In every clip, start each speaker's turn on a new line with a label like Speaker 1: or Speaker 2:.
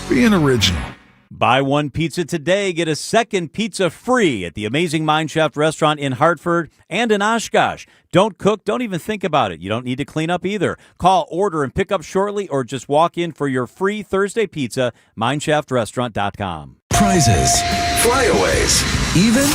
Speaker 1: being original.
Speaker 2: Buy one pizza today, get a second pizza free at the amazing Mineshaft restaurant in Hartford and in Oshkosh. Don't cook, don't even think about it. You don't need to clean up either. Call, order, and pick up shortly, or just walk in for your free Thursday pizza, mineshaft.restaurant.com.
Speaker 1: Prizes, flyaways, even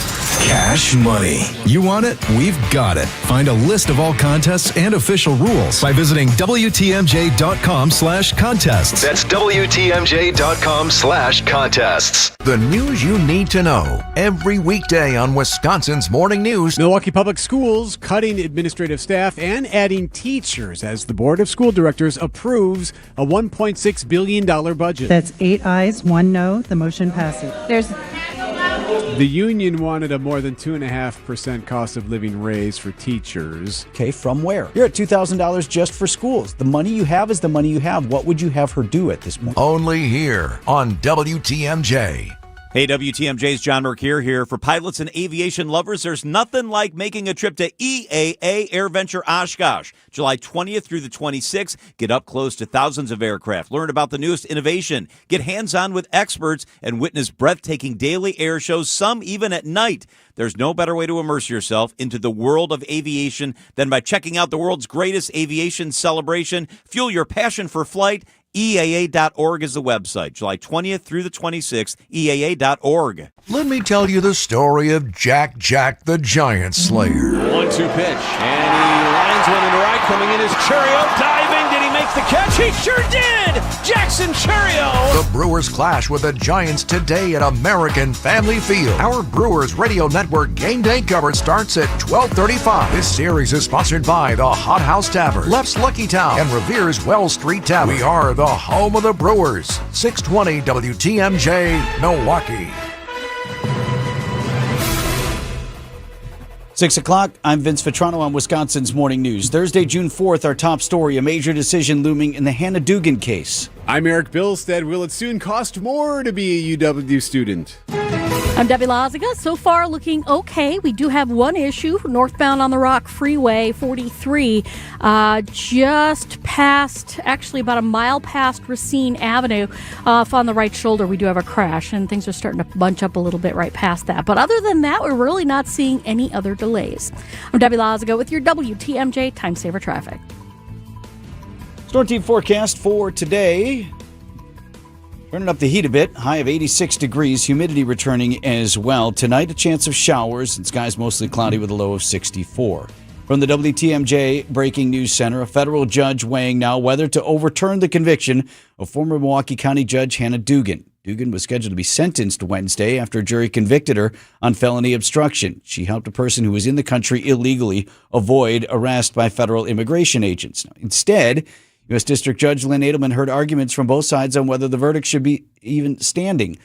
Speaker 1: cash money. You want it? We've got it. Find a list of all contests and official rules by visiting WTMJ.com/contests. That's WTMJ.com/contests. The news you need to know every weekday on Wisconsin's Morning News.
Speaker 3: Milwaukee Public Schools cutting administrative staff and adding teachers as the Board of School Directors approves a $1.6 billion budget.
Speaker 4: That's 8 ayes, 1 no. The motion passes.
Speaker 3: The union wanted a more than 2.5% cost of living raise for teachers.
Speaker 5: Okay, from where? You're at $2,000 just for schools. The money you have is the money you have. What would you have her do at this point?
Speaker 1: Only here on WTMJ.
Speaker 2: Hey, WTMJ's John Mercure here. For pilots and aviation lovers, there's nothing like making a trip to EAA AirVenture Oshkosh. July 20th through the 26th. Get up close to thousands of aircraft. Learn about the newest innovation. Get hands-on with experts and witness breathtaking daily air shows, some even at night. There's no better way to immerse yourself into the world of aviation than by checking out the world's greatest aviation celebration. Fuel your passion for flight. EAA.org is the website. July 20th through the 26th, EAA.org.
Speaker 1: Let me tell you the story of Jack the Giant Slayer.
Speaker 6: 1-2 pitch, and he lines one into right, coming in is Churio, diving, did he make the catch? He sure did! Jackson Churio!
Speaker 1: The Brewers clash with the Giants today at American Family Field. Our Brewers Radio Network game day coverage starts at 12:35. This series is sponsored by the Hot House Tavern, Left's Lucky Town, and Revere's Wells Street Tavern. We are the home of the Brewers. 620 WTMJ, Milwaukee.
Speaker 5: 6 o'clock, I'm Vince Vitrano on Wisconsin's Morning News. Thursday, June 4th, our top story, a major decision looming in the Hannah Dugan case.
Speaker 3: I'm Eric Bilstead. Will it soon cost more to be a UW student?
Speaker 7: I'm Debbie Laziga. So far, looking okay. We do have one issue, northbound on the Rock Freeway 43, just past, actually about a mile past Racine Avenue, off on the right shoulder. We do have a crash, and things are starting to bunch up a little bit right past that. But other than that, we're really not seeing any other delays. I'm Debbie Laziga with your WTMJ Time Saver Traffic.
Speaker 5: Storm team forecast for today. Turning up the heat a bit, high of 86 degrees, humidity returning as well. Tonight, a chance of showers and skies mostly cloudy with a low of 64. From the WTMJ Breaking News Center, a federal judge weighing now whether to overturn the conviction of former Milwaukee County Judge Hannah Dugan. Dugan was scheduled to be sentenced Wednesday after a jury convicted her on felony obstruction. She helped a person who was in the country illegally avoid arrest by federal immigration agents. Now, instead, U.S. District Judge Lynn Edelman heard arguments from both sides on whether the verdict should be even standing.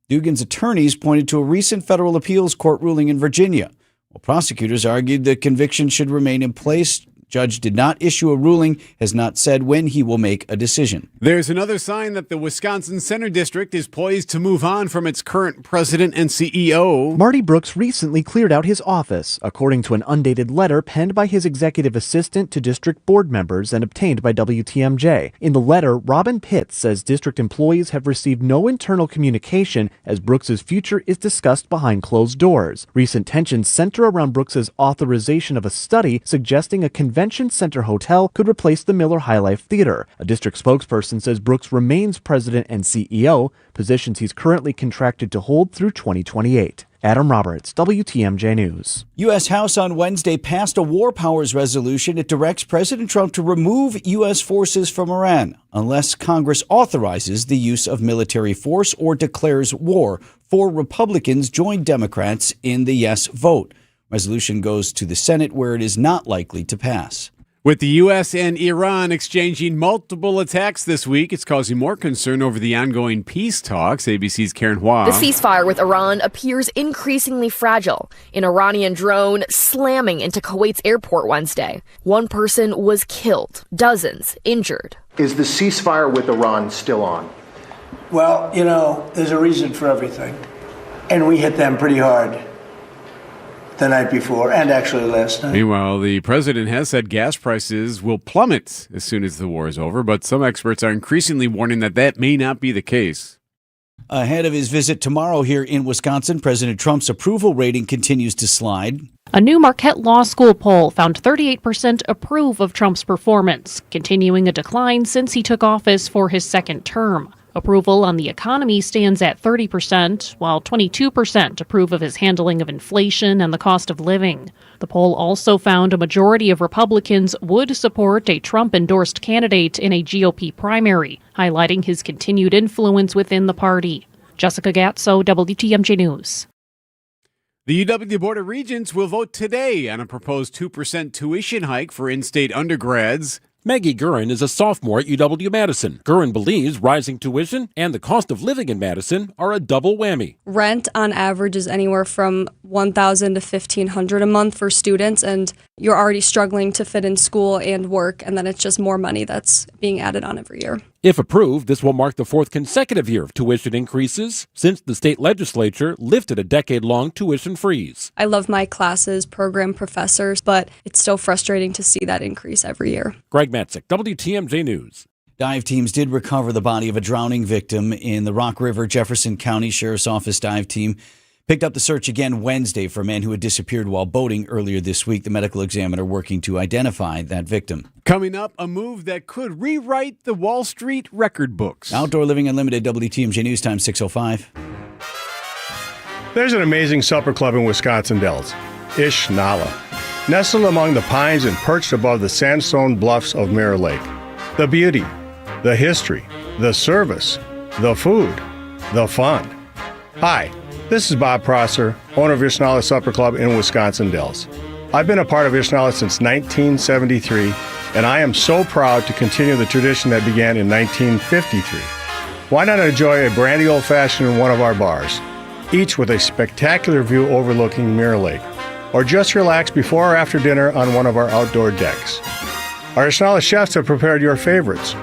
Speaker 5: Dugan's attorneys pointed to a recent federal appeals court ruling in Virginia, while prosecutors argued the conviction should remain in place. Judge did not issue a ruling, has not said when he will make a decision.
Speaker 3: There's another sign that the Wisconsin Center District is poised to move on from its current president and CEO.
Speaker 8: Marty Brooks recently cleared out his office, according to an undated letter penned by his executive assistant to district board members and obtained by WTMJ. In the letter, Robin Pitts says district employees have received no internal communication as Brooks's future is discussed behind closed doors. Recent tensions center around Brooks's authorization of a study suggesting a convention center hotel could replace the Miller High Life Theater. A district spokesperson says Brooks remains president and CEO, positions he's currently contracted to hold through 2028. Adam Roberts, WTMJ News.
Speaker 5: U.S. House on Wednesday passed a war powers resolution. It directs President Trump to remove U.S. forces from Iran unless Congress authorizes the use of military force or declares war. 4 Republicans joined Democrats in the yes vote. Resolution goes to the Senate, where it is not likely to pass.
Speaker 3: With the U.S. and Iran exchanging multiple attacks this week, it's causing more concern over the ongoing peace talks. ABC's Karen Hua.
Speaker 9: The ceasefire with Iran appears increasingly fragile. An Iranian drone slamming into Kuwait's airport Wednesday. 1 person was killed, dozens injured.
Speaker 10: Is the ceasefire with Iran still on?
Speaker 11: Well, there's a reason for everything. And we hit them pretty hard. the night before and actually last night.
Speaker 3: Meanwhile, the president has said gas prices will plummet as soon as the war is over, but some experts are increasingly warning that may not be the case.
Speaker 5: Ahead of his visit tomorrow here in Wisconsin, President Trump's approval rating continues to slide.
Speaker 12: A new Marquette Law School poll found 38% approve of Trump's performance, continuing a decline since he took office for his second term. Approval on the economy stands at 30%, while 22% approve of his handling of inflation and the cost of living. The poll also found a majority of Republicans would support a Trump-endorsed candidate in a GOP primary, highlighting his continued influence within the party. Jessica Gatso, WTMJ News.
Speaker 3: The UW Board of Regents will vote today on a proposed 2% tuition hike for in-state undergrads.
Speaker 6: Maggie Gurin is a sophomore at UW-Madison. Gurin believes rising tuition and the cost of living in Madison are a double whammy.
Speaker 13: Rent on average is anywhere from $1,000 to $1,500 a month for students, and you're already struggling to fit in school and work, and then it's just more money that's being added on every year.
Speaker 6: If approved, this will mark the fourth consecutive year of tuition increases since the state legislature lifted a decade-long tuition freeze.
Speaker 13: I love my classes, program professors, but it's still frustrating to see that increase every year.
Speaker 6: Greg Matzik, WTMJ News.
Speaker 5: Dive teams did recover the body of a drowning victim in the Rock River. Jefferson County Sheriff's Office dive team picked up the search again Wednesday for a man who had disappeared while boating earlier this week. The medical examiner working to identify that victim.
Speaker 3: Coming up, a move that could rewrite the Wall Street record books.
Speaker 5: Outdoor Living Unlimited, WTMJ News Time, 6:05.
Speaker 14: There's an amazing supper club in Wisconsin Dells, Ish Nala. Nestled among the pines and perched above the sandstone bluffs of Mirror Lake. The beauty, the history, the service, the food, the fun. Hi. This is Bob Prosser, owner of Ishnala Supper Club in Wisconsin Dells. I've been a part of Ishnala since 1973, and I am so proud to continue the tradition that began in 1953. Why not enjoy a brandy old-fashioned in one of our bars, each with a spectacular view overlooking Mirror Lake, or just relax before or after dinner on one of our outdoor decks. Our Ishnala chefs have prepared your favorites: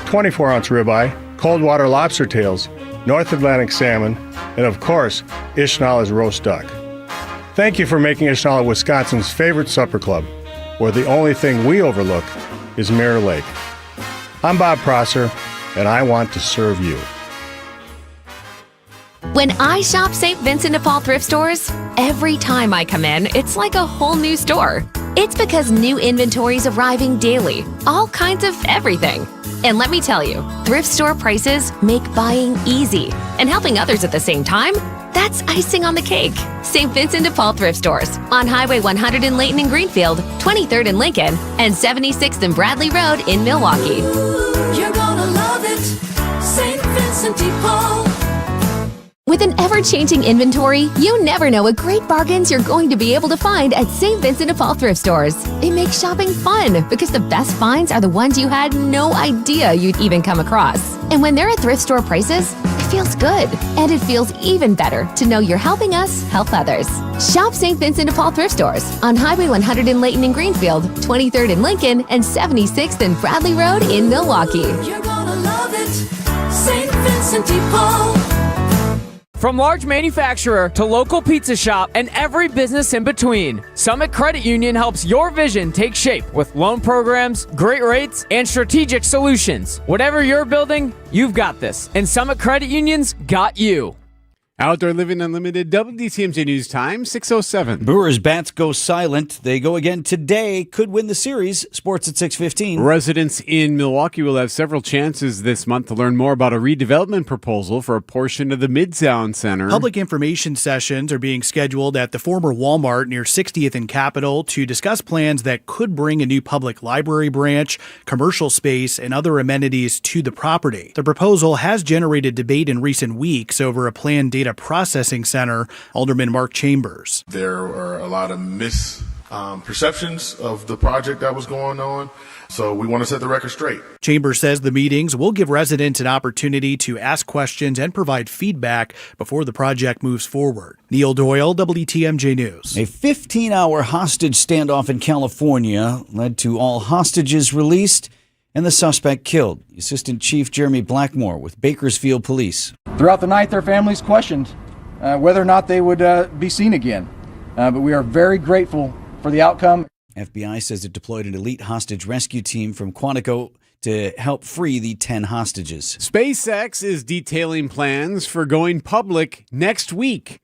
Speaker 14: 24-ounce ribeye, cold water lobster tails, North Atlantic salmon, and of course, Ishnala's roast duck. Thank you for making Ishnala Wisconsin's favorite supper club, where the only thing we overlook is Mirror Lake. I'm Bob Prosser, and I want to serve you.
Speaker 15: When I shop St. Vincent de Paul thrift stores, every time I come in, it's like a whole new store. It's because new inventory is arriving daily, all kinds of everything. And let me tell you, thrift store prices make buying easy. And helping others at the same time, that's icing on the cake. St. Vincent de Paul thrift stores on Highway 100 in Layton and Greenfield, 23rd in Lincoln, and 76th and Bradley Road in Milwaukee.
Speaker 16: You're gonna love it, St. Vincent de Paul.
Speaker 15: With an ever-changing inventory, you never know what great bargains you're going to be able to find at St. Vincent de Paul thrift stores. It makes shopping fun because the best finds are the ones you had no idea you'd even come across. And when they're at thrift store prices, it feels good. And it feels even better to know you're helping us help others. Shop St. Vincent de Paul thrift stores on Highway 100 in Layton and Greenfield, 23rd in Lincoln, and 76th and Bradley Road in Milwaukee.
Speaker 16: You're gonna love it, St. Vincent de Paul.
Speaker 17: From large manufacturer to local pizza shop and every business in between, Summit Credit Union helps your vision take shape with loan programs, great rates, and strategic solutions. Whatever you're building, you've got this. And Summit Credit Union's got you.
Speaker 3: Outdoor Living Unlimited, WTMJ News Time, 6:07.
Speaker 5: Brewers bats go silent. They go again today. Could win the series. Sports at 6:15.
Speaker 3: Residents in Milwaukee will have several chances this month to learn more about a redevelopment proposal for a portion of the Midtown Center.
Speaker 18: Public information sessions are being scheduled at the former Walmart near 60th and Capitol to discuss plans that could bring a new public library branch, commercial space, and other amenities to the property. The proposal has generated debate in recent weeks over a planned data processing center. Alderman Mark Chambers.
Speaker 19: There are a lot of misperceptions of the project that was going on, so we want to set the record straight.
Speaker 18: Chambers says the meetings will give residents an opportunity to ask questions and provide feedback before the project moves forward. Neil Doyle, WTMJ News.
Speaker 5: A 15-hour hostage standoff in California led to all hostages released and the suspect killed. Assistant Chief Jeremy Blackmore with Bakersfield Police.
Speaker 20: Throughout the night, their families questioned whether or not they would be seen again. but we are very grateful for the outcome.
Speaker 5: FBI says it deployed an elite hostage rescue team from Quantico to help free the 10 hostages.
Speaker 3: SpaceX is detailing plans for going public next week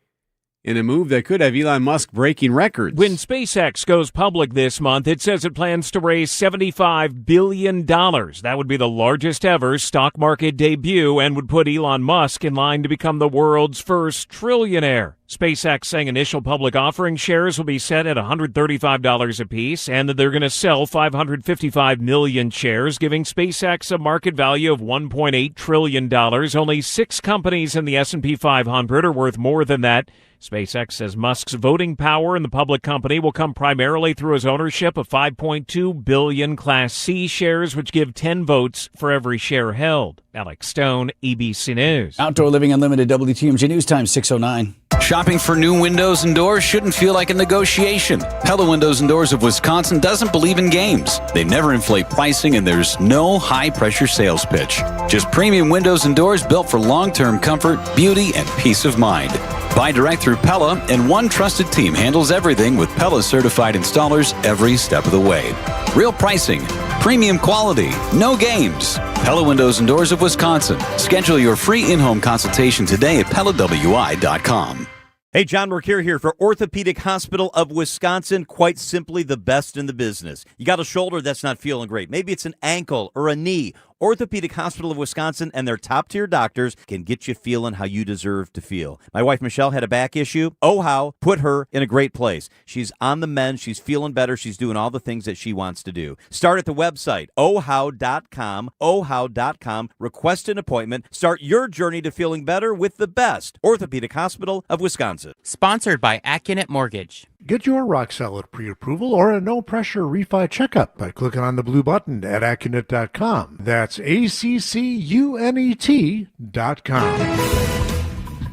Speaker 3: in a move that could have Elon Musk breaking records.
Speaker 6: When SpaceX goes public this month, it says it plans to raise $75 billion. That would be the largest ever stock market debut and would put Elon Musk in line to become the world's first trillionaire. SpaceX saying initial public offering shares will be set at $135 apiece and that they're going to sell 555 million shares, giving SpaceX a market value of $1.8 trillion. Only 6 companies in the S&P 500 are worth more than that. SpaceX says Musk's voting power in the public company will come primarily through his ownership of 5.2 billion Class C shares, which give 10 votes for every share held. Alex Stone, ABC News.
Speaker 5: Outdoor Living Unlimited, WTMJ News Time, 6:09.
Speaker 21: Shopping for new windows and doors shouldn't feel like a negotiation. Pella Windows and Doors of Wisconsin doesn't believe in games. They never inflate pricing, and there's no high-pressure sales pitch. Just premium windows and doors built for long-term comfort, beauty, and peace of mind. Buy direct through Pella, and one trusted team handles everything with Pella-certified installers every step of the way. Real pricing, premium quality, no games. Pella Windows and Doors of Wisconsin. Schedule your free in-home consultation today at PellaWI.com.
Speaker 2: Hey, John Mercure here for Orthopedic Hospital of Wisconsin, quite simply the best in the business. You got a shoulder that's not feeling great. Maybe it's an ankle or a knee. Orthopedic Hospital of Wisconsin and their top-tier doctors can get you feeling how you deserve to feel. My wife, Michelle, had a back issue. OHOW put her in a great place. She's on the mend. She's feeling better. She's doing all the things that she wants to do. Start at the website, ohow.com, ohow.com. Request an appointment. Start your journey to feeling better with the best. Orthopedic Hospital of Wisconsin.
Speaker 22: Sponsored by Accunet Mortgage.
Speaker 23: Get your rock-solid pre-approval or a no-pressure refi checkup by clicking on the blue button at Accunet.com. That's ACCUNET.com.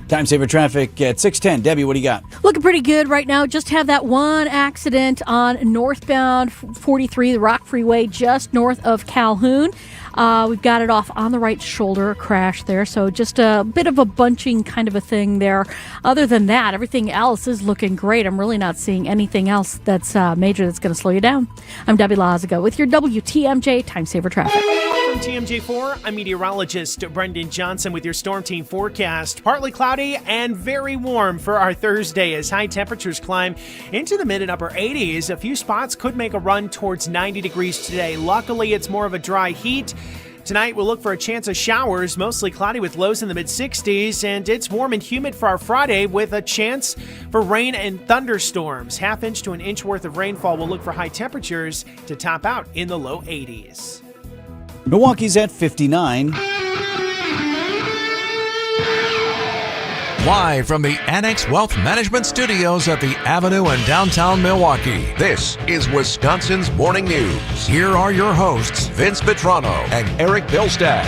Speaker 5: Time saver traffic at 6:10. Debbie, what do you got?
Speaker 7: Looking pretty good right now. Just have that one accident on northbound 43, the Rock Freeway, just north of Calhoun. We've got it off on the right shoulder, a crash there. So just a bit of a bunching kind of a thing there. Other than that, everything else is looking great. I'm really not seeing anything else that's major that's going to slow you down. I'm Debbie Lazaga with your WTMJ Time Saver Traffic.
Speaker 24: From TMJ4, I'm meteorologist Brendan Johnson with your Storm Team forecast. Partly cloudy and very warm for our Thursday as high temperatures climb into the mid and upper 80s. A few spots could make a run towards 90 degrees today. Luckily, it's more of a dry heat. Tonight, we'll look for a chance of showers, mostly cloudy with lows in the mid-60s, and it's warm and humid for our Friday with a chance for rain and thunderstorms. Half-inch to an inch worth of rainfall. We'll look for high temperatures to top out in the low 80s.
Speaker 5: Milwaukee's at 59.
Speaker 1: Live from the Annex Wealth Management Studios at the Avenue in downtown Milwaukee, this is Wisconsin's Morning News. Here are your hosts, Vince Petrano and Eric Bilstad.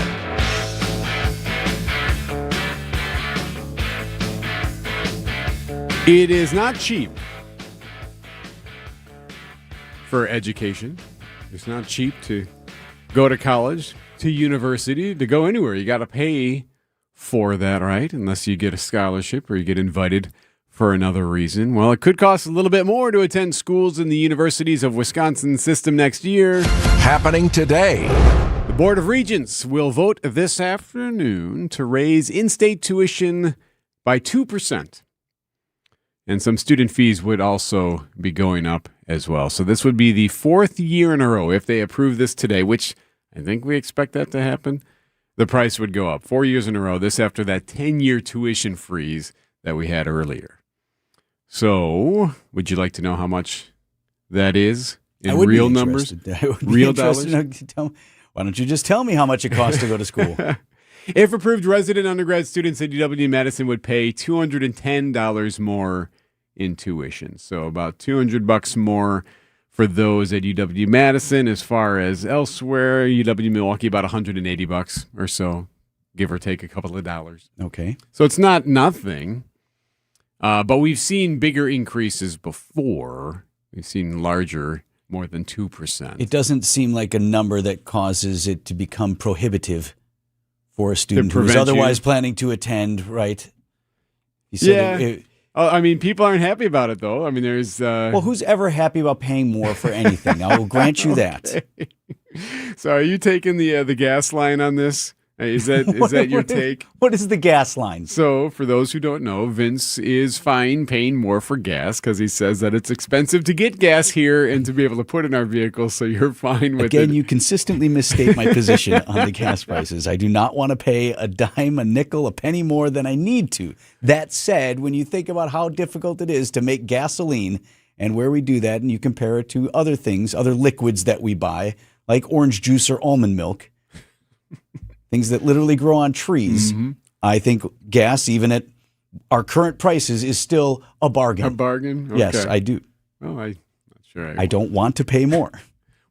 Speaker 3: It is not cheap for education. It's not cheap to go to college, to university, to go anywhere. You got to pay for that, right? Unless you get a scholarship or you get invited for another reason. Well, it could cost a little bit more to attend schools in the universities of Wisconsin system next year.
Speaker 1: Happening today.
Speaker 3: The Board of Regents will vote this afternoon to raise in-state tuition by 2%. And some student fees would also be going up as well. So this would be the 4th year in a row if they approve this today, which I think we expect that to happen. The price would go up 4 years in a row, this after that 10-year tuition freeze that we had earlier. So, would you like to know how much that is in real numbers? Real dollars?
Speaker 5: Why don't you just tell me how much it costs to go to school?
Speaker 3: If approved, resident undergrad students at UW-Madison would pay $210 more in tuition. So about $200 more for those at UW-Madison. As far as elsewhere, UW-Milwaukee, about $180 or so, give or take a couple of dollars.
Speaker 5: Okay.
Speaker 3: So it's not nothing, but we've seen bigger increases before. We've seen larger, more than 2%.
Speaker 5: It doesn't seem like a number that causes it to become prohibitive for a student who's otherwise planning to attend, right? He said
Speaker 3: Oh, I mean, people aren't happy about it, though. I mean, there's...
Speaker 5: Well, who's ever happy about paying more for anything? I will grant you that.
Speaker 3: So are you taking the gas line on this? Is that your take?
Speaker 5: What is the gas line?
Speaker 3: So, for those who don't know, Vince is fine paying more for gas because he says that it's expensive to get gas here and to be able to put in our vehicles, so you're fine with it.
Speaker 5: Again, you consistently misstate my position on the gas prices. I do not want to pay a dime, a nickel, a penny more than I need to. That said, when you think about how difficult it is to make gasoline and where we do that, and you compare it to other things, other liquids that we buy, like orange juice or almond milk, things that literally grow on trees, I think gas, even at our current prices, is still a bargain.
Speaker 3: A bargain? Okay.
Speaker 5: Yes, I do.
Speaker 3: Well, I'm not sure.
Speaker 5: I don't want to pay more.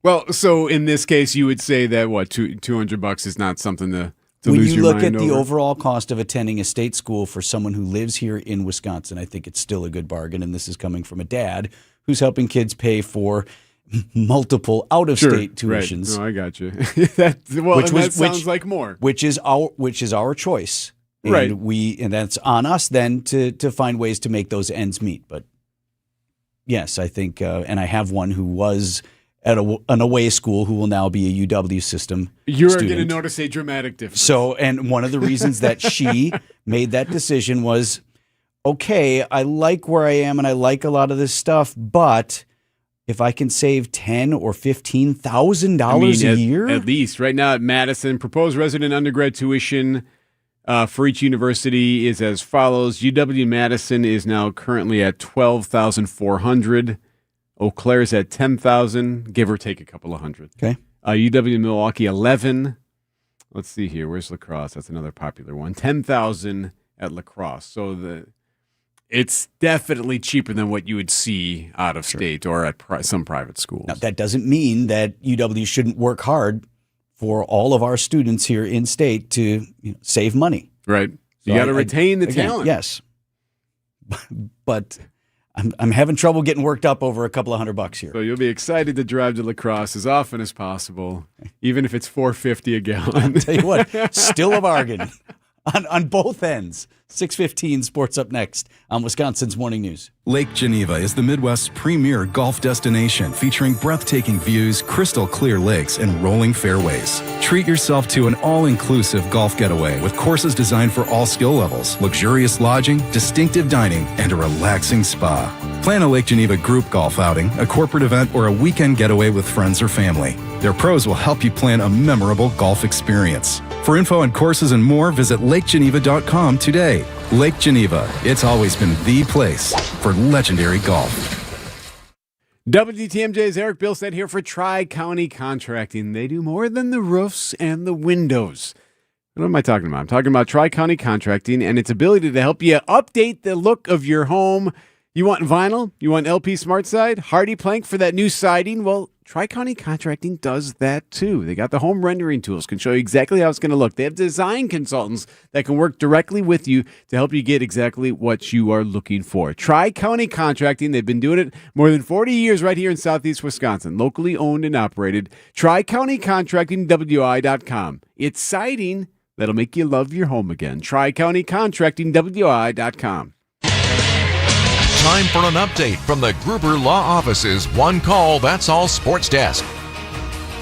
Speaker 3: Well, so in this case, you would say that, $200 is not something to
Speaker 5: when
Speaker 3: lose
Speaker 5: you
Speaker 3: your
Speaker 5: look
Speaker 3: mind
Speaker 5: at the
Speaker 3: over?
Speaker 5: overall cost of attending a state school for someone who lives here in Wisconsin, I think it's still a good bargain. And this is coming from a dad who's helping kids pay for multiple out-of-state tuitions.
Speaker 3: Right. No, I got you. that sounds like more.
Speaker 5: Which is our choice. And
Speaker 3: Right.
Speaker 5: And that's on us then to find ways to make those ends meet. But yes, I think, and I have one who was at an away school who will now be a UW system
Speaker 3: You're
Speaker 5: student.
Speaker 3: going to notice a dramatic difference.
Speaker 5: So, and one of the reasons that she made that decision was, okay, I like where I am and I like a lot of this stuff, but if I can save $10,000 or $15,000 a year,
Speaker 3: at least right now at Madison, proposed resident undergrad tuition for each university is as follows. UW Madison is now currently at $12,400. Eau Claire's at $10,000, give or take a couple of hundred.
Speaker 5: Okay.
Speaker 3: UW Milwaukee, $11,000. Let's see here. Where's La Crosse? That's another popular one. $10,000 at La Crosse. So it's definitely cheaper than what you would see out of state or at some private schools.
Speaker 5: Now, that doesn't mean that UW shouldn't work hard for all of our students here in state to save money.
Speaker 3: Right.
Speaker 5: So
Speaker 3: You got to retain the talent.
Speaker 5: Yes. But I'm having trouble getting worked up over a couple of $100 here.
Speaker 3: So you'll be excited to drive to La Crosse as often as possible, even if it's $4.50 a gallon.
Speaker 5: I'll tell you what, still a bargain on both ends. 6:15 Sports up next on Wisconsin's Morning News.
Speaker 4: Lake Geneva is the Midwest's premier golf destination, featuring breathtaking views, crystal clear lakes, and rolling fairways. Treat yourself to an all-inclusive golf getaway with courses designed for all skill levels, luxurious lodging, distinctive dining, and a relaxing spa. Plan a Lake Geneva group golf outing, a corporate event, or a weekend getaway with friends or family. Their pros will help you plan a memorable golf experience. For info on courses and more, visit lakegeneva.com today. Lake Geneva, it's always been the place for legendary golf.
Speaker 3: WTMJ's Eric Bilstead here for Tri-County Contracting. They do more than the roofs and the windows. What am I talking about? I'm talking about Tri-County Contracting and its ability to help you update the look of your home. You want vinyl? You want LP Smart Side? Hardy Plank for that new siding? Well, Tri-County Contracting does that too. They got the home rendering tools, can show you exactly how it's going to look. They have design consultants that can work directly with you to help you get exactly what you are looking for. Tri-County Contracting, they've been doing it more than 40 years right here in Southeast Wisconsin. Locally owned and operated. Tri-County Contracting, WI.com. It's siding that'll make you love your home again. Tri-County Contracting, WI.com.
Speaker 1: Time for an update from the Gruber Law Office's One Call, That's All Sports Desk.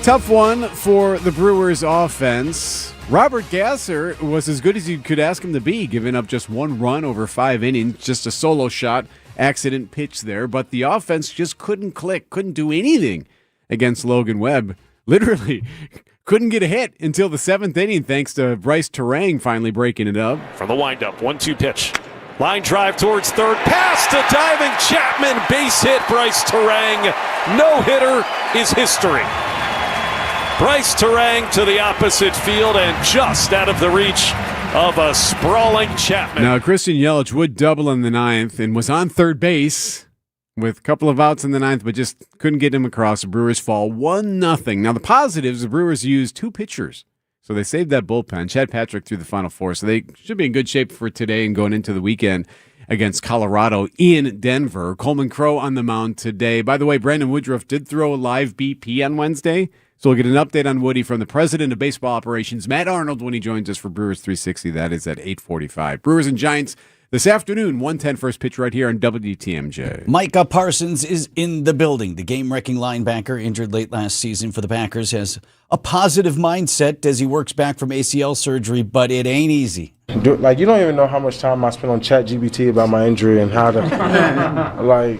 Speaker 3: Tough one for the Brewers offense. Robert Gasser was as good as you could ask him to be, giving up just one run over 5 innings, just a solo shot, accident pitch there. But the offense just couldn't click, couldn't do anything against Logan Webb. Literally couldn't get a hit until the 7th inning, thanks to Bryce Terang finally breaking it up.
Speaker 8: From the windup, 1-2 pitch. Line drive towards third. Pass to diving Chapman. Base hit Bryce Terang. No hitter is history. Bryce Terang to the opposite field and just out of the reach of a sprawling Chapman.
Speaker 3: Now, Christian Yelich would double in the 9th and was on third base with a couple of outs in the 9th, but just couldn't get him across. The Brewers fall 1-0. Now, the positives, the Brewers used 2 pitchers. So they saved that bullpen. Chad Patrick through the Final Four. So they should be in good shape for today and going into the weekend against Colorado in Denver. Coleman Crowe on the mound today. By the way, Brandon Woodruff did throw a live BP on Wednesday. So we'll get an update on Woody from the president of baseball operations, Matt Arnold, when he joins us for Brewers 360. That is at 8:45. Brewers and Giants this afternoon, 1:10 first pitch right here on WTMJ.
Speaker 5: Micah Parsons is in the building. The game-wrecking linebacker injured late last season for the Packers has a positive mindset as he works back from ACL surgery, but it ain't easy.
Speaker 9: You don't even know how much time I spent on ChatGPT about my injury and how to,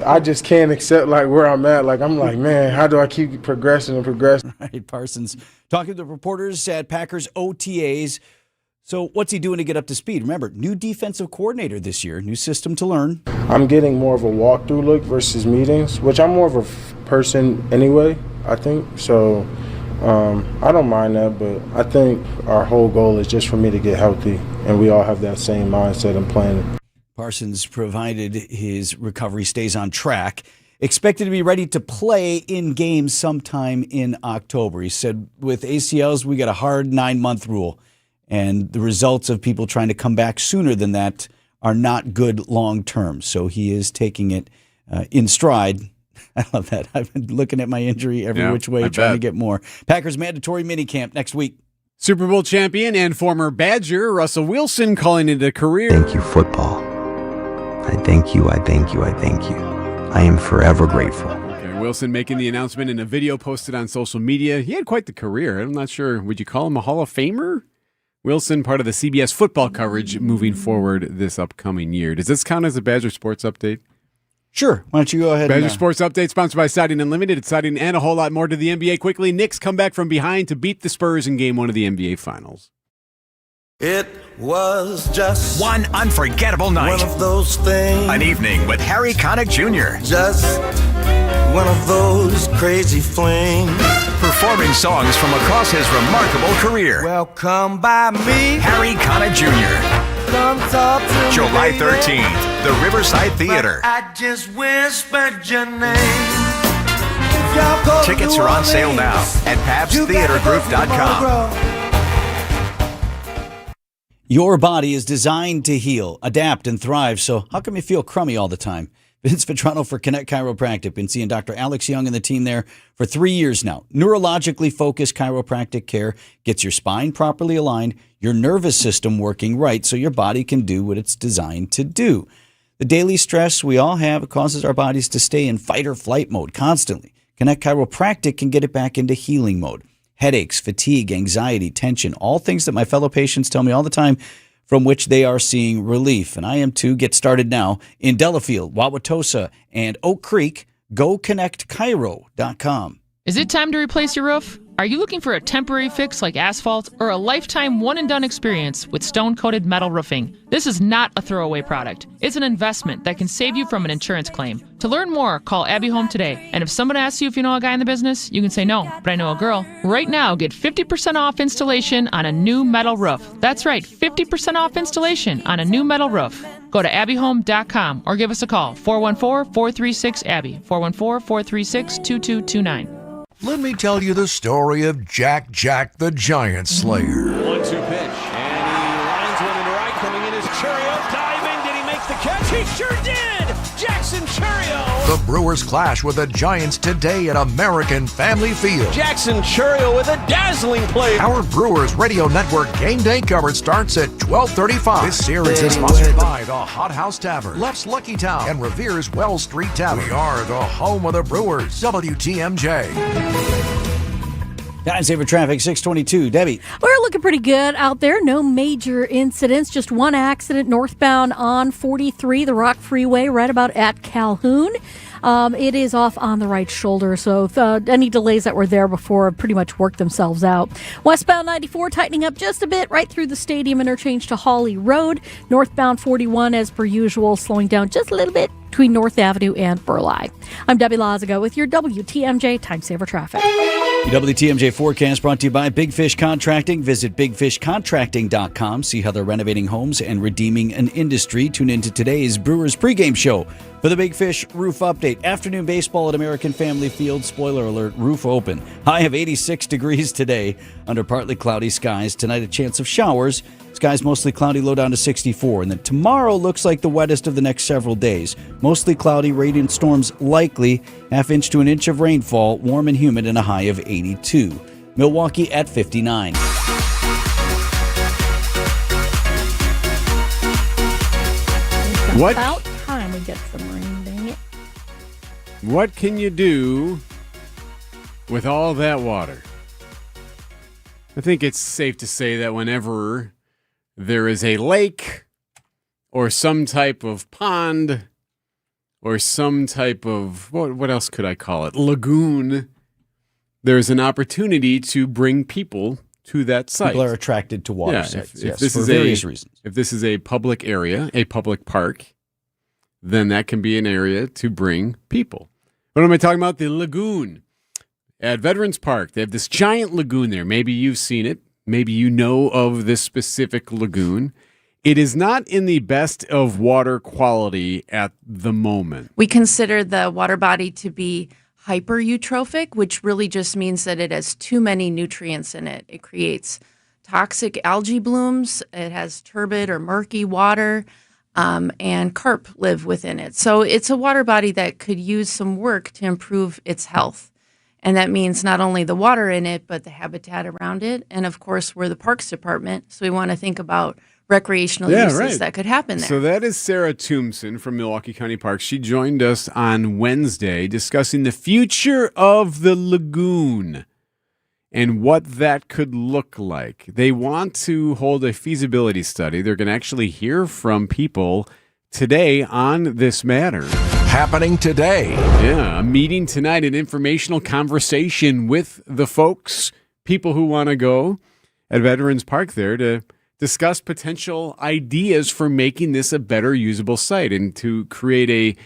Speaker 9: I just can't accept where I'm at. I'm like, man, how do I keep progressing and progressing?
Speaker 5: Right, Parsons talking to reporters at Packers OTAs. So what's he doing to get up to speed? Remember, new defensive coordinator this year, new system to learn.
Speaker 9: I'm getting more of a walkthrough look versus meetings, which I'm more of a person anyway, I think. So I don't mind that, but I think our whole goal is just for me to get healthy, and we all have that same mindset and planning.
Speaker 5: Parsons, provided his recovery stays on track, expected to be ready to play in games sometime in October. He said, with ACLs, we got a hard 9-month rule. And the results of people trying to come back sooner than that are not good long term. So he is taking it in stride. I love that. I've been looking at my injury every which way, trying to get more. Packers mandatory minicamp next week.
Speaker 3: Super Bowl champion and former Badger Russell Wilson calling it a career.
Speaker 10: Thank you, football. I thank you, I thank you, I thank you. I am forever grateful.
Speaker 3: Okay, Wilson making the announcement in a video posted on social media. He had quite the career. I'm not sure. Would you call him a Hall of Famer? Wilson, part of the CBS football coverage moving forward this upcoming year. Does this count as a Badger Sports Update?
Speaker 5: Sure. Why don't you go ahead?
Speaker 3: Badger Sports Update sponsored by Siding Unlimited. It's Siding and a whole lot more to the NBA quickly. Knicks come back from behind to beat the Spurs in Game 1 of the NBA Finals.
Speaker 11: It was just
Speaker 12: one unforgettable night.
Speaker 11: One of those things.
Speaker 12: An evening with Harry Connick Jr.
Speaker 11: Just one of those crazy flings.
Speaker 12: Performing songs from across his remarkable career.
Speaker 11: Well, come by me.
Speaker 12: Harry Connick Jr.
Speaker 11: Come talk to me,
Speaker 12: July 13th, the Riverside Theater.
Speaker 11: I just whispered your name.
Speaker 12: Tickets are on sale now at PabstTheaterGroup.com.
Speaker 5: Your body is designed to heal, adapt, and thrive, so how come you feel crummy all the time? Vince Vetrano for Connect Chiropractic. Been seeing Dr. Alex Young and the team there for 3 years now. Neurologically focused chiropractic care gets your spine properly aligned, your nervous system working right so your body can do what it's designed to do. The daily stress we all have causes our bodies to stay in fight or flight mode constantly. Connect Chiropractic can get it back into healing mode. Headaches, fatigue, anxiety, tension, all things that my fellow patients tell me all the time, from which they are seeing relief. And I am too. Get started now in Delafield, Wauwatosa, and Oak Creek. GoConnectChiro.com.
Speaker 25: Is it time to replace your roof? Are you looking for a temporary fix like asphalt or a lifetime one-and-done experience with stone-coated metal roofing? This is not a throwaway product. It's an investment that can save you from an insurance claim. To learn more, call Abby Home today. And if someone asks you if you know a guy in the business, you can say no, but I know a girl. Right now, get 50% off installation on a new metal roof. That's right, 50% off installation on a new metal roof. Go to abbyhome.com or give us a call, 414-436-ABBY, 414-436-2229.
Speaker 1: Let me tell you the story of Jack the Giant Slayer.
Speaker 8: 1-2 pitch, and he lines one into right, coming in is Churio, diving, did he make the catch? He sure did! Jackson Churio!
Speaker 1: The Brewers clash with the Giants today at American Family Field.
Speaker 8: Jackson Churio with a dazzling play.
Speaker 1: Our Brewers Radio Network game day coverage starts at 12:35. This series is sponsored by the Hot House Tavern, Left's Lucky Town, and Revere's Wells Street Tavern. We are the home of the Brewers. WTMJ.
Speaker 5: Time saver traffic, 622. Debbie.
Speaker 7: We're looking pretty good out there. No major incidents. Just one accident northbound on 43, the Rock Freeway, right about at Calhoun. It is off on the right shoulder, so any delays that were there before have pretty much worked themselves out. Westbound 94 tightening up just a bit right through the stadium interchange to Hawley Road. Northbound 41, as per usual, slowing down just a little bit between North Avenue and Burleigh. I'm Debbie Lazago with your WTMJ Time Saver Traffic.
Speaker 5: WTMJ forecast brought to you by Big Fish Contracting. Visit bigfishcontracting.com. See how they're renovating homes and redeeming an industry. Tune into today's Brewers pregame show for the Big Fish roof update. Afternoon baseball at American Family Field. Spoiler alert, roof open. High of 86 degrees today under partly cloudy skies. Tonight a chance of showers. Skies mostly cloudy, low down to 64. And then tomorrow looks like the wettest of the next several days. Mostly cloudy, radiant storms likely. Half-inch to an inch of rainfall, warm and humid, and a high of 82. Milwaukee at 59.
Speaker 3: What?
Speaker 7: About time we get some rain, dang it.
Speaker 3: What can you do with all that water? I think it's safe to say that whenever there is a lake or some type of pond or some type of, what else could I call it? Lagoon, there's an opportunity to bring people to that site.
Speaker 5: People are attracted to water sites,
Speaker 3: if this
Speaker 5: for
Speaker 3: is
Speaker 5: various reasons.
Speaker 3: If this is a public area, a public park, then that can be an area to bring people. What am I talking about? The lagoon. At Veterans Park, they have this giant lagoon there. Maybe you've seen it. Maybe you know of this specific lagoon. It is not in the best of water quality at the moment.
Speaker 13: We consider the water body to be hypereutrophic, which really just means that it has too many nutrients in it. It creates toxic algae blooms. It has turbid or murky water, and carp live within it. So it's a water body that could use some work to improve its health. And that means not only the water in it, but the habitat around it. And of course, we're the Parks Department, so we want to think about recreational uses that could happen there.
Speaker 3: So that is Sarah Tombson from Milwaukee County Parks. She joined us on Wednesday discussing the future of the lagoon and what that could look like. They want to hold a feasibility study. They're going to actually hear from people today on this matter.
Speaker 1: Happening today.
Speaker 3: Yeah, a meeting tonight, an informational conversation with the folks, people who want to go at Veterans Park there to discuss potential ideas for making this a better usable site and to create a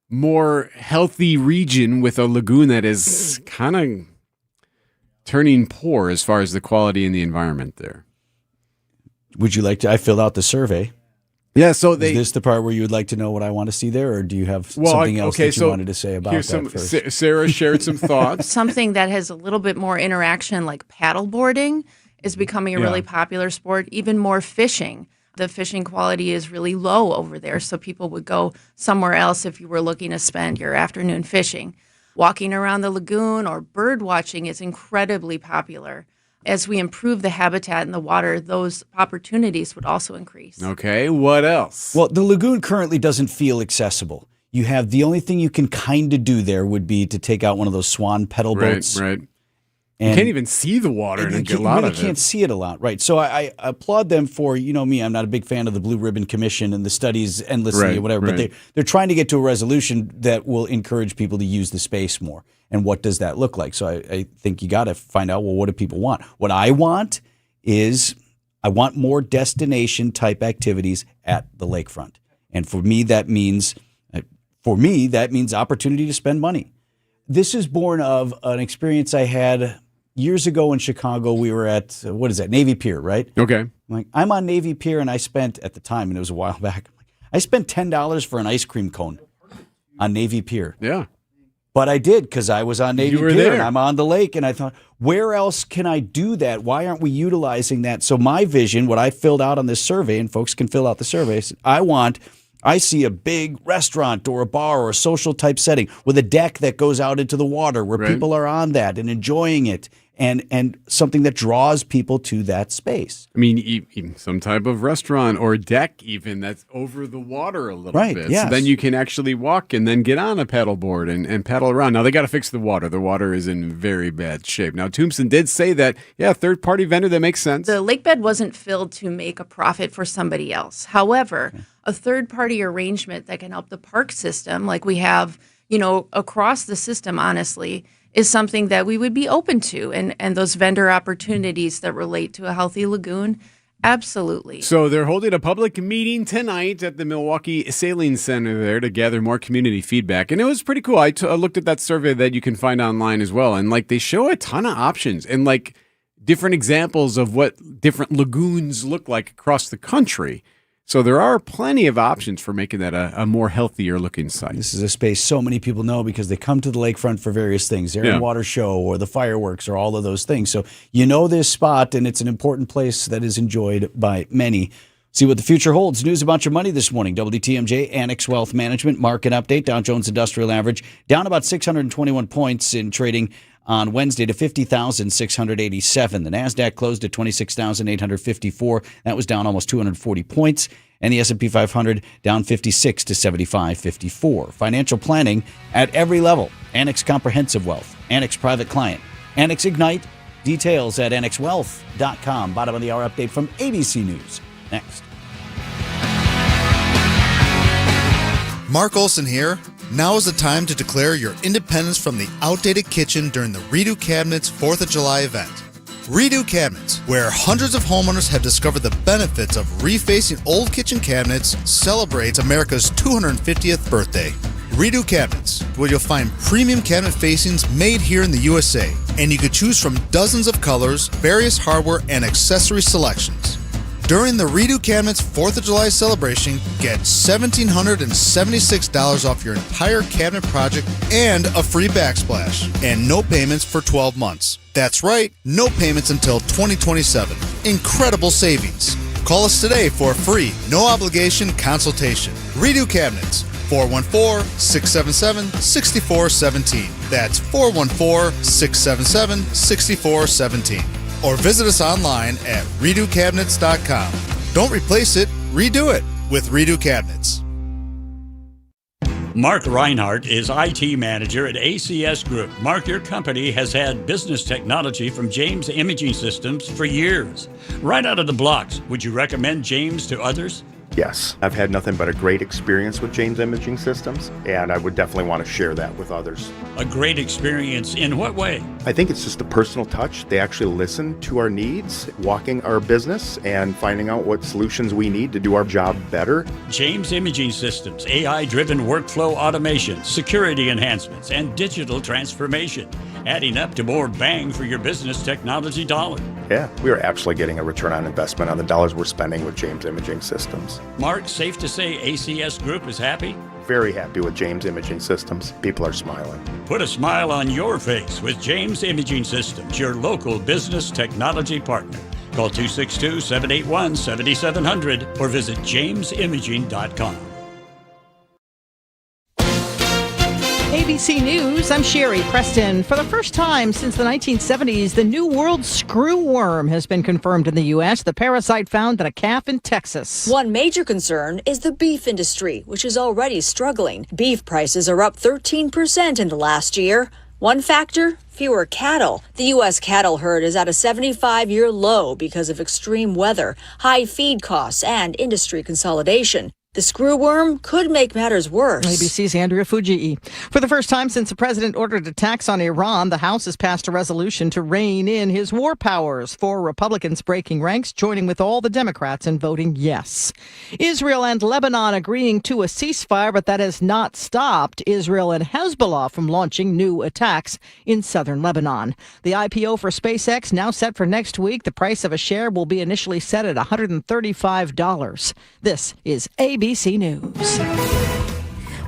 Speaker 3: more healthy region with a lagoon that is kind of turning poor as far as the quality in the environment there.
Speaker 5: Would you like to? I filled out the survey.
Speaker 3: Yeah, so
Speaker 5: is this the part where you would like to know what I want to see there, or do you have something else that you wanted to say about that first?
Speaker 3: Sarah shared some thoughts.
Speaker 13: Something that has a little bit more interaction, like paddleboarding, is becoming a really popular sport. Even more fishing. The fishing quality is really low over there, so people would go somewhere else if you were looking to spend your afternoon fishing. Walking around the lagoon or bird watching is incredibly popular. As we improve the habitat in the water, those opportunities would also increase.
Speaker 3: Okay, what else?
Speaker 5: Well, the lagoon currently doesn't feel accessible. You have the only thing you can kind of do there would be to take out one of those swan pedal boats.
Speaker 3: Right.
Speaker 5: And
Speaker 3: you can't even see the water and get a lot of it.
Speaker 5: You can't see it a lot, right? So I applaud them for, you know me, I'm not a big fan of the Blue Ribbon Commission and the studies endlessly or whatever, but they're trying to get to a resolution that will encourage people to use the space more. And what does that look like? So I think you got to find out, well, what do people want? What I want is I want more destination type activities at the lakefront. And for me, that means opportunity to spend money. This is born of an experience I had years ago in Chicago. We were at, Navy Pier, right?
Speaker 3: Okay.
Speaker 5: I'm on Navy Pier, and I spent, at the time, and it was a while back, I spent $10 for an ice cream cone on Navy Pier.
Speaker 3: Yeah.
Speaker 5: But I did because I was on Navy Pier
Speaker 3: there.
Speaker 5: and I'm on the lake, and I thought, where else can I do that? Why aren't we utilizing that? So my vision, what I filled out on this survey, and folks can fill out the surveys, I see a big restaurant or a bar or a social type setting with a deck that goes out into the water where people are on that and enjoying it, and something that draws people to that space.
Speaker 3: I mean, even some type of restaurant or deck even that's over the water a little bit.
Speaker 5: Yes.
Speaker 3: So then you can actually walk and then get on a paddleboard and paddle around. Now, they got to fix the water. The water is in very bad shape. Now, Tombson did say that, third-party vendor, that makes sense.
Speaker 13: The lake bed wasn't filled to make a profit for somebody else. However, a third-party arrangement that can help the park system, like we have, across the system, honestly, is something that we would be open to. And those vendor opportunities that relate to a healthy lagoon, absolutely.
Speaker 3: So they're holding a public meeting tonight at the Milwaukee Sailing Center there to gather more community feedback. And it was pretty cool. I looked at that survey that you can find online as well. And they show a ton of options and different examples of what different lagoons look like across the country. So there are plenty of options for making that a more healthier looking site.
Speaker 5: This is a space so many people know because they come to the lakefront for various things, air and water show or the fireworks or all of those things. So this spot, and it's an important place that is enjoyed by many. See what the future holds. News about your money this morning. WTMJ, Annex Wealth Management, market update. Dow Jones Industrial Average down about 621 points in trading on Wednesday to 50,687. The NASDAQ closed at 26,854. That was down almost 240 points. And the S&P 500 down 56 to 75.54. Financial planning at every level. Annex Comprehensive Wealth. Annex Private Client. Annex Ignite. Details at annexwealth.com. Bottom of the hour update from ABC News. Next.
Speaker 14: Mark Olson here. Now is the time to declare your independence from the outdated kitchen during the Redo Cabinets 4th of July event. Redo Cabinets, where hundreds of homeowners have discovered the benefits of refacing old kitchen cabinets, celebrates America's 250th birthday. Redo Cabinets, where you'll find premium cabinet facings made here in the USA, and you could choose from dozens of colors, various hardware, and accessory selections. During the Redo Cabinets 4th of July celebration, get $1,776 off your entire cabinet project and a free backsplash, and no payments for 12 months. That's right, no payments until 2027. Incredible savings. Call us today for a free, no obligation consultation. Redo Cabinets, 414-677-6417. That's 414-677-6417. Or visit us online at redocabinets.com. Don't replace it, redo it with Redo Cabinets.
Speaker 15: Mark Reinhardt is IT manager at ACS Group. Mark, your company has had business technology from James Imaging Systems for years. Right out of the blocks, would you recommend James to others?
Speaker 16: Yes, I've had nothing but a great experience with James Imaging Systems, and I would definitely want to share that with others.
Speaker 15: A great experience in what way?
Speaker 16: I think it's just a personal touch. They actually listen to our needs, walking our business, and finding out what solutions we need to do our job better.
Speaker 15: James Imaging Systems, AI-driven workflow automation, security enhancements, and digital transformation, adding up to more bang for your business technology dollar.
Speaker 16: Yeah, we are actually getting a return on investment on the dollars we're spending with James Imaging Systems.
Speaker 15: Mark, safe to say ACS Group is happy?
Speaker 16: Very happy with James Imaging Systems. People are smiling.
Speaker 15: Put a smile on your face with James Imaging Systems, your local business technology partner. Call 262-781-7700 or visit jamesimaging.com.
Speaker 17: ABC News, I'm Sherry Preston. For the first time since the 1970s, the New World screwworm has been confirmed in the U.S., the parasite found in a calf in Texas.
Speaker 19: One major concern is the beef industry, which is already struggling. Beef prices are up 13% in the last year. One factor, fewer cattle. The U.S. cattle herd is at a 75-year low because of extreme weather, high feed costs, and industry consolidation. The screwworm could make matters worse.
Speaker 17: ABC's Andrea Fujii. For the first time since the president ordered attacks on Iran, the House has passed a resolution to rein in his war powers. 4 Republicans breaking ranks, joining with all the Democrats in voting yes. Israel and Lebanon agreeing to a ceasefire, but that has not stopped Israel and Hezbollah from launching new attacks in southern Lebanon. The IPO for SpaceX now set for next week. The price of a share will be initially set at $135. This is ABC News.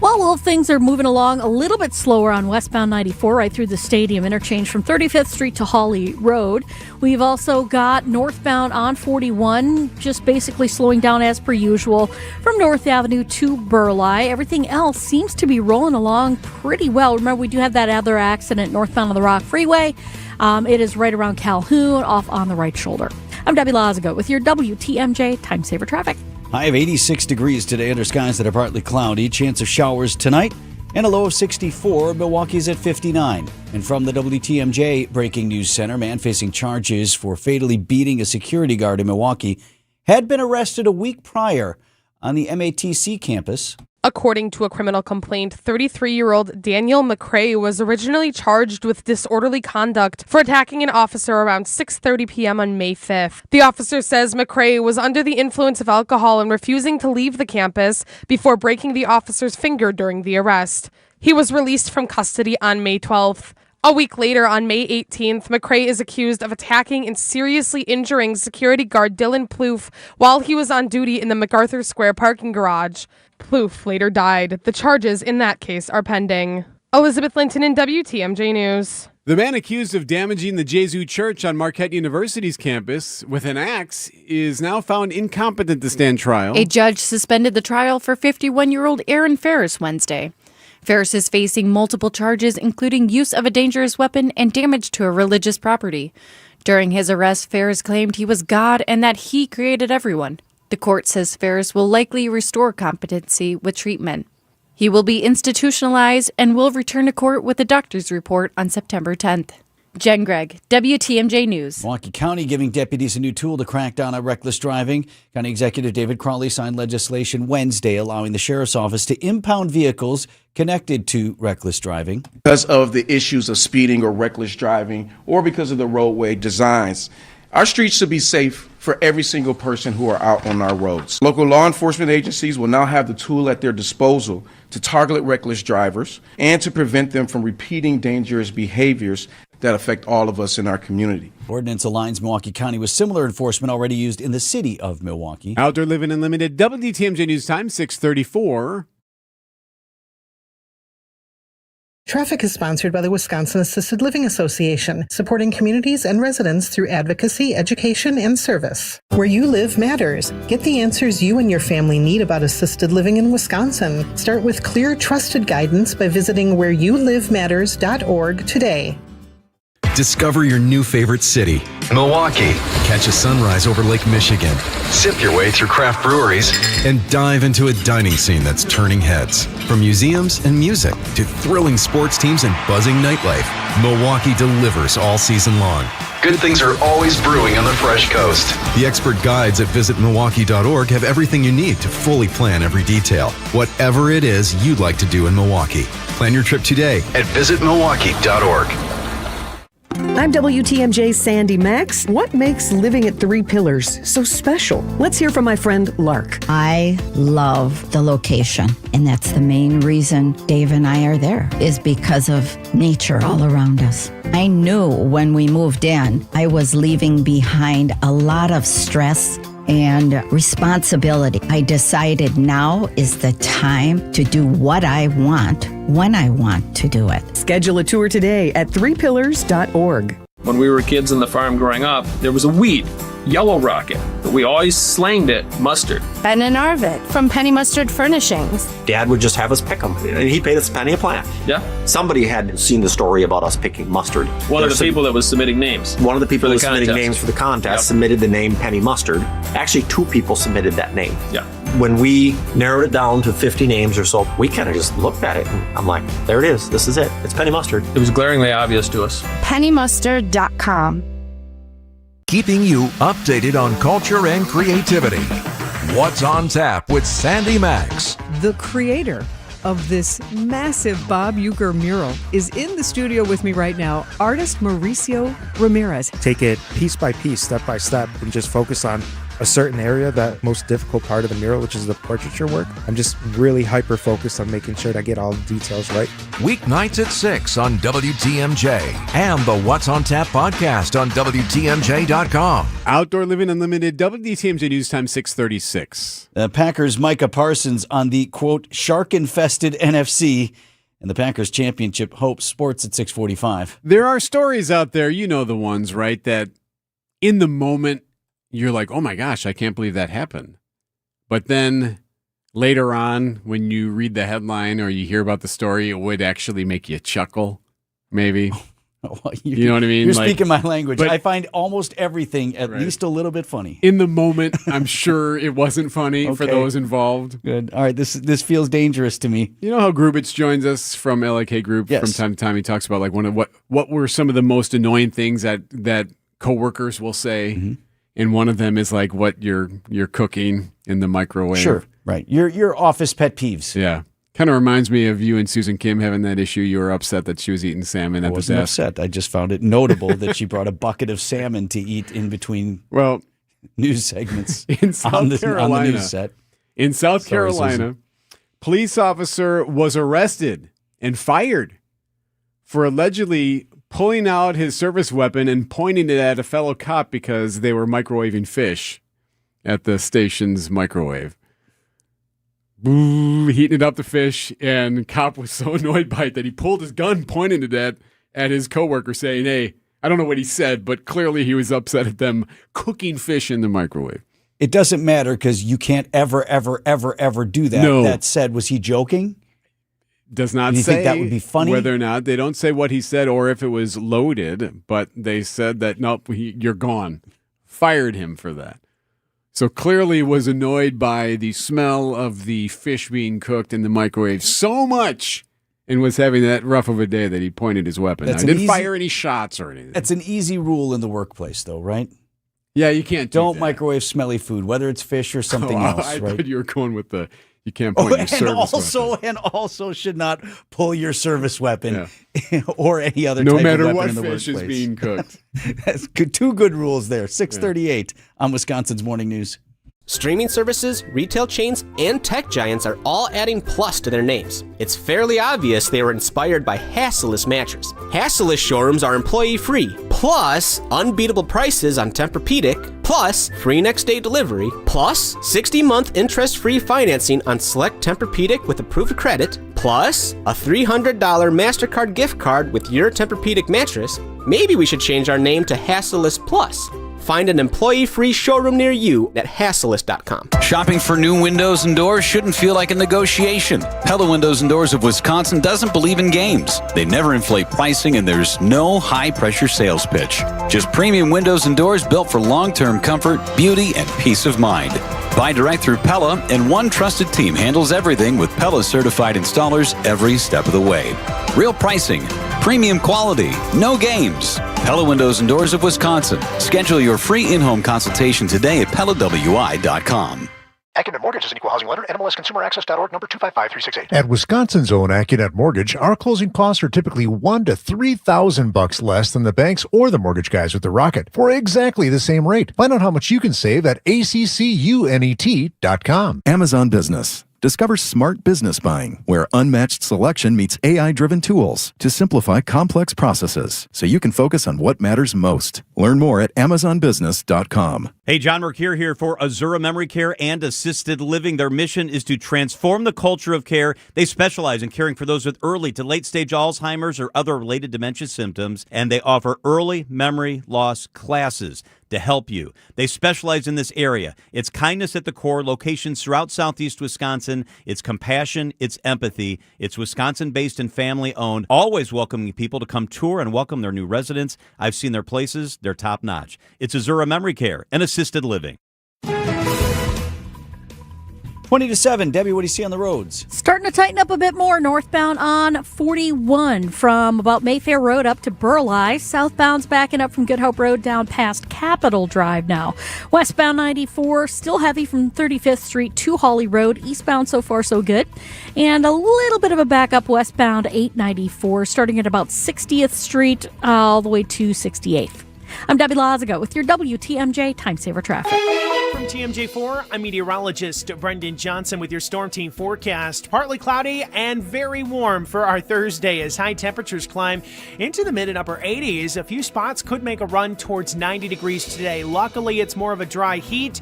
Speaker 7: Well, things are moving along a little bit slower on westbound 94 right through the stadium interchange from 35th Street to Hawley Road. We've also got northbound on 41 just basically slowing down as per usual from North Avenue to Burleigh. Everything else seems to be rolling along pretty well. Remember, we do have that other accident northbound on the Rock Freeway. It is right around Calhoun, off on the right shoulder. I'm Debbie Lazago with your WTMJ Time Saver Traffic.
Speaker 5: High of 86 degrees today under skies that are partly cloudy. Chance of showers tonight and a low of 64. Milwaukee's at 59. And from the WTMJ Breaking News Center, man facing charges for fatally beating a security guard in Milwaukee had been arrested a week prior on the MATC campus.
Speaker 26: According to a criminal complaint, 33-year-old Daniel McCrae was originally charged with disorderly conduct for attacking an officer around 6:30 p.m. on May 5th. The officer says McCrae was under the influence of alcohol and refusing to leave the campus before breaking the officer's finger during the arrest. He was released from custody on May 12th. A week later, on May 18th, McCrae is accused of attacking and seriously injuring security guard Dylan Plouffe while he was on duty in the MacArthur Square parking garage. Plouffe later died. The charges in that case are pending. Elizabeth Linton in WTMJ News.
Speaker 3: The man accused of damaging the Jesu Church on Marquette University's campus with an axe is now found incompetent to stand trial.
Speaker 27: A judge suspended the trial for 51-year-old Aaron Ferris Wednesday.
Speaker 2: Ferris is facing multiple charges, including use of a dangerous weapon and damage to a religious property. During his arrest, Ferris claimed he was God and that he created everyone. The court says Ferris will likely restore competency with treatment. He will be institutionalized and will return to court with a doctor's report on September 10th. Jen Gregg, WTMJ News.
Speaker 5: Milwaukee County giving deputies a new tool to crack down on reckless driving. County Executive David Crawley signed legislation Wednesday allowing the sheriff's office to impound vehicles connected to reckless driving.
Speaker 6: Because of the issues of speeding or reckless driving, or because of the roadway designs, our streets should be safe for every single person who are out on our roads. Local law enforcement agencies will now have the tool at their disposal to target reckless drivers and to prevent them from repeating dangerous behaviors that affect all of us in our community.
Speaker 5: Ordinance aligns Milwaukee County with similar enforcement already used in the city of Milwaukee.
Speaker 3: Outdoor Living Unlimited, WTMJ News Time, 6:34.
Speaker 18: Traffic is sponsored by the Wisconsin Assisted Living Association, supporting communities and residents through advocacy, education, and service. Where you live matters. Get the answers you and your family need about assisted living in Wisconsin. Start with clear, trusted guidance by visiting whereyouLiveMatters.org today.
Speaker 12: Discover your new favorite city, Milwaukee. Catch a sunrise over Lake Michigan. Sip your way through craft breweries. And dive into a dining scene that's turning heads. From museums and music to thrilling sports teams and buzzing nightlife, Milwaukee delivers all season long. Good things are always brewing on the Fresh Coast. The expert guides at visitmilwaukee.org have everything you need to fully plan every detail. Whatever it is you'd like to do in Milwaukee. Plan your trip today at visitmilwaukee.org.
Speaker 20: I'm WTMJ's Sandy Max. What makes living at Three Pillars so special? Let's hear from my friend Lark.
Speaker 21: I love the location, and that's the main reason Dave and I are there, is because of nature all around us. I knew when we moved in, I was leaving behind a lot of stress and responsibility. I decided now is the time to do what I want when I want to do it.
Speaker 20: Schedule a tour today at threepillars.org.
Speaker 22: When we were kids on the farm growing up, there was a weed, yellow rocket, but we always slanged it mustard.
Speaker 27: Ben and Arvid from Penny Mustard Furnishings.
Speaker 28: Dad would just have us pick them, and he paid us a penny a plant.
Speaker 22: Yeah.
Speaker 28: Somebody had seen the story about us picking mustard.
Speaker 22: One of the people that was submitting names.
Speaker 28: One of the people
Speaker 22: for
Speaker 28: who
Speaker 22: the
Speaker 28: was submitting
Speaker 22: contest.
Speaker 28: names for the contest submitted the name Penny Mustard. Actually, 2 people submitted that name.
Speaker 22: Yeah.
Speaker 28: When we narrowed it down to 50 names or so, we kind of just looked at it, and I'm like, there it is. This is it. It's Penny Mustard.
Speaker 22: It was glaringly obvious to us.
Speaker 27: PennyMustard.com.
Speaker 1: Keeping you updated on culture and creativity. What's on Tap with Sandy Max.
Speaker 20: The creator of this massive Bob Uecker mural is in the studio with me right now, artist Mauricio Ramirez.
Speaker 9: Take it piece by piece, step by step, and just focus on a certain area, that most difficult part of the mural, which is the portraiture work. I'm just really hyper focused on making sure that I get all the details right.
Speaker 1: Weeknights at 6 on WTMJ and the What's on Tap podcast on WTMJ.com.
Speaker 3: Outdoor Living Unlimited, WTMJ News Time, 6:36.
Speaker 5: Packers' Micah Parsons on the, quote, shark-infested NFC. And the Packers championship hopes sports at 6:45.
Speaker 3: There are stories out there, you know the ones, right, that in the moment, you're like, oh my gosh, I can't believe that happened. But then later on, when you read the headline or you hear about the story, it would actually make you chuckle, maybe. You know what I mean?
Speaker 5: You're speaking my language.
Speaker 3: but
Speaker 5: I find almost everything at least a little bit funny.
Speaker 3: in the moment, I'm sure it wasn't funny for
Speaker 5: Okay.
Speaker 3: those involved.
Speaker 5: Good. All right, this feels dangerous to me.
Speaker 3: You know how Grubitz joins us from LAK Group
Speaker 5: Yes.
Speaker 3: from time to time? He talks about like what were some of the most annoying things that coworkers will say.
Speaker 5: Mm-hmm.
Speaker 3: And one of them is like what you're cooking in the microwave.
Speaker 5: Sure, right. Your office pet peeves.
Speaker 3: Yeah. Kind of reminds me of you and Susan Kim having that issue. You were upset that she was eating salmon
Speaker 5: I
Speaker 3: at the
Speaker 5: wasn't
Speaker 3: desk.
Speaker 5: upset. I just found it notable that she brought a bucket of salmon to eat in between news segments
Speaker 3: in South
Speaker 5: on the
Speaker 3: Carolina.
Speaker 5: news set.
Speaker 3: In South
Speaker 5: Sorry,
Speaker 3: Carolina,
Speaker 5: Susan.
Speaker 3: police officer was arrested and fired for allegedly pulling out his service weapon and pointing it at a fellow cop because they were microwaving fish at the station's microwave. Boo, heating it up the fish, and cop was so annoyed by it that he pulled his gun, pointing it at his coworker, saying, hey, I don't know what he said, but clearly he was upset at them cooking fish in the microwave.
Speaker 5: It doesn't matter because you can't ever do that.
Speaker 3: No.
Speaker 5: That said, was he joking?
Speaker 3: does not
Speaker 5: Do you
Speaker 3: say
Speaker 5: think that would be funny?
Speaker 3: whether or not. They don't say what he said or if it was loaded, but they said that, nope, you're gone. Fired him for that. So clearly was annoyed by the smell of the fish being cooked in the microwave so much and was having that rough of a day that he pointed his weapon. I didn't fire any shots or anything.
Speaker 5: That's an easy rule in the workplace, though, right?
Speaker 3: Yeah, you can't
Speaker 5: Don't microwave smelly food, whether it's fish or something else,
Speaker 3: I
Speaker 5: right?
Speaker 3: thought you were going with the, you can't point your service weapon.
Speaker 5: And also should not pull your service weapon or any other
Speaker 3: no
Speaker 5: type
Speaker 3: matter
Speaker 5: of weapon
Speaker 3: what
Speaker 5: in the
Speaker 3: fish
Speaker 5: workplace.
Speaker 3: is being cooked.
Speaker 5: That's good, two good rules there. 638 on Wisconsin's Morning News.
Speaker 4: Streaming services, retail chains, and tech giants are all adding plus to their names. It's fairly obvious they were inspired by Hasseless mattress. Hasseless showrooms are employee-free, plus unbeatable prices on Tempur-Pedic, plus free next-day delivery, plus 60-month interest-free financing on select Tempur-Pedic with approved credit, plus a $300 MasterCard gift card with your Tempur-Pedic mattress. Maybe we should change our name to Hasseless Plus. Find an employee-free showroom near you at Hasseless.com.
Speaker 8: Shopping for new windows and doors shouldn't feel like a negotiation. Pella Windows and Doors of Wisconsin doesn't believe in games. They never inflate pricing, and there's no high-pressure sales pitch. Just premium windows and doors built for long-term comfort, beauty, and peace of mind. Buy direct through Pella, and one trusted team handles everything with Pella certified installers every step of the way. Real pricing, premium quality, no games. Pella Windows and Doors of Wisconsin. Schedule your free in-home consultation today at PellaWI.com.
Speaker 10: AccuNet Mortgage is an equal housing lender. NMLSConsumerAccess.org, number 255368.
Speaker 11: At Wisconsin's own AccuNet Mortgage, our closing costs are typically $1,000 to $3,000 less than the banks or the mortgage guys with the Rocket for exactly the same rate. Find out how much you can save at ACCUNET.com.
Speaker 13: Amazon Business. Discover smart business buying, where unmatched selection meets AI-driven tools to simplify complex processes so you can focus on what matters most. Learn more at AmazonBusiness.com.
Speaker 23: Hey, John Mercure here for Azura Memory Care and Assisted Living. Their mission is to transform the culture of care. They specialize in caring for those with early to late-stage Alzheimer's or other related dementia symptoms, and they offer early memory loss classes to help you. They specialize in this area. It's kindness at the core, locations throughout southeast Wisconsin. It's compassion, it's empathy. It's Wisconsin-based and family-owned, always welcoming people to come tour and welcome their new residents. I've seen their places. They're top-notch. It's Azura Memory Care and Assisted Living.
Speaker 5: 20 to 7. Debbie, what do you see on the roads?
Speaker 7: Starting to tighten up a bit more northbound on 41 from about Mayfair Road up to Burleigh. Southbound's backing up from Good Hope Road down past Capitol Drive now. Westbound 94 still heavy from 35th Street to Hawley Road. Eastbound so far so good. And a little bit of a backup westbound 894 starting at about 60th Street all the way to 68th. I'm Debbie Lazaga with your WTMJ Time Saver Traffic.
Speaker 24: From TMJ4, I'm meteorologist Brendan Johnson with your Storm Team forecast. Partly cloudy and very warm for our Thursday as high temperatures climb into the mid and upper 80s. A few spots could make a run towards 90 degrees today. Luckily, it's more of a dry heat.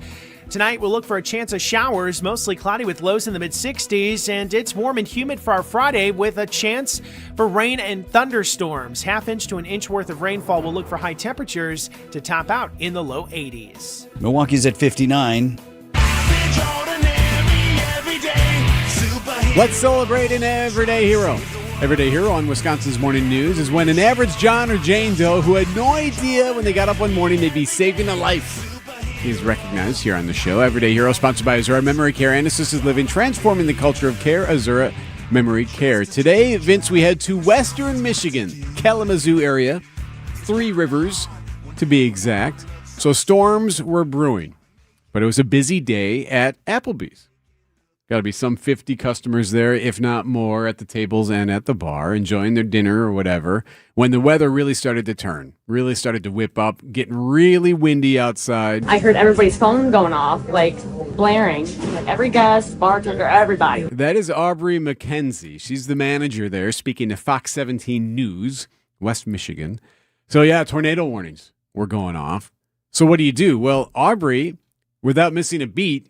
Speaker 24: Tonight, we'll look for a chance of showers, mostly cloudy with lows in the mid-60s, and it's warm and humid for our Friday with a chance for rain and thunderstorms. Half-inch to an inch worth of rainfall. We'll look for high temperatures to top out in the low 80s.
Speaker 5: Milwaukee's at 59.
Speaker 3: Let's celebrate an everyday hero. Everyday hero on Wisconsin's Morning News is when an average John or Jane Doe who had no idea when they got up one morning they'd be saving a life. He's recognized here on the show. Everyday Hero, sponsored by Azura Memory Care and Assisted Living, transforming the culture of care. Azura Memory Care. Today, Vince, we head to Western Michigan, Kalamazoo area, Three Rivers to be exact. So storms were brewing, but it was a busy day at Applebee's. Got to be some 50 customers there, if not more, at the tables and at the bar, enjoying their dinner or whatever, when the weather really started to turn, really started to whip up, getting really windy outside.
Speaker 25: I heard everybody's phone going off, like blaring. Like every guest, bartender, everybody.
Speaker 3: That is Aubrey McKenzie. She's the manager there, speaking to Fox 17 News, West Michigan. So yeah, tornado warnings were going off. So what do? Well, Aubrey, without missing a beat,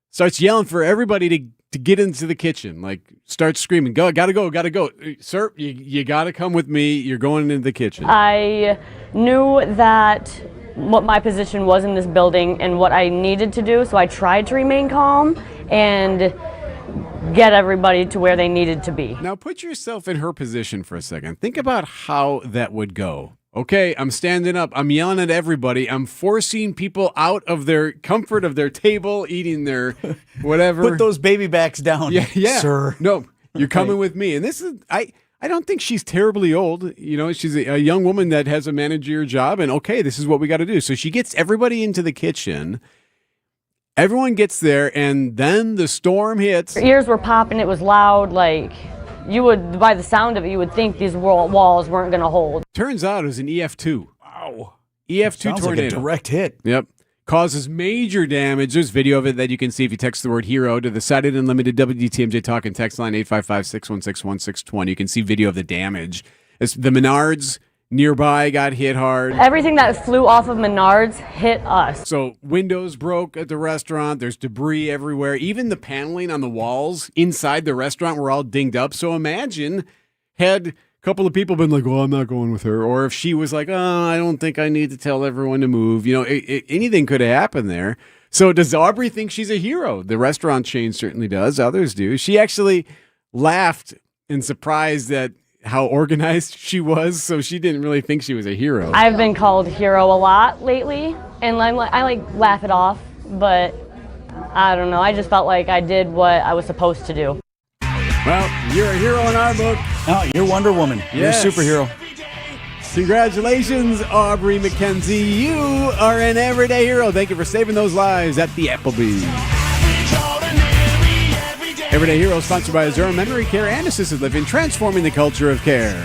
Speaker 3: starts yelling for everybody to get into the kitchen, like starts screaming, gotta go. Sir, you gotta come with me. You're going into the kitchen.
Speaker 25: I knew that what my position was in this building and what I needed to do, so I tried to remain calm. And get everybody to where they needed to be.
Speaker 3: Now put yourself in her position for a second. Think about how that would go. Okay, I'm standing up. I'm yelling at everybody. I'm forcing people out of their comfort of their table, eating their whatever.
Speaker 5: Put those baby backs down,
Speaker 3: yeah.
Speaker 5: sir.
Speaker 3: No, you're coming with me. And this is, I don't think she's terribly old. You know, she's a young woman that has a managerial job. And okay, this is what we got to do. So she gets everybody into the kitchen. Everyone gets there, and then the storm hits.
Speaker 25: Your ears were popping. It was loud. Like, you would, by the sound of it, you would think these walls weren't going to hold.
Speaker 3: Turns out it was an EF2. Wow. EF2
Speaker 5: Sounds
Speaker 3: tornado.
Speaker 5: like a direct hit.
Speaker 3: Yep. Causes major damage. There's video of it that you can see if you text the word hero to the Cited Unlimited WDTMJ Talk and text line 855-616-1620. You can see video of the damage. The Menards nearby got hit hard.
Speaker 25: Everything that flew off of Menards hit us.
Speaker 3: So windows broke at the restaurant. There's debris everywhere. Even the paneling on the walls inside the restaurant were all dinged up. So imagine had a couple of people been like, well, I'm not going with her. Or if she was like, oh, I don't think I need to tell everyone to move. You know, anything could have happened there. So does Aubrey think she's a hero? The restaurant chain certainly does. Others do. She actually laughed in surprise at how organized she was, so she didn't really think she was a hero.
Speaker 25: I've been called hero a lot lately, and I laugh it off, but I don't know. I just felt like I did what I was supposed to do.
Speaker 3: Well, you're a hero in our book.
Speaker 5: Oh, you're Wonder Woman.
Speaker 3: Yes.
Speaker 5: You're a superhero.
Speaker 3: Congratulations, Aubrey McKenzie. You are an everyday hero. Thank you for saving those lives at the Applebee's. Everyday Hero, sponsored by Azura Memory Care and Assisted Living, transforming the culture of care.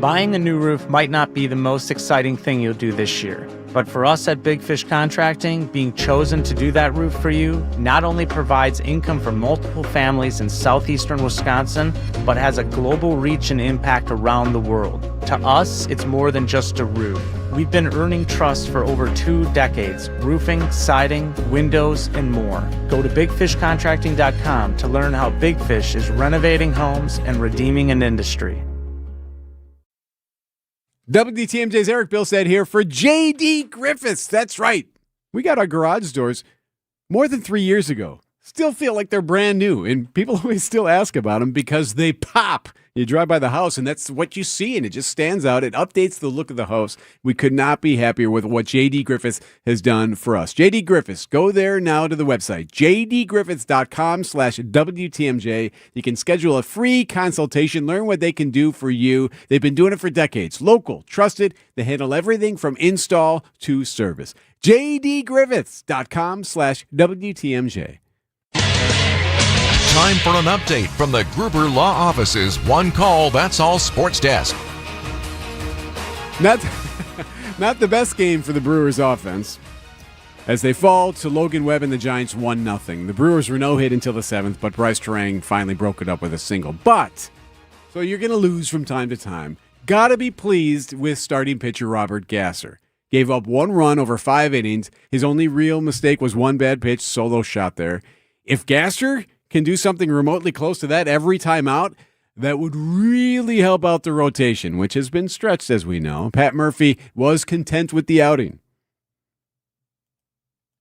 Speaker 2: Buying a new roof might not be the most exciting thing you'll do this year. But for us at Big Fish Contracting, being chosen to do that roof for you not only provides income for multiple families in southeastern Wisconsin, but has a global reach and impact around the world. To us, it's more than just a roof. We've been earning trust for over 2 decades, roofing, siding, windows, and more. Go to bigfishcontracting.com to learn how Big Fish is renovating homes and redeeming an industry.
Speaker 3: WTMJ's Eric Billstead here for J.D. Griffiths. That's right. We got our garage doors more than 3 years ago. Still feel like they're brand new, and people always still ask about them because they pop. You drive by the house, and that's what you see, and it just stands out. It updates the look of the house. We could not be happier with what J.D. Griffiths has done for us. J.D. Griffiths, go there now to the website, jdgriffiths.com/WTMJ. You can schedule a free consultation, learn what they can do for you. They've been doing it for decades. Local, trusted. They handle everything from install to service. jdgriffiths.com/WTMJ.
Speaker 1: Time for an update from the Gruber Law Office's One Call, That's All Sports Desk.
Speaker 3: Not the best game for the Brewers offense as they fall to Logan Webb and the Giants 1-0. The Brewers were no hit until the 7th, but Bryce Terang finally broke it up with a single. But, so you're going to lose from time to time. Got to be pleased with starting pitcher Robert Gasser. Gave up 1 run over 5 innings. His only real mistake was 1 bad pitch, solo shot there. If Gasser can do something remotely close to that every time out, that would really help out the rotation, which has been stretched, as we know. Pat Murphy was content with the outing.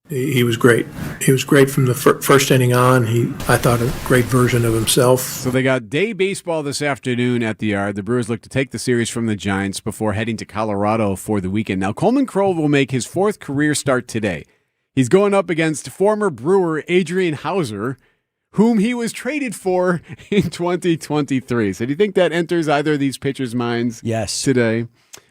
Speaker 6: He was great. He was great from the first inning on. I thought, a great version of himself.
Speaker 3: So they got day baseball this afternoon at the Yard. The Brewers look to take the series from the Giants before heading to Colorado for the weekend. Now, Coleman Crowell will make his 4th career start today. He's going up against former Brewer Adrian Hauser, whom he was traded for in 2023. So do you think that enters either of these pitchers' minds today?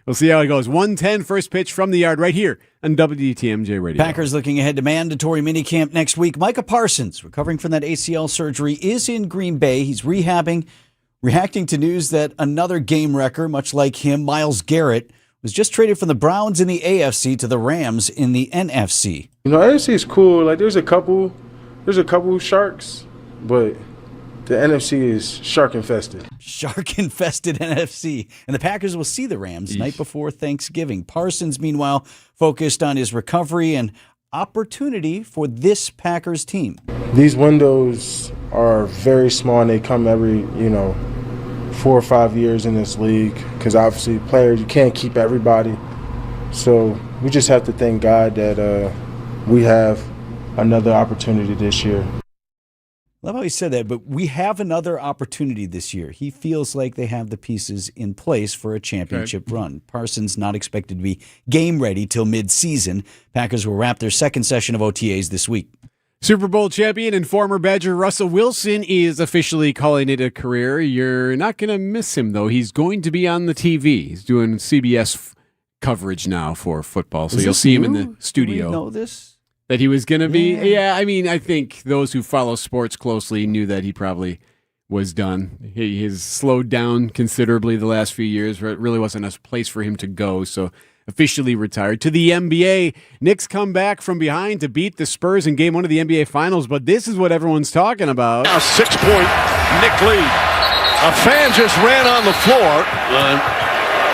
Speaker 3: We'll see how it goes. 1:10 first pitch from the Yard right here on WTMJ Radio.
Speaker 5: Packers looking ahead to mandatory minicamp next week. Micah Parsons, recovering from that ACL surgery, is in Green Bay. He's rehabbing, reacting to news that another game wrecker, much like him, Myles Garrett, was just traded from the Browns in the AFC to the Rams in the NFC.
Speaker 9: You know, AFC is cool. Like, there's a couple sharks, but the NFC is shark-infested.
Speaker 5: Shark-infested NFC. And the Packers will see the Rams night before Thanksgiving. Parsons, meanwhile, focused on his recovery and opportunity for this Packers team.
Speaker 9: These windows are very small, and they come every, 4 or 5 years in this league because obviously players, you can't keep everybody. So we just have to thank God that we have another opportunity this year.
Speaker 5: Love how he said that, but we have another opportunity this year. He feels like they have the pieces in place for a championship run. Parsons not expected to be game ready till mid-season. Packers will wrap their second session of OTAs this week.
Speaker 3: Super Bowl champion and former Badger Russell Wilson is officially calling it a career. You're not going to miss him, though. He's going to be on the TV. He's doing CBS coverage now for football, so you'll see him in the studio.
Speaker 5: Do we know this?
Speaker 3: That he was going to be? Yeah, I mean, I think those who follow sports closely knew that he probably was done. He has slowed down considerably the last few years. It really wasn't a place for him to go, so officially retired. To the NBA, Knicks come back from behind to beat the Spurs in Game 1 of the NBA Finals, but this is what everyone's talking about.
Speaker 12: A 6-point Knick lead. A fan just ran on the floor and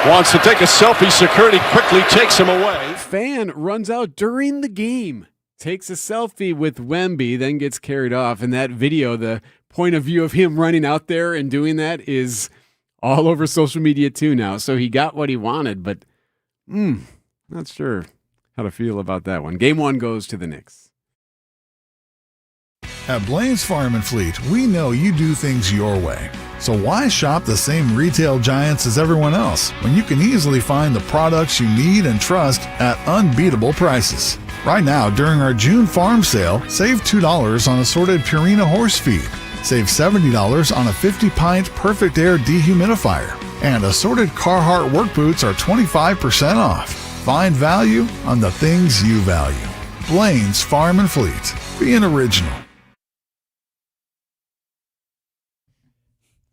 Speaker 12: wants to take a selfie. Security quickly takes him away.
Speaker 3: Fan runs out during the game, takes a selfie with Wemby, then gets carried off. And that video, the point of view of him running out there and doing that is all over social media too now. So he got what he wanted, but not sure how to feel about that one. Game 1 goes to the Knicks.
Speaker 14: At Blaine's Farm and Fleet, we know you do things your way. So why shop the same retail giants as everyone else when you can easily find the products you need and trust at unbeatable prices? Right now, during our June farm sale, save $2 on assorted Purina horse feed. Save $70 on a 50-pint Perfect Air dehumidifier. And assorted Carhartt work boots are 25% off. Find value on the things you value. Blaine's Farm and Fleet. Being original.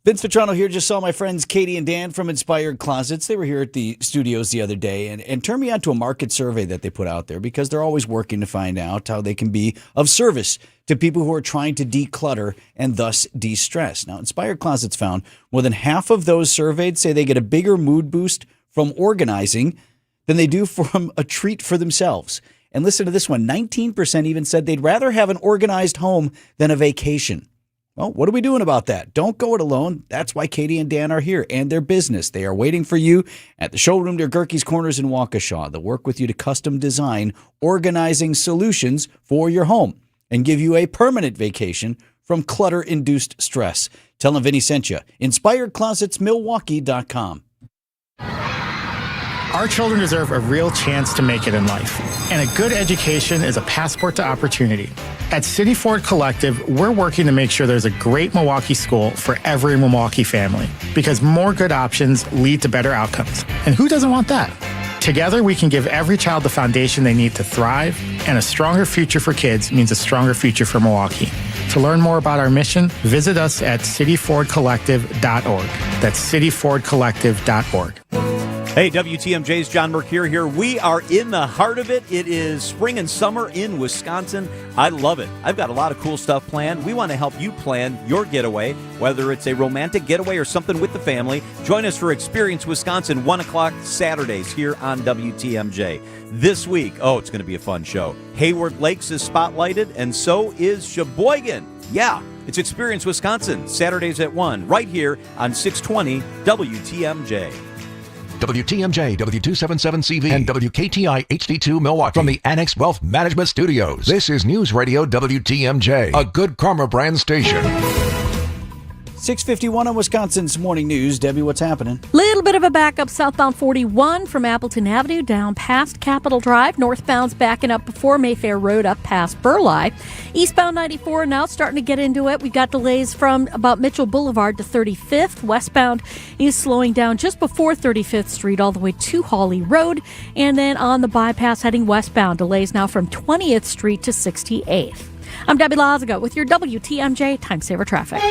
Speaker 5: Vince Vitrano here. Just saw my friends Katie and Dan from Inspired Closets. They were here at the studios the other day and turned me on to a market survey that they put out there because they're always working to find out how they can be of service to people who are trying to declutter and thus de-stress. Now, Inspired Closets found more than half of those surveyed say they get a bigger mood boost from organizing than they do from a treat for themselves. And listen to this one. 19% even said they'd rather have an organized home than a vacation. Well, what are we doing about that? Don't go it alone. That's why Katie and Dan are here and their business. They are waiting for you at the showroom near Gerke's Corners in Waukesha. They'll work with you to custom design organizing solutions for your home and give you a permanent vacation from clutter-induced stress. Tell them Vinny sent you. InspiredClosetsMilwaukee.com.
Speaker 15: Our children deserve a real chance to make it in life, and a good education is a passport to opportunity. At City Ford Collective, we're working to make sure there's a great Milwaukee school for every Milwaukee family, because more good options lead to better outcomes. And who doesn't want that? Together, we can give every child the foundation they need to thrive, and a stronger future for kids means a stronger future for Milwaukee. To learn more about our mission, visit us at cityfordcollective.org. That's cityfordcollective.org.
Speaker 23: Hey, WTMJ's John Mercure here. We are in the heart of it. It is spring and summer in Wisconsin. I love it. I've got a lot of cool stuff planned. We want to help you plan your getaway, whether it's a romantic getaway or something with the family. Join us for Experience Wisconsin, 1 o'clock Saturdays here on WTMJ. This week, it's going to be a fun show. Hayward Lakes is spotlighted, and so is Sheboygan. Yeah, it's Experience Wisconsin, Saturdays at 1, right here on 620 WTMJ.
Speaker 1: WTMJ, W277CV, and WKTI HD2 Milwaukee from the Annex Wealth Management Studios. This is News Radio WTMJ, a Good Karma brand station.
Speaker 5: 6:51 on Wisconsin's Morning News. Debbie, what's happening?
Speaker 7: Little bit of a backup southbound 41 from Appleton Avenue down past Capitol Drive. Northbound's backing up before Mayfair Road up past Burleigh. Eastbound 94 now starting to get into it. We've got delays from about Mitchell Boulevard to 35th. Westbound is slowing down just before 35th Street all the way to Hawley Road. And then on the bypass heading westbound, delays now from 20th Street to 68th. I'm Debbie Lazaga with your WTMJ Time Saver Traffic.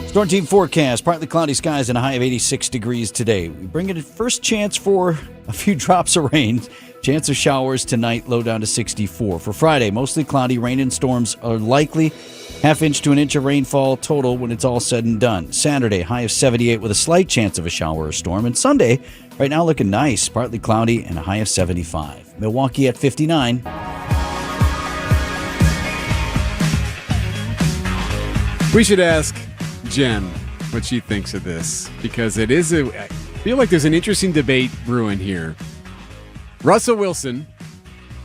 Speaker 5: Storm team forecast, partly cloudy skies and a high of 86 degrees today. We bring it a first chance for a few drops of rain. Chance of showers tonight, low down to 64. For Friday, mostly cloudy, rain and storms are likely. Half inch to an inch of rainfall total when it's all said and done. Saturday, high of 78 with a slight chance of a shower or storm. And Sunday, right now looking nice, partly cloudy and a high of 75. Milwaukee at 59.
Speaker 3: We should ask Jen what she thinks of this, because I feel like there's an interesting debate brewing here. Russell Wilson,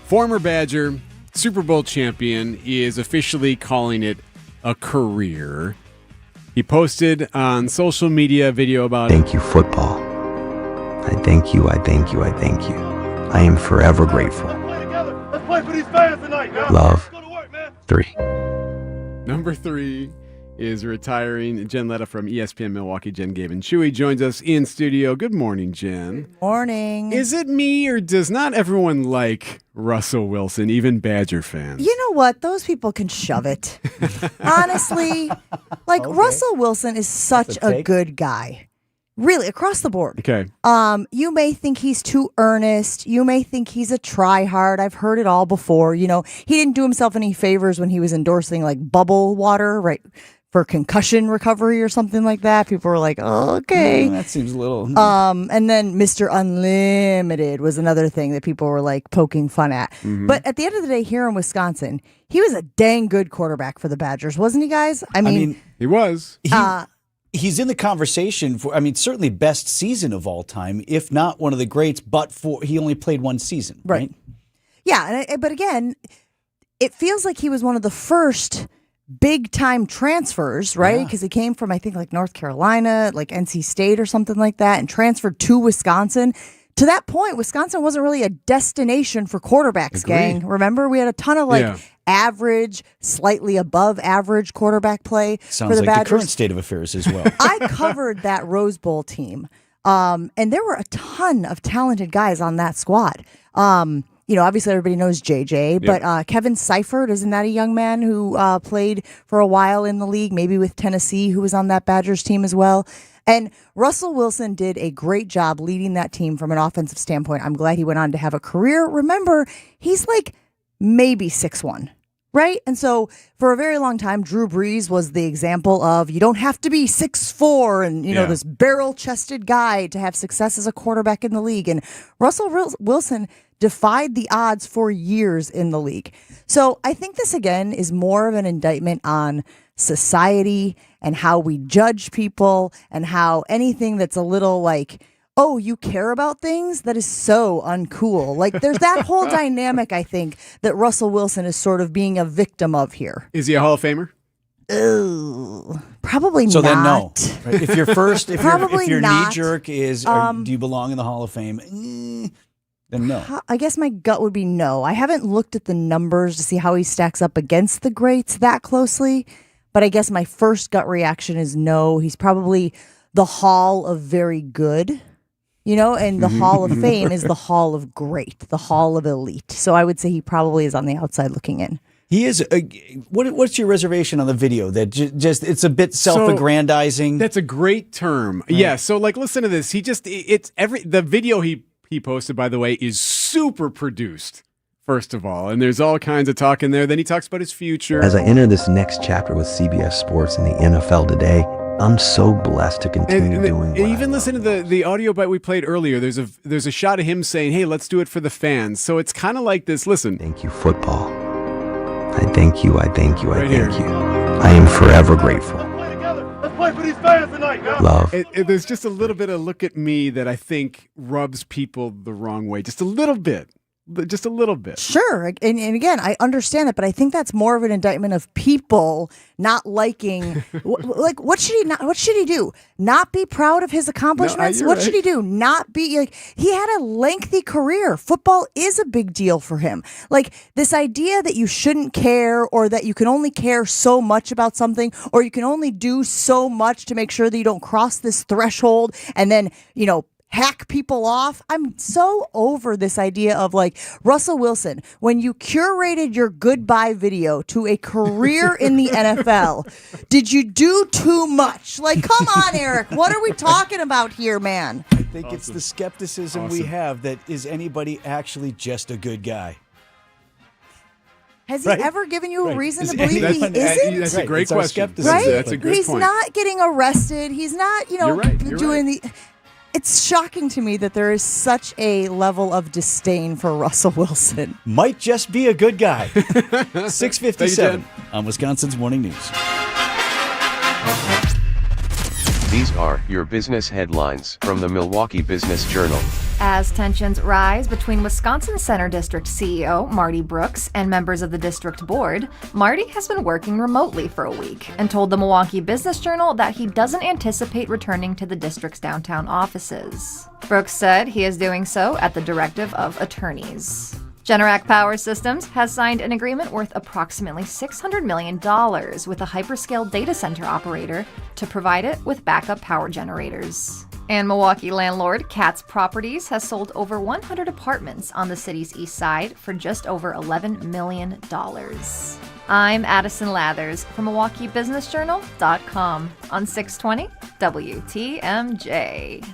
Speaker 3: former Badger, Super Bowl champion, is officially calling it a career. He posted on social media a video about
Speaker 16: Thank you, football. I thank you, I thank you, I thank you. I am forever grateful.
Speaker 12: Let's play for these fans tonight, guys.
Speaker 16: Love. 3.
Speaker 3: Number 3 is retiring. Jen Letta from ESPN Milwaukee. Jen Gaben Chewy joins us in studio. Good morning, Jen.
Speaker 17: Morning.
Speaker 3: Is it me, or does not everyone like Russell Wilson, even Badger fans?
Speaker 17: You know what? Those people can shove it. Honestly, Russell Wilson is such a good guy. Really, across the board.
Speaker 3: Okay.
Speaker 17: You may think he's too earnest. You may think he's a try-hard. I've heard it all before. You know, he didn't do himself any favors when he was endorsing bubble water, right, for concussion recovery or something like that. People were like, oh, okay.
Speaker 5: That seems a little...
Speaker 17: And then Mr. Unlimited was another thing that people were poking fun at.
Speaker 3: Mm-hmm.
Speaker 17: But at the end of the day, here in Wisconsin, he was a dang good quarterback for the Badgers, wasn't he, guys? I mean
Speaker 3: he was.
Speaker 5: He's in the conversation for, certainly best season of all time, if not one of the greats, but he only played one season, right?
Speaker 17: Yeah, but again, it feels like he was one of the first big-time transfers, right? Because he came from, I think, North Carolina, NC State or something like that, and transferred to Wisconsin. To that point, Wisconsin wasn't really a destination for quarterbacks, gang. Remember? We had a ton of, average, slightly above average quarterback play
Speaker 5: Sounds
Speaker 17: for the
Speaker 5: like
Speaker 17: Badgers.
Speaker 5: the current state of affairs as well.
Speaker 17: I covered that Rose Bowl team, and there were a ton of talented guys on that squad. Obviously everybody knows JJ, but Kevin Seifert, isn't that a young man who played for a while in the league, maybe with Tennessee, who was on that Badgers team as well? And Russell Wilson did a great job leading that team from an offensive standpoint. I'm glad he went on to have a career. Remember, he's maybe 6'1", right? And so for a very long time, Drew Brees was the example of you don't have to be 6'4" and, this barrel-chested guy to have success as a quarterback in the league. And Russell Wilson defied the odds for years in the league. So I think this, again, is more of an indictment on society and how we judge people and how anything that's a little oh, you care about things? That is so uncool. There's that whole dynamic, I think, that Russell Wilson is sort of being a victim of here.
Speaker 3: Is he a Hall of Famer?
Speaker 17: Ooh, probably
Speaker 5: so
Speaker 17: not.
Speaker 5: Then no. Right? If your
Speaker 17: not.
Speaker 5: knee jerk is, do you belong in the Hall of Fame? Then no.
Speaker 17: I guess my gut would be no. I haven't looked at the numbers to see how he stacks up against the greats that closely, but I guess my first gut reaction is no. He's probably the Hall of Very Good. And the Hall of Fame is the Hall of Great, the Hall of Elite. So I would say he probably is on the outside looking in.
Speaker 5: He is. What's your reservation on the video? That just it's a bit self-aggrandizing.
Speaker 3: That's a great term. Right. Yeah. So listen to this. The video he posted, by the way, is super produced. First of all, and there's all kinds of talk in there. Then he talks about his future.
Speaker 16: As I enter this next chapter with CBS Sports and the NFL today, I'm so blessed to continue doing what
Speaker 3: even listen to the audio bite we played earlier. There's a shot of him saying, hey, let's do it for the fans. So it's kind of like this. Listen.
Speaker 16: Thank you, football. I thank you, I thank you, I
Speaker 3: Right
Speaker 16: thank
Speaker 3: here.
Speaker 16: you. I am forever grateful.
Speaker 12: Let's play for these fans tonight, guys.
Speaker 16: Love.
Speaker 3: There's just a little bit of look at me that I think rubs people the wrong way. Just a little bit. Just a little bit.
Speaker 17: Sure. And again, I understand it, but I think that's more of an indictment of people not liking, what should he do? Not be proud of his accomplishments?
Speaker 3: No,
Speaker 17: what should he do? Not be, he had a lengthy career. Football is a big deal for him. This idea that you shouldn't care or that you can only care so much about something or you can only do so much to make sure that you don't cross this threshold and then, hack people off. I'm so over this idea of Russell Wilson, when you curated your goodbye video to a career in the NFL, did you do too much? Come on, Eric. What are we talking about here, man?
Speaker 5: I think it's the skepticism we have that is anybody actually just a good guy?
Speaker 17: Has he ever given you a reason to believe he isn't?
Speaker 3: That's a great question.
Speaker 17: Right?
Speaker 3: That's a good
Speaker 17: He's
Speaker 3: point.
Speaker 17: not getting arrested. He's not,
Speaker 3: You're right.
Speaker 17: doing the... It's shocking to me that there is such a level of disdain for Russell Wilson.
Speaker 5: Might just be a good guy. 6:57 on Wisconsin's Morning News.
Speaker 18: These are your business headlines from the Milwaukee Business Journal.
Speaker 19: As tensions rise between Wisconsin Center District CEO Marty Brooks and members of the district board, Marty has been working remotely for a week and told the Milwaukee Business Journal that he doesn't anticipate returning to the district's downtown offices. Brooks said he is doing so at the directive of attorneys. Generac Power Systems has signed an agreement worth approximately $600 million with a hyperscale data center operator to provide it with backup power generators. And Milwaukee landlord Katz Properties has sold over 100 apartments on the city's east side for just over $11 million. I'm Addison Lathers from MilwaukeeBusinessJournal.com on 620 WTMJ.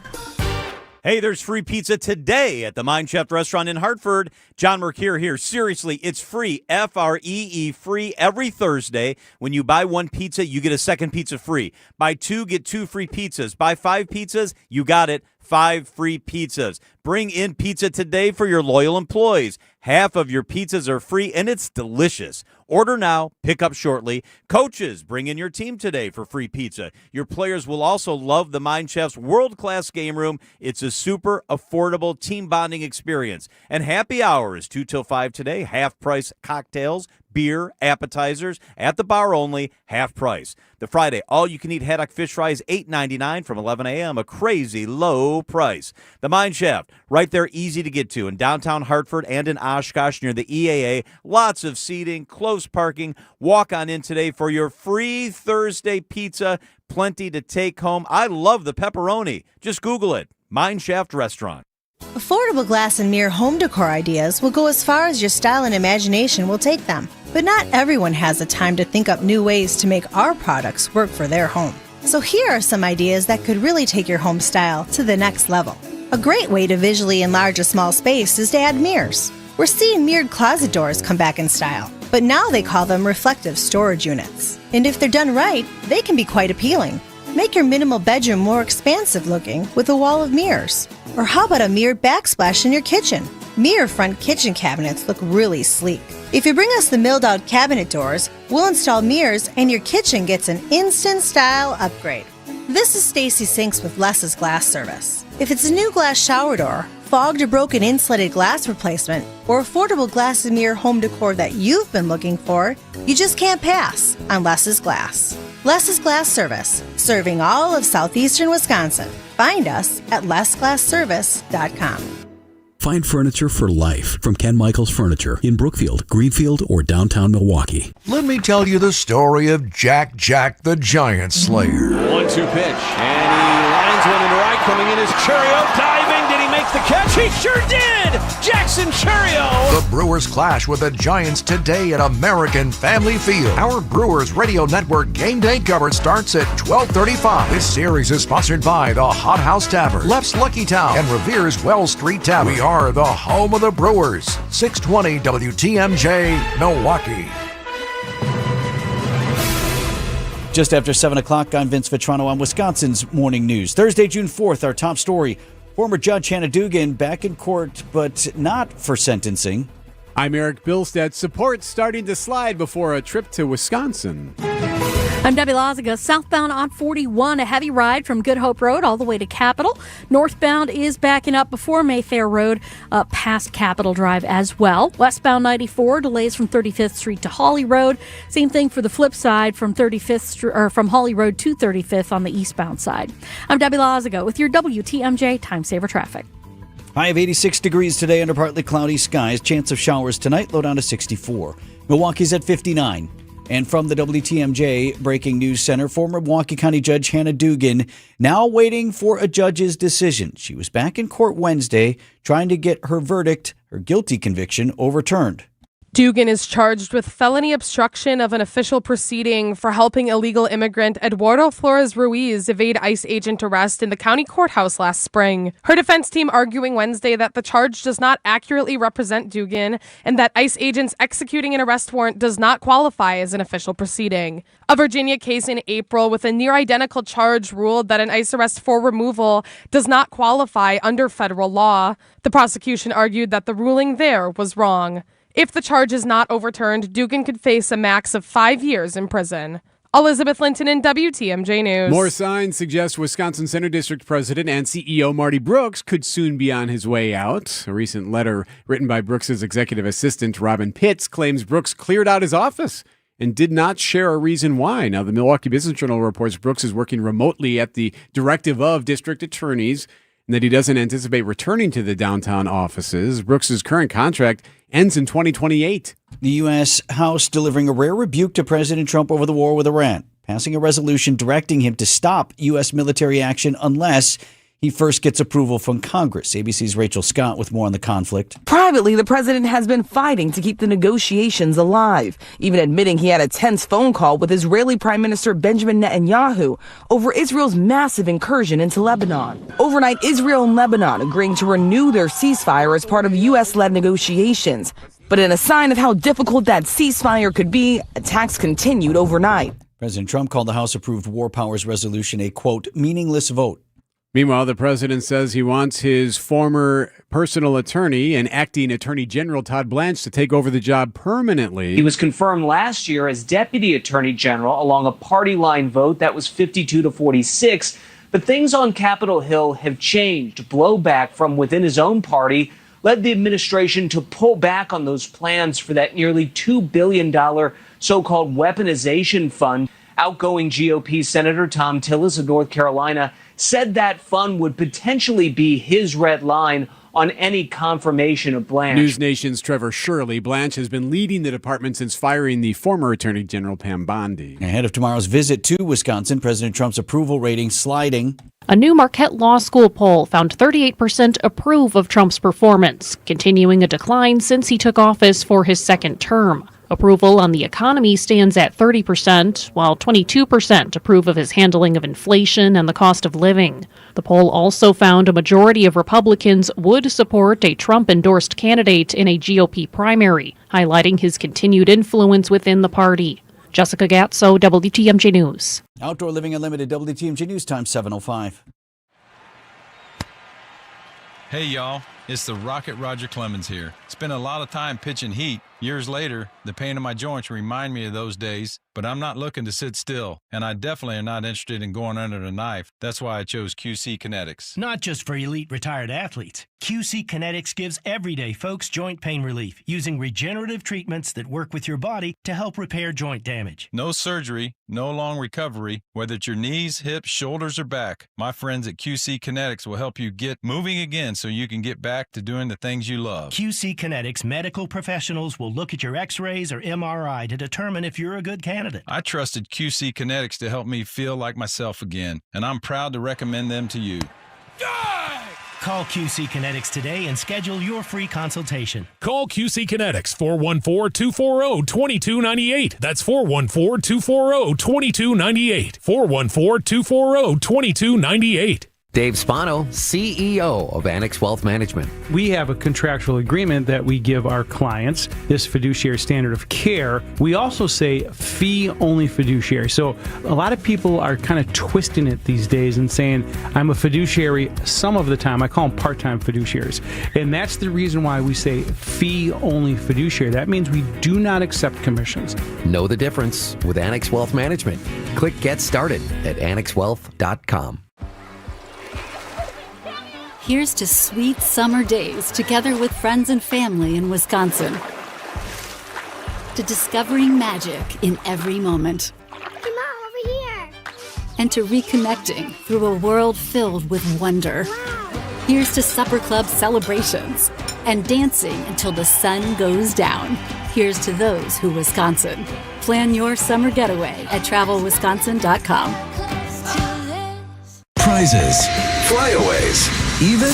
Speaker 23: Hey, there's free pizza today at the Mind Chef restaurant in Hartford. John Mercure here. Seriously, it's free. Free, free every Thursday. When you buy one pizza, you get a second pizza free. Buy two, get two free pizzas. Buy 5 pizzas, you got it. 5 free pizzas. Bring in pizza today for your loyal employees. Half of your pizzas are free, and it's delicious. Order now, pick up shortly. Coaches, bring in your team today for free pizza. Your players will also love the Mind Chef's world-class game room. It's a super affordable team bonding experience. And happy hour is 2 till 5 today. Half-price cocktails, beer, appetizers, at the bar only, half price. The Friday, all-you-can-eat haddock fish fry is $8.99 from 11 a.m., a crazy low price. The Mine Shaft, right there, easy to get to in downtown Hartford and in Oshkosh near the EAA. Lots of seating, close parking. Walk on in today for your free Thursday pizza. Plenty to take home. I love the pepperoni. Just Google it. Mine Shaft Restaurant.
Speaker 20: Affordable glass and mirror home decor ideas will go as far as your style and imagination will take them. But not everyone has the time to think up new ways to make our products work for their home. So here are some ideas that could really take your home style to the next level. A great way to visually enlarge a small space is to add mirrors. We're seeing mirrored closet doors come back in style, but now they call them reflective storage units. And if they're done right, they can be quite appealing. Make your minimal bedroom more expansive looking with a wall of mirrors. Or how about a mirrored backsplash in your kitchen? Mirror front kitchen cabinets look really sleek. If you bring us the milled out cabinet doors, we'll install mirrors and your kitchen gets an instant style upgrade. This is Stacy Sinks with Less's Glass Service. If it's a new glass shower door, fogged or broken insulated glass replacement, or affordable glass and mirror home decor that you've been looking for, you just can't pass on Less's Glass. Less's Glass Service, serving all of southeastern Wisconsin. Find us at lessglassservice.com.
Speaker 21: Find furniture for life from Ken Michaels Furniture in Brookfield, Greenfield, or downtown Milwaukee.
Speaker 1: Let me tell you the story of Jack the Giant Slayer.
Speaker 12: 1-2 pitch, and he lines one into right. Coming in is Churio, diving. Did he make the catch? He sure did! Jackson Churio!
Speaker 1: The Brewers clash with the Giants today at American Family Field. Our Brewers Radio Network game day coverage starts at 12:35. This series is sponsored by the Hot House Tavern, Left's Lucky Town, and Revere's Wells Street Tavern. We are the home of the Brewers. 620 WTMJ, Milwaukee.
Speaker 5: Just after 7 o'clock, I'm Vince Vitrano on Wisconsin's Morning News. Thursday, June 4th, our top story. Former Judge Hannah Dugan back in court, but not for sentencing.
Speaker 3: I'm Eric Bilstead. Support starting to slide before a trip to Wisconsin.
Speaker 7: I'm Debbie Lazaga. Southbound on 41, a heavy ride from Good Hope Road all the way to Capitol. Northbound is backing up before Mayfair Road, past Capitol Drive as well. Westbound 94, delays from 35th Street to Hawley Road. Same thing for the flip side from 35th Street, or from Hawley Road to 35th on the eastbound side. I'm Debbie Lazaga with your WTMJ Time Saver Traffic.
Speaker 5: High of 86 degrees today under partly cloudy skies. Chance of showers tonight, low down to 64. Milwaukee's at 59. And from the WTMJ Breaking News Center, former Milwaukee County Judge Hannah Dugan now waiting for a judge's decision. She was back in court Wednesday trying to get her verdict, her guilty conviction, overturned.
Speaker 22: Dugan is charged with felony obstruction of an official proceeding for helping illegal immigrant Eduardo Flores Ruiz evade ICE agent arrest in the county courthouse last spring. Her defense team arguing Wednesday that the charge does not accurately represent Dugan and that ICE agents executing an arrest warrant does not qualify as an official proceeding. A Virginia case in April with a near-identical charge ruled that an ICE arrest for removal does not qualify under federal law. The prosecution argued that the ruling there was wrong. If the charge is not overturned, Dugan could face a max of 5 years in prison. Elizabeth Linton in WTMJ News.
Speaker 3: More signs suggest Wisconsin Center District President and CEO Marty Brooks could soon be on his way out. A recent letter written by Brooks' executive assistant, Robin Pitts, claims Brooks cleared out his office and did not share a reason why. Now, the Milwaukee Business Journal reports Brooks is working remotely at the directive of district attorneys and that he doesn't anticipate returning to the downtown offices. Brooks' current contract ends in 2028.
Speaker 5: The U.S. House delivering a rare rebuke to President Trump over the war with Iran, passing a resolution directing him to stop U.S. military action unless he first gets approval from Congress. ABC's Rachel Scott with more on the conflict.
Speaker 4: Privately, the president has been fighting to keep the negotiations alive, even admitting he had a tense phone call with Israeli Prime Minister Benjamin Netanyahu over Israel's massive incursion into Lebanon. Overnight, Israel and Lebanon agreeing to renew their ceasefire as part of U.S.-led negotiations. But in a sign of how difficult that ceasefire could be, attacks continued overnight.
Speaker 5: President Trump called the House-approved War Powers resolution a, quote, meaningless vote.
Speaker 3: Meanwhile, the president says he wants his former personal attorney and acting Attorney General Todd Blanche to take over the job permanently.
Speaker 8: He was confirmed last year as Deputy Attorney General along a party line vote that was 52-46. But things on Capitol Hill have changed. Blowback from within his own party led the administration to pull back on those plans for that nearly $2 billion so-called weaponization fund. Outgoing GOP Senator Tom Tillis of North Carolina said that fund would potentially be his red line on any confirmation of Blanche.
Speaker 3: News Nation's Trevor Shirley. Blanche has been leading the department since firing the former Attorney General Pam Bondi.
Speaker 5: Ahead of tomorrow's visit to Wisconsin, President Trump's approval rating sliding.
Speaker 10: A new Marquette Law School poll found 38% approve of Trump's performance, continuing a decline since he took office for his second term. Approval on the economy stands at 30%, while 22% approve of his handling of inflation and the cost of living. The poll also found a majority of Republicans would support a Trump-endorsed candidate in a GOP primary, highlighting his continued influence within the party. Jessica Gatso, WTMJ News.
Speaker 5: Outdoor Living Unlimited, WTMJ News Time, 7:05.
Speaker 11: Hey, y'all. It's the Rocket Roger Clemens here. Spent a lot of time pitching heat. Years later, the pain in my joints remind me of those days, but I'm not looking to sit still, and I definitely am not interested in going under the knife. That's why I chose QC Kinetics.
Speaker 13: Not just for elite retired athletes. QC Kinetics gives everyday folks joint pain relief using regenerative treatments that work with your body to help repair joint damage.
Speaker 11: No surgery, no long recovery, whether it's your knees, hips, shoulders, or back. My friends at QC Kinetics will help you get moving again so you can get back to doing the things you love.
Speaker 13: QC Kinetics medical professionals will look at your x-rays or MRI to determine if you're a good candidate.
Speaker 11: I trusted QC Kinetics to help me feel like myself again, and I'm proud to recommend them to you.
Speaker 13: Call QC Kinetics today and schedule your free consultation.
Speaker 26: Call QC Kinetics 414-240-2298. That's 414-240-2298. 414-240-2298.
Speaker 27: Dave Spano, CEO of Annex Wealth Management.
Speaker 28: We have a contractual agreement that we give our clients, this fiduciary standard of care. We also say fee-only fiduciary. So a lot of people are kind of twisting it these days and saying, I'm a fiduciary some of the time. I call them part-time fiduciaries. And that's the reason why we say fee-only fiduciary. That means we do not accept commissions.
Speaker 27: Know the difference with Annex Wealth Management. Click Get Started at annexwealth.com.
Speaker 29: Here's to sweet summer days together with friends and family in Wisconsin. To discovering magic in every moment.
Speaker 30: Hey, Mom, over here.
Speaker 29: And to reconnecting through a world filled with wonder.
Speaker 30: Wow.
Speaker 29: Here's to supper club celebrations and dancing until the sun goes down. Here's to those who Wisconsin. Plan your summer getaway at travelwisconsin.com.
Speaker 31: Prizes, flyaways, even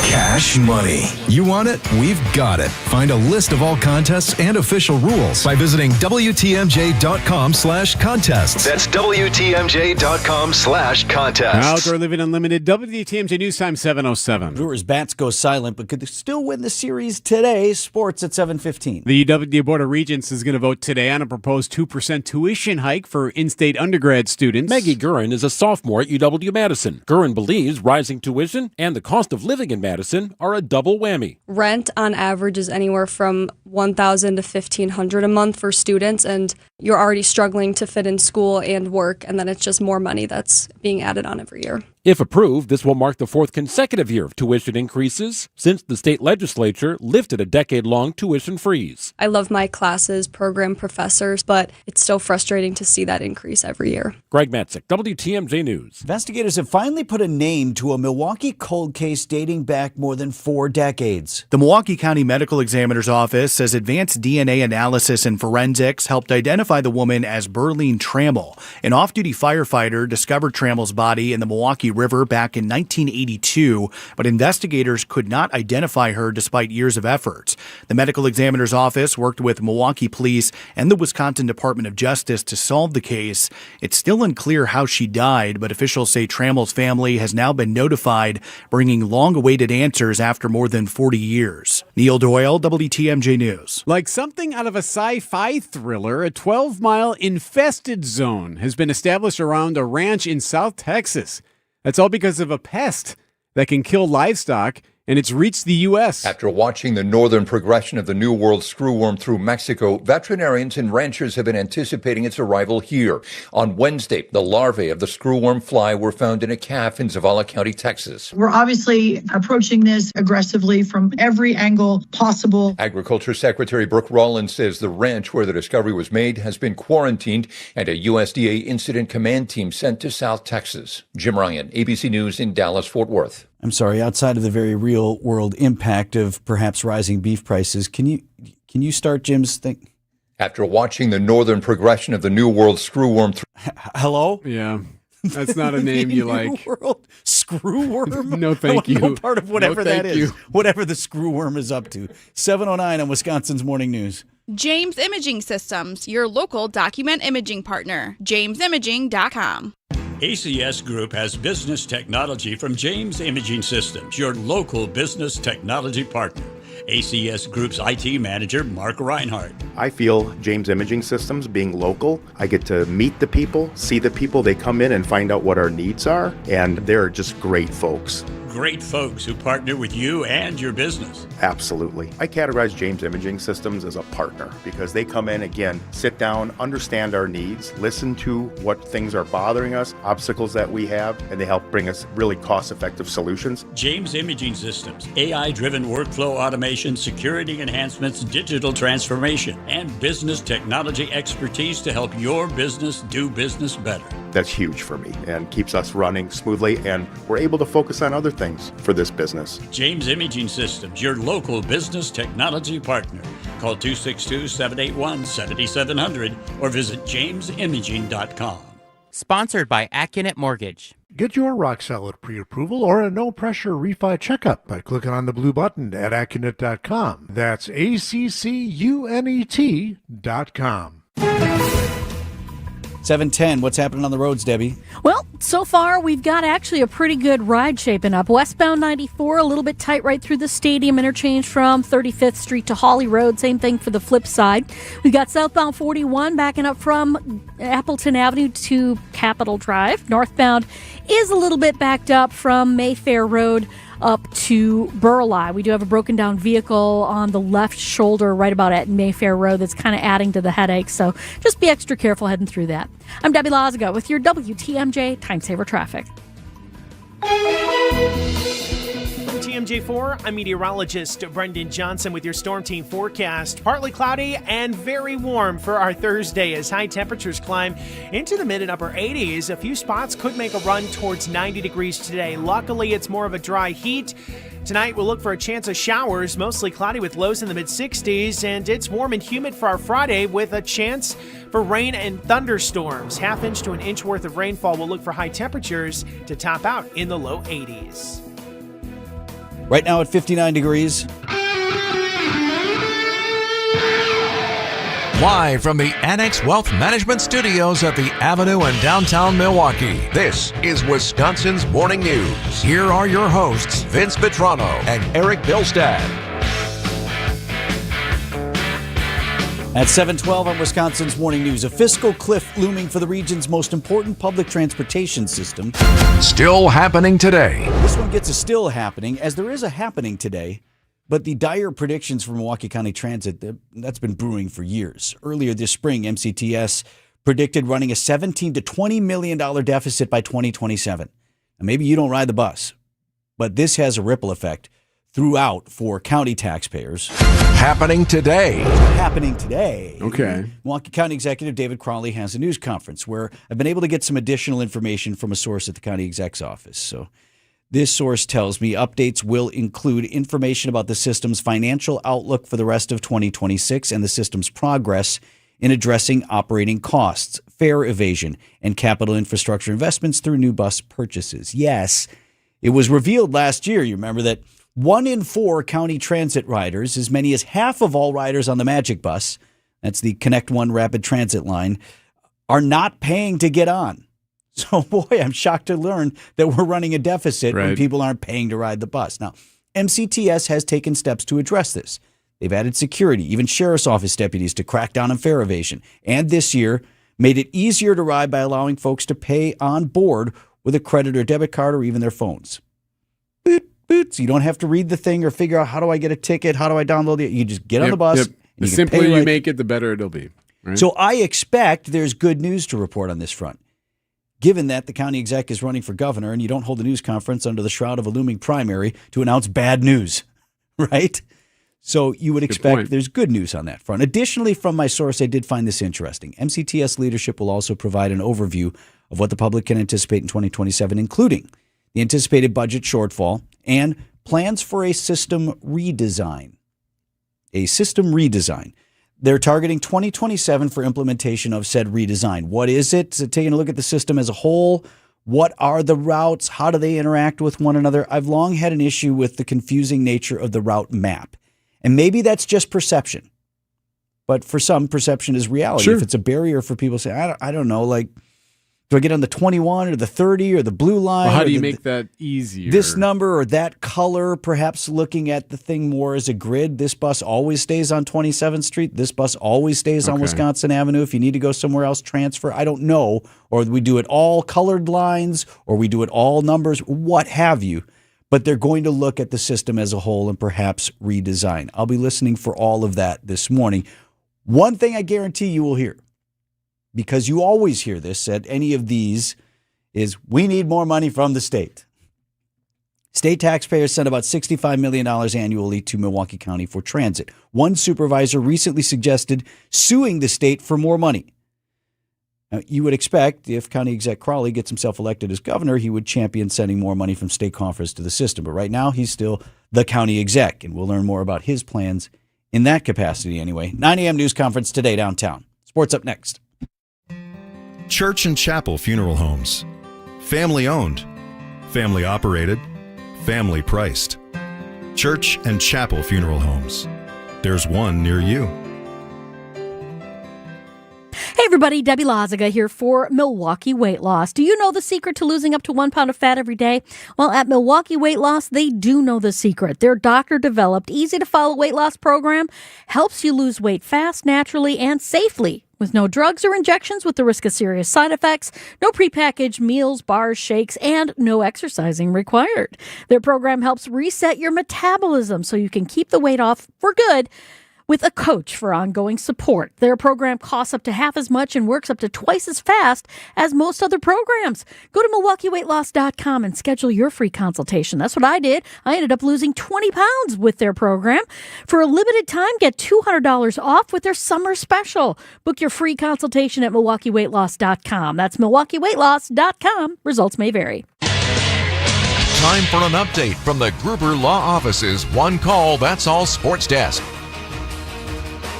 Speaker 31: cash money. You want it? We've got it. Find a list of all contests and official rules by visiting WTMJ.com/contests. That's WTMJ.com/contests.
Speaker 3: Outdoor Living Unlimited, WTMJ News Time, 7:07.
Speaker 5: Brewers bats go silent, but could still win the series today. Sports at 7:15.
Speaker 3: The UW Board of Regents is going to vote today on a proposed 2% tuition hike for in-state undergrad students.
Speaker 32: Maggie Gurin is a sophomore at UW-Madison. Gurin believes rising tuition and the cost of living in Madison
Speaker 2: Madison are a double whammy.
Speaker 6: Rent on average is anywhere from $1,000 to $1,500 a month for students, and you're already struggling to fit in school and work, and then it's just more money that's being added on every year.
Speaker 2: If approved, this will mark the fourth consecutive year of tuition increases since the state legislature lifted a decade-long tuition freeze.
Speaker 6: I love my classes, program, professors, but it's still frustrating to see that increase every year.
Speaker 2: Greg Matzik, WTMJ News.
Speaker 5: Investigators have finally put a name to a Milwaukee cold case dating back more than 4 decades.
Speaker 9: The Milwaukee County Medical Examiner's Office says advanced DNA analysis and forensics helped identify the woman as Berlene Trammell. An off-duty firefighter discovered Trammell's body in the Milwaukee River back in 1982, but investigators could not identify her despite years of efforts. The Medical Examiner's Office worked with Milwaukee Police and the Wisconsin Department of Justice to solve the case. It's still unclear how she died, but officials say Trammell's family has now been notified, bringing long-awaited answers after more than 40 years. Neil Doyle, WTMJ News.
Speaker 3: Like something out of a sci-fi thriller, a 12-mile infested zone has been established around a ranch in South Texas. That's all because of a pest that can kill livestock, and it's reached the U.S.
Speaker 14: After watching the northern progression of the New World screwworm through Mexico, veterinarians and ranchers have been anticipating its arrival here. On Wednesday, the larvae of the screwworm fly were found in a calf in Zavala County, Texas.
Speaker 15: We're obviously approaching this aggressively from every angle possible.
Speaker 14: Agriculture Secretary Brooke Rollins says the ranch where the discovery was made has been quarantined and a USDA incident command team sent to South Texas. Jim Ryan, ABC News in Dallas, Fort Worth.
Speaker 5: I'm sorry, outside of the very real world impact of perhaps rising beef prices, can you start Jim's thing?
Speaker 14: After watching the northern progression of the New World screwworm
Speaker 5: Hello?
Speaker 3: Yeah. That's not a name you like.
Speaker 5: New World screwworm?
Speaker 3: No, thank you.
Speaker 5: No part of whatever
Speaker 3: No,
Speaker 5: that
Speaker 3: thank
Speaker 5: is.
Speaker 3: you.
Speaker 5: Whatever the screwworm is up to. 7:09 on Wisconsin's Morning News.
Speaker 16: James Imaging Systems, your local document imaging partner. JamesImaging.com.
Speaker 17: ACS Group has business technology from James Imaging Systems, your local business technology partner. ACS Group's IT manager, Mark Reinhardt.
Speaker 18: I feel James Imaging Systems, being local, I get to meet the people, see the people. They come in and find out what our needs are, and they're just great folks.
Speaker 17: Great folks who partner with you and your business.
Speaker 18: Absolutely. I categorize James Imaging Systems as a partner because they come in, again, sit down, understand our needs, listen to what things are bothering us, obstacles that we have, and they help bring us really cost-effective solutions.
Speaker 17: James Imaging Systems, AI-driven workflow automation, security enhancements, digital transformation, and business technology expertise to help your business do business better.
Speaker 18: That's huge for me and keeps us running smoothly, and we're able to focus on other things for this business.
Speaker 17: James Imaging Systems, your local business technology partner. Call 262-781-7700 or visit jamesimaging.com.
Speaker 19: Sponsored by Accunet Mortgage.
Speaker 24: Get your rock-solid pre-approval or a no-pressure refi checkup by clicking on the blue button at Accunet.com. That's ACCUNET.com.
Speaker 5: 7:10, what's happening on the roads, Debbie?
Speaker 7: Well, so far we've got actually a pretty good ride shaping up. Westbound 94, a little bit tight right through the stadium interchange from 35th Street to Hawley Road. Same thing for the flip side. We've got southbound 41 backing up from Appleton Avenue to Capitol Drive. Northbound is a little bit backed up from Mayfair Road up to Burleigh. We do have a broken down vehicle on the left shoulder right about at Mayfair Road that's kind of adding to the headache, so just be extra careful heading through that. I'm Debbie Lazaga with your WTMJ Time Saver Traffic.
Speaker 25: TMJ4, I'm meteorologist Brendan Johnson with your Storm Team forecast. Partly cloudy and very warm for our Thursday as high temperatures climb into the mid and upper 80s. A few spots could make a run towards 90 degrees today. Luckily, it's more of a dry heat. Tonight, we'll look for a chance of showers, mostly cloudy with lows in the mid-60s, and it's warm and humid for our Friday with a chance for rain and thunderstorms. Half inch to an inch worth of rainfall. We'll look for high temperatures to top out in the low 80s.
Speaker 5: Right now at 59 degrees.
Speaker 1: Live from the Annex Wealth Management Studios at the Avenue in downtown Milwaukee, this is Wisconsin's Morning News. Here are your hosts, Vince Vitrano and Eric Bilstad.
Speaker 5: At 7:12 on Wisconsin's Morning News, a fiscal cliff looming for the region's most important public transportation system.
Speaker 1: Still happening today.
Speaker 5: This one gets a still happening, as there is a happening today, but the dire predictions for Milwaukee County Transit, that's been brewing for years. Earlier this spring, MCTS predicted running a $17 to $20 million deficit by 2027. Now, maybe you don't ride the bus, but this has a ripple effect throughout for county taxpayers.
Speaker 1: Happening today.
Speaker 5: Happening today.
Speaker 3: Okay.
Speaker 5: Milwaukee County Executive David Crowley has a news conference where I've been able to get some additional information from a source at the county exec's office. So this source tells me updates will include information about the system's financial outlook for the rest of 2026 and the system's progress in addressing operating costs, fare evasion, and capital infrastructure investments through new bus purchases. Yes, it was revealed last year, you remember, that 1 in 4 county transit riders, as many as half of all riders on the Magic Bus, that's the Connect One rapid transit line, are not paying to get on. So, boy, I'm shocked to learn that we're running a deficit when people aren't paying to ride the bus. Now, MCTS has taken steps to address this. They've added security, even sheriff's office deputies, to crack down on fare evasion. And this year, made it easier to ride by allowing folks to pay on board with a credit or debit card or even their phones. So you don't have to read the thing or figure out, how do I get a ticket? How do I download it? You just get on the bus. And
Speaker 3: the simpler you make it, the better it'll be. Right?
Speaker 5: So I expect there's good news to report on this front. Given that the county exec is running for governor and you don't hold a news conference under the shroud of a looming primary to announce bad news, right? So you would expect there's good news on that front. Additionally, from my source, I did find this interesting. MCTS leadership will also provide an overview of what the public can anticipate in 2027, including the anticipated budget shortfall and plans for a system redesign. A system redesign. They're targeting 2027 for implementation of said redesign. What is it? So taking a look at the system as a whole. What are the routes? How do they interact with one another? I've long had an issue with the confusing nature of the route map. And maybe that's just perception. But for some, perception is reality.
Speaker 3: Sure.
Speaker 5: If it's a barrier for people to say, I don't know, like, do I get on the 21 or the 30 or the blue line?
Speaker 3: Well, how do you make that easier?
Speaker 5: This number or that color, perhaps looking at the thing more as a grid. This bus always stays on 27th Street. This bus always stays on Wisconsin Avenue. If you need to go somewhere else, transfer. I don't know. Or we do it all colored lines, or we do it all numbers, what have you. But they're going to look at the system as a whole and perhaps redesign. I'll be listening for all of that this morning. One thing I guarantee you will hear, because you always hear this at any of these, is we need more money from the state. State taxpayers send about $65 million annually to Milwaukee County for transit. One supervisor recently suggested suing the state for more money. Now, you would expect if County Exec Crowley gets himself elected as governor, he would champion sending more money from state coffers to the system. But right now, he's still the county exec, and we'll learn more about his plans in that capacity anyway. 9 a.m. news conference today downtown. Sports up next.
Speaker 31: Church and Chapel Funeral Homes. Family owned, family operated, family priced. Church and Chapel Funeral Homes. There's one near you.
Speaker 7: Hey everybody, Debbie Lazaga here for Milwaukee Weight Loss. Do you know the secret to losing up to 1 pound of fat every day? Well, at Milwaukee Weight Loss, they do know the secret. Their doctor-developed, easy-to-follow weight loss program helps you lose weight fast, naturally, and safely. With no drugs or injections with the risk of serious side effects, no prepackaged meals, bars, shakes, and no exercising required. Their program helps reset your metabolism so you can keep the weight off for good with a coach for ongoing support. Their program costs up to half as much and works up to twice as fast as most other programs. Go to MilwaukeeWeightLoss.com and schedule your free consultation. That's what I did. I ended up losing 20 pounds with their program. For a limited time, get $200 off with their summer special. Book your free consultation at MilwaukeeWeightLoss.com. That's MilwaukeeWeightLoss.com. Results may vary.
Speaker 1: Time for an update from the Gruber Law Office's One Call, That's All Sports Desk.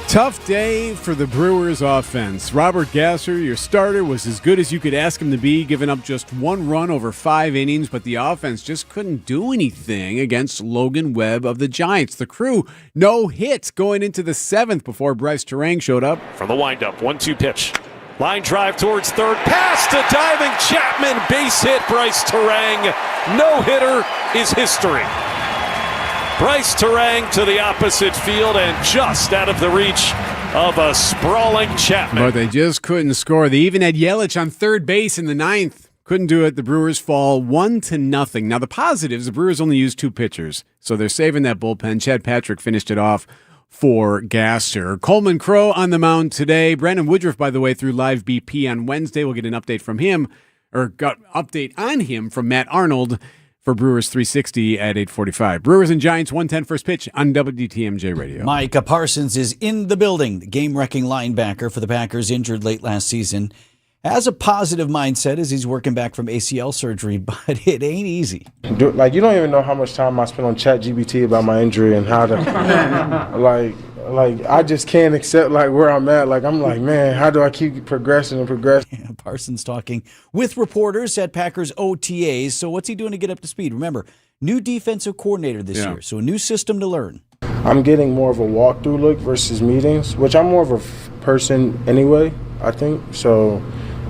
Speaker 3: Tough day for the Brewers offense. Robert Gasser, your starter, was as good as you could ask him to be, giving up just 1 run over 5 innings, but the offense just couldn't do anything against Logan Webb of the Giants. The Crew, no hits going into the 7th before Bryce Terang showed up.
Speaker 4: From the windup, 1-2 pitch. Line drive towards third. Pass to diving Chapman. Base hit, Bryce Terang. No-hitter is history. Bryce Terang to the opposite field and just out of the reach of a sprawling Chapman.
Speaker 3: But they just couldn't score. They even had Yelich on third base in the ninth. Couldn't do it. The Brewers fall 1-0. Now, the positives, the Brewers only used 2 pitchers, so they're saving that bullpen. Chad Patrick finished it off for Gasser. Coleman Crow on the mound today. Brandon Woodruff, by the way, threw live BP on Wednesday. We'll get an update from him, or got update on him from Matt Arnold for Brewers 360 at 8:45. Brewers and Giants 1:10 first pitch on WTMJ Radio.
Speaker 5: Micah Parsons is in the building. The game-wrecking linebacker for the Packers, injured late last season, has a positive mindset as he's working back from ACL surgery, but it ain't easy.
Speaker 8: You don't even know how much time I spent on ChatGPT about my injury and how to, I just can't accept where I'm at. I'm like, man, how do I keep progressing and progressing?
Speaker 5: Yeah, Parsons talking with reporters at Packers OTAs. So what's he doing to get up to speed? Remember, new defensive coordinator this year, so a new system to learn.
Speaker 8: I'm getting more of a walkthrough look versus meetings, which I'm more of a person anyway, I think. So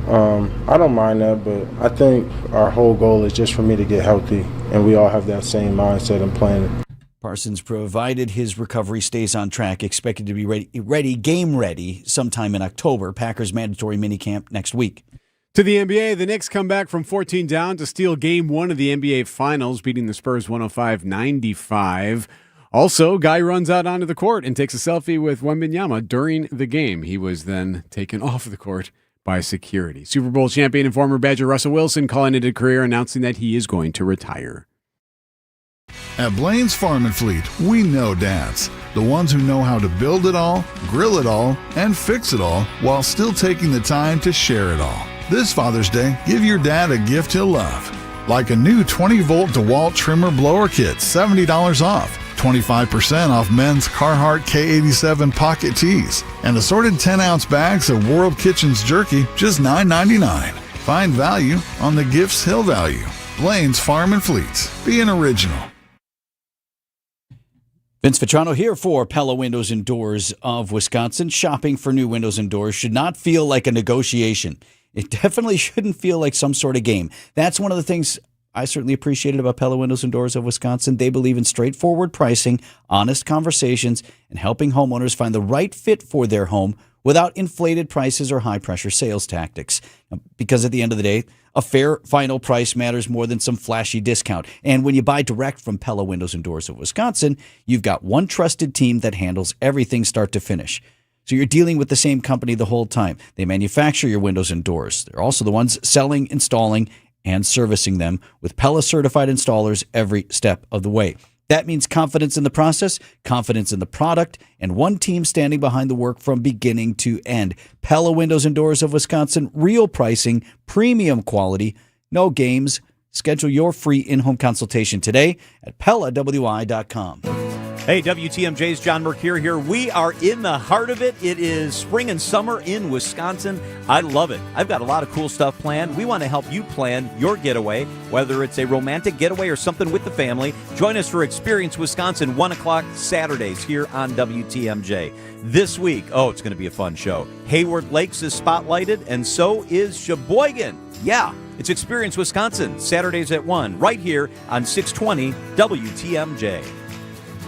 Speaker 8: I don't mind that, but I think our whole goal is just for me to get healthy, and we all have that same mindset and plan.
Speaker 5: Parsons provided his recovery stays on track, expected to be game ready sometime in October. Packers mandatory minicamp next week.
Speaker 3: To the NBA, the Knicks come back from 14 down to steal Game 1 of the NBA Finals, beating the Spurs 105-95. Also, Guy runs out onto the court and takes a selfie with Wembanyama during the game. He was then taken off the court by security. Super Bowl champion and former Badger Russell Wilson calling it a career, announcing that he is going to retire.
Speaker 10: At Blaine's Farm and Fleet, we know dads. The ones who know how to build it all, grill it all, and fix it all while still taking the time to share it all. This Father's Day, give your dad a gift he'll love. Like a new 20-volt DeWalt trimmer blower kit, $70 off. 25% off men's Carhartt K87 pocket tees. And assorted 10-ounce bags of World Kitchen's jerky, just $9.99. Find value on the gifts he'll value. Blaine's Farm and Fleet. Be an original.
Speaker 5: Vince Vitrano here for Pella Windows and Doors of Wisconsin. Shopping for new windows and doors should not feel like a negotiation. It definitely shouldn't feel like some sort of game. That's one of the things I certainly appreciated about Pella Windows and Doors of Wisconsin. They believe in straightforward pricing, honest conversations, and helping homeowners find the right fit for their home without inflated prices or high-pressure sales tactics. Because at the end of the day, a fair final price matters more than some flashy discount. And when you buy direct from Pella Windows and Doors of Wisconsin, you've got one trusted team that handles everything start to finish. So you're dealing with the same company the whole time. They manufacture your windows and doors. They're also the ones selling, installing, and servicing them with Pella certified installers every step of the way. That means confidence in the process, confidence in the product, and one team standing behind the work from beginning to end. Pella Windows and Doors of Wisconsin, real pricing, premium quality, no games. Schedule your free in-home consultation today at PellaWI.com.
Speaker 11: Hey, WTMJ's John Mercure here. We are in the heart of it. It is spring and summer in Wisconsin. I love it. I've got a lot of cool stuff planned. We want to help you plan your getaway, whether it's a romantic getaway or something with the family. Join us for Experience Wisconsin, 1 o'clock Saturdays here on WTMJ. This week, it's going to be a fun show. Hayward Lakes is spotlighted, and so is Sheboygan. Yeah, it's Experience Wisconsin, Saturdays at 1, right here on 620 WTMJ.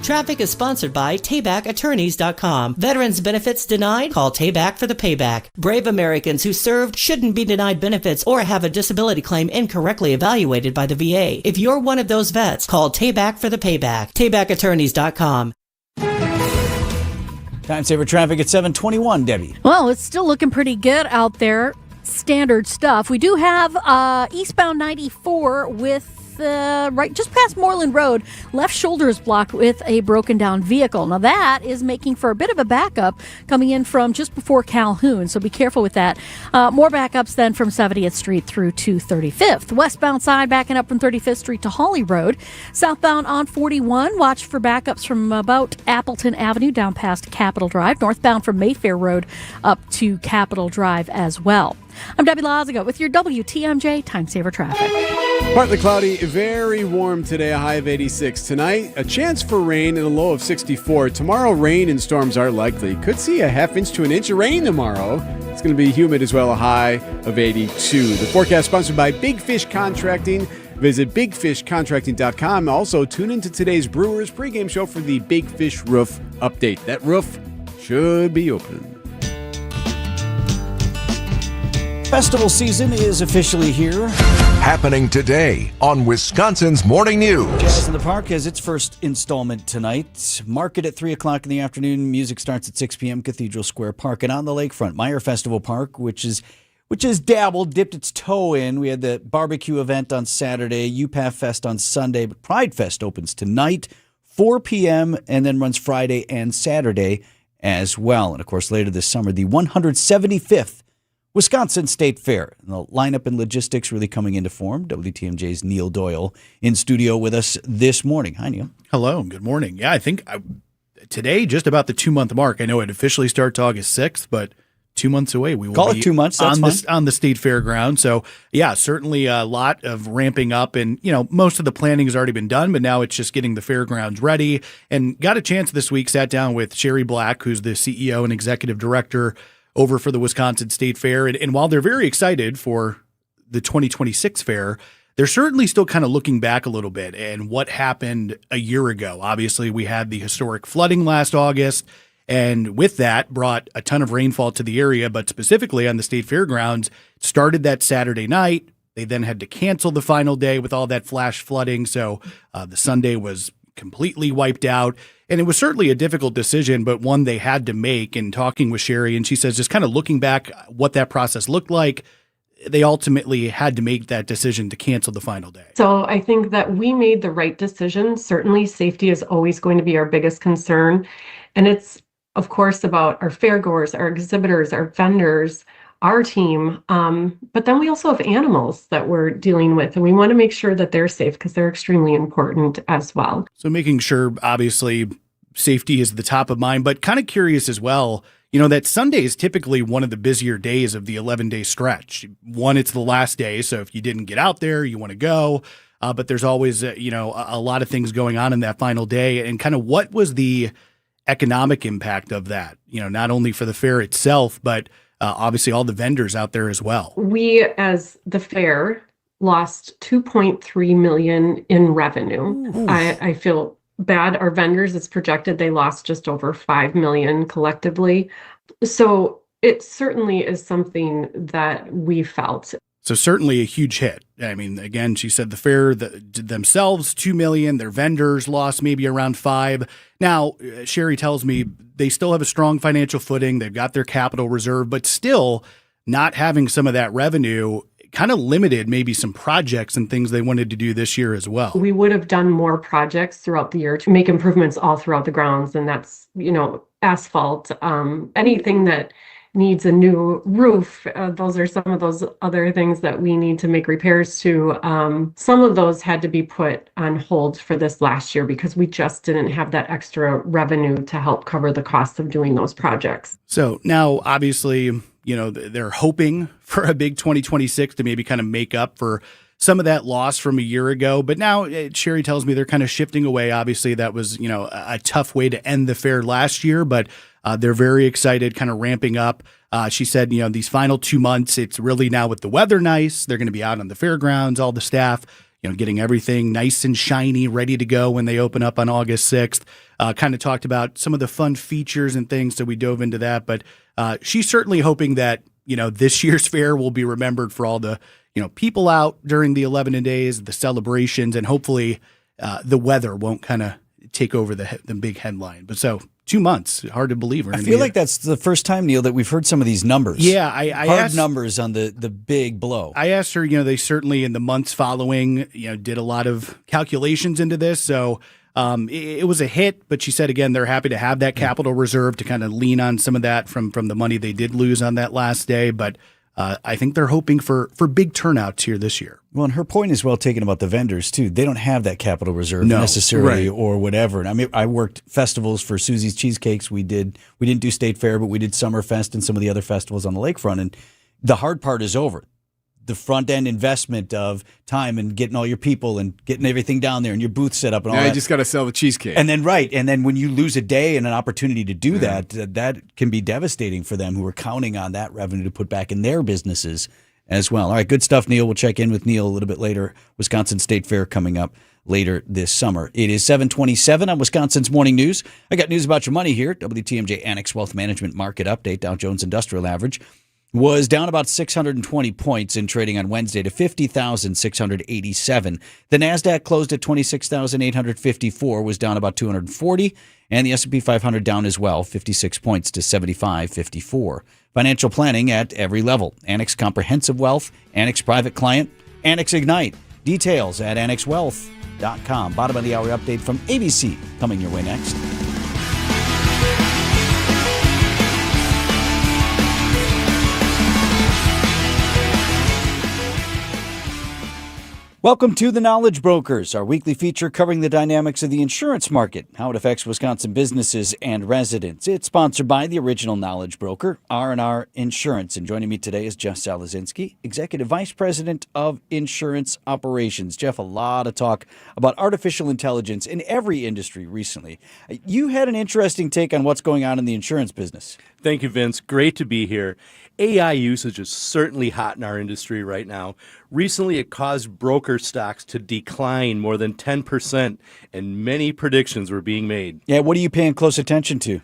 Speaker 12: Traffic is sponsored by TaybackAttorneys.com. Veterans benefits denied? Call Tayback for the payback. Brave Americans who served shouldn't be denied benefits or have a disability claim incorrectly evaluated by the VA. If you're one of those vets, call Tayback for the payback. TaybackAttorneys.com.
Speaker 5: Time saver traffic at 7:21, Debbie.
Speaker 7: Well, it's still looking pretty good out there. Standard stuff. We do have eastbound 94 with right just past Moreland Road, left shoulder is blocked with a broken down vehicle. Now that is making for a bit of a backup coming in from just before Calhoun, so be careful with that. More backups then from 70th Street through to 35th. Westbound side backing up from 35th Street to Holly Road. Southbound on 41, watch for backups from about Appleton Avenue down past Capitol Drive. Northbound from Mayfair Road up to Capitol Drive as well. I'm Debbie Laziga with your WTMJ Time Saver Traffic.
Speaker 3: Partly cloudy, very warm today, a high of 86. Tonight, a chance for rain and a low of 64. Tomorrow, rain and storms are likely. Could see a half inch to an inch of rain tomorrow. It's going to be humid as well, a high of 82. The forecast sponsored by Big Fish Contracting. Visit bigfishcontracting.com. Also, tune into today's Brewers pregame show for the Big Fish Roof update. That roof should be open.
Speaker 5: Festival season is officially here.
Speaker 1: Happening today on Wisconsin's Morning News.
Speaker 5: Jazz in the Park has its first installment tonight. Market at 3 o'clock in the afternoon. Music starts at 6 p.m. Cathedral Square Park. And on the lakefront, Meyer Festival Park, which has dipped its toe in. We had the barbecue event on Saturday, UPAF Fest on Sunday, but Pride Fest opens tonight, 4 p.m., and then runs Friday and Saturday as well. And, of course, later this summer, the 175th Wisconsin State Fair. And the lineup and logistics really coming into form. WTMJ's Neil Doyle in studio with us this morning. Hi, Neil.
Speaker 9: Hello. Good morning. Yeah, I think today, just about the 2-month mark. I know it officially starts August 6th, but 2 months away. We will
Speaker 5: call it 2 months. That's
Speaker 9: on the state fairground. So, yeah, certainly a lot of ramping up. And, most of the planning has already been done, but now it's just getting the fairgrounds ready. And got a chance this week, sat down with Sherry Black, who's the CEO and executive director over for the Wisconsin State Fair. And while they're very excited for the 2026 fair, they're certainly still kind of looking back a little bit and what happened a year ago. Obviously, we had the historic flooding last August, and with that brought a ton of rainfall to the area, but specifically on the state fairgrounds, started that Saturday night. They then had to cancel the final day with all that flash flooding, so the Sunday was completely wiped out. And it was certainly a difficult decision, but one they had to make. And talking with Sherry, and she says, just kind of looking back what that process looked like, they ultimately had to make that decision to cancel the final day.
Speaker 6: So I think that we made the right decision. Certainly safety is always going to be our biggest concern. And it's, of course, about our fairgoers, our exhibitors, our vendors, our team. But then we also have animals that we're dealing with, and we want to make sure that they're safe because they're extremely important as well.
Speaker 9: So making sure, obviously, safety is the top of mind, but kind of curious as well, that Sunday is typically one of the busier days of the 11-day stretch. One, it's the last day, so if you didn't get out there, you want to go. But there's always, a lot of things going on in that final day. And kind of what was the economic impact of that, not only for the fair itself, but obviously all the vendors out there as well.
Speaker 6: We, as the fair, lost $2.3 million in revenue. I feel bad. Our vendors, it's projected they lost just over $5 million collectively. So it certainly is something that we felt.
Speaker 9: So certainly a huge hit. I mean, again, she said the fair themselves, $2 million, their vendors lost maybe around $5 million. Now, Sherry tells me they still have a strong financial footing. They've got their capital reserve, but still not having some of that revenue kind of limited maybe some projects and things they wanted to do this year as well.
Speaker 6: We would have done more projects throughout the year to make improvements all throughout the grounds. And that's, asphalt, anything that needs a new roof. Those are some of those other things that we need to make repairs to. Some of those had to be put on hold for this last year because we just didn't have that extra revenue to help cover the cost of doing those projects.
Speaker 9: So now, obviously, they're hoping for a big 2026 to maybe kind of make up for some of that loss from a year ago. But now Sherry tells me they're kind of shifting away. Obviously, that was, a tough way to end the fair last year, but they're very excited, kind of ramping up. She said, these final 2 months, it's really now with the weather nice. They're going to be out on the fairgrounds, all the staff, getting everything nice and shiny, ready to go when they open up on August 6th. Kind of talked about some of the fun features and things, so we dove into that. But she's certainly hoping that, this year's fair will be remembered for all the, people out during the 11 days, the celebrations, and hopefully the weather won't kind of take over the big headline. But so 2 months, hard to believe.
Speaker 5: I feel like that's the first time, Neil, that we've heard some of these numbers.
Speaker 9: Yeah, I
Speaker 5: hard
Speaker 9: asked,
Speaker 5: numbers on the big blow.
Speaker 9: I asked her, they certainly in the months following, did a lot of calculations into this. So it was a hit, but she said, again, they're happy to have that capital reserve to kind of lean on some of that from the money they did lose on that last day. But I think they're hoping for big turnouts here this year.
Speaker 5: Well, and her point is well taken about the vendors, too. They don't have that capital reserve necessarily or whatever. And I mean, I worked festivals for Susie's Cheesecakes. We didn't do State Fair, but we did Summerfest and some of the other festivals on the lakefront. And the hard part is over. The front end investment of time and getting all your people and getting everything down there and your booth set up and all that.
Speaker 3: You just got to sell the cheesecake.
Speaker 5: And then when you lose a day and an opportunity to do that can be devastating for them who are counting on that revenue to put back in their businesses as well. All right, good stuff, Neil. We'll check in with Neil a little bit later. Wisconsin State Fair coming up later this summer. It is 7:27 on Wisconsin's Morning News. I got news about your money here. WTMJ Annex Wealth Management Market Update. Dow Jones Industrial Average was down about 620 points in trading on Wednesday to 50,687. The NASDAQ closed at 26,854, was down about 240, and the S&P 500 down as well, 56 points to 75.54. Financial planning at every level. Annex Comprehensive Wealth, Annex Private Client, Annex Ignite. Details at annexwealth.com. Bottom of the hour update from ABC coming your way next. Welcome to The Knowledge Brokers, our weekly feature covering the dynamics of the insurance market, how it affects Wisconsin businesses and residents. It's sponsored by the original Knowledge Broker, R&R Insurance. And joining me today is Jeff Salazinski, Executive Vice President of Insurance Operations. Jeff, a lot of talk about artificial intelligence in every industry recently. You had an interesting take on what's going on in the insurance business.
Speaker 2: Thank you, Vince. Great to be here. AI usage is certainly hot in our industry right now. Recently, it caused broker stocks to decline more than 10%, and many predictions were being made.
Speaker 5: Yeah, what are you paying close attention to?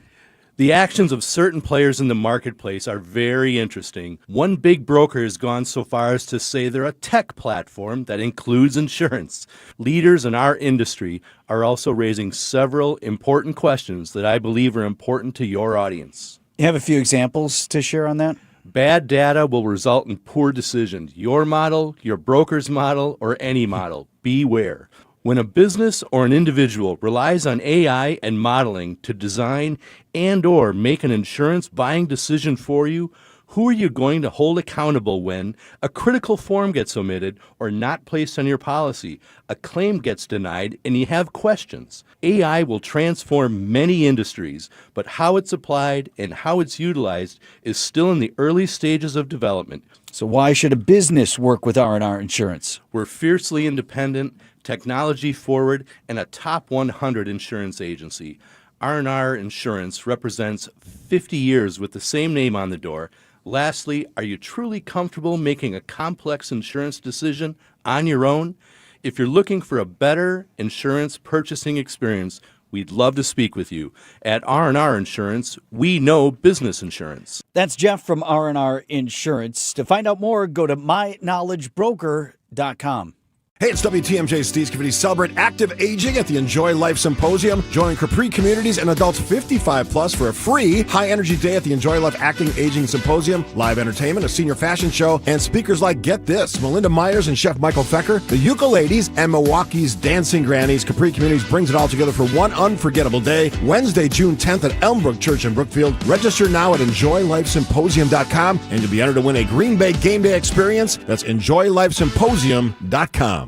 Speaker 2: The actions of certain players in the marketplace are very interesting. One big broker has gone so far as to say they're a tech platform that includes insurance. Leaders in our industry are also raising several important questions that I believe are important to your audience.
Speaker 5: You have a few examples to share on that?
Speaker 2: Bad data will result in poor decisions. Your model, your broker's model, or any model. Beware. When a business or an individual relies on AI and modeling to design and or make an insurance buying decision for you, who are you going to hold accountable when a critical form gets omitted or not placed on your policy, a claim gets denied, and you have questions? AI will transform many industries, but how it's applied and how it's utilized is still in the early stages of development.
Speaker 5: So why should a business work with R&R Insurance?
Speaker 2: We're fiercely independent, technology forward, and a top 100 insurance agency. R&R Insurance represents 50 years with the same name on the door. Lastly, are you truly comfortable making a complex insurance decision on your own? If you're looking for a better insurance purchasing experience, we'd love to speak with you. At R&R Insurance, we know business insurance.
Speaker 5: That's Jeff from R&R Insurance. To find out more, go to myknowledgebroker.com.
Speaker 13: Hey, it's WTMJ's Steve Scavini. Celebrate active aging at the Enjoy Life Symposium. Join Capri communities and adults 55 plus for a free high-energy day at the Enjoy Life Acting Aging Symposium. Live entertainment, a senior fashion show, and speakers like, get this, Melinda Myers and Chef Michael Fecker, the Ukuleles, and Milwaukee's Dancing Grannies. Capri Communities brings it all together for one unforgettable day, Wednesday, June 10th at Elmbrook Church in Brookfield. Register now at EnjoyLifeSymposium.com, and you'll be entered to win a Green Bay game day experience. That's EnjoyLifeSymposium.com.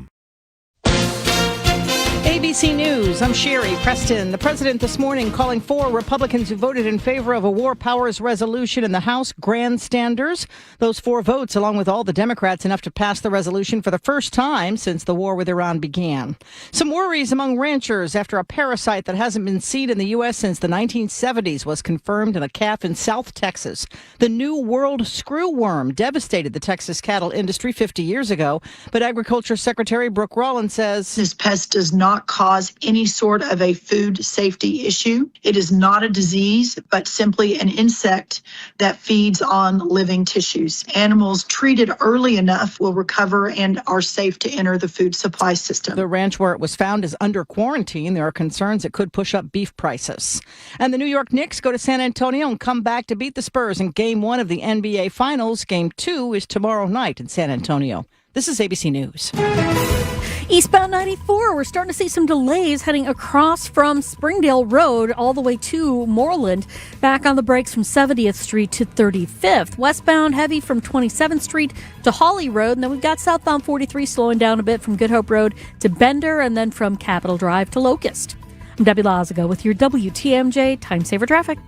Speaker 20: ABC News, I'm Sherry Preston. The president this morning calling for Republicans who voted in favor of a war powers resolution in the House grandstanders. Those 4 votes, along with all the Democrats, enough to pass the resolution for the first time since the war with Iran began. Some worries among ranchers after a parasite that hasn't been seen in the U.S. since the 1970s was confirmed in a calf in South Texas. The New World screwworm devastated the Texas cattle industry 50 years ago, but Agriculture Secretary Brooke Rollins says
Speaker 15: this pest does not cause any sort of a food safety issue. It is not a disease, but simply an insect that feeds on living tissues. Animals treated early enough will recover and are safe to enter the food supply system.
Speaker 20: The ranch where it was found is under quarantine. There are concerns it could push up beef prices. And the New York Knicks go to San Antonio and come back to beat the Spurs in Game 1 of the NBA Finals. Game 2 is tomorrow night in San Antonio. This is ABC News.
Speaker 7: Eastbound 94, we're starting to see some delays heading across from Springdale Road all the way to Moreland, back on the brakes from 70th Street to 35th. Westbound heavy from 27th Street to Hawley Road, and then we've got southbound 43 slowing down a bit from Good Hope Road to Bender, and then from Capitol Drive to Locust. I'm Debbie Lazago with your WTMJ Time Saver Traffic.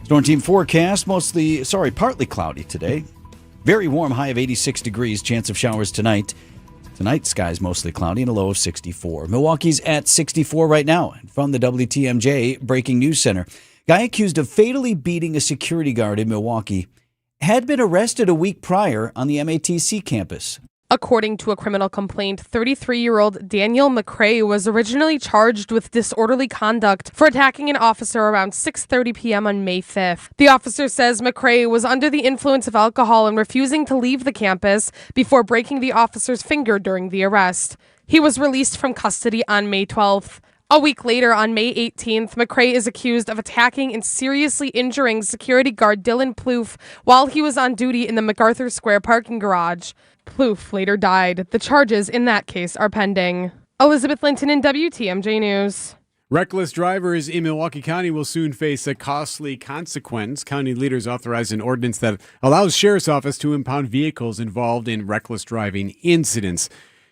Speaker 5: Storm team forecast, partly cloudy today. Very warm, high of 86 degrees, chance of showers tonight. Tonight, skies mostly cloudy and a low of 64. Milwaukee's at 64 right now. From the WTMJ Breaking News Center, guy accused of fatally beating a security guard in Milwaukee had been arrested a week prior on the MATC campus.
Speaker 14: According to a criminal complaint, 33-year-old Daniel McCrae was originally charged with disorderly conduct for attacking an officer around 6:30 p.m. on May 5th. The officer says McCrae was under the influence of alcohol and refusing to leave the campus before breaking the officer's finger during the arrest. He was released from custody on May 12th. A week later, on May 18th, McCrae is accused of attacking and seriously injuring security guard Dylan Plouffe while he was on duty in the MacArthur Square parking garage. Plouffe later died. The charges in that case are pending. Elizabeth Linton in WTMJ News.
Speaker 3: Reckless drivers in Milwaukee County will soon face a costly consequence. County leaders authorized an ordinance that allows Sheriff's Office to impound vehicles involved in reckless driving incidents.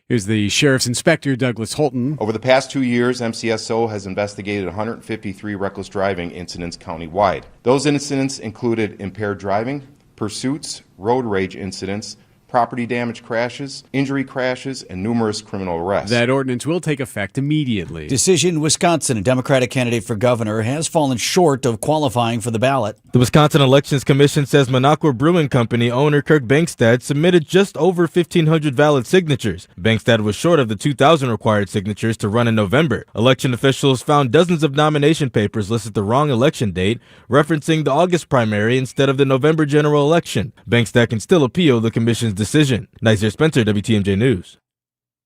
Speaker 3: Here's the Sheriff's Inspector, Douglas Holton.
Speaker 16: Over the past 2 years, MCSO has investigated 153 reckless driving incidents countywide. Those incidents included impaired driving, pursuits, road rage incidents, property damage crashes, injury crashes, and numerous criminal arrests.
Speaker 3: That ordinance will take effect immediately.
Speaker 5: Decision: Wisconsin, a Democratic candidate for governor, has fallen short of qualifying for the ballot.
Speaker 18: The Wisconsin Elections Commission says Minocqua Brewing Company owner Kirk Bankstad submitted just over 1,500 valid signatures. Bankstad was short of the 2,000 required signatures to run in November. Election officials found dozens of nomination papers listed the wrong election date, referencing the August primary instead of the November general election. Bankstad can still appeal the commission's decision. Nizer Spencer, WTMJ News.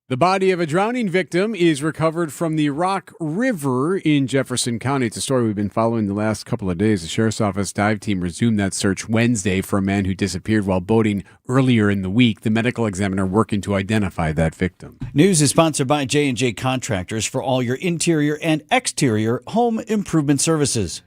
Speaker 3: The body of a drowning victim is recovered from the Rock River in Jefferson County. It's a story we've been following the last couple of days. The Sheriff's Office dive team resumed that search Wednesday for a man who disappeared while boating earlier in the week. The medical examiner working to identify that victim.
Speaker 5: News is sponsored by J&J Contractors for all your interior and exterior home improvement services.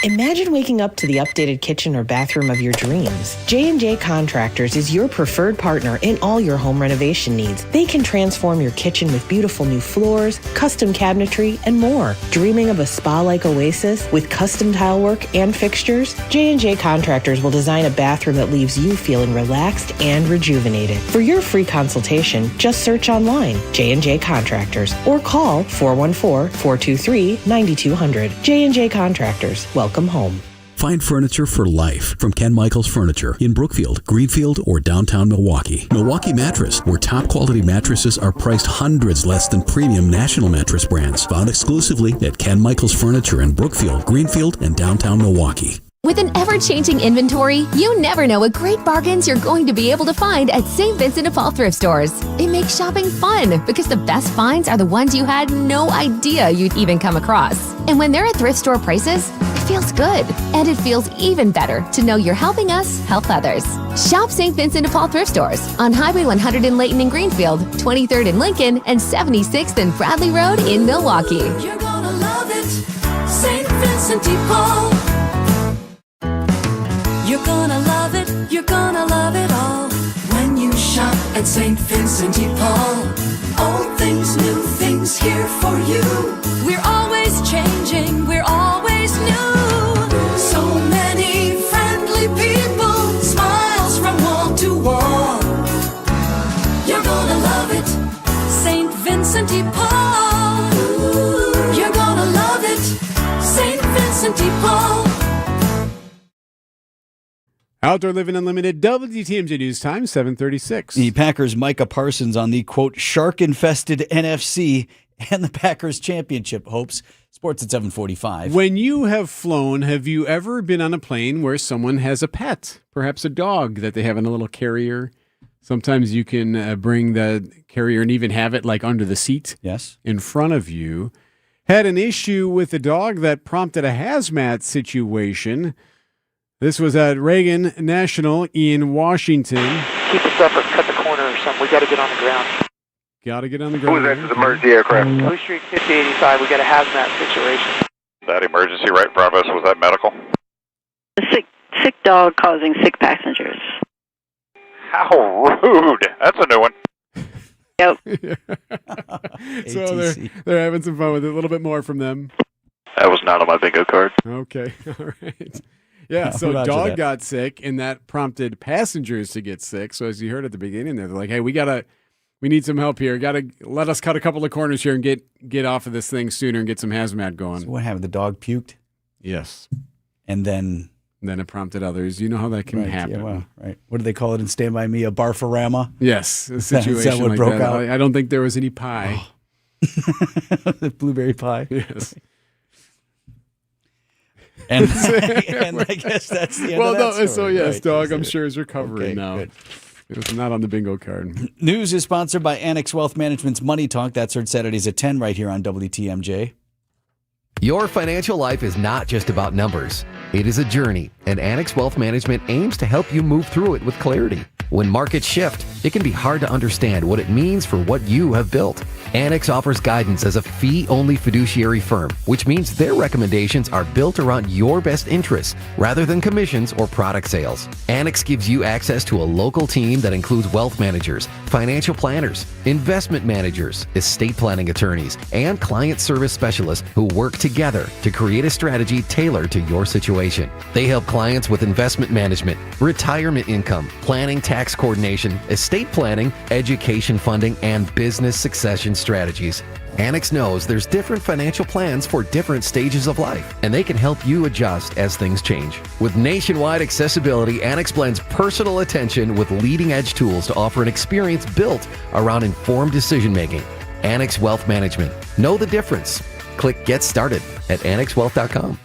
Speaker 21: Imagine waking up to the updated kitchen or bathroom of your dreams. J&J Contractors is your preferred partner in all your home renovation needs. They can transform your kitchen with beautiful new floors, custom cabinetry, and more. Dreaming of a spa-like oasis with custom tile work and fixtures? J&J Contractors will design a bathroom that leaves you feeling relaxed and rejuvenated. For your free consultation, just search online, J&J Contractors, or call 414-423-9200. J&J Contractors. Welcome home.
Speaker 22: Find furniture for life from Ken Michaels Furniture in Brookfield, Greenfield, or downtown Milwaukee. Milwaukee Mattress, where top quality mattresses are priced hundreds less than premium national mattress brands. Found exclusively at Ken Michaels Furniture in Brookfield, Greenfield, and downtown Milwaukee.
Speaker 31: With an ever-changing inventory, you never know what great bargains you're going to be able to find at St. Vincent de Paul thrift stores. It makes shopping fun because the best finds are the ones you had no idea you'd even come across. And when they're at thrift store prices, it feels good. And it feels even better to know you're helping us help others. Shop St. Vincent de Paul thrift stores on Highway 100 in Layton and Greenfield, 23rd in Lincoln, and 76th and Bradley Road in Milwaukee.
Speaker 23: You're gonna love it, St. Vincent de Paul. You're gonna love it all when you shop at St. Vincent de Paul. Old things, new things here for you. We're always changing, we're always new. So many friendly people, smiles from wall to wall. You're gonna love it, St. Vincent de Paul. You're gonna love it, St. Vincent de Paul.
Speaker 3: Outdoor Living Unlimited, WTMJ News Time, 7:36.
Speaker 5: The Packers' Micah Parsons on the, quote, shark-infested NFC and the Packers championship hopes. Sports at 7:45.
Speaker 3: When you have flown, have you ever been on a plane where someone has a pet, perhaps a dog that they have in a little carrier? Sometimes you can bring the carrier and even have it like under the seat.
Speaker 5: Yes.
Speaker 3: In front of you. Had an issue with a dog that prompted a hazmat situation. This was at Reagan National in Washington.
Speaker 26: Keep it separate, cut the corner or something. We got to get on the ground.
Speaker 3: Got to get on the ground.
Speaker 26: Who is that? Emergency aircraft. Blue Street 5085, we got a hazmat situation.
Speaker 27: That emergency right in front of us, was that medical?
Speaker 28: A sick dog causing sick passengers.
Speaker 27: How rude. That's a new one.
Speaker 28: Yep.
Speaker 3: So they're having some fun with it. A little bit more from them.
Speaker 27: That was not on my bingo card.
Speaker 3: Okay, all right. Yeah, so dog got sick, and that prompted passengers to get sick. So as you heard at the beginning there, they're like, hey, we need some help here. Let us cut a couple of corners here and get off of this thing sooner and get some hazmat going.
Speaker 5: So what happened? The dog puked?
Speaker 3: Yes.
Speaker 5: And then
Speaker 3: And then it prompted others. You know how that can
Speaker 5: Right,
Speaker 3: happen.
Speaker 5: yeah, well, right. What do they call it in Stand By Me? A barfarama?
Speaker 3: Yes, a
Speaker 5: Is that
Speaker 3: situation
Speaker 5: what
Speaker 3: like
Speaker 5: broke
Speaker 3: that.
Speaker 5: out?
Speaker 3: I don't think there was any pie.
Speaker 5: Blueberry pie?
Speaker 3: Yes.
Speaker 5: And I guess that's the end of that story.
Speaker 3: So yes,
Speaker 5: right.
Speaker 3: dog, I'm sure is recovering
Speaker 5: Okay,
Speaker 3: now.
Speaker 5: good.
Speaker 3: It was not on the bingo card.
Speaker 5: News is sponsored by Annex Wealth Management's Money Talk. That's heard Saturdays at 10 right here on WTMJ.
Speaker 4: Your financial life is not just about numbers. It is a journey, and Annex Wealth Management aims to help you move through it with clarity. When markets shift, it can be hard to understand what it means for what you have built. Annex offers guidance as a fee-only fiduciary firm, which means their recommendations are built around your best interests rather than commissions or product sales. Annex gives you access to a local team that includes wealth managers, financial planners, investment managers, estate planning attorneys, and client service specialists who work together to create a strategy tailored to your situation. They help clients with investment management, retirement income, planning, tax coordination, estate planning, education funding, and business succession strategies. Annex knows there's different financial plans for different stages of life, and they can help you adjust as things change. With nationwide accessibility, Annex blends personal attention with leading-edge tools to offer an experience built around informed decision-making. Annex Wealth Management. Know the difference. Click Get Started at annexwealth.com.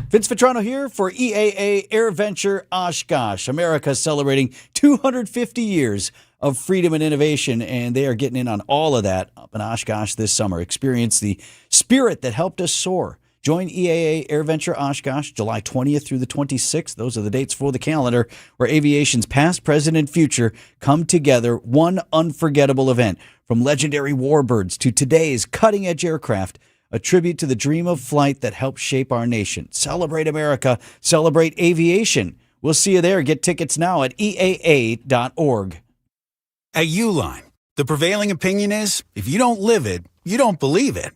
Speaker 5: Vince Vitrano here for EAA Air Venture Oshkosh. America celebrating 250 years of freedom and innovation, and they are getting in on all of that up in Oshkosh this summer. Experience the spirit that helped us soar. Join EAA Air Venture Oshkosh July 20th through the 26th. Those are the dates for the calendar where aviation's past, present, and future come together. One unforgettable event, from legendary warbirds to today's cutting-edge aircraft, a tribute to the dream of flight that helped shape our nation. Celebrate America. Celebrate aviation. We'll see you there. Get tickets now at EAA.org.
Speaker 8: At Uline, the prevailing opinion is, if you don't live it, you don't believe it.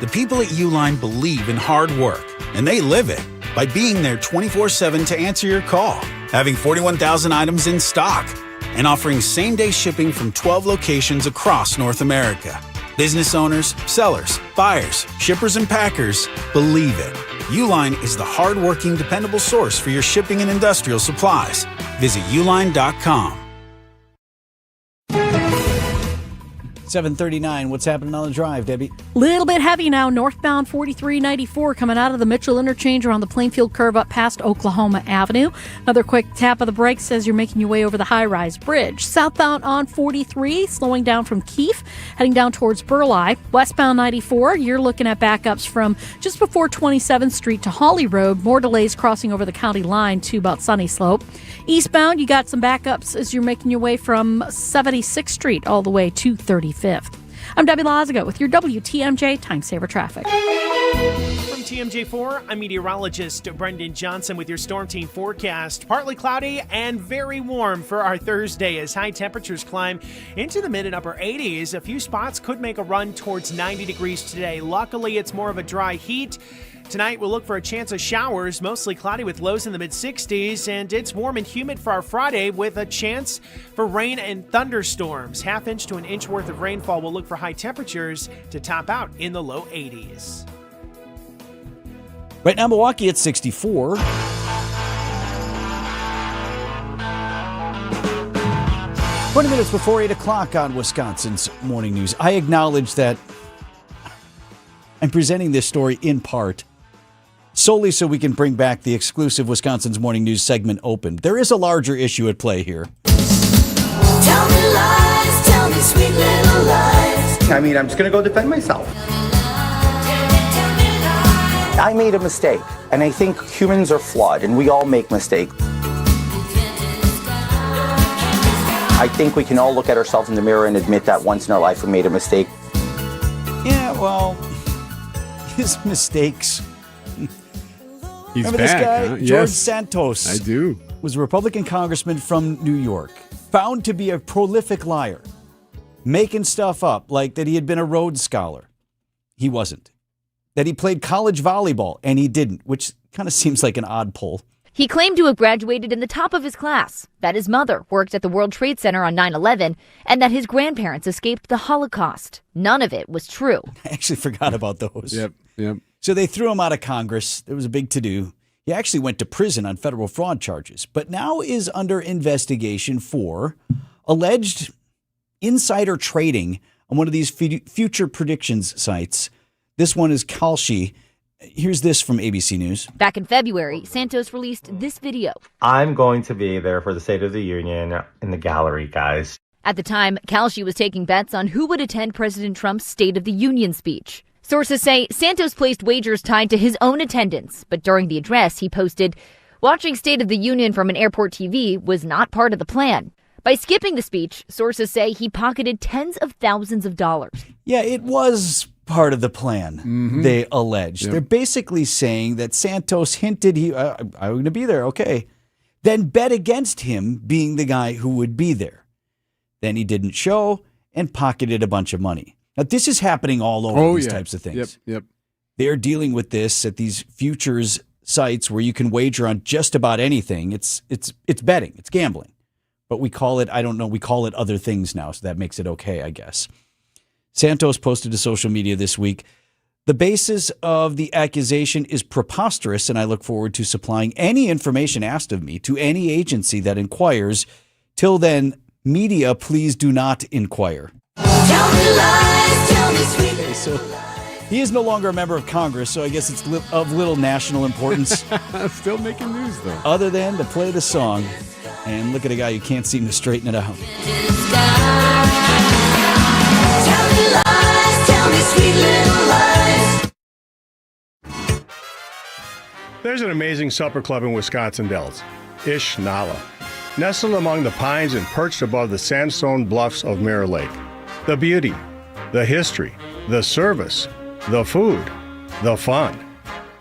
Speaker 8: The people at Uline believe in hard work, and they live it by being there 24/7 to answer your call, having 41,000 items in stock, and offering same-day shipping from 12 locations across North America. Business owners, sellers, buyers, shippers, and packers believe it. Uline is the hard-working, dependable source for your shipping and industrial supplies. Visit uline.com.
Speaker 5: 7:39. What's happening on the drive, Debbie?
Speaker 7: Little bit heavy now, northbound 4394 coming out of the Mitchell interchange around the Plainfield curve up past Oklahoma Avenue. Another quick tap of the brakes as you're making your way over the high-rise bridge. Southbound on 43, slowing down from Keefe, heading down towards Burleigh. Westbound 94, you're looking at backups from just before 27th Street to Hawley Road. More delays crossing over the county line to about Sunny Slope. Eastbound, you got some backups as you're making your way from 76th Street all the way to 35th. I'm Debbie Lazaga with your WTMJ Time Saver Traffic.
Speaker 10: From TMJ4, I'm meteorologist Brendan Johnson with your Storm Team forecast. Partly cloudy and very warm for our Thursday as high temperatures climb into the mid and upper 80s. A few spots could make a run towards 90 degrees today. Luckily, it's more of a dry heat. Tonight, we'll look for a chance of showers, mostly cloudy with lows in the mid-60s, and it's warm and humid for our Friday with a chance for rain and thunderstorms. Half inch to an inch worth of rainfall. We'll look for high temperatures to top out in the low 80s.
Speaker 5: Right now, Milwaukee at 64. Twenty minutes before 8 o'clock on Wisconsin's Morning News. I acknowledge that I'm presenting this story in part solely so we can bring back the exclusive Wisconsin's Morning News segment open. There is a larger issue at play here.
Speaker 23: Tell me lies, tell me sweet little lies.
Speaker 11: I mean, I'm just going to go defend myself. I made a mistake, and I think humans are flawed, and we all make mistakes. I think we can all look at ourselves in the mirror and admit that once in our life we made a mistake.
Speaker 5: Yeah, well, his mistakes.
Speaker 3: He's
Speaker 5: Remember
Speaker 3: back,
Speaker 5: this guy,
Speaker 3: huh?
Speaker 5: George
Speaker 3: Yes,
Speaker 5: Santos?
Speaker 3: I do.
Speaker 5: Was a Republican congressman from New York, found to be a prolific liar, making stuff up like that he had been a Rhodes Scholar. He wasn't. That he played college volleyball, and he didn't, which kind of seems like an odd pull.
Speaker 12: He claimed to have graduated in the top of his class, that his mother worked at the World Trade Center on 9/11, and that his grandparents escaped the Holocaust. None of it was true.
Speaker 5: I actually forgot about those.
Speaker 3: Yep.
Speaker 5: So they threw him out of Congress. There was a big to-do. He actually went to prison on federal fraud charges, but now is under investigation for alleged insider trading on one of these future predictions sites. This one is Kalshi. Here's this from ABC News.
Speaker 12: Back in February, Santos released this video.
Speaker 1: I'm going to be there for the State of the Union in the gallery, guys.
Speaker 12: At the time, Kalshi was taking bets on who would attend President Trump's State of the Union speech. Sources say Santos placed wagers tied to his own attendance, but during the address, he posted, "Watching State of the Union from an airport TV was not part of the plan." By skipping the speech, sources say he pocketed tens of thousands of dollars.
Speaker 5: Yeah, it was part of the plan, they allege.
Speaker 3: Yep.
Speaker 5: They're basically saying that Santos hinted I'm going to be there, okay. Then bet against him being the guy who would be there. Then he didn't show and pocketed a bunch of money. Now, this is happening all over these types of things.
Speaker 3: Yep.
Speaker 5: They're dealing with this at these futures sites where you can wager on just about anything. It's betting. It's gambling. But we call it, I don't know, we call it other things now, so that makes it okay, I guess. Santos posted to social media this week, "The basis of the accusation is preposterous, and I look forward to supplying any information asked of me to any agency that inquires. Till then, media, please do not inquire."
Speaker 23: Tell me lies, tell me sweet
Speaker 5: Okay, so he is no longer a member of Congress, so I guess it's of little national importance.
Speaker 3: Still making news, though.
Speaker 5: Other than to play the song and look at a guy who can't seem to straighten it out.
Speaker 23: Tell me lies, tell me sweet little lies.
Speaker 2: There's an amazing supper club in Wisconsin Dells, Ish Nala, nestled among the pines and perched above the sandstone bluffs of Mirror Lake. The beauty, the history, the service, the food, the fun.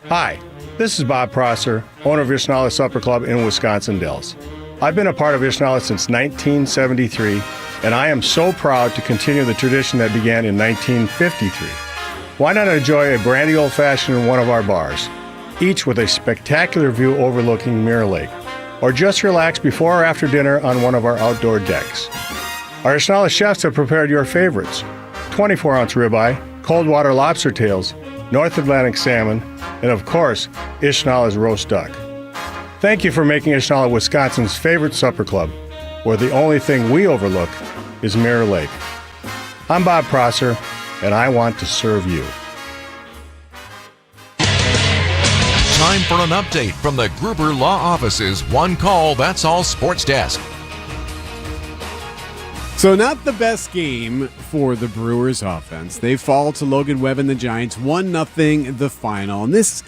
Speaker 2: Hi, this is Bob Prosser, owner of Ish Nala Supper Club in Wisconsin Dells. I've been a part of Ish Nala since 1973, and I am so proud to continue the tradition that began in 1953. Why not enjoy a brandy old-fashioned in one of our bars, each with a spectacular view overlooking Mirror Lake, or just relax before or after dinner on one of our outdoor decks. Our Ish Nala chefs have prepared your favorites: 24-ounce ribeye, cold water lobster tails, North Atlantic salmon, and of course, Ish Nala's roast duck. Thank you for making Ish Nala Wisconsin's favorite supper club, where the only thing we overlook is Mirror Lake. I'm Bob Prosser, and I want to serve you.
Speaker 6: Time for an update from the Gruber Law Office's One Call, That's All Sports Desk.
Speaker 3: So not the best game for the Brewers offense. They fall to Logan Webb and the Giants 1-0 the final. And this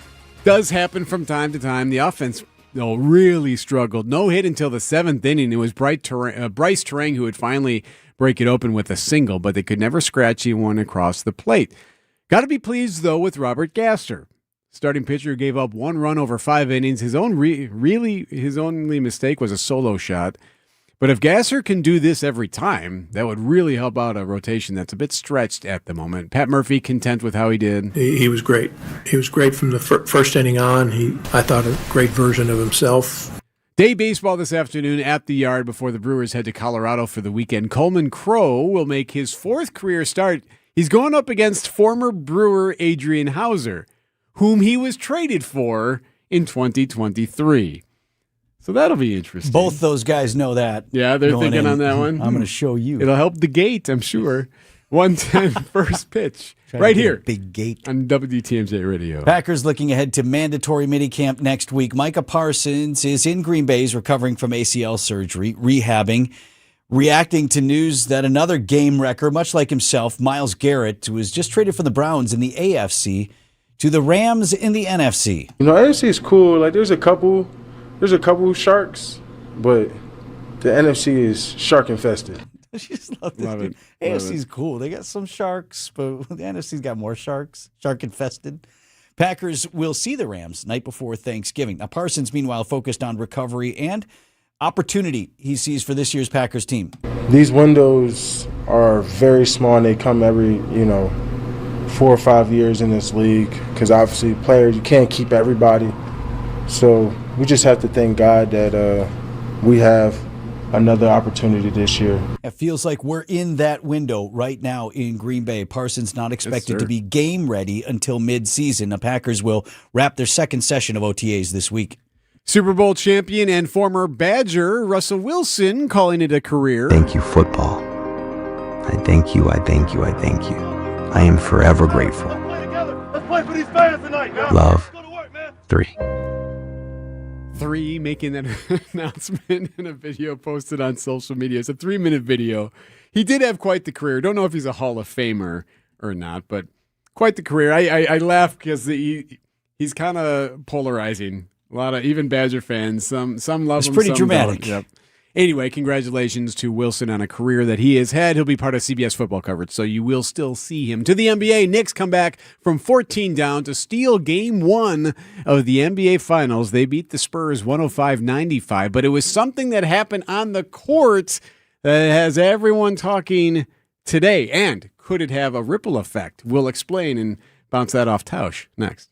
Speaker 3: does happen from time to time. The offense really struggled. No hit until the 7th inning. It was Bryce Terang who would finally break it open with a single, but they could never scratch anyone across the plate. Got to be pleased, though, with Robert Gasser. Starting pitcher who gave up 1 run over 5 innings. His only mistake was a solo shot. But if Gasser can do this every time, that would really help out a rotation that's a bit stretched at the moment. Pat Murphy, content with how he did?
Speaker 31: He was great. He was great from the first inning on. I thought, a great version of himself.
Speaker 3: Day baseball this afternoon at the Yard before the Brewers head to Colorado for the weekend. Coleman Crow will make his 4th career start. He's going up against former Brewer Adrian Hauser, whom he was traded for in 2023. So that'll be interesting.
Speaker 5: Both those guys know that.
Speaker 3: Yeah, they're thinking on that one.
Speaker 5: I'm going to show you.
Speaker 3: It'll help the gate, I'm sure. 1:10 first pitch. Right here.
Speaker 5: Big gate.
Speaker 3: On WTMJ Radio.
Speaker 5: Packers looking ahead to mandatory minicamp next week. Micah Parsons is in Green Bay. He's recovering from ACL surgery, rehabbing, reacting to news that another game wrecker, much like himself, Myles Garrett, was just traded from the Browns in the AFC to the Rams in the NFC.
Speaker 9: NFC is cool. Like, there's a couple sharks, but the NFC is shark infested.
Speaker 5: I just love this.
Speaker 3: Love
Speaker 5: dude.
Speaker 3: it.
Speaker 5: AFC's cool. They got some sharks, but the NFC's got more sharks, shark infested. Packers will see the Rams night before Thanksgiving. Now, Parsons, meanwhile, focused on recovery and opportunity he sees for this year's Packers team.
Speaker 9: These windows are very small, and they come every, 4 or 5 years in this league, because obviously players, you can't keep everybody. So we just have to thank God that we have another opportunity this year.
Speaker 5: It feels like we're in that window right now in Green Bay. Parsons not expected to be game ready until mid-season. The Packers will wrap their second session of OTAs this week.
Speaker 3: Super Bowl champion and former Badger Russell Wilson calling it a career.
Speaker 13: Thank you, football. I thank you, I thank you, I thank you. I am forever grateful.
Speaker 14: Let's play for these fans tonight, man.
Speaker 13: Love. 3.
Speaker 3: 3 making that announcement in a video posted on social media. It's a 3-minute video. He did have quite the career. Don't know if he's a Hall of Famer or not, but quite the career. I laugh because he's kind of polarizing. A lot of even Badger fans. Some love him.
Speaker 5: It's pretty
Speaker 3: some
Speaker 5: dramatic.
Speaker 3: Don't. Yep. Anyway, congratulations to Wilson on a career that he has had. He'll be part of CBS football coverage, so you will still see him. To the NBA, Knicks come back from 14 down to steal Game 1 of the NBA Finals. They beat the Spurs 105-95, but it was something that happened on the court that has everyone talking today. And could it have a ripple effect? We'll explain and bounce that off Tausch next.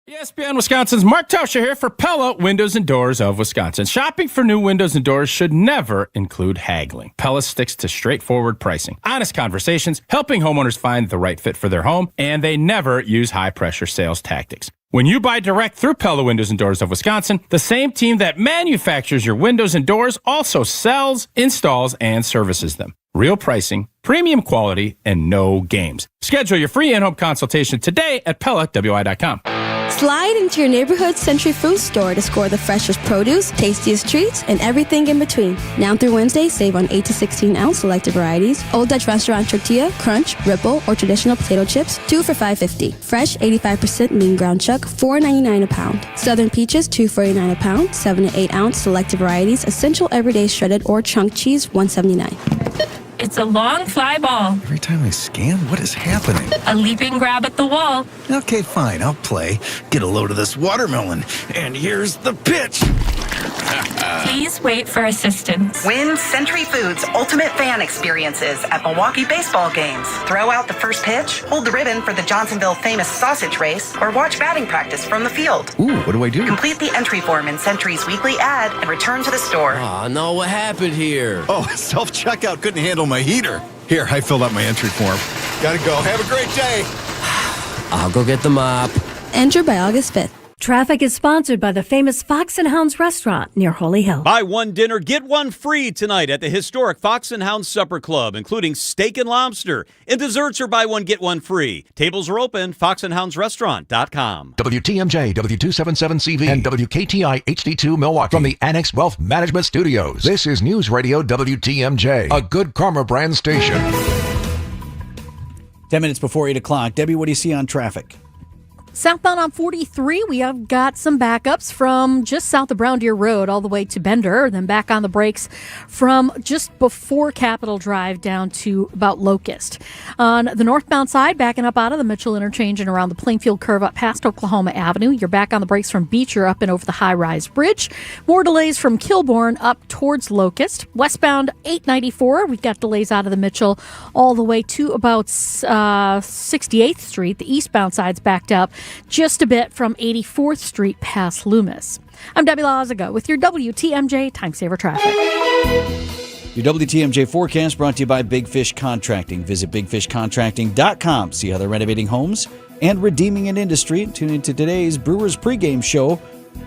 Speaker 15: ESPN Wisconsin's Mark Tauscher here for Pella Windows and Doors of Wisconsin. Shopping for new windows and doors should never include haggling. Pella sticks to straightforward pricing, honest conversations, helping homeowners find the right fit for their home, and they never use high-pressure sales tactics. When you buy direct through Pella Windows and Doors of Wisconsin, the same team that manufactures your windows and doors also sells, installs, and services them. Real pricing, premium quality, and no games. Schedule your free in-home consultation today at PellaWI.com.
Speaker 16: Slide into your neighborhood Century Food Store to score the freshest produce, tastiest treats, and everything in between. Now through Wednesday, save on 8 to 16-ounce selected varieties. Old Dutch Restaurant tortilla, crunch, ripple, or traditional potato chips, 2 for $5.50. Fresh 85% lean ground chuck, $4.99 a pound. Southern peaches, $2.49 a pound. 7 to 8-ounce selected varieties. Essential everyday shredded or chunk cheese, $1.79.
Speaker 17: It's a long fly ball.
Speaker 19: Every time I scan, what is happening?
Speaker 17: A leaping grab at the wall.
Speaker 19: Okay, fine, I'll play. Get a load of this watermelon. And here's the pitch.
Speaker 17: Please wait for assistance.
Speaker 20: Win Century Foods Ultimate Fan Experiences at Milwaukee baseball games. Throw out the first pitch, hold the ribbon for the Johnsonville famous sausage race, or watch batting practice from the field.
Speaker 19: Ooh, what do I do?
Speaker 20: Complete the entry form in Century's weekly ad and return to the store.
Speaker 19: Aw, no, what happened here? Oh, self-checkout couldn't handle my heater. Here, I filled out my entry form. Gotta go. Have a great day. I'll go get the mop.
Speaker 16: Enter by August 5th.
Speaker 24: Traffic is sponsored by the famous Fox and Hounds restaurant near Holy Hill.
Speaker 25: Buy one dinner, get one free tonight at the historic Fox and Hounds Supper Club, including steak and lobster. And desserts are buy one, get one free. Tables are open, foxandhoundsrestaurant.com.
Speaker 6: WTMJ, W277CV, and WKTI HD2 Milwaukee. From the Annex Wealth Management Studios, this is News Radio WTMJ, a Good Karma brand station.
Speaker 5: 10 minutes before 8 o'clock. Debbie, what do you see on traffic?
Speaker 7: Southbound on 43, we have got some backups from just south of Brown Deer Road all the way to Bender, then back on the brakes from just before Capitol Drive down to about Locust. On the northbound side, backing up out of the Mitchell interchange and around the Plainfield curve up past Oklahoma Avenue. You're back on the brakes from Beecher up and over the high-rise bridge. More delays from Kilbourne up towards Locust. Westbound 894, we've got delays out of the Mitchell all the way to about 68th Street. The eastbound side's backed up just a bit from 84th Street past Loomis. I'm Debbie Lazaga with your WTMJ Time Saver Traffic.
Speaker 5: Your WTMJ forecast brought to you by Big Fish Contracting. Visit bigfishcontracting.com. See how they're renovating homes and redeeming an industry. Tune into today's Brewers pregame show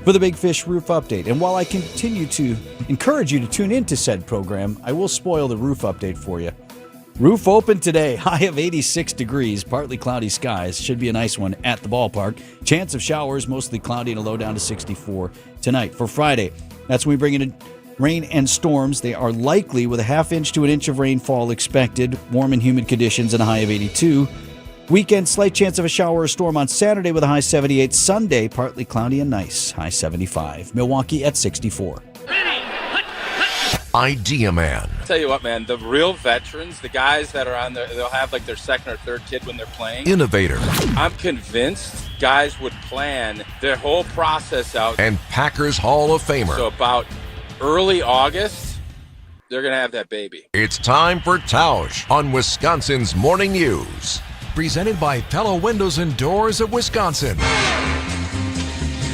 Speaker 5: for the Big Fish roof update. And while I continue to encourage you to tune into said program, I will spoil the roof update for you. Roof open today, high of 86 degrees, partly cloudy skies. Should be a nice one at the ballpark. Chance of showers, mostly cloudy and a low down to 64 tonight. For Friday, that's when we bring in rain and storms. They are likely with a half inch to an inch of rainfall expected. Warm and humid conditions and a high of 82. Weekend, slight chance of a shower or storm on Saturday with a high 78. Sunday, partly cloudy and nice, high 75. Milwaukee at 64.
Speaker 6: Idea Man.
Speaker 29: Tell you what, man, the real veterans, the guys that are on there, they'll have like their second or third kid when they're playing.
Speaker 6: Innovator.
Speaker 29: I'm convinced guys would plan their whole process out.
Speaker 6: And Packers Hall of Famer.
Speaker 29: So about early August, they're going to have that baby.
Speaker 6: It's time for Tausch on Wisconsin's Morning News. Presented by Pella Windows and Doors of Wisconsin.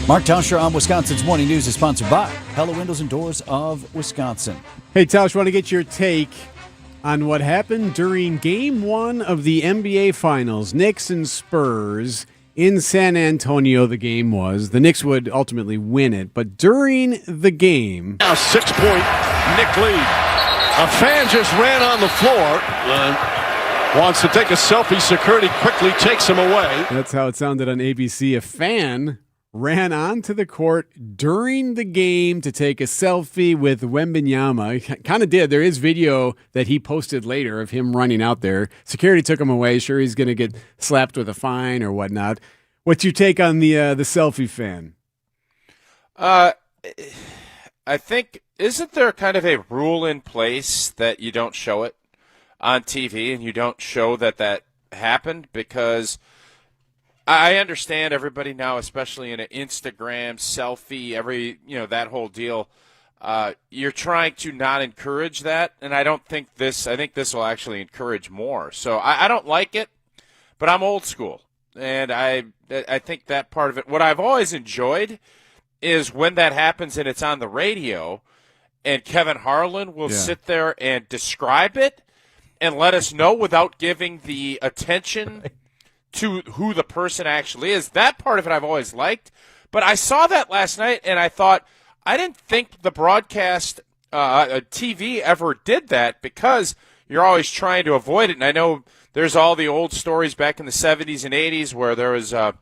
Speaker 5: Mark Tauscher on Wisconsin's Morning News is sponsored by Pella Windows and Doors of Wisconsin.
Speaker 3: Hey, Tausch, want to get your take on what happened during Game 1 of the NBA Finals, Knicks and Spurs in San Antonio. The game was. The Knicks would ultimately win it, but during the game...
Speaker 4: A 6-point Knick lead. A fan just ran on the floor. Wants to take a selfie. Security quickly takes him away.
Speaker 3: That's how it sounded on ABC. A fan ran onto the court during the game to take a selfie with Wembanyama. He kind of did. There is video that he posted later of him running out there. Security took him away. Sure, he's going to get slapped with a fine or whatnot. What's your take on the selfie fan?
Speaker 29: I think, isn't there kind of a rule in place that you don't show it on TV and you don't show that happened? Because I understand everybody now, especially in an Instagram selfie, that whole deal. You're trying to not encourage that, and I think this will actually encourage more. So I don't like it, but I'm old school, and I think that part of it. What I've always enjoyed is when that happens and it's on the radio, and Kevin Harlan will sit there and describe it and let us know without giving the attention to who the person actually is. That part of it I've always liked. But I saw that last night, and I thought, I didn't think the broadcast TV ever did that, because you're always trying to avoid it. And I know there's all the old stories back in the 70s and 80s where there was a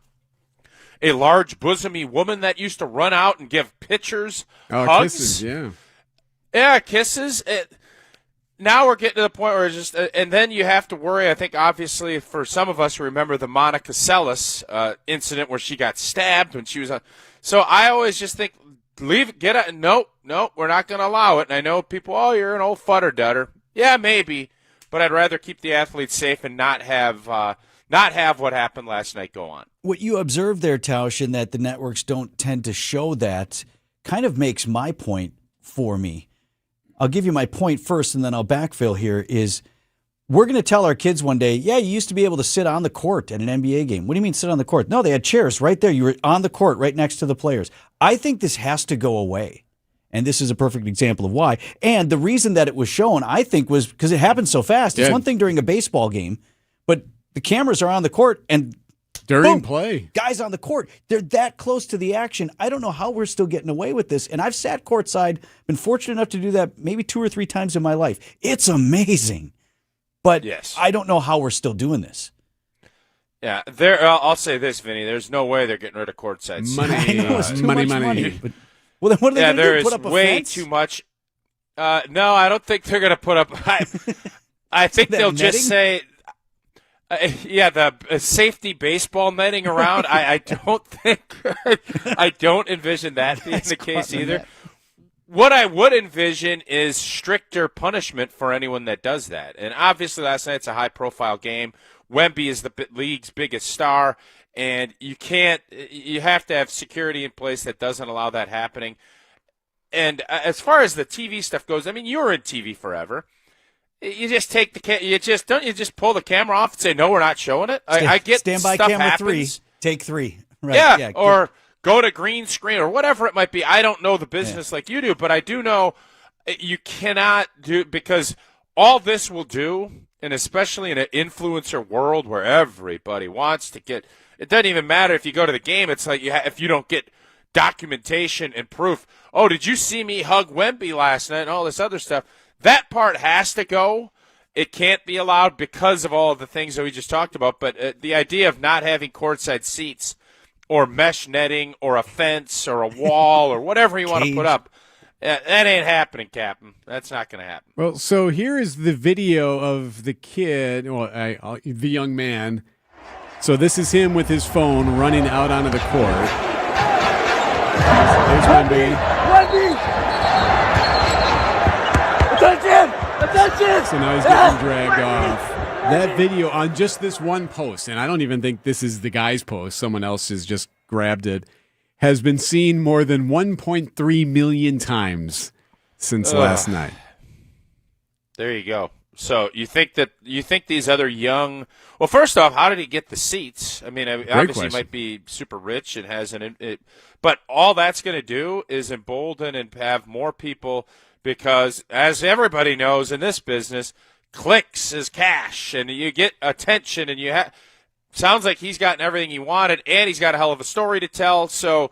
Speaker 29: large bosomy woman that used to run out and give pitchers hugs.
Speaker 3: Kisses, yeah.
Speaker 29: Yeah, kisses. Now we're getting to the point where it's just, and then you have to worry. I think obviously for some of us remember the Monica Seles incident where she got stabbed when she was on. So I always just think, get out. Nope, we're not going to allow it. And I know people, you're an old fudder-dudder. Yeah, maybe, but I'd rather keep the athletes safe and not have what happened last night go on.
Speaker 5: What you observed there, Tausch, in that the networks don't tend to show that, kind of makes my point for me. I'll give you my point first, and then I'll backfill here, is we're going to tell our kids one day, you used to be able to sit on the court at an NBA game. What do you mean sit on the court? No, they had chairs right there. You were on the court right next to the players. I think this has to go away, and this is a perfect example of why. And the reason that it was shown, I think, was because it happened so fast. It's one thing during a baseball game, but the cameras are on the court, and
Speaker 3: during play,
Speaker 5: guys on the court, they're that close to the action. I don't know how we're still getting away with this. And I've sat courtside, been fortunate enough to do that maybe 2 or 3 times in my life. It's amazing. But I don't know how we're still doing this.
Speaker 29: Yeah, I'll say this, Vinny. There's no way they're getting rid of courtside seats.
Speaker 5: I know it's too much money. But, well, then what are they going to do? Put up a
Speaker 29: way
Speaker 5: fence?
Speaker 29: Too much. No, I don't think they're going to put up. I think they'll just say. The safety baseball netting around. I don't think. I don't envision that being the case either. Net. What I would envision is stricter punishment for anyone that does that. And obviously, last night's a high-profile game. Wemby is the league's biggest star, and you have to have security in place that doesn't allow that happening. And as far as the TV stuff goes, I mean, you were in TV forever. You just take you just pull the camera off and say, no, we're not showing it. I get
Speaker 5: stand by
Speaker 29: stuff
Speaker 5: camera
Speaker 29: happens.
Speaker 5: 3, take 3. Right.
Speaker 29: Yeah, or go to green screen or whatever it might be. I don't know the business like you do, but I do know you cannot do, because all this will do, and especially in an influencer world where everybody wants to get, it doesn't even matter if you go to the game. It's like if you don't get documentation and proof. Oh, did you see me hug Wemby last night and all this other stuff? That part has to go. It can't be allowed because of all of the things that we just talked about. But the idea of not having courtside seats or mesh netting or a fence or a wall or whatever you want to put up, that ain't happening, Captain. That's not going to happen.
Speaker 3: Well, so here is the video of the kid, the young man. So this is him with his phone running out onto the court. There's Wemby. So now he's getting dragged off. That video on just this one post, and I don't even think this is the guy's post, someone else has just grabbed it, has been seen more than 1.3 million times since last night.
Speaker 29: There you go. So you think these other young? Well, first off, how did he get the seats? I mean, obviously he might be super rich and has but all that's going to do is embolden and have more people, because as everybody knows in this business, clicks is cash, and you get attention, and sounds like he's gotten everything he wanted, and he's got a hell of a story to tell. So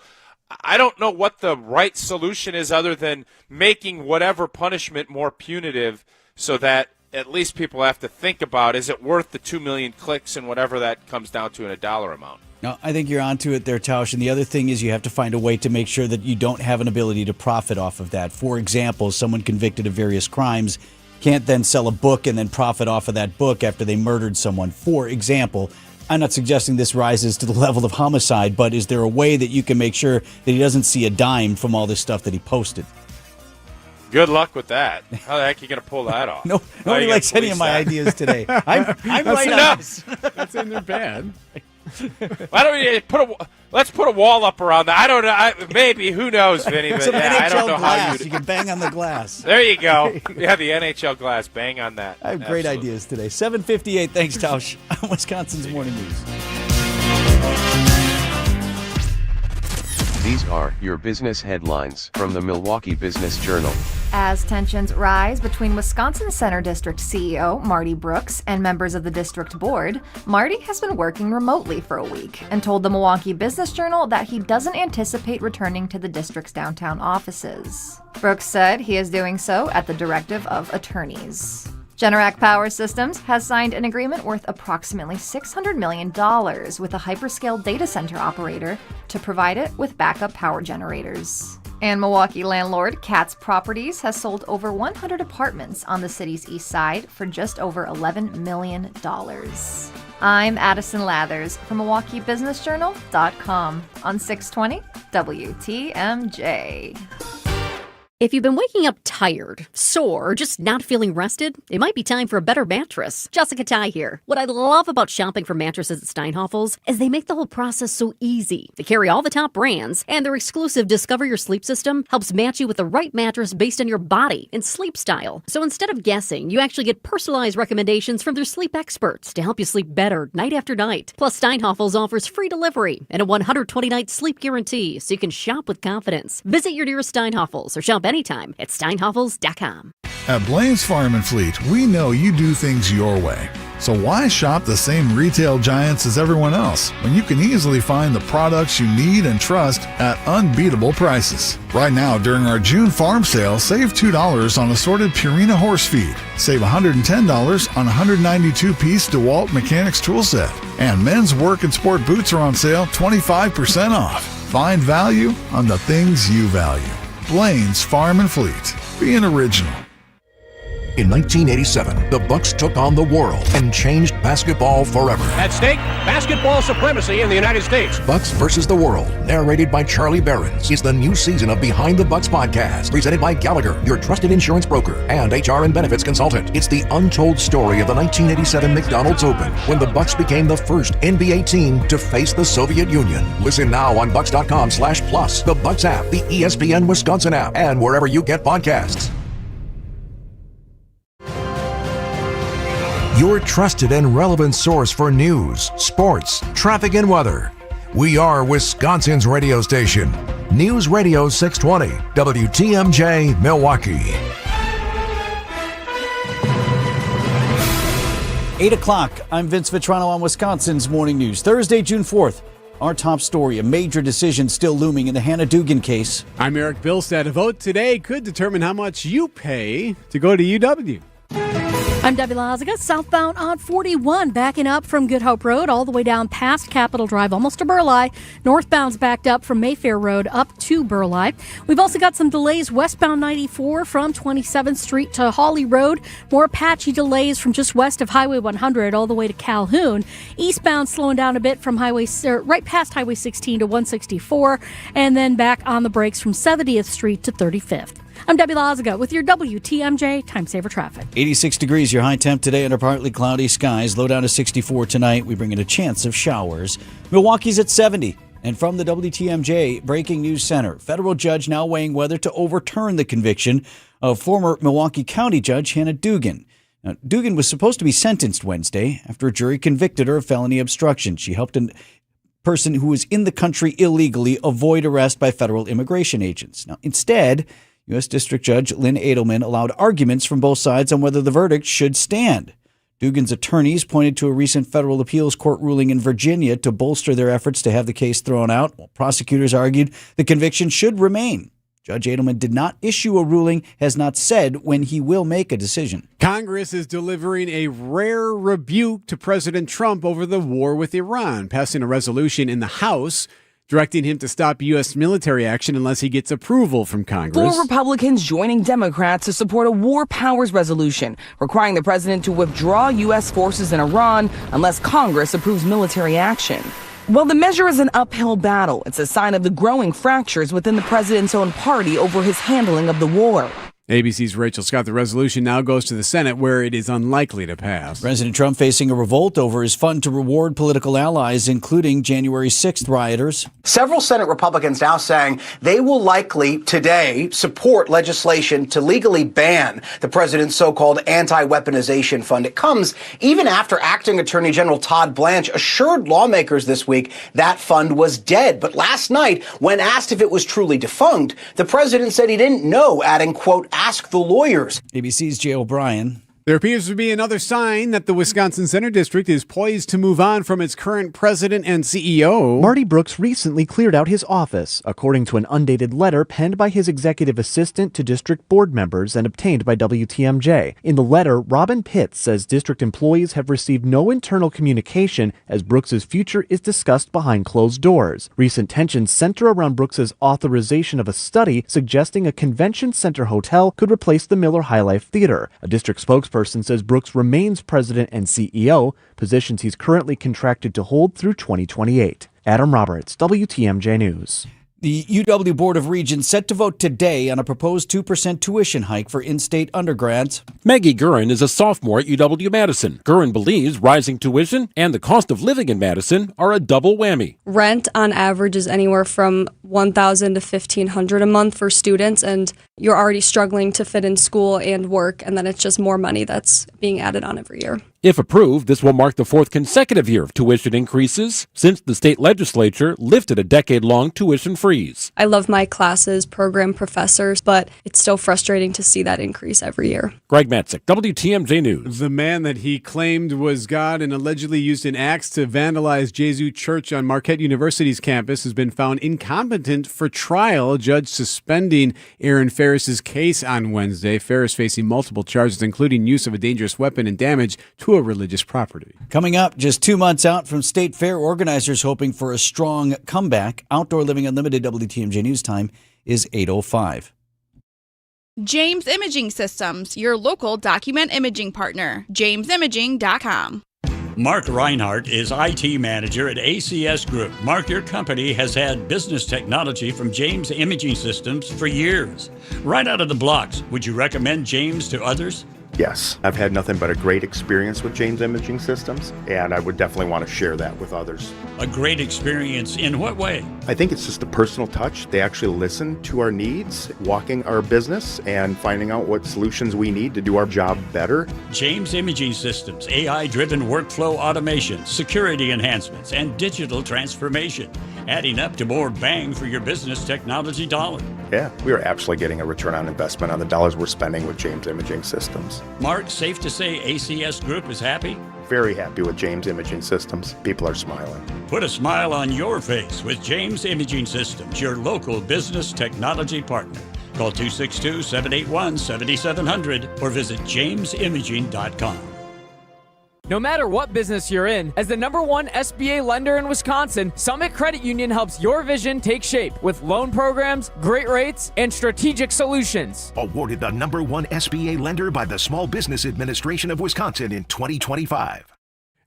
Speaker 29: I don't know what the right solution is other than making whatever punishment more punitive, so that at least people have to think about, is it worth the 2 million clicks and whatever that comes down to in a dollar amount?
Speaker 5: No, I think you're onto it there, Tausch. And the other thing is you have to find a way to make sure that you don't have an ability to profit off of that. For example, someone convicted of various crimes can't then sell a book and then profit off of that book after they murdered someone. For example, I'm not suggesting this rises to the level of homicide, but is there a way that you can make sure that he doesn't see a dime from all this stuff that he posted?
Speaker 29: Good luck with that. How the heck are you going to pull that off?
Speaker 5: Nobody likes any of my ideas today. I'm right on this.
Speaker 3: That's in there bad.
Speaker 29: Why don't we let's put a wall up around that? I don't know. Maybe, who knows, Vinny? But
Speaker 5: Some NHL
Speaker 29: I don't know
Speaker 5: glass.
Speaker 29: how you
Speaker 5: can bang on the glass.
Speaker 29: There you go. Yeah, the NHL glass. Bang on that.
Speaker 5: I have great ideas today. 7:58. Thanks, Tausch. On Wisconsin's Morning News.
Speaker 1: These are your business headlines from the Milwaukee Business Journal.
Speaker 31: As tensions rise between Wisconsin Center District CEO Marty Brooks and members of the district board, Marty has been working remotely for a week and told the Milwaukee Business Journal that he doesn't anticipate returning to the district's downtown offices. Brooks said he is doing so at the directive of attorneys. Generac Power Systems has signed an agreement worth approximately $600 million with a hyperscale data center operator to provide it with backup power generators. And Milwaukee landlord Katz Properties has sold over 100 apartments on the city's east side for just over $11 million. I'm Addison Lathers from MilwaukeeBusinessJournal.com on 620 WTMJ.
Speaker 8: If you've been waking up tired, sore, or just not feeling rested, it might be time for a better mattress. Jessica Ty here. What I love about shopping for mattresses at Steinhafels is they make the whole process so easy. They carry all the top brands, and their exclusive Discover Your Sleep system helps match you with the right mattress based on your body and sleep style. So instead of guessing, you actually get personalized recommendations from their sleep experts to help you sleep better night after night. Plus, Steinhafels offers free delivery and a 120-night sleep guarantee, so you can shop with confidence. Visit your nearest Steinhafels or shop anytime at steinhafels.com.
Speaker 10: At Blaine's Farm and Fleet, we know you do things your way. So why shop the same retail giants as everyone else when you can easily find the products you need and trust at unbeatable prices? Right now, during our June farm sale, save $2 on assorted Purina horse feed. Save $110 on a 192-piece DeWalt Mechanics tool set. And men's work and sport boots are on sale 25% off. Find value on the things you value. Blaine's Farm and Fleet. Be an original.
Speaker 6: In 1987, the Bucks took on the world and changed basketball forever.
Speaker 11: At stake, basketball supremacy in the United States.
Speaker 6: Bucks versus the World, narrated by Charlie Behrens, is the new season of Behind the Bucks podcast, presented by Gallagher, your trusted insurance broker and HR and benefits consultant. It's the untold story of the 1987 McDonald's Open, when the Bucks became the first NBA team to face the Soviet Union. Listen now on Bucks.com/plus, the Bucks app, the ESPN Wisconsin app, and wherever you get podcasts. Your trusted and relevant source for news, sports, traffic, and weather. We are Wisconsin's radio station. News Radio 620, WTMJ, Milwaukee.
Speaker 5: 8 o'clock. I'm Vince Vitrano on Wisconsin's Morning News. Thursday, June 4th. Our top story, a major decision still looming in the Hannah Dugan case.
Speaker 3: I'm Eric Bilstead. A vote today could determine how much you pay to go to UW.
Speaker 7: I'm Debbie Lazaga, southbound on 41, backing up from Good Hope Road all the way down past Capitol Drive, almost to Burleigh. Northbound's backed up from Mayfair Road up to Burleigh. We've also got some delays westbound 94 from 27th Street to Hawley Road. More patchy delays from just west of Highway 100 all the way to Calhoun. Eastbound slowing down a bit from right past Highway 16 to 164, and then back on the brakes from 70th Street to 35th. I'm Debbie Lazaga with your WTMJ Time Saver Traffic.
Speaker 5: 86 degrees, your high temp today under partly cloudy skies. Low down to 64 tonight. We bring in a chance of showers. Milwaukee's at 70. And from the WTMJ Breaking News Center, federal judge now weighing whether to overturn the conviction of former Milwaukee County Judge Hannah Dugan. Now, Dugan was supposed to be sentenced Wednesday after a jury convicted her of felony obstruction. She helped a person who was in the country illegally avoid arrest by federal immigration agents. Now, instead, U.S. District Judge Lynn Edelman allowed arguments from both sides on whether the verdict should stand. Dugan's attorneys pointed to a recent federal appeals court ruling in Virginia to bolster their efforts to have the case thrown out, while prosecutors argued the conviction should remain. Judge Edelman did not issue a ruling, has not said when he will make a decision.
Speaker 3: Congress is delivering a rare rebuke to President Trump over the war with Iran, passing a resolution in the House directing him to stop U.S. military action unless he gets approval from Congress.
Speaker 2: 4 Republicans joining Democrats to support a war powers resolution requiring the president to withdraw U.S. forces in Iran unless Congress approves military action. While the measure is an uphill battle, it's a sign of the growing fractures within the president's own party over his handling of the war.
Speaker 3: ABC's Rachel Scott. The resolution now goes to the Senate, where it is unlikely to pass.
Speaker 5: President Trump facing a revolt over his fund to reward political allies, including January 6th rioters.
Speaker 9: Several Senate Republicans now saying they will likely today support legislation to legally ban the president's so-called anti-weaponization fund. It comes even after Acting Attorney General Todd Blanche assured lawmakers this week that fund was dead. But last night, when asked if it was truly defunct, the president said he didn't know, adding, quote, "Ask the lawyers."
Speaker 5: ABC's Jay O'Brien.
Speaker 3: There appears to be another sign that the Wisconsin Center District is poised to move on from its current president and CEO.
Speaker 12: Marty Brooks recently cleared out his office, according to an undated letter penned by his executive assistant to district board members and obtained by WTMJ. In the letter, Robin Pitts says district employees have received no internal communication as Brooks's future is discussed behind closed doors. Recent tensions center around Brooks's authorization of a study suggesting a convention center hotel could replace the Miller High Life Theater. A district spokesperson says Brooks remains president and CEO, positions he's currently contracted to hold through 2028. Adam Roberts, WTMJ News.
Speaker 5: The UW Board of Regents set to vote today on a proposed 2% tuition hike for in-state undergrads.
Speaker 18: Maggie Gurin is a sophomore at UW-Madison. Gurin believes rising tuition and the cost of living in Madison are a double whammy.
Speaker 21: Rent on average is anywhere from $1,000 to $1,500 a month for students, and you're already struggling to fit in school and work, and then it's just more money that's being added on every year.
Speaker 18: If approved, this will mark the 4th consecutive year of tuition increases since the state legislature lifted a decade-long tuition freeze.
Speaker 21: I love my classes, program professors, but it's still frustrating to see that increase every year.
Speaker 18: Greg Matzik, WTMJ News.
Speaker 3: The man that he claimed was God and allegedly used an axe to vandalize Jesu Church on Marquette University's campus has been found incompetent for trial. A judge suspending Aaron Ferris's case on Wednesday. Ferris facing multiple charges, including use of a dangerous weapon and damage to a religious property.
Speaker 5: Coming up, just 2 months out from State Fair, organizers hoping for a strong comeback. Outdoor Living Unlimited WTMJ News Time is 8:05.
Speaker 22: James Imaging Systems, your local document imaging partner. JamesImaging.com.
Speaker 23: Mark Reinhardt is IT manager at ACS Group. Mark, your company has had business technology from James Imaging Systems for years. Right out of the blocks, would you recommend James to others?
Speaker 26: Yes, I've had nothing but a great experience with James Imaging Systems, and I would definitely want to share that with others.
Speaker 23: A great experience in what way?
Speaker 26: I think it's just a personal touch. They actually listen to our needs, walking our business, and finding out what solutions we need to do our job better.
Speaker 23: James Imaging Systems, AI-driven workflow automation, security enhancements, and digital transformation, adding up to more bang for your business technology dollar.
Speaker 26: Yeah, we are absolutely getting a return on investment on the dollars we're spending with James Imaging Systems.
Speaker 23: Mark, safe to say ACS Group is happy?
Speaker 26: Very happy with James Imaging Systems. People are smiling.
Speaker 23: Put a smile on your face with James Imaging Systems, your local business technology partner. Call 262-781-7700 or visit jamesimaging.com.
Speaker 27: No matter what business you're in, as the #1 SBA lender in Wisconsin, Summit Credit Union helps your vision take shape with loan programs, great rates, and strategic solutions.
Speaker 6: Awarded the #1 SBA lender by the Small Business Administration of Wisconsin in 2025.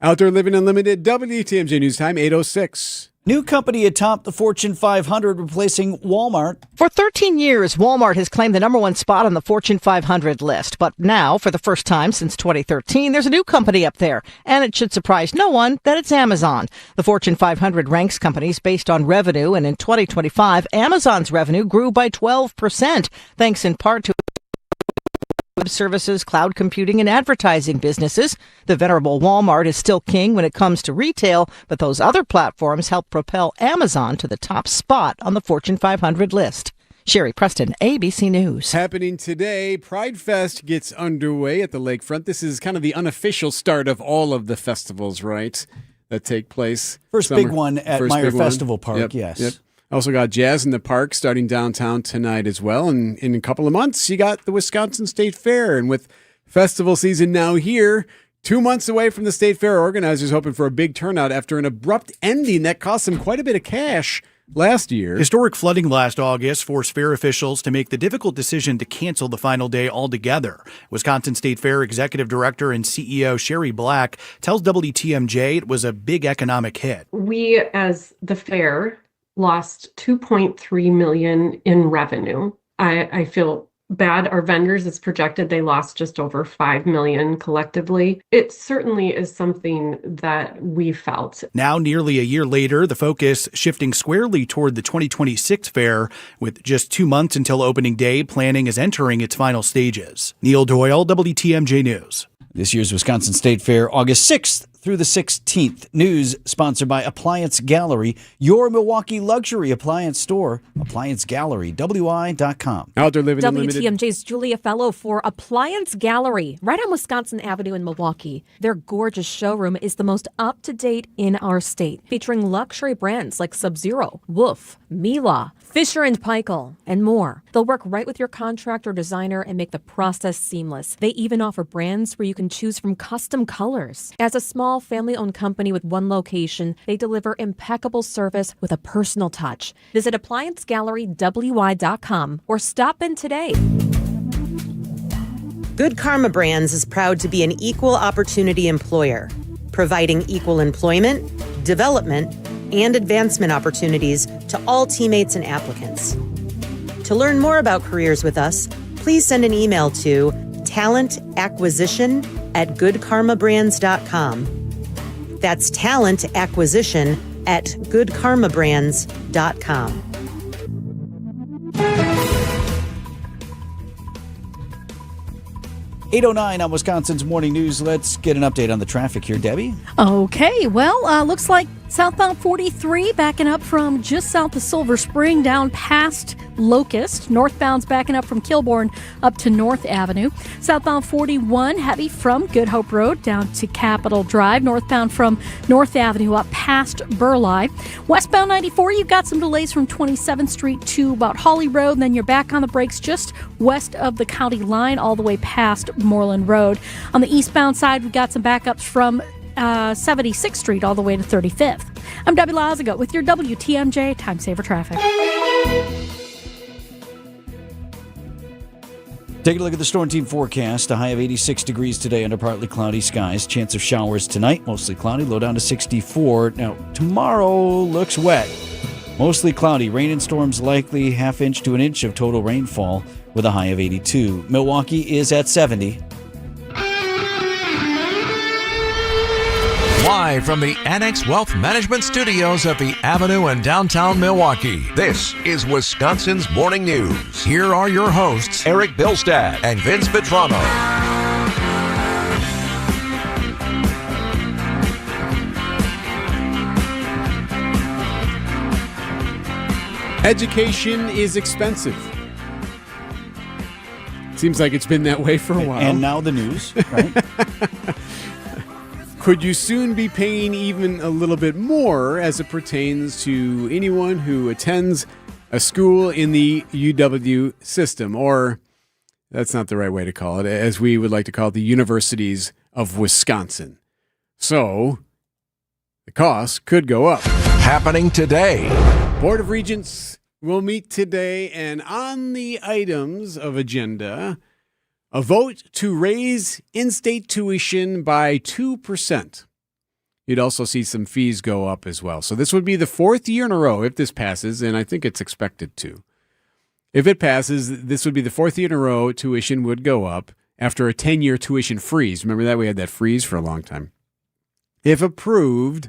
Speaker 3: Outdoor Living Unlimited, WTMJ News Time, 8:06.
Speaker 5: New company atop the Fortune 500 replacing Walmart.
Speaker 28: For 13 years, Walmart has claimed the #1 spot on the Fortune 500 list. But now, for the first time since 2013, there's a new company up there. And it should surprise no one that it's Amazon. The Fortune 500 ranks companies based on revenue. And in 2025, Amazon's revenue grew by 12%, thanks in part to web services, cloud computing, and advertising businesses. The venerable Walmart is still king when it comes to retail, but those other platforms help propel Amazon to the top spot on the Fortune 500 list. Sherry Preston, ABC News.
Speaker 3: Happening today, Pride Fest gets underway at the lakefront. This is kind of the unofficial start of all of the festivals, right, that take place.
Speaker 5: First big one at Meyer Festival Park, yes.
Speaker 3: Yep. Also got Jazz in the Park starting downtown tonight as well. And in a couple of months, you got the Wisconsin State Fair. And with festival season now here, 2 months away from the State Fair, organizers hoping for a big turnout after an abrupt ending that cost them quite a bit of cash last year.
Speaker 4: Historic flooding last August forced fair officials to make the difficult decision to cancel the final day altogether. Wisconsin State Fair Executive Director and CEO Sherry Black tells WTMJ it was a big economic hit.
Speaker 13: We, as the fair, lost $2.3 million in revenue. I feel bad. Our vendors, it's projected they lost just over $5 million collectively. It certainly is something that we felt.
Speaker 4: Now, nearly a year later, the focus shifting squarely toward the 2026 fair. With just 2 months until opening day, planning is entering its final stages. Neil Doyle, WTMJ News.
Speaker 5: This year's Wisconsin State Fair, August 6th through the 16th. News sponsored by Appliance Gallery, your Milwaukee luxury appliance store. ApplianceGallery.wi.com.
Speaker 3: Outdoor Living Unlimited.
Speaker 31: WTMJ's Julia Fellow for Appliance Gallery, right on Wisconsin Avenue in Milwaukee. Their gorgeous showroom is the most up-to-date in our state, featuring luxury brands like Sub-Zero, Wolf, Miele, Fisher & Paykel, and more. They'll work right with your contractor or designer and make the process seamless. They even offer brands where you can choose from custom colors. As a small family-owned company with one location, they deliver impeccable service with a personal touch. Visit ApplianceGalleryWY.com or stop in today.
Speaker 14: Good Karma Brands is proud to be an equal opportunity employer, providing equal employment, development, and advancement opportunities to all teammates and applicants. To learn more about careers with us, please send an email to talentacquisition@goodkarmabrands.com. That's talentacquisition@goodkarmabrands.com.
Speaker 5: .809 on Wisconsin's Morning News. Let's get an update on the traffic here, Debbie.
Speaker 7: Okay, well, looks like southbound 43 backing up from just south of Silver Spring down past Locust. Northbound's backing up from Kilbourne up to North Avenue. Southbound 41 heavy from Good Hope Road down to Capitol Drive. Northbound from North Avenue up past Burleigh. Westbound 94, you've got some delays from 27th Street to about Hawley Road. And then you're back on the brakes just west of the county line all the way past Moreland Road. On the eastbound side, we've got some backups from 76th Street all the way to 35th. I'm Debbie Lazago with your WTMJ Time Saver Traffic.
Speaker 5: Take a look at the Storm Team forecast. A high of 86 degrees today under partly cloudy skies. Chance of showers tonight, mostly cloudy, low down to 64. Now, tomorrow looks wet. Mostly cloudy, rain and storms likely, ½ inch to an inch of total rainfall with a high of 82. Milwaukee is at 70.
Speaker 6: Live from the Annex Wealth Management Studios at the Avenue in downtown Milwaukee, this is Wisconsin's Morning News. Here are your hosts, Eric Bilstad and Vince Vitrano.
Speaker 3: Education is expensive. Seems like it's been that way for a while.
Speaker 5: And now the news, right?
Speaker 3: Could you soon be paying even a little bit more as it pertains to anyone who attends a school in the UW system? Or, that's not the right way to call it, as we would like to call it, the universities of Wisconsin. So, the cost could go up.
Speaker 6: Happening today.
Speaker 3: Board of Regents will meet today, and on the items of agenda, a vote to raise in-state tuition by 2%. You'd also see some fees go up as well. So this would be the fourth year in a row if this passes, and I think it's expected to. If it passes, this would be the fourth year in a row tuition would go up after a 10-year tuition freeze. Remember that? We had that freeze for a long time. If approved,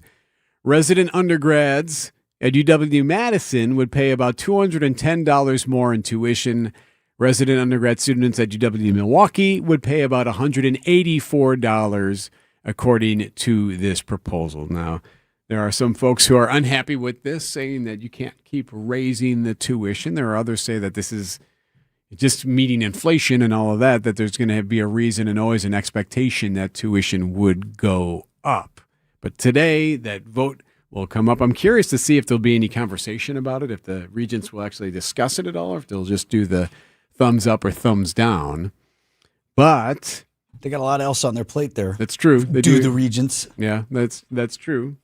Speaker 3: resident undergrads at UW-Madison would pay about $210 more in tuition. Resident undergrad students at UW Milwaukee would pay about $184 according to this proposal. Now, there are some folks who are unhappy with this, saying that you can't keep raising the tuition. There are others say that this is just meeting inflation and all of that, that there's going to be a reason and always an expectation that tuition would go up. But today, that vote will come up. I'm curious to see if there'll be any conversation about it, if the regents will actually discuss it at all, or if they'll just do the thumbs up or thumbs down. But
Speaker 5: they got a lot else on their plate there.
Speaker 3: That's true. They
Speaker 5: do the regents.
Speaker 3: Yeah, that's true.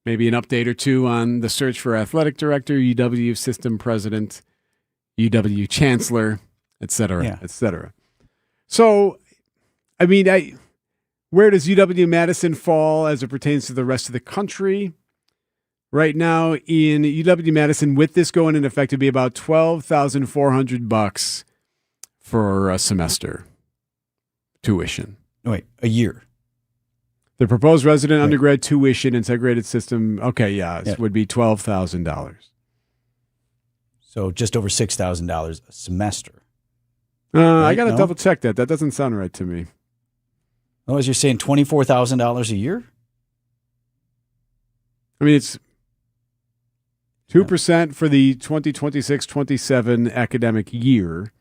Speaker 3: Maybe an update or two on the search for athletic director, UW system president, UW chancellor, et cetera, et cetera. So, I mean, where does UW-Madison fall as it pertains to the rest of the country? Right now in UW-Madison, with this going into effect, it'd be about $12,400 for a semester tuition.
Speaker 5: Wait, a year.
Speaker 3: The proposed resident undergrad tuition integrated system, would be $12,000.
Speaker 5: So just over $6,000 a semester.
Speaker 3: I got to double check that. That doesn't sound right to me.
Speaker 5: Otherwise, you're saying $24,000 a year?
Speaker 3: I mean, it's 2% for the 2026-27 academic year.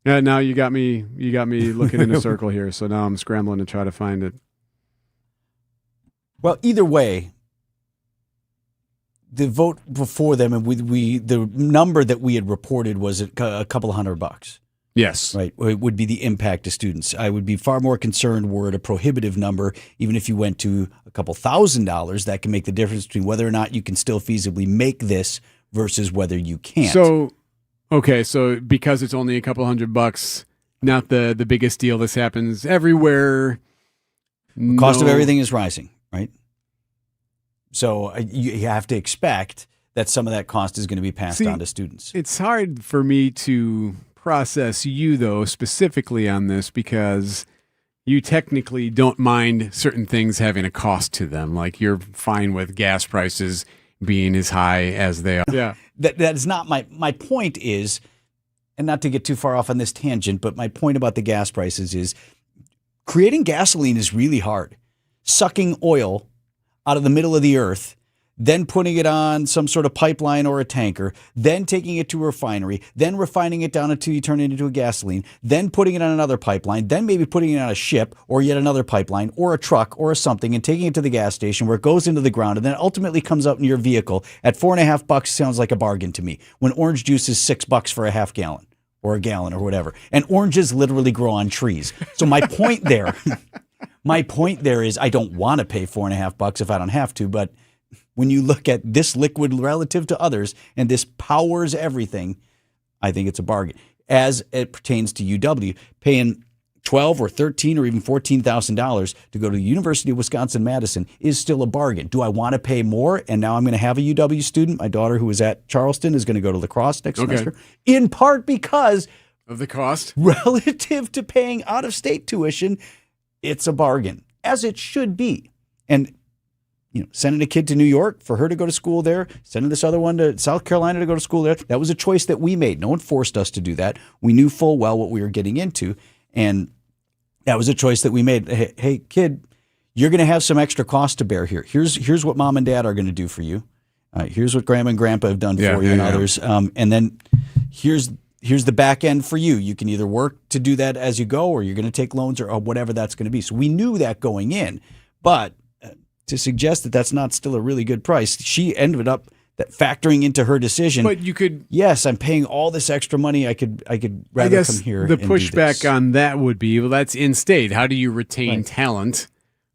Speaker 3: Yeah, now you got me looking in a circle here, so now I'm scrambling to try to find it.
Speaker 5: Well, either way, the vote before them, and the number that we had reported was a couple of $100.
Speaker 3: Yes.
Speaker 5: Right. It would be the impact to students. I would be far more concerned were it a prohibitive number. Even if you went to a couple $1,000s, that can make the difference between whether or not you can still feasibly make this versus whether you can't.
Speaker 3: So because it's only a couple $100, not the biggest deal. This happens everywhere.
Speaker 5: The cost of everything is rising, right? So you have to expect that some of that cost is going to be passed on to students.
Speaker 3: It's hard for me to process you, though, specifically on this, because you technically don't mind certain things having a cost to them. Like you're fine with gas prices being as high as they are. Yeah.
Speaker 5: That is not my point is, and not to get too far off on this tangent, but my point about the gas prices is creating gasoline is really hard. Sucking oil out of the middle of the earth, then putting it on some sort of pipeline or a tanker, then taking it to a refinery, then refining it down until you turn it into a gasoline, then putting it on another pipeline, then maybe putting it on a ship or yet another pipeline or a truck or something and taking it to the gas station where it goes into the ground and then ultimately comes out in your vehicle at $4.50 sounds like a bargain to me when orange juice is $6 for a half gallon or a gallon or whatever. And oranges literally grow on trees. So my point there is I don't want to pay $4.50 if I don't have to, but when you look at this liquid relative to others and this powers everything, I think it's a bargain. As it pertains to UW, paying $12,000 or $13,000 or even $14,000 to go to the University of Wisconsin-Madison is still a bargain. Do I want to pay more? And now I'm going to have a UW student. My daughter, who is at Charleston, is going to go to La Crosse next semester, in part because
Speaker 3: of the cost.
Speaker 5: Relative to paying out-of-state tuition, it's a bargain, as it should be. And sending a kid to New York for her to go to school there, sending this other one to South Carolina to go to school there, that was a choice that we made. No one forced us to do that. We knew full well what we were getting into, and that was a choice that we made. Hey kid, you're going to have some extra cost to bear here. Here's what mom and dad are going to do for you. Here's what grandma and grandpa have done for you and others. And then here's the back end for you. You can either work to do that as you go, or you're going to take loans or whatever that's going to be. So we knew that going in, but to suggest that that's not still a really good price, she ended up factoring into her decision.
Speaker 3: But you could,
Speaker 5: yes, I'm paying all this extra money. I could rather come here.
Speaker 3: The pushback on that would be, well, that's in-state. How do you retain talent?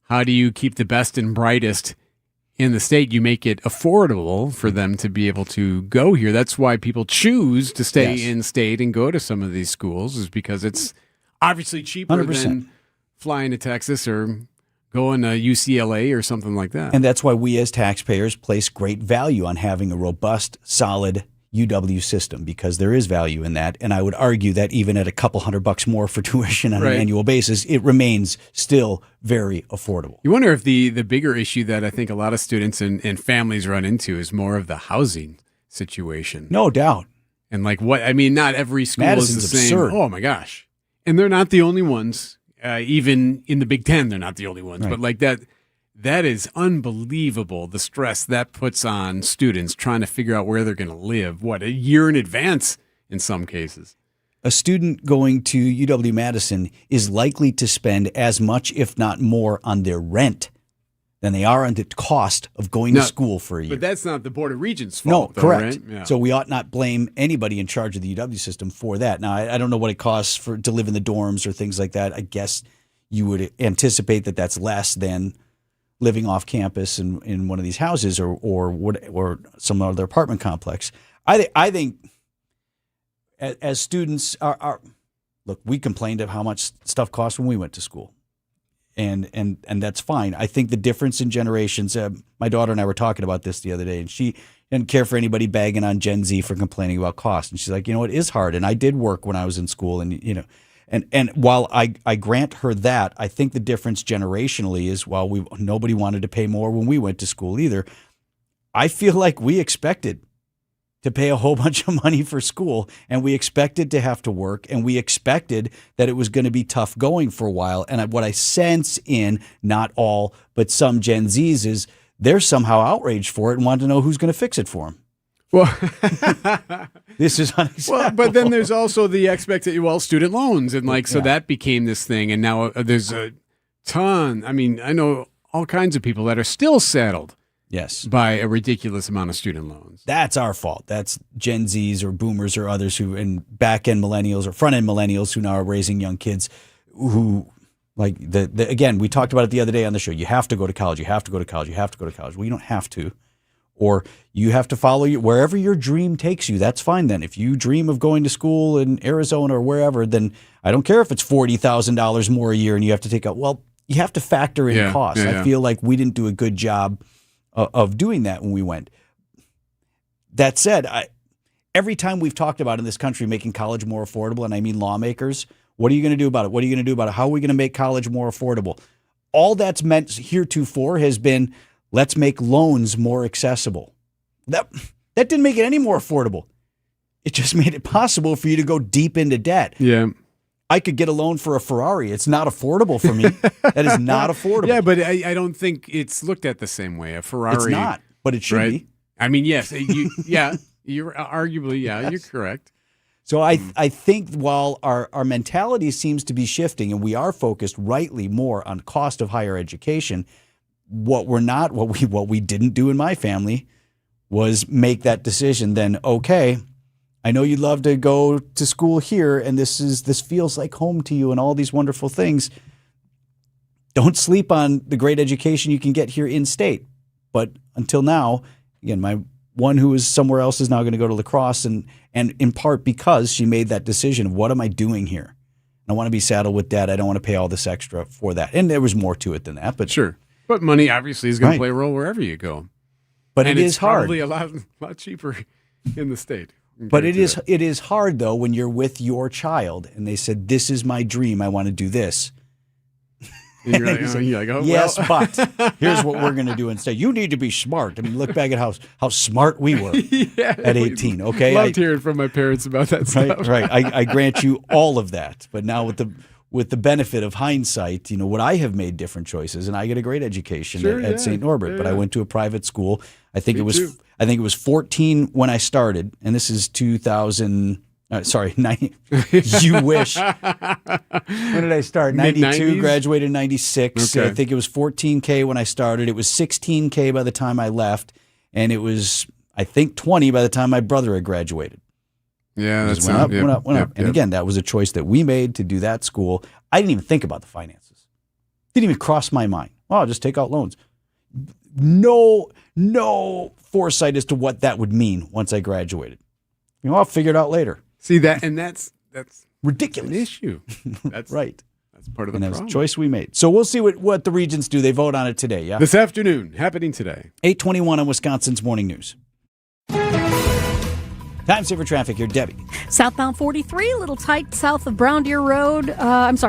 Speaker 3: How do you keep the best and brightest in the state? You make it affordable for them to be able to go here. That's why people choose to stay in-state and go to some of these schools, is because it's obviously cheaper
Speaker 5: 100%.
Speaker 3: than flying to Texas or going to UCLA or something like that.
Speaker 5: And that's why we as taxpayers place great value on having a robust, solid UW system, because there is value in that. And I would argue that even at a couple $100 more for tuition on an annual basis, it remains still very affordable.
Speaker 3: You wonder if the bigger issue that I think a lot of students and families run into is more of the housing situation.
Speaker 5: No doubt.
Speaker 3: And like what, I mean, not every school
Speaker 5: Madison's
Speaker 3: is the same.
Speaker 5: absurd.
Speaker 3: Oh my gosh. And they're not the only ones. Even in the Big Ten, they're not the only ones.
Speaker 5: Right.
Speaker 3: But like that is unbelievable, the stress that puts on students trying to figure out where they're going to live, a year in advance in some cases.
Speaker 5: A student going to UW-Madison is likely to spend as much, if not more, on their rent than they are on the cost of going to school for a year.
Speaker 3: But that's not the Board of Regents'
Speaker 5: No,
Speaker 3: fault,
Speaker 5: correct.
Speaker 3: Right? Yeah.
Speaker 5: So we ought not blame anybody in charge of the UW system for that. Now, I don't know what it costs to live in the dorms or things like that. I guess you would anticipate that that's less than living off campus in one of these houses or some other apartment complex. I think as students, look, we complained of how much stuff cost when we went to school. And that's fine. I think the difference in generations, my daughter and I were talking about this the other day, and she didn't care for anybody bagging on Gen Z for complaining about cost. And she's like, it is hard. And I did work when I was in school. And, and while I grant her that, I think the difference generationally is while nobody wanted to pay more when we went to school either, I feel like we expected to pay a whole bunch of money for school, and we expected to have to work, and we expected that it was going to be tough going for a while. And what I sense in not all, but some Gen Zs is they're somehow outraged for it and want to know who's going to fix it for them.
Speaker 3: Well,
Speaker 5: this is unacceptable.
Speaker 3: Well, but then there's also the expectation, student loans, and so that became this thing, and now there's a ton. I mean, I know all kinds of people that are still saddled.
Speaker 5: Yes.
Speaker 3: By a ridiculous amount of student loans.
Speaker 5: That's our fault. That's Gen Zs or boomers or others and back-end millennials or front-end millennials who now are raising young kids who, like, again, we talked about it the other day on the show. You have to go to college. You have to go to college. You have to go to college. Well, you don't have to. Or you have to follow wherever your dream takes you. That's fine then. If you dream of going to school in Arizona or wherever, then I don't care if it's $40,000 more a year and you have to take out. Well, you have to factor in costs. I feel like we didn't do a good job of doing that when we went. That said, every time we've talked about in this country making college more affordable, and I mean lawmakers, what are you going to do about it? What are you going to do about it? How are we going to make college more affordable? All that's meant heretofore has been, let's make loans more accessible. That didn't make it any more affordable. It just made it possible for you to go deep into debt.
Speaker 3: Yeah.
Speaker 5: I could get a loan for a Ferrari. It's not affordable for me. That is not affordable.
Speaker 3: Yeah, but I don't think it's looked at the same way. A Ferrari.
Speaker 5: It's not, but it should be.
Speaker 3: I mean, yes. You're arguably, you're correct.
Speaker 5: So I think while our mentality seems to be shifting and we are focused rightly more on cost of higher education, what we didn't do in my family was make that decision then, okay, I know you'd love to go to school here, and this feels like home to you and all these wonderful things. Don't sleep on the great education you can get here in state. But until now, again, my one who is somewhere else is now going to go to La Crosse, and in part because she made that decision of what am I doing here? I want to be saddled with debt. I don't want to pay all this extra for that. And there was more to it than that. But
Speaker 3: sure. But money obviously is going to play a role wherever you go.
Speaker 5: But it is hard.
Speaker 3: Probably a lot cheaper in the state.
Speaker 5: But it is hard, though, when you're with your child and they said, this is my dream, I want to do this.
Speaker 3: And you're like, oh,
Speaker 5: yes,
Speaker 3: well.
Speaker 5: but here's what we're going to do instead. You need to be smart. I mean, look back at how smart we were at 18, okay?
Speaker 3: Loved hearing from my parents about that stuff.
Speaker 5: Right. I grant you all of that. But now with the benefit of hindsight, would I have made different choices? And I get a great education at St. Norbert, but I went to a private school. I think it was 14 when I started, and this is 2000. You wish. When did I start? 92, graduated in 96.
Speaker 3: Okay.
Speaker 5: I think it was 14K when I started. It was 16K by the time I left, and it was, I think, 20 by the time my brother had graduated.
Speaker 3: Yeah, that's
Speaker 5: went up. And again, that was a choice that we made to do that school. I didn't even think about the finances. Didn't even cross my mind. Oh, I'll just take out loans. No foresight as to what that would mean once I graduated. I'll figure it out later.
Speaker 3: See that, and that's
Speaker 5: ridiculous.
Speaker 3: An issue. That's
Speaker 5: right.
Speaker 3: That's part of the
Speaker 5: problem.
Speaker 3: That's
Speaker 5: a choice we made. So we'll see what the regents do. They vote on it today. Yeah,
Speaker 3: this afternoon, happening today.
Speaker 5: 8:21 on Wisconsin's Morning News. Time saver traffic here, Debbie.
Speaker 7: Southbound 43, a little tight south of Brown Deer Road.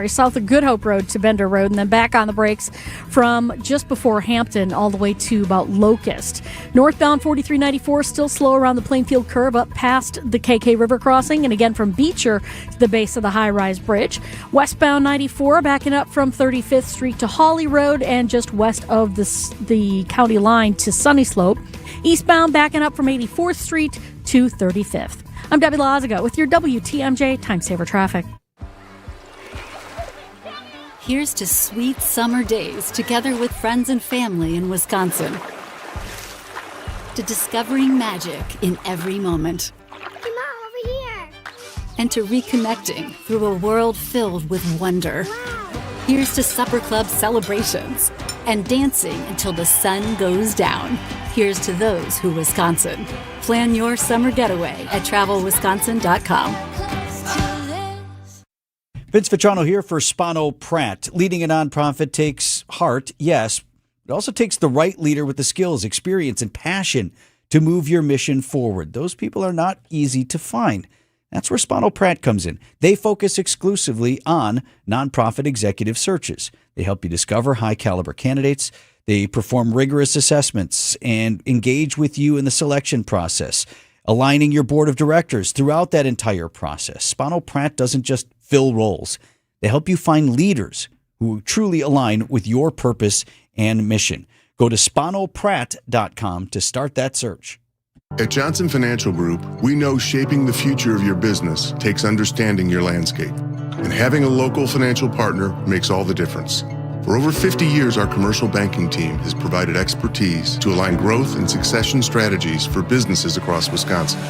Speaker 7: South of Good Hope Road to Bender Road, and then back on the brakes from just before Hampton all the way to about Locust. Northbound 4394, still slow around the Plainfield curve up past the KK River crossing, and again from Beecher to the base of the high-rise bridge. Westbound 94, backing up from 35th Street to Hawley Road and just west of the county line to Sunny Slope. Eastbound backing up from 84th Street to 35th. I'm Debbie Lazaga with your WTMJ Time Saver Traffic.
Speaker 1: Here's to sweet summer days together with friends and family in Wisconsin. To discovering magic in every moment.
Speaker 8: Hey, Mom, over here.
Speaker 1: And to reconnecting through a world filled with wonder.
Speaker 8: Wow.
Speaker 1: Here's to supper club celebrations and dancing until the sun goes down. Here's to those who Wisconsin. Plan your summer getaway at travelwisconsin.com.
Speaker 5: Vince Vitrano here for Spano Pratt. Leading a nonprofit takes heart, yes. It also takes the right leader with the skills, experience, and passion to move your mission forward. Those people are not easy to find. That's where Spano Pratt comes in. They focus exclusively on nonprofit executive searches. They help you discover high-caliber candidates. They perform rigorous assessments and engage with you in the selection process, aligning your board of directors throughout that entire process. Spano Pratt doesn't just fill roles. They help you find leaders who truly align with your purpose and mission. Go to spanopratt.com to start that search.
Speaker 15: At Johnson Financial Group, we know shaping the future of your business takes understanding your landscape. And having a local financial partner makes all the difference. For over 50 years, our commercial banking team has provided expertise to align growth and succession strategies for businesses across Wisconsin.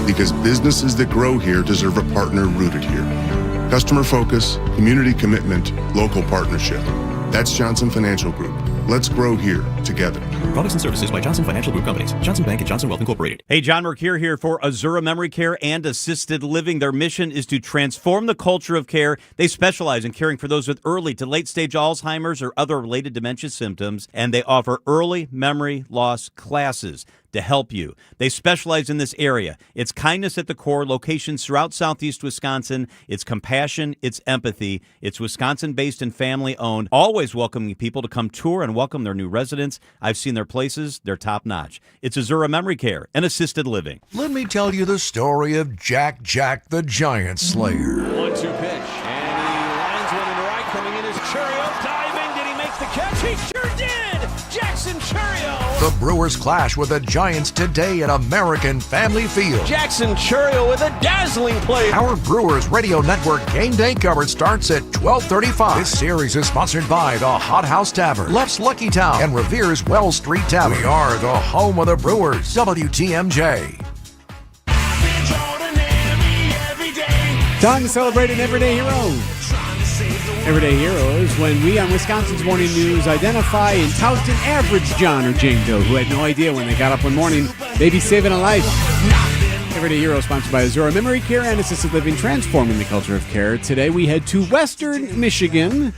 Speaker 15: Because businesses that grow here deserve a partner rooted here. Customer focus, community commitment, local partnership. That's Johnson Financial Group. Let's grow here together.
Speaker 16: Products and services by Johnson Financial Group Companies. Johnson Bank and Johnson Wealth Incorporated.
Speaker 17: Hey, John Mercure here for Azura Memory Care and Assisted Living. Their mission is to transform the culture of care. They specialize in caring for those with early to late-stage Alzheimer's or other related dementia symptoms, and they offer early memory loss classes to help you. They specialize in this area. It's kindness at the core, locations throughout southeast Wisconsin. It's compassion, it's empathy. It's Wisconsin-based and family-owned, always welcoming people to come tour and welcome their new residents. I've seen their places. They're top-notch. It's Azura Memory Care and Assisted Living.
Speaker 6: Let me tell you the story of Jack the Giant Slayer.
Speaker 11: 1-2 pitch, and he lines one into right, coming in is Churio, diving. Did he make the catch? He sure did! Jackson Churio!
Speaker 6: The Brewers clash with the Giants today at American Family Field.
Speaker 11: Jackson Churio with a dazzling play.
Speaker 6: Our Brewers Radio Network game day coverage starts at 12:35. This series is sponsored by the Hot House Tavern, Left's Lucky Town, and Revere's Wells Street Tavern. We are the home of the Brewers. WTMJ.
Speaker 3: Time to celebrate an everyday hero. Everyday hero is when we on Wisconsin's Morning News identify and tout an average John or Jane Doe who had no idea when they got up one morning they'd be saving a life. Everyday Hero sponsored by Azura Memory Care and Assisted Living, transforming the culture of care. Today we head to Western Michigan,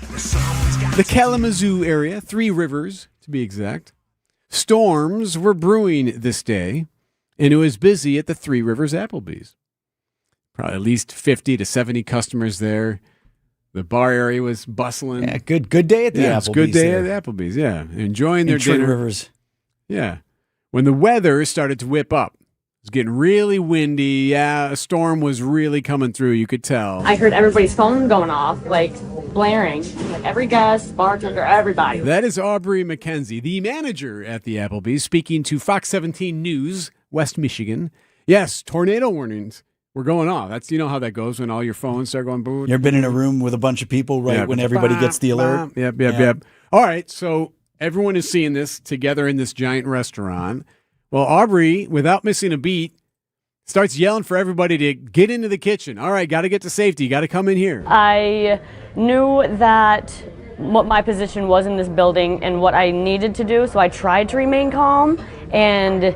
Speaker 3: the Kalamazoo area, 3 Rivers to be exact. Storms were brewing this day, and it was busy at the 3 Rivers Applebee's. Probably at least 50 to 70 customers there. The bar area was bustling.
Speaker 5: Yeah, good day at the Applebee's.
Speaker 3: Good day at the Applebee's, yeah. Enjoying their
Speaker 5: Twin
Speaker 3: dinner.
Speaker 5: Rivers.
Speaker 3: Yeah. When the weather started to whip up, it was getting really windy. Yeah, a storm was really coming through, you could tell.
Speaker 19: I heard everybody's phone going off, like blaring. Like every guest, bartender, everybody.
Speaker 3: That is Aubrey McKenzie, the manager at the Applebee's, speaking to Fox 17 News, West Michigan. Yes, tornado warnings. We're going off. That's, you know how that goes when all your phones start going boom.
Speaker 5: You ever been in a room with a bunch of people when everybody gets the alert?
Speaker 3: Yep. All right, so everyone is seeing this together in this giant restaurant. Well, Aubrey, without missing a beat, starts yelling for everybody to get into the kitchen. All right, got to get to safety. Got to come in here.
Speaker 19: I knew that what my position was in this building and what I needed to do, so I tried to remain calm and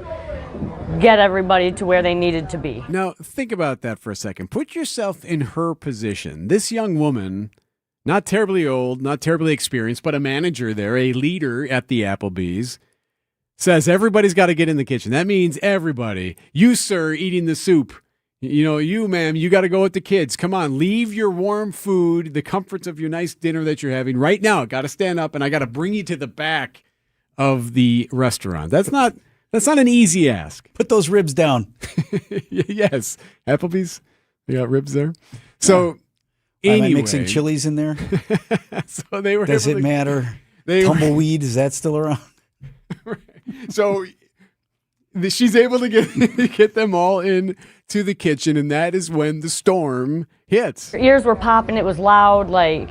Speaker 19: get everybody to where they needed to be.
Speaker 3: Now, think about that for a second. Put yourself in her position. This young woman, not terribly old, not terribly experienced, but a manager there, a leader at the Applebee's, says everybody's got to get in the kitchen. That means everybody. You, sir, eating the soup. You, ma'am, you got to go with the kids. Come on, leave your warm food, the comforts of your nice dinner that you're having right now. Got to stand up, and I got to bring you to the back of the restaurant. That's not an easy ask.
Speaker 5: Put those ribs down.
Speaker 3: Yes, Applebee's. They got ribs there. So
Speaker 5: Am I mixing chilies in there?
Speaker 3: So they were.
Speaker 5: Does it matter? Tumbleweed, is that still around?
Speaker 3: So she's able to get them all in to the kitchen, and that is when the storm hits.
Speaker 19: Your ears were popping. It was loud. Like,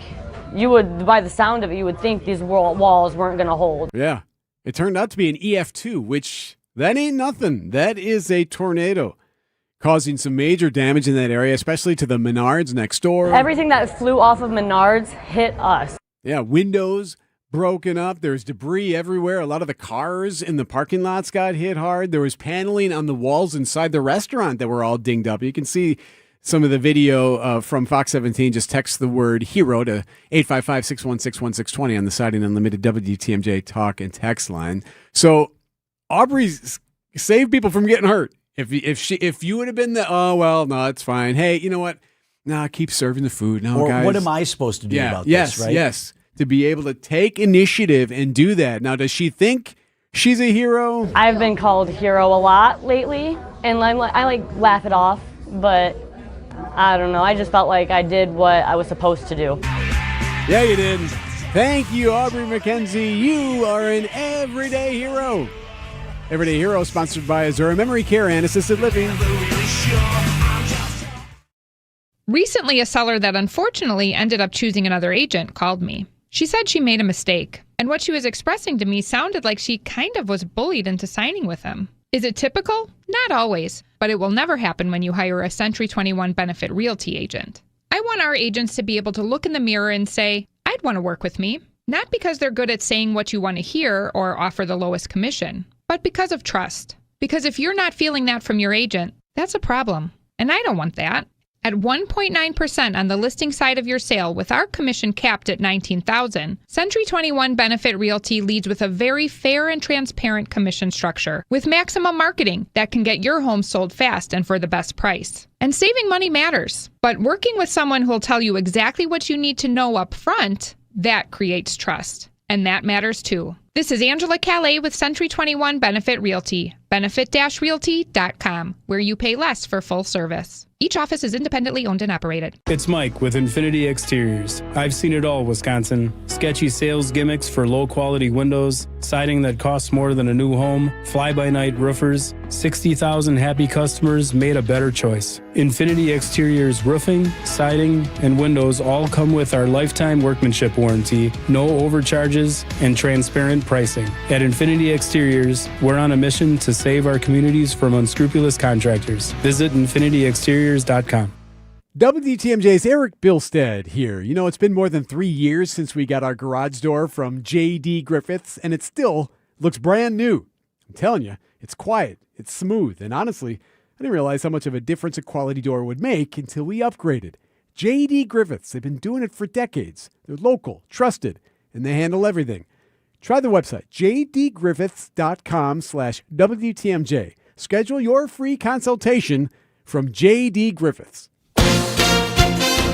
Speaker 19: you would, by the sound of it, you would think these walls weren't going to hold.
Speaker 3: Yeah. It turned out to be an EF2, which that ain't nothing. That is a tornado causing some major damage in that area, especially to the Menards next door.
Speaker 19: Everything that flew off of Menards hit us.
Speaker 3: Yeah, windows broken up. There's debris everywhere. A lot of the cars in the parking lots got hit hard. There was paneling on the walls inside the restaurant that were all dinged up. You can see some of the video from Fox 17. Just text the word HERO to 855-616-1620 on the Siding Unlimited WTMJ talk and text line. So Aubrey's saved people from getting hurt. If you would have been no, it's fine. Hey, you know what? Nah, keep serving the food. No, guys.
Speaker 5: What am I supposed to do about this, right?
Speaker 3: Yes. To be able to take initiative and do that. Now, does she think she's a hero?
Speaker 19: I've been called hero a lot lately, and I laugh it off, but I don't know. I just felt like I did what I was supposed to do.
Speaker 3: Yeah, you did. Thank you, Aubrey McKenzie. You are an everyday hero. Everyday Hero, sponsored by Azura Memory Care and Assisted Living.
Speaker 2: Recently, a seller that unfortunately ended up choosing another agent called me. She said she made a mistake, and what she was expressing to me sounded like she kind of was bullied into signing with him. Is it typical? Not always, but it will never happen when you hire a Century 21 Benefit Realty agent. I want our agents to be able to look in the mirror and say, I'd want to work with me. Not because they're good at saying what you want to hear or offer the lowest commission, but because of trust. Because if you're not feeling that from your agent, that's a problem. And I don't want that. At 1.9% on the listing side of your sale with our commission capped at $19,000, Century 21 Benefit Realty leads with a very fair and transparent commission structure with maximum marketing that can get your home sold fast and for the best price. And saving money matters, but working with someone who will tell you exactly what you need to know up front, that creates trust. And that matters too. This is Angela Calais with Century 21 Benefit Realty, benefit-realty.com, where you pay less for full service. Each office is independently owned and operated.
Speaker 9: It's Mike with Infinity Exteriors. I've seen it all, Wisconsin. Sketchy sales gimmicks for low-quality windows, siding that costs more than a new home, fly-by-night roofers. 60,000 happy customers made a better choice. Infinity Exteriors roofing, siding, and windows all come with our lifetime workmanship warranty, no overcharges, and transparent pricing. At Infinity Exteriors, we're on a mission to save our communities from unscrupulous contractors. Visit infinityexteriors.com.
Speaker 3: WTMJ's Eric Bilstead here. You know, it's been more than 3 years since we got our garage door from J.D. Griffiths, and it still looks brand new. I'm telling you, it's quiet, it's smooth, and honestly, I didn't realize how much of a difference a quality door would make until we upgraded. J.D. Griffiths, they've been doing it for decades. They're local, trusted, and they handle everything. Try the website, jdgriffiths.com/WTMJ. Schedule your free consultation from J.D. Griffiths.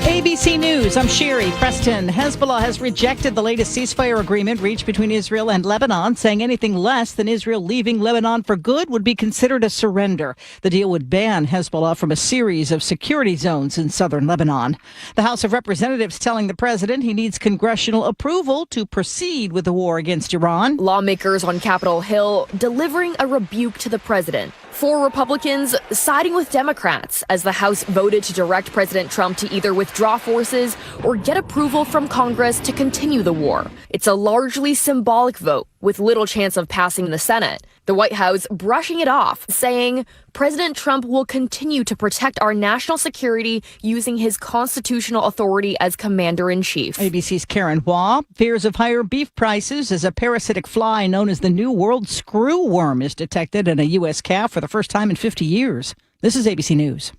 Speaker 28: ABC News, I'm Sherry. Preston. Hezbollah has rejected the latest ceasefire agreement reached between Israel and Lebanon, saying anything less than Israel leaving Lebanon for good would be considered a surrender. The deal would ban Hezbollah from a series of security zones in southern Lebanon. The House of Representatives telling the president he needs congressional approval to proceed with the war against Iran.
Speaker 10: Lawmakers on Capitol Hill delivering a rebuke to the president. 4 Republicans siding with Democrats as the House voted to direct President Trump to either withdraw forces or get approval from Congress to continue the war. It's a largely symbolic vote with little chance of passing the Senate. The White House brushing it off, saying President Trump will continue to protect our national security using his constitutional authority as commander-in-chief.
Speaker 28: ABC's Karen Hua. Fears of higher beef prices as a parasitic fly known as the New World screwworm is detected in a U.S. calf for the first time in 50 years. This is ABC News.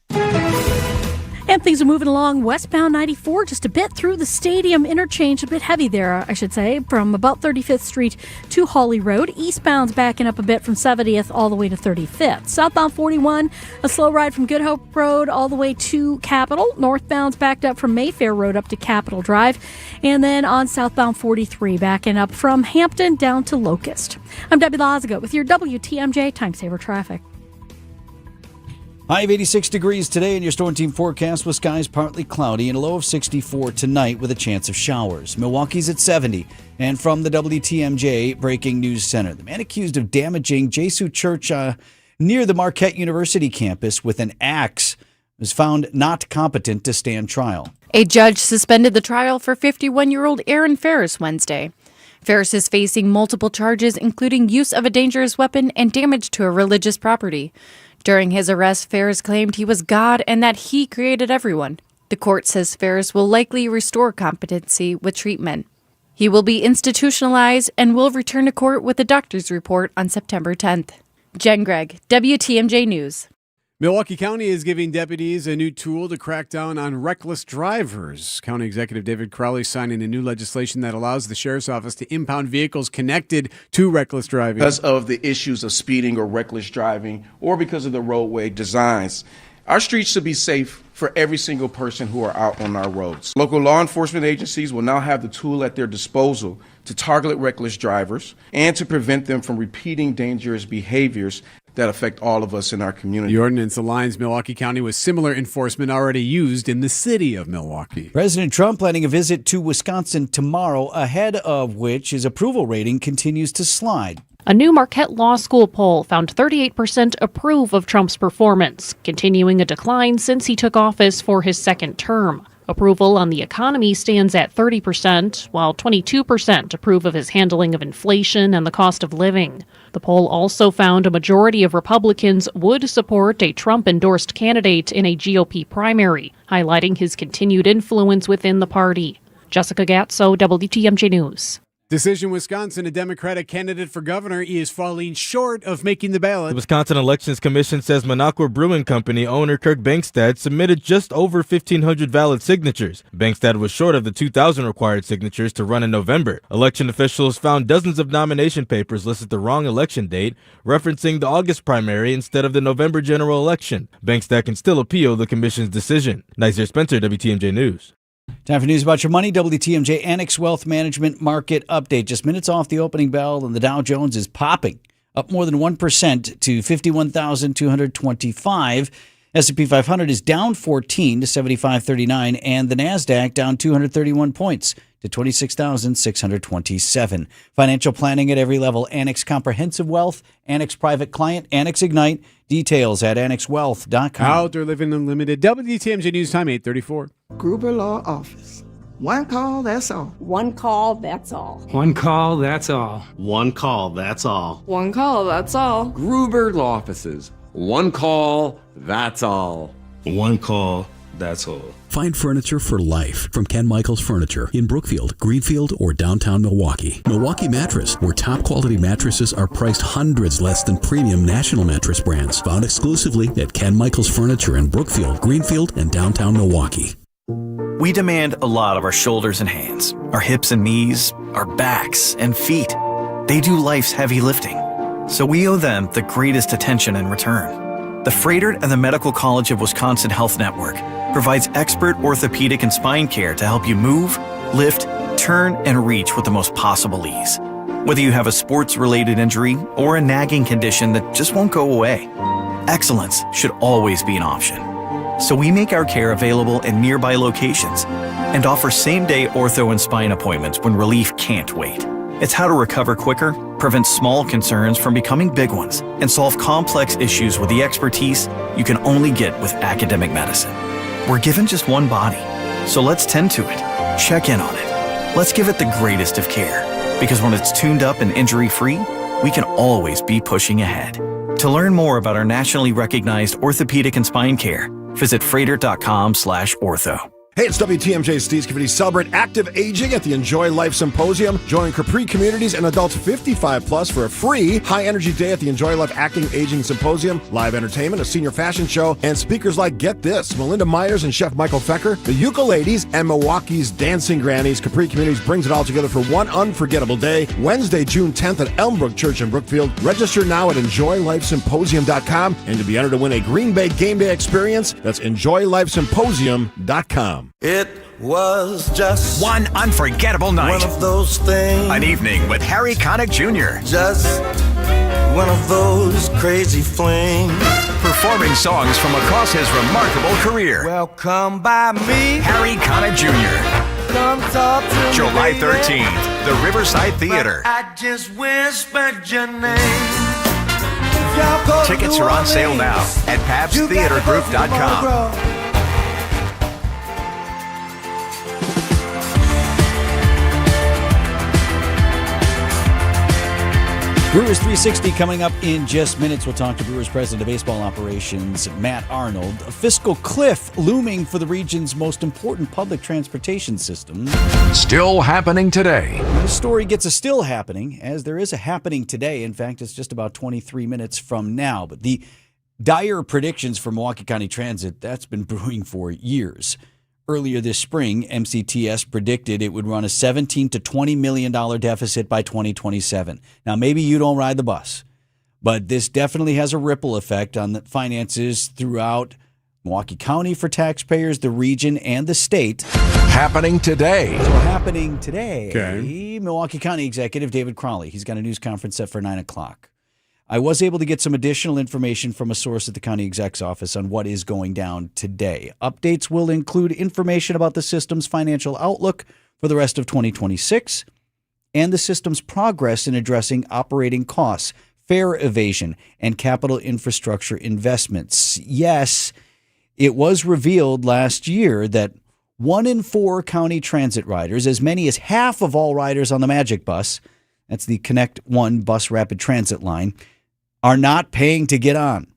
Speaker 7: And things are moving along westbound 94 just a bit through the stadium interchange, a bit heavy there, I should say, from about 35th Street to Holly Road. Eastbound's backing up a bit from 70th all the way to 35th. Southbound 41, a slow ride from Good Hope Road all the way to Capitol. Northbound's backed up from Mayfair Road up to Capitol Drive. And then on southbound 43, backing up from Hampton down to Locust. I'm Debbie Lazaga with your WTMJ Time Saver Traffic.
Speaker 5: High of 86 degrees today in your Storm Team forecast with skies partly cloudy and a low of 64 tonight with a chance of showers. Milwaukee's at 70. And from the WTMJ Breaking News Center, the man accused of damaging Jesu Church near the Marquette University campus with an axe was found not competent to stand trial.
Speaker 12: A judge suspended the trial for 51-year-old Aaron Ferris Wednesday. Ferris is facing multiple charges, including use of a dangerous weapon and damage to a religious property. During his arrest, Ferris claimed he was God and that he created everyone. The court says Ferris will likely restore competency with treatment. He will be institutionalized and will return to court with a doctor's report on September 10th. Jen Gregg, WTMJ News.
Speaker 3: Milwaukee County is giving deputies a new tool to crack down on reckless drivers. County Executive David Crowley signing a new legislation that allows the Sheriff's Office to impound vehicles connected to reckless driving.
Speaker 18: Because of the issues of speeding or reckless driving, or because of the roadway designs, our streets should be safe for every single person who are out on our roads. Local law enforcement agencies will now have the tool at their disposal to target reckless drivers and to prevent them from repeating dangerous behaviors that affect all of us in our community.
Speaker 3: The ordinance aligns Milwaukee County with similar enforcement already used in the city of Milwaukee.
Speaker 5: President Trump planning a visit to Wisconsin tomorrow, ahead of which his approval rating continues to slide.
Speaker 20: A new Marquette Law School poll found 38% approve of Trump's performance, continuing a decline since he took office for his second term. Approval on the economy stands at 30%, while 22% approve of his handling of inflation and the cost of living. The poll also found a majority of Republicans would support a Trump-endorsed candidate in a GOP primary, highlighting his continued influence within the party. Jessica Gatso, WTMJ News.
Speaker 3: Decision Wisconsin, a Democratic candidate for governor, is falling short of making the ballot.
Speaker 21: The Wisconsin Elections Commission says Minocqua Brewing Company owner Kirk Bangstad submitted just over 1,500 valid signatures. Bangstad was short of the 2,000 required signatures to run in November. Election officials found dozens of nomination papers listed the wrong election date, referencing the August primary instead of the November general election. Bangstad can still appeal the commission's decision. Nazir Spencer, WTMJ News.
Speaker 5: Time for news about your money. WTMJ Annex Wealth Management Market Update. Just minutes off the opening bell, and the Dow Jones is popping up more than 1% to 51,225. S&P 500 is down 14 to 7539, and the NASDAQ down 231 points to 26,627. Financial planning at every level. Annex Comprehensive Wealth, Annex Private Client, Annex Ignite. Details at annexwealth.com.
Speaker 3: Outdoor Living Unlimited. WTMJ News Time, 8:34.
Speaker 22: Gruber Law Office. One call, that's all.
Speaker 23: One call, that's all.
Speaker 12: One call, that's all.
Speaker 24: One call, that's all.
Speaker 23: One call, that's all.
Speaker 25: Gruber Law Offices. One call, that's all.
Speaker 16: One call, that's all.
Speaker 26: Find furniture for life from Ken Michaels Furniture in Brookfield, Greenfield, or downtown Milwaukee. Milwaukee Mattress, where top quality mattresses are priced hundreds less than premium national mattress brands. Found exclusively at Ken Michaels Furniture in Brookfield, Greenfield, and downtown Milwaukee.
Speaker 27: We demand a lot of our shoulders and hands, our hips and knees, our backs and feet. They do life's heavy lifting, so we owe them the greatest attention in return. The Froedtert and the Medical College of Wisconsin Health Network provides expert orthopedic and spine care to help you move, lift, turn, and reach with the most possible ease. Whether you have a sports-related injury or a nagging condition that just won't go away, excellence should always be an option. So we make our care available in nearby locations and offer same-day ortho and spine appointments when relief can't wait. It's how to recover quicker, prevent small concerns from becoming big ones, and solve complex issues with the expertise you can only get with academic medicine. We're given just one body, so let's tend to it, check in on it. Let's give it the greatest of care, because when it's tuned up and injury-free, we can always be pushing ahead. To learn more about our nationally recognized orthopedic and spine care, visit Froedtert.com/ortho.
Speaker 1: Hey, it's WTMJ's Steve Scavidi. Celebrate active aging at the Enjoy Life Symposium. Join Capri Communities and adults 55 plus for a free high-energy day at the Enjoy Life Acting Aging Symposium. Live entertainment, a senior fashion show, and speakers like, get this, Melinda Myers and Chef Michael Fecker, the Ukuleles, and Milwaukee's Dancing Grannies. Capri Communities brings it all together for one unforgettable day, Wednesday, June 10th at Elmbrook Church in Brookfield. Register now at EnjoyLifeSymposium.com, and to be entered to win a Green Bay game day experience, that's EnjoyLifeSymposium.com.
Speaker 4: It was just
Speaker 8: one unforgettable night.
Speaker 4: One of those things.
Speaker 8: An evening with Harry Connick Jr.
Speaker 4: Just one of those crazy flings.
Speaker 8: Performing songs from across his remarkable career.
Speaker 4: Well, come by me,
Speaker 8: Harry Connick Jr.
Speaker 4: Come talk to me,
Speaker 8: July 13th, the Riverside Theater.
Speaker 4: But I just whispered your name.
Speaker 8: Tickets are on sale now at PabstTheaterGroup.com.
Speaker 5: Brewers 360 coming up in just minutes. We'll talk to Brewers President of Baseball Operations, Matt Arnold. A fiscal cliff looming for the region's most important public transportation system.
Speaker 6: Still happening today.
Speaker 5: This story gets a still happening, as there is a happening today. In fact, it's just about 23 minutes from now. But the dire predictions for Milwaukee County Transit, that's been brewing for years. Earlier this spring, MCTS predicted it would run a $17 to $20 million deficit by 2027. Now, maybe you don't ride the bus, but this definitely has a ripple effect on the finances throughout Milwaukee County for taxpayers, the region, and the state.
Speaker 6: Happening today.
Speaker 5: So happening today, Milwaukee County Executive David Crowley, he's got a news conference set for 9 o'clock. I was able to get some additional information from a source at the county exec's office on what is going down today. Updates will include information about the system's financial outlook for the rest of 2026 and the system's progress in addressing operating costs, fare evasion, and capital infrastructure investments. Yes, it was revealed last year that 1 in 4 county transit riders, as many as half of all riders on the Magic Bus, that's the Connect One bus rapid transit line, are not paying to get on.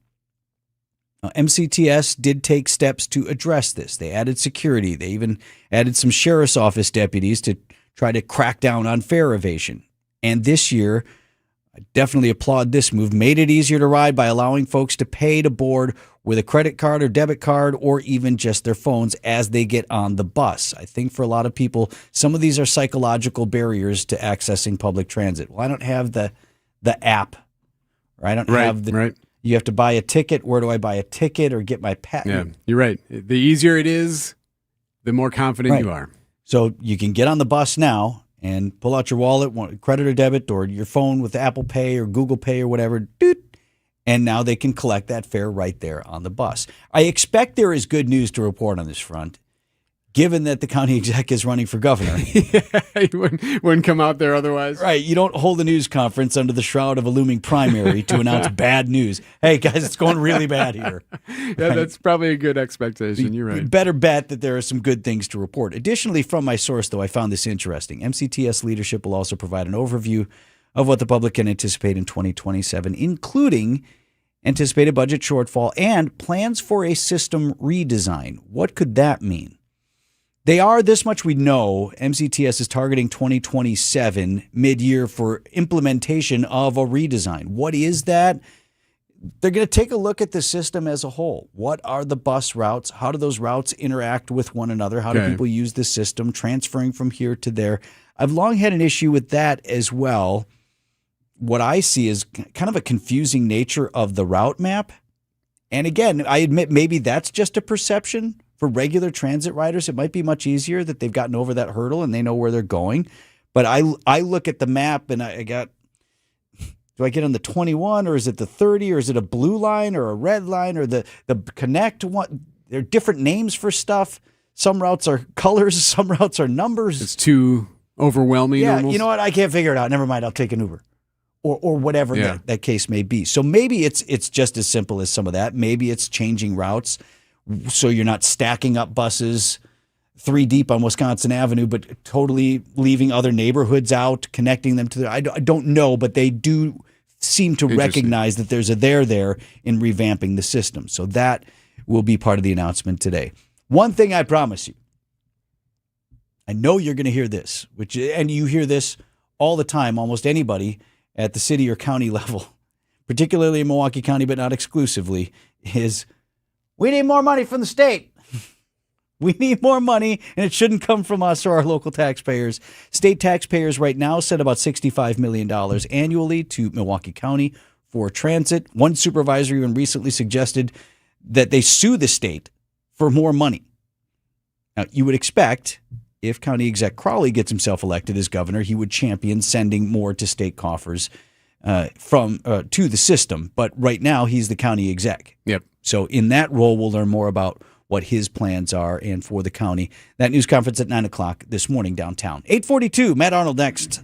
Speaker 5: Now, MCTS did take steps to address this. They added security. They even added some sheriff's office deputies to try to crack down on fare evasion. And this year, I definitely applaud this move, made it easier to ride by allowing folks to pay to board with a credit card or debit card or even just their phones as they get on the bus. I think for a lot of people, some of these are psychological barriers to accessing public transit. Well, I don't have the app. I don't have the.
Speaker 3: Right.
Speaker 5: You have to buy a ticket. Where do I buy a ticket or get my patent?
Speaker 3: Yeah, you're right. The easier it is, the more confident you are.
Speaker 5: So you can get on the bus now and pull out your wallet, credit or debit, or your phone with Apple Pay or Google Pay or whatever. And now they can collect that fare right there on the bus. I expect there is good news to report on this front, given that the county exec is running for governor.
Speaker 3: He wouldn't come out there otherwise.
Speaker 5: Right. You don't hold a news conference under the shroud of a looming primary to announce bad news. Hey, guys, it's going really bad here.
Speaker 3: Yeah, that's probably a good expectation. You're right.
Speaker 5: You better bet that there are some good things to report. Additionally, from my source, though, I found this interesting. MCTS leadership will also provide an overview of what the public can anticipate in 2027, including anticipated budget shortfall and plans for a system redesign. What could that mean? They are, this much we know, MCTS is targeting 2027 mid-year for implementation of a redesign. What is that? They're going to take a look at the system as a whole. What are the bus routes? How do those routes interact with one another? How do people use the system, transferring from here to there? I've long had an issue with that as well. What I see is kind of a confusing nature of the route map. And again, I admit maybe that's just a perception. For regular transit riders, it might be much easier that they've gotten over that hurdle and they know where they're going. But I look at the map and I got, do I get on the 21 or is it the 30 or is it a blue line or a red line or the Connect one? There are different names for stuff. Some routes are colors, some routes are numbers.
Speaker 3: It's too overwhelming.
Speaker 5: Yeah,
Speaker 3: almost.
Speaker 5: You know what? I can't figure it out. Never mind. I'll take an Uber. Or whatever that case may be. So maybe it's just as simple as some of that. Maybe it's changing routes. So you're not stacking up buses 3 deep on Wisconsin Avenue, but totally leaving other neighborhoods out, connecting them to I don't know, but they do seem to recognize that there's a there in revamping the system. So that will be part of the announcement today. One thing I promise you, I know you're going to hear this, and you hear this all the time, almost anybody at the city or county level, particularly in Milwaukee County, but not exclusively, is we need more money from the state. We need more money, and it shouldn't come from us or our local taxpayers. State taxpayers right now send about $65 million annually to Milwaukee County for transit. One supervisor even recently suggested that they sue the state for more money. Now, you would expect if County Exec Crowley gets himself elected as governor, he would champion sending more to state coffers to the system. But right now, he's the county exec.
Speaker 3: Yep.
Speaker 5: So in that role, we'll learn more about what his plans are and for the county. That news conference at 9 o'clock this morning downtown. 8:42, Matt Arnold next.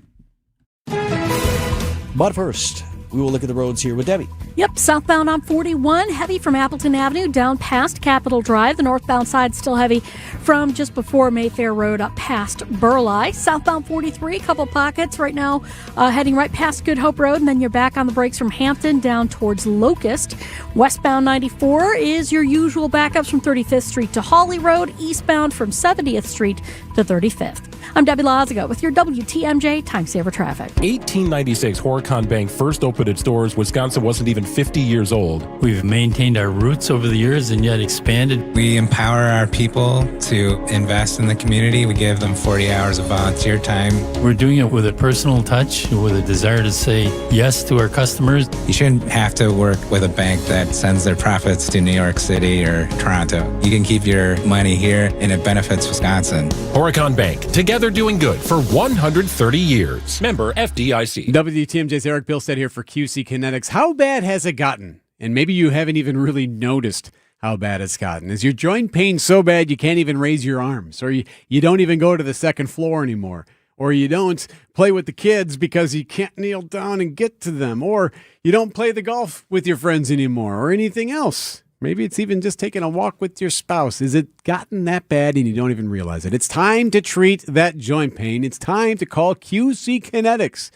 Speaker 5: But first, we will look at the roads here with Debbie.
Speaker 7: Yep, southbound on 41, heavy from Appleton Avenue down past Capitol Drive. The northbound side still heavy from just before Mayfair Road up past Burleigh. Southbound 43, a couple pockets right now heading right past Good Hope Road, and then you're back on the brakes from Hampton down towards Locust. Westbound 94 is your usual backups from 35th Street to Hawley Road, eastbound from 70th Street to 35th. I'm Debbie Lazaga with your WTMJ Time Saver Traffic.
Speaker 2: 1896, Horicon Bank first opened its doors. Wisconsin wasn't even 50 years old.
Speaker 9: We've maintained our roots over the years and yet expanded.
Speaker 11: We empower our people to invest in the community. We give them 40 hours of volunteer time.
Speaker 9: We're doing it with a personal touch, with a desire to say yes to our customers.
Speaker 11: You shouldn't have to work with a bank that sends their profits to New York City or Toronto. You can keep your money here and it benefits Wisconsin.
Speaker 2: Horicon Bank, together doing good for 130 years. Member FDIC.
Speaker 3: WTMJ's Eric Bilstead here for QC Kinetics. How bad has it gotten? And maybe you haven't even really noticed how bad it's gotten. Is your joint pain so bad you can't even raise your arms? Or you don't even go to the second floor anymore? Or you don't play with the kids because you can't kneel down and get to them? Or you don't play the golf with your friends anymore? Or anything else? Maybe it's even just taking a walk with your spouse. Is it gotten that bad and you don't even realize it? It's time to treat that joint pain. It's time to call QC Kinetics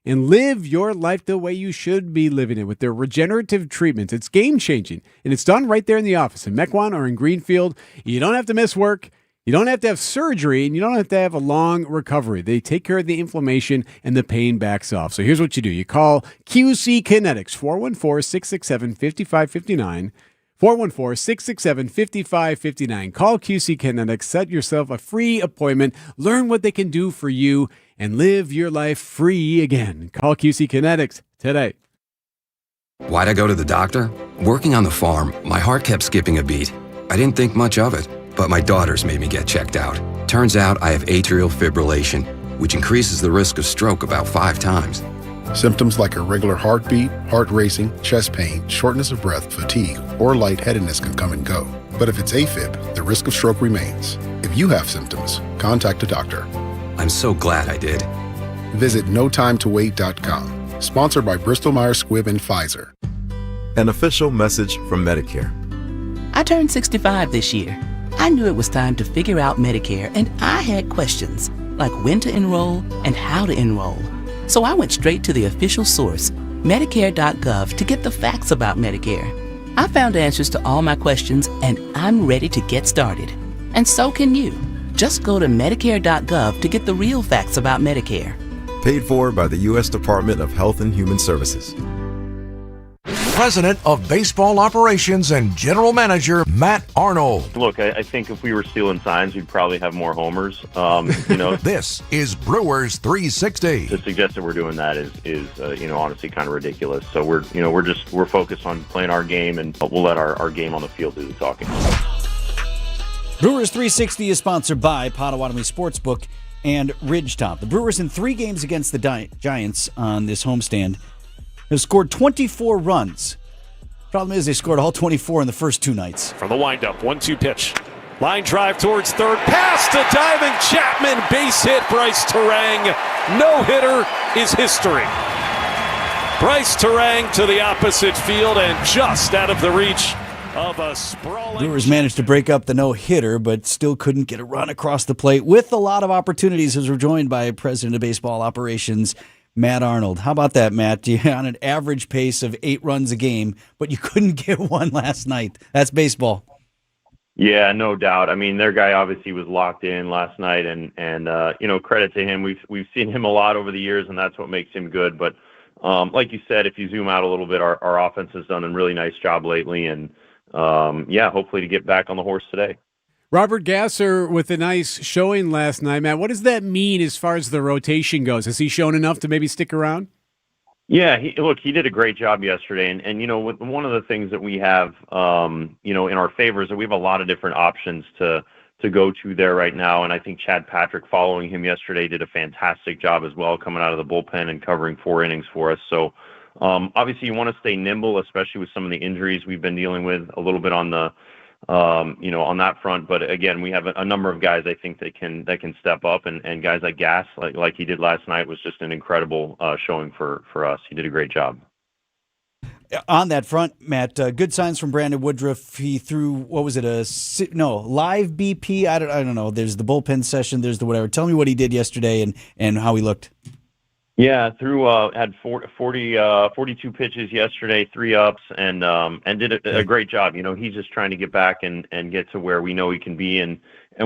Speaker 3: and live your life the way you should be living it with their regenerative treatments. It's game-changing, and it's done right there in the office in Mequon or in Greenfield. You don't have to miss work. You don't have to have surgery, and you don't have to have a long recovery. They take care of the inflammation, and the pain backs off. So here's what you do. You call QC Kinetics, 414-667-5559. 414-667-5559. Call QC Kinetics. Set yourself a free appointment. Learn what they can do for you and live your life free again. Call QC Kinetics today.
Speaker 13: Why'd I go to the doctor? Working on the farm, my heart kept skipping a beat. I didn't think much of it, but my daughters made me get checked out. Turns out I have atrial fibrillation, which increases the risk of stroke about 5 times.
Speaker 14: Symptoms like irregular heartbeat, heart racing, chest pain, shortness of breath, fatigue, or lightheadedness can come and go. But if it's AFib, the risk of stroke remains. If you have symptoms, contact a doctor.
Speaker 13: I'm so glad I did.
Speaker 14: Visit notimetowait.com. Sponsored by Bristol-Myers Squibb and Pfizer.
Speaker 15: An official message from Medicare.
Speaker 17: I turned 65 this year. I knew it was time to figure out Medicare, and I had questions, like when to enroll and how to enroll. So I went straight to the official source, Medicare.gov, to get the facts about Medicare. I found answers to all my questions, and I'm ready to get started. And so can you. Just go to Medicare.gov to get the real facts about Medicare.
Speaker 15: Paid for by the U.S. Department of Health and Human Services.
Speaker 6: President of Baseball Operations and General Manager Matt Arnold.
Speaker 19: Look, I think if we were stealing signs, we'd probably have more homers.
Speaker 6: This is Brewers 360.
Speaker 19: To suggest that we're doing that is honestly kind of ridiculous. So we're focused on playing our game, and we'll let our game on the field do the talking.
Speaker 5: Brewers 360 is sponsored by Potawatomi Sportsbook and Ridgetop. The Brewers in 3 games against the Giants on this homestand have scored 24 runs. Problem is they scored all 24 in the first 2 nights.
Speaker 2: From the windup, 1-2 pitch. Line drive towards third. Pass to diving Chapman. Base hit, Bryce Terang. No-hitter is history. Bryce Terang to the opposite field and just out of the reach of a sprawling...
Speaker 5: Brewers managed to break up the no-hitter, but still couldn't get a run across the plate with a lot of opportunities, as we're joined by President of Baseball Operations, Matt Arnold. How about that, Matt? You're on an average pace of 8 runs a game, but you couldn't get one last night. That's baseball.
Speaker 19: Yeah, no doubt. I mean, their guy obviously was locked in last night, and credit to him. We've seen him a lot over the years, and that's what makes him good. But like you said, if you zoom out a little bit, our offense has done a really nice job lately, and hopefully to get back on the horse today.
Speaker 3: Robert Gasser with a nice showing last night, Matt. What does that mean as far as the rotation goes? Has he shown enough to maybe stick around?
Speaker 19: Yeah, he did a great job yesterday, and one of the things that we have, in our favor is that we have a lot of different options to go to there right now, and I think Chad Patrick, following him yesterday, did a fantastic job as well, coming out of the bullpen and covering 4 innings for us. So, obviously, you want to stay nimble, especially with some of the injuries we've been dealing with a little bit on the, on that front. But again, we have a number of guys I think that can step up, and guys like Gas, like he did last night, was just an incredible showing for us. He did a great job.
Speaker 5: On that front, Matt, good signs from Brandon Woodruff. He threw, what was it, live BP? I don't know. There's the bullpen session. There's the whatever. Tell me what he did yesterday and how he looked.
Speaker 19: Yeah, had 42 pitches yesterday, 3 ups, and did a great job. He's just trying to get back and get to where we know he can be, and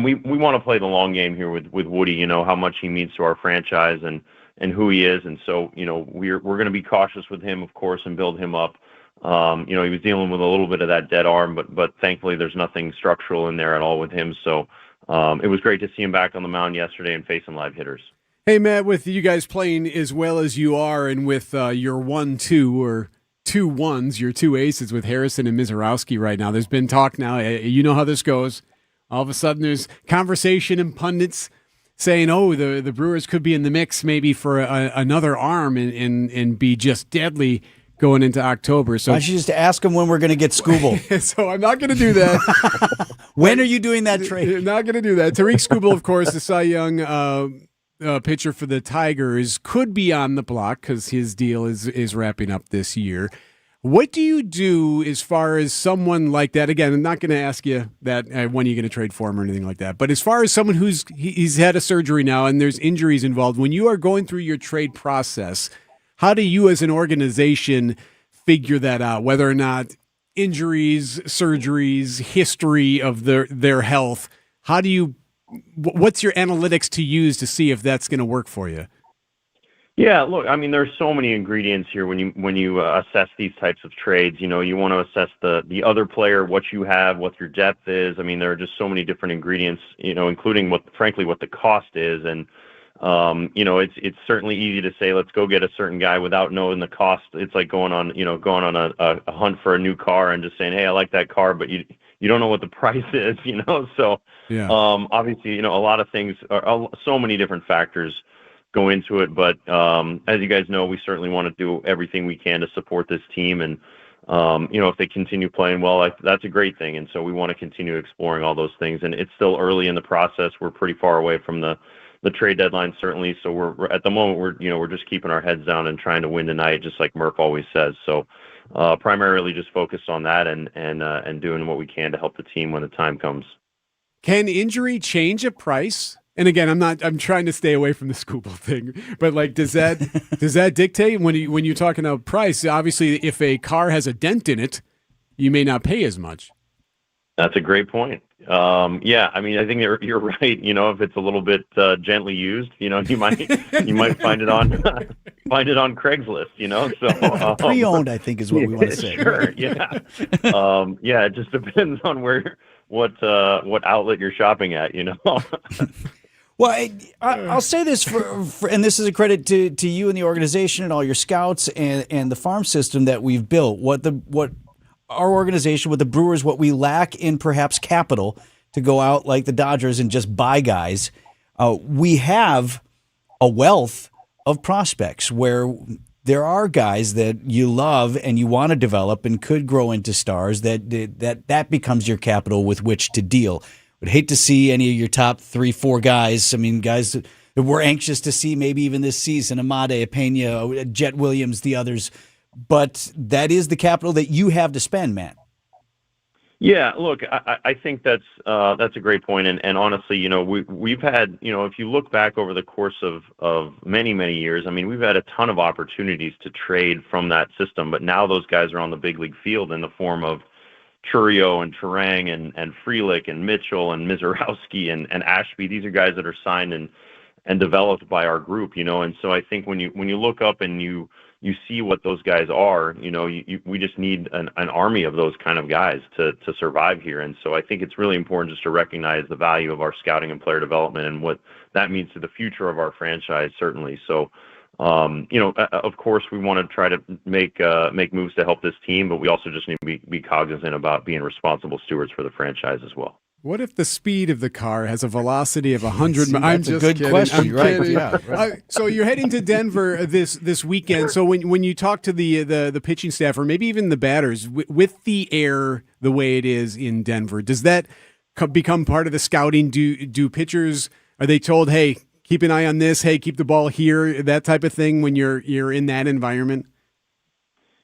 Speaker 19: we want to play the long game here with Woody. How much he means to our franchise and who he is, and so we're going to be cautious with him, of course, and build him up. He was dealing with a little bit of that dead arm, but thankfully there's nothing structural in there at all with him. So it was great to see him back on the mound yesterday and facing live hitters.
Speaker 3: Hey, Matt, with you guys playing as well as you are, and with your 1-2 or 2 1s, your 2 aces with Harrison and Mizorowski right now, there's been talk now. You know how this goes. All of a sudden, there's conversation and pundits saying, "Oh, the Brewers could be in the mix maybe for another arm and be just deadly going into October." So
Speaker 5: why don't you just ask him when we're going to get Skubal?
Speaker 3: So I'm not going to do that.
Speaker 5: When are you doing that trade?
Speaker 3: Not going to do that. Tariq Skubal, of course, the Cy Young pitcher for the Tigers, could be on the block because his deal is wrapping up this year. What do you do as far as someone like that? Again, I'm not going to ask you that when are you going to trade for him or anything like that. But as far as someone he's had a surgery now and there's injuries involved, when you are going through your trade process, how do you as an organization figure that out? Whether or not injuries, surgeries, history of their health, what's your analytics to use to see if that's going to work for you?
Speaker 19: Yeah, look, I mean, there's so many ingredients here when you assess these types of trades. You want to assess the other player, what you have, what your depth is. I mean, there are just so many different ingredients, including what the cost is. And, it's certainly easy to say, let's go get a certain guy without knowing the cost. It's like going on a hunt for a new car and just saying, hey, I like that car, but you don't know what the price is, So,
Speaker 3: yeah.
Speaker 19: Obviously, a lot of things, so many different factors go into it, but as you guys know, we certainly want to do everything we can to support this team, and if they continue playing well, that's a great thing, and so we want to continue exploring all those things. And it's still early in the process. We're pretty far away from the trade deadline, certainly, so we're at the moment we're just keeping our heads down and trying to win tonight, just like Murph always says. So primarily just focused on that and doing what we can to help the team when the time comes.
Speaker 3: Can injury change a price? And again, I'm trying to stay away from the Skubal thing, but does that dictate when you're talking about price? Obviously, if a car has a dent in it, you may not pay as much.
Speaker 19: That's a great point. Yeah, I mean, I think you're right. If it's a little bit gently used, you might find it on Craigslist. So
Speaker 5: pre-owned, I think, is what we want to say.
Speaker 19: Sure. Yeah. Yeah. It just depends on what outlet you're shopping at.
Speaker 5: Well, I'll say this for and this is a credit to you and the organization and all your scouts and the farm system that we've built. What our organization with the Brewers, what we lack in perhaps capital to go out like the Dodgers and just buy guys, we have a wealth of prospects where there are guys that you love and you want to develop and could grow into stars that becomes your capital with which to deal. Would hate to see any of your top 3-4 guys. I mean, guys that we're anxious to see maybe even this season, Amade, Pena, Jet Williams, the others. But that is the capital that you have to spend, Matt.
Speaker 19: Yeah, look, I think that's a great point, and honestly, we've had, if you look back over the course of many years, I mean, we've had a ton of opportunities to trade from that system, but now those guys are on the big league field in the form of Churio and Turang and Frelick and Mitchell and Mizorowski and Ashby. These are guys that are signed and developed by our group, and so I think when you look up and you see what those guys are, we just need an army of those kind of guys to survive here. And so I think it's really important just to recognize the value of our scouting and player development and what that means to the future of our franchise, certainly. So, of course, we want to try to make moves to help this team, but we also just need to be cognizant about being responsible stewards for the franchise as well.
Speaker 3: What if the speed of the car has a velocity of 100 miles?
Speaker 5: That's a good question, right? Yeah, right.
Speaker 3: So you're heading to Denver this weekend. So when you talk to the pitching staff or maybe even the batters, with the air the way it is in Denver, does that become part of the scouting? Do pitchers, are they told, hey, keep an eye on this, hey, keep the ball here, that type of thing when you're in that environment?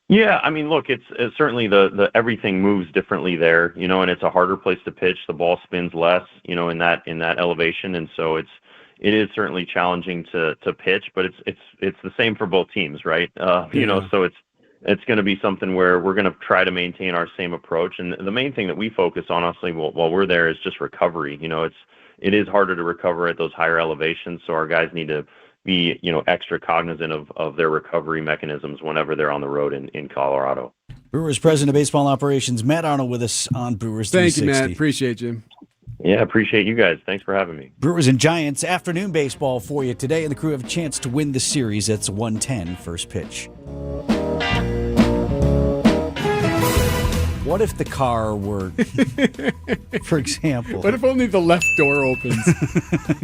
Speaker 19: Yeah, I mean, look, it's certainly the everything moves differently there, and it's a harder place to pitch. The ball spins less, in that elevation, and so it is certainly challenging to pitch. But it's the same for both teams, right? So it's going to be something where we're going to try to maintain our same approach. And the main thing that we focus on, honestly, while we're there, is just recovery. It is harder to recover at those higher elevations, so our guys need to be extra cognizant of their recovery mechanisms whenever they're on the road in Colorado.
Speaker 5: Brewers President of Baseball Operations, Matt Arnold, with us on Brewers 360.
Speaker 3: Thank you, Matt. Appreciate you.
Speaker 19: Yeah, appreciate you guys. Thanks for having me.
Speaker 5: Brewers and Giants afternoon baseball for you today, and the crew have a chance to win the series. That's 1:10 first pitch. What if the car were, for example...
Speaker 3: What if only the left door opens?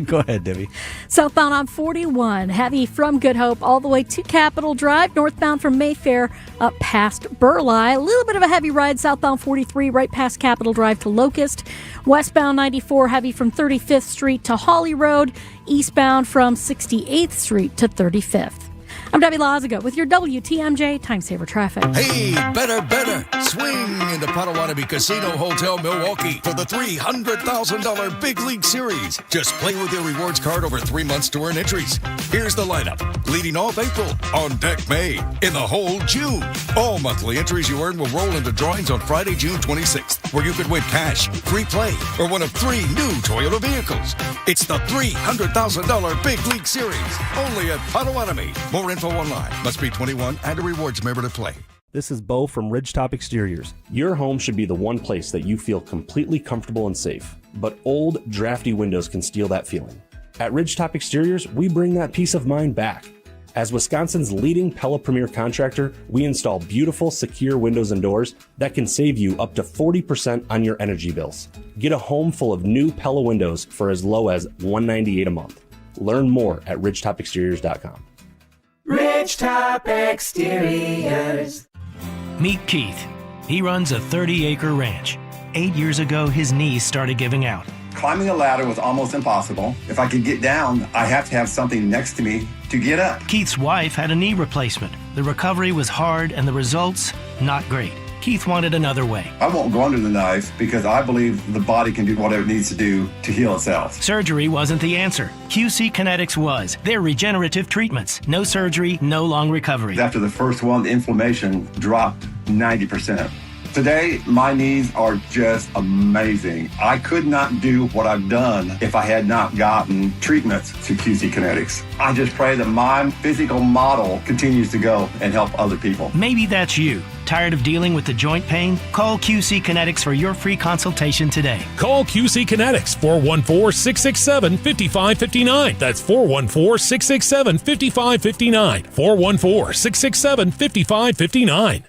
Speaker 5: Go ahead, Debbie.
Speaker 7: Southbound on 41, heavy from Good Hope all the way to Capitol Drive, northbound from Mayfair up past Burleigh. A little bit of a heavy ride southbound 43 right past Capitol Drive to Locust. Westbound 94, heavy from 35th Street to Holly Road. Eastbound from 68th Street to 35th. I'm Debbie Lazaga with your WTMJ Time Saver Traffic.
Speaker 6: Hey, better. Swing into Potawatomi Casino Hotel Milwaukee for the $300,000 Big League Series. Just play with your rewards card over 3 months to earn entries. Here's the lineup. Leading off April, on deck May, in the hole June. All monthly entries you earn will roll into drawings on Friday, June 26th, where you could win cash, free play, or one of 3 new Toyota vehicles. It's the $300,000 Big League Series, only at Potawatomi. More info online. Must be 21 and a rewards member to play.
Speaker 10: This is Bo from Ridgetop Exteriors. Your home should be the one place that you feel completely comfortable and safe. But old, drafty windows can steal that feeling. At Ridgetop Exteriors, we bring that peace of mind back. As Wisconsin's leading Pella Premier contractor, we install beautiful, secure windows and doors that can save you up to 40% on your energy bills. Get a home full of new Pella windows for as low as $198 a month. Learn more at ridgetopexteriors.com.
Speaker 12: Ridgetop Exteriors.
Speaker 18: Meet Keith. He runs a 30-acre ranch. 8 years ago, his knees started giving out.
Speaker 20: Climbing a ladder was almost impossible. If I could get down, I have to have something next to me to get up.
Speaker 18: Keith's wife had a knee replacement. The recovery was hard and the results, not great. Keith wanted another way.
Speaker 20: I won't go under the knife because I believe the body can do whatever it needs to do to heal itself.
Speaker 18: Surgery wasn't the answer. QC Kinetics was. They're regenerative treatments. No surgery, no long recovery.
Speaker 20: After the first one, the inflammation dropped 90%. Today, my knees are just amazing. I could not do what I've done if I had not gotten treatments to QC Kinetics. I just pray that my physical model continues to go and help other people.
Speaker 18: Maybe that's you. Tired of dealing with the joint pain? Call QC Kinetics for your free consultation today.
Speaker 21: Call QC Kinetics, 414-667-5559. That's 414-667-5559. 414-667-5559.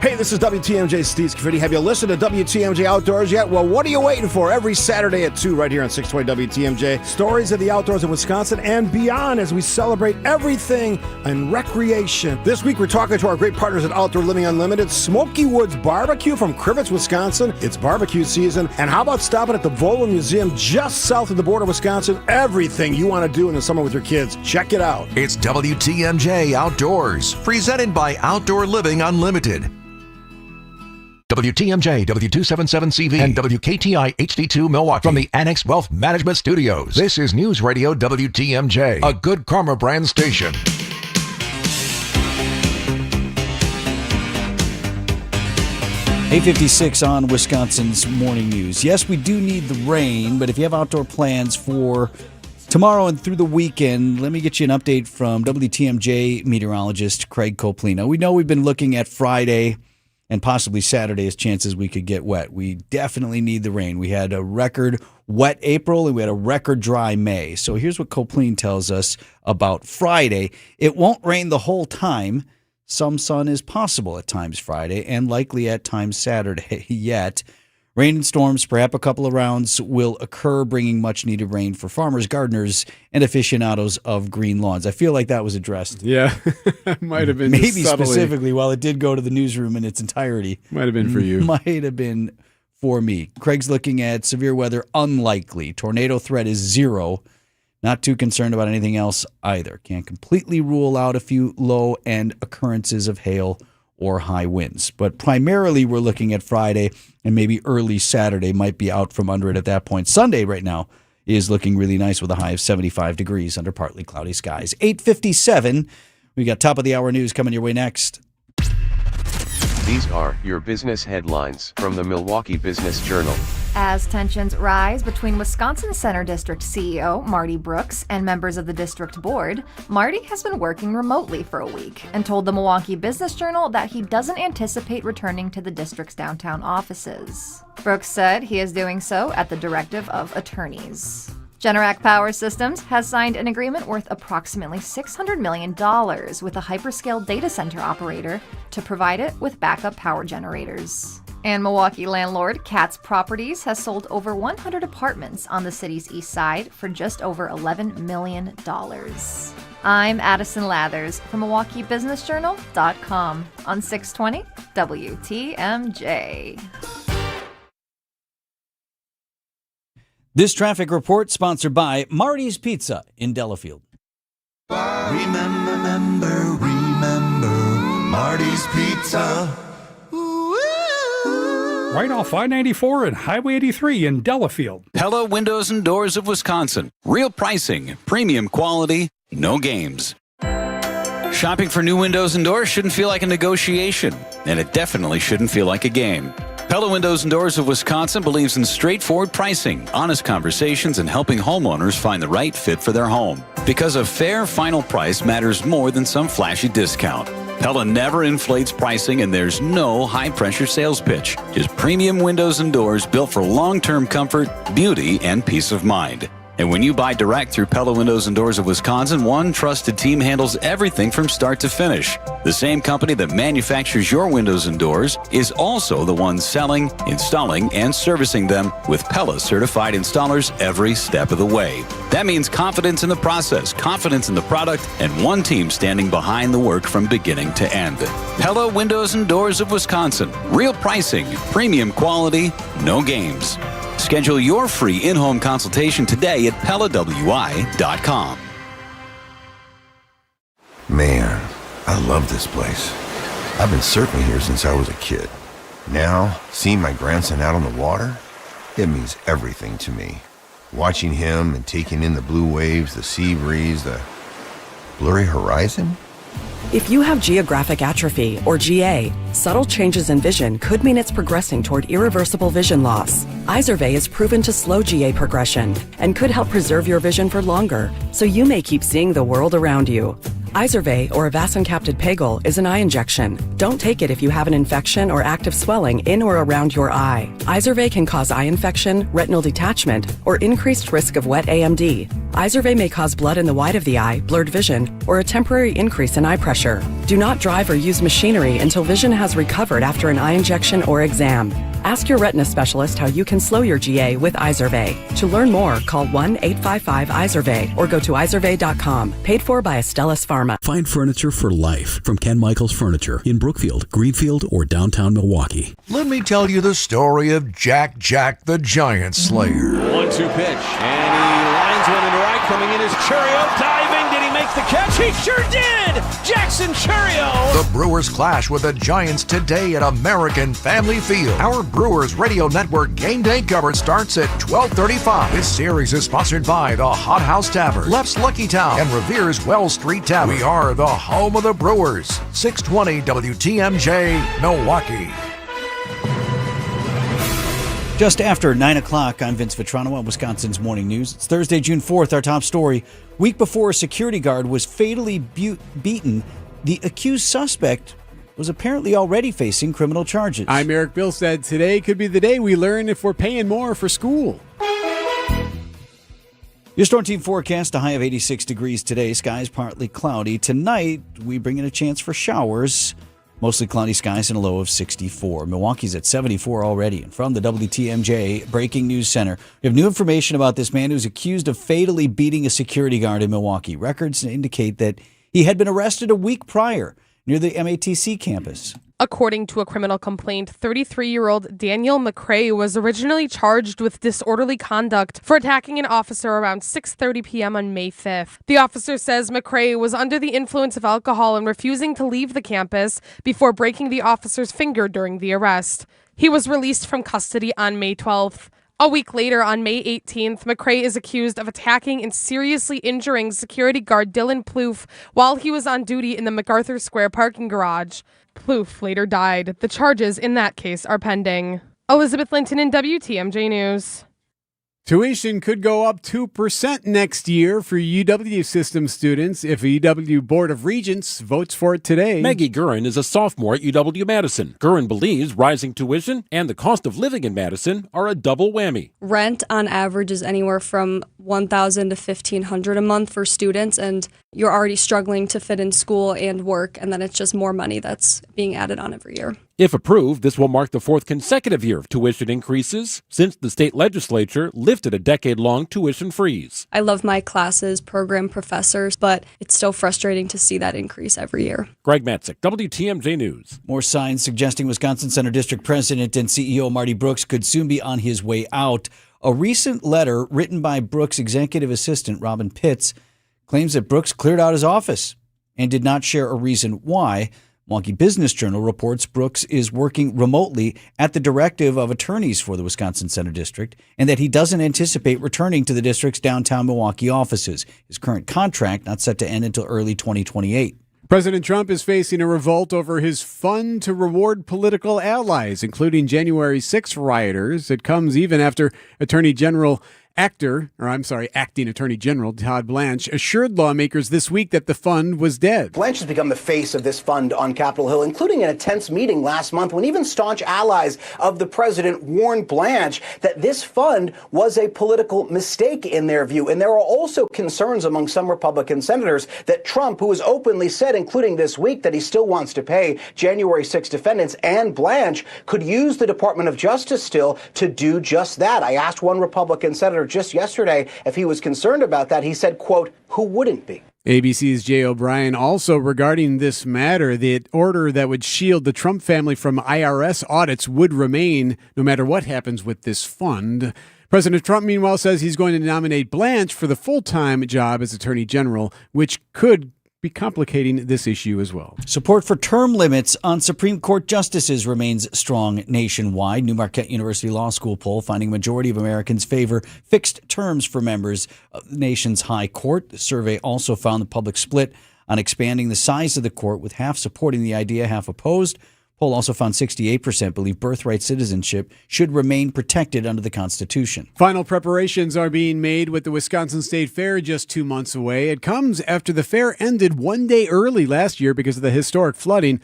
Speaker 1: Hey, this is WTMJ Steve Scafidi. Have you listened to WTMJ Outdoors yet? Well, what are you waiting for? Every Saturday at 2 right here on 620 WTMJ. Stories of the outdoors in Wisconsin and beyond as we celebrate everything in recreation. This week, we're talking to our great partners at Outdoor Living Unlimited, Smoky Woods Barbecue from Crivets, Wisconsin. It's barbecue season. And how about stopping at the Volo Museum just south of the border of Wisconsin? Everything you want to do in the summer with your kids. Check it out.
Speaker 6: It's WTMJ Outdoors, presented by Outdoor Living Unlimited. WTMJ, W277CV, and WKTI HD2 Milwaukee from the Annex Wealth Management Studios. This is News Radio WTMJ, a Good Karma brand station.
Speaker 5: 8:56 on Wisconsin's Morning News. Yes, we do need the rain, but if you have outdoor plans for tomorrow and through the weekend, let me get you an update from WTMJ meteorologist Craig Coplino. We know we've been looking at Friday and possibly Saturday as chances we could get wet. We definitely need the rain. We had a record wet April and we had a record dry May. So here's what Coplino tells us about Friday. It won't rain the whole time. Some sun is possible at times Friday and likely at times Saturday yet. Rain and storms, perhaps a couple of rounds, will occur, bringing much-needed rain for farmers, gardeners, and aficionados of green lawns. I feel like that was addressed.
Speaker 3: Yeah, might have been.
Speaker 5: Maybe
Speaker 3: subtly.
Speaker 5: specifically, while it did go to the newsroom in its entirety.
Speaker 3: Might have been for you.
Speaker 5: Might have been for me. Craig's looking at severe weather unlikely. Tornado threat is 0. Not too concerned about anything else either. Can't completely rule out a few low-end occurrences of hail or high winds. But primarily we're looking at Friday and maybe early Saturday might be out from under it at that point. Sunday right now is looking really nice with a high of 75 degrees under partly cloudy skies. 8:57. We got top of the hour news coming your way next.
Speaker 16: These are your business headlines from the Milwaukee Business Journal.
Speaker 22: As tensions rise between Wisconsin Center District CEO Marty Brooks and members of the district board, Marty has been working remotely for a week and told the Milwaukee Business Journal that he doesn't anticipate returning to the district's downtown offices. Brooks said he is doing so at the directive of attorneys. Generac Power Systems has signed an agreement worth approximately $600 million with a hyperscale data center operator to provide it with backup power generators. And Milwaukee landlord Katz Properties has sold over 100 apartments on the city's east side for just over $11 million. I'm Addison Lathers from MilwaukeeBusinessJournal.com on 620 WTMJ.
Speaker 5: This traffic report sponsored by Marty's Pizza in Delafield.
Speaker 4: Remember, Marty's Pizza.
Speaker 23: Right off I-94 and Highway 83 in Delafield.
Speaker 24: Pella Windows and Doors of Wisconsin. Real pricing, premium quality, no games. Shopping for new windows and doors shouldn't feel like a negotiation, and it definitely shouldn't feel like a game. Pella Windows and Doors of Wisconsin believes in straightforward pricing, honest conversations, and helping homeowners find the right fit for their home. Because a fair final price matters more than some flashy discount. Pella never inflates pricing, and there's no high-pressure sales pitch. Just premium windows and doors built for long-term comfort, beauty, and peace of mind. And when you buy direct through Pella Windows and Doors of Wisconsin, one trusted team handles everything from start to finish. The same company that manufactures your windows and doors is also the one selling, installing, and servicing them with Pella certified installers every step of the way. That means confidence in the process, confidence in the product, and one team standing behind the work from beginning to end. Pella Windows and Doors of Wisconsin. Real pricing, premium quality, no games. Schedule your free in-home consultation today at PellaWI.com.
Speaker 15: Man, I love this place. I've been surfing here since I was a kid. Now, seeing my grandson out on the water, it means everything to me. Watching him and taking in the blue waves, the sea breeze, the blurry horizon.
Speaker 25: If you have geographic atrophy, or GA, subtle changes in vision could mean it's progressing toward irreversible vision loss. Izervay is proven to slow GA progression and could help preserve your vision for longer, so you may keep seeing the world around you. Izervay, or avacincaptad pegol, is an eye injection. Don't take it if you have an infection or active swelling in or around your eye. Izervay can cause eye infection, retinal detachment, or increased risk of wet AMD. Izervay may cause blood in the white of the eye, blurred vision, or a temporary increase in eye pressure. Do not drive or use machinery until vision has recovered after an eye injection or exam. Ask your retina specialist how you can slow your GA with Izervay. To learn more, call 1-855-IZERVAY or go to izervay.com. Paid for by Astellas Pharma.
Speaker 26: Find furniture for life from Ken Michaels Furniture in Brookfield, Greenfield, or downtown Milwaukee.
Speaker 6: Let me tell you the story of Jack the Giant Slayer.
Speaker 2: 1-2 pitch, and he lines one into right, coming in is Churio, diving, did he make the catch? He sure did! Jackson Churio!
Speaker 6: The Brewers clash with the Giants today at American Family Field. Our Brewers Radio Network Game Day coverage starts at 12:35. This series is sponsored by the Hot House Tavern, Left's Lucky Town, and Revere's Wells Street Tavern. We are the home of the Brewers. 620 WTMJ, Milwaukee.
Speaker 5: Just after 9 o'clock, I'm Vince Vitrano on Wisconsin's Morning News. It's Thursday, June 4th, our top story. Week before a security guard was fatally beaten, the accused suspect was apparently already facing criminal charges.
Speaker 3: I'm Eric Bilstead. Today could be the day we learn if we're paying more for school.
Speaker 5: Your Storm Team forecast, a high of 86 degrees today. Skies partly cloudy. Tonight, we bring in a chance for showers. Mostly cloudy skies and a low of 64. Milwaukee's at 74 already. And from the WTMJ Breaking News Center, we have new information about this man who's accused of fatally beating a security guard in Milwaukee. Records indicate that he had been arrested a week prior near the MATC campus.
Speaker 8: According to a criminal complaint, 33-year-old Daniel McCrae was originally charged with disorderly conduct for attacking an officer around 6:30 p.m. on May 5th. The officer says McCrae was under the influence of alcohol and refusing to leave the campus before breaking the officer's finger during the arrest. He was released from custody on May 12th. A week later, on May 18th, McCrae is accused of attacking and seriously injuring security guard Dylan Plouffe while he was on duty in the MacArthur Square parking garage. Plouffe later died. The charges in that case are pending. Elizabeth Linton in WTMJ News.
Speaker 3: Tuition could go up 2% next year for UW system students if UW Board of Regents votes for it today.
Speaker 9: Maggie Gurin is a sophomore at UW-Madison. Gurin believes rising tuition and the cost of living in Madison are a double whammy.
Speaker 11: Rent on average is anywhere from $1,000 to $1,500 a month for students, and you're already struggling to fit in school and work, and then it's just more money that's being added on every year.
Speaker 9: If approved, this will mark the fourth consecutive year of tuition increases since the state legislature lifted a decade-long tuition freeze.
Speaker 11: I love my classes, program professors, but it's so frustrating to see that increase every year.
Speaker 9: Greg Matzik, WTMJ News.
Speaker 5: More signs suggesting Wisconsin Center District President and CEO Marty Brooks could soon be on his way out. A recent letter written by Brooks' executive assistant, Robin Pitts, claims that Brooks cleared out his office and did not share a reason why. Milwaukee Business Journal reports Brooks is working remotely at the directive of attorneys for the Wisconsin Center District and that he doesn't anticipate returning to the district's downtown Milwaukee offices. His current contract not set to end until early 2028.
Speaker 3: President Trump is facing a revolt over his fund to reward political allies, including January 6 rioters. It comes even after Acting Attorney General Todd Blanche assured lawmakers this week that the fund was dead.
Speaker 13: Blanche has become the face of this fund on Capitol Hill, including in a tense meeting last month when even staunch allies of the president warned Blanche that this fund was a political mistake in their view. And there are also concerns among some Republican senators that Trump, who has openly said, including this week, that he still wants to pay January 6 defendants, and Blanche could use the Department of Justice still to do just that. I asked one Republican senator just yesterday if he was concerned about that. He said, quote, "Who wouldn't be?"
Speaker 3: ABC's Jay O'Brien also regarding this matter, the order that would shield the Trump family from IRS audits would remain no matter what happens with this fund. President Trump, meanwhile, says he's going to nominate Blanche for the full-time job as Attorney General, which could be complicating this issue as well.
Speaker 5: Support for term limits on Supreme Court justices remains strong nationwide. New Marquette University Law School poll finding a majority of Americans favor fixed terms for members of the nation's high court. The survey also found the public split on expanding the size of the court, with half supporting the idea, half opposed. Poll also found 68% believe birthright citizenship should remain protected under the Constitution.
Speaker 3: Final preparations are being made with the Wisconsin State Fair just 2 months away. It comes after the fair ended one day early last year because of the historic flooding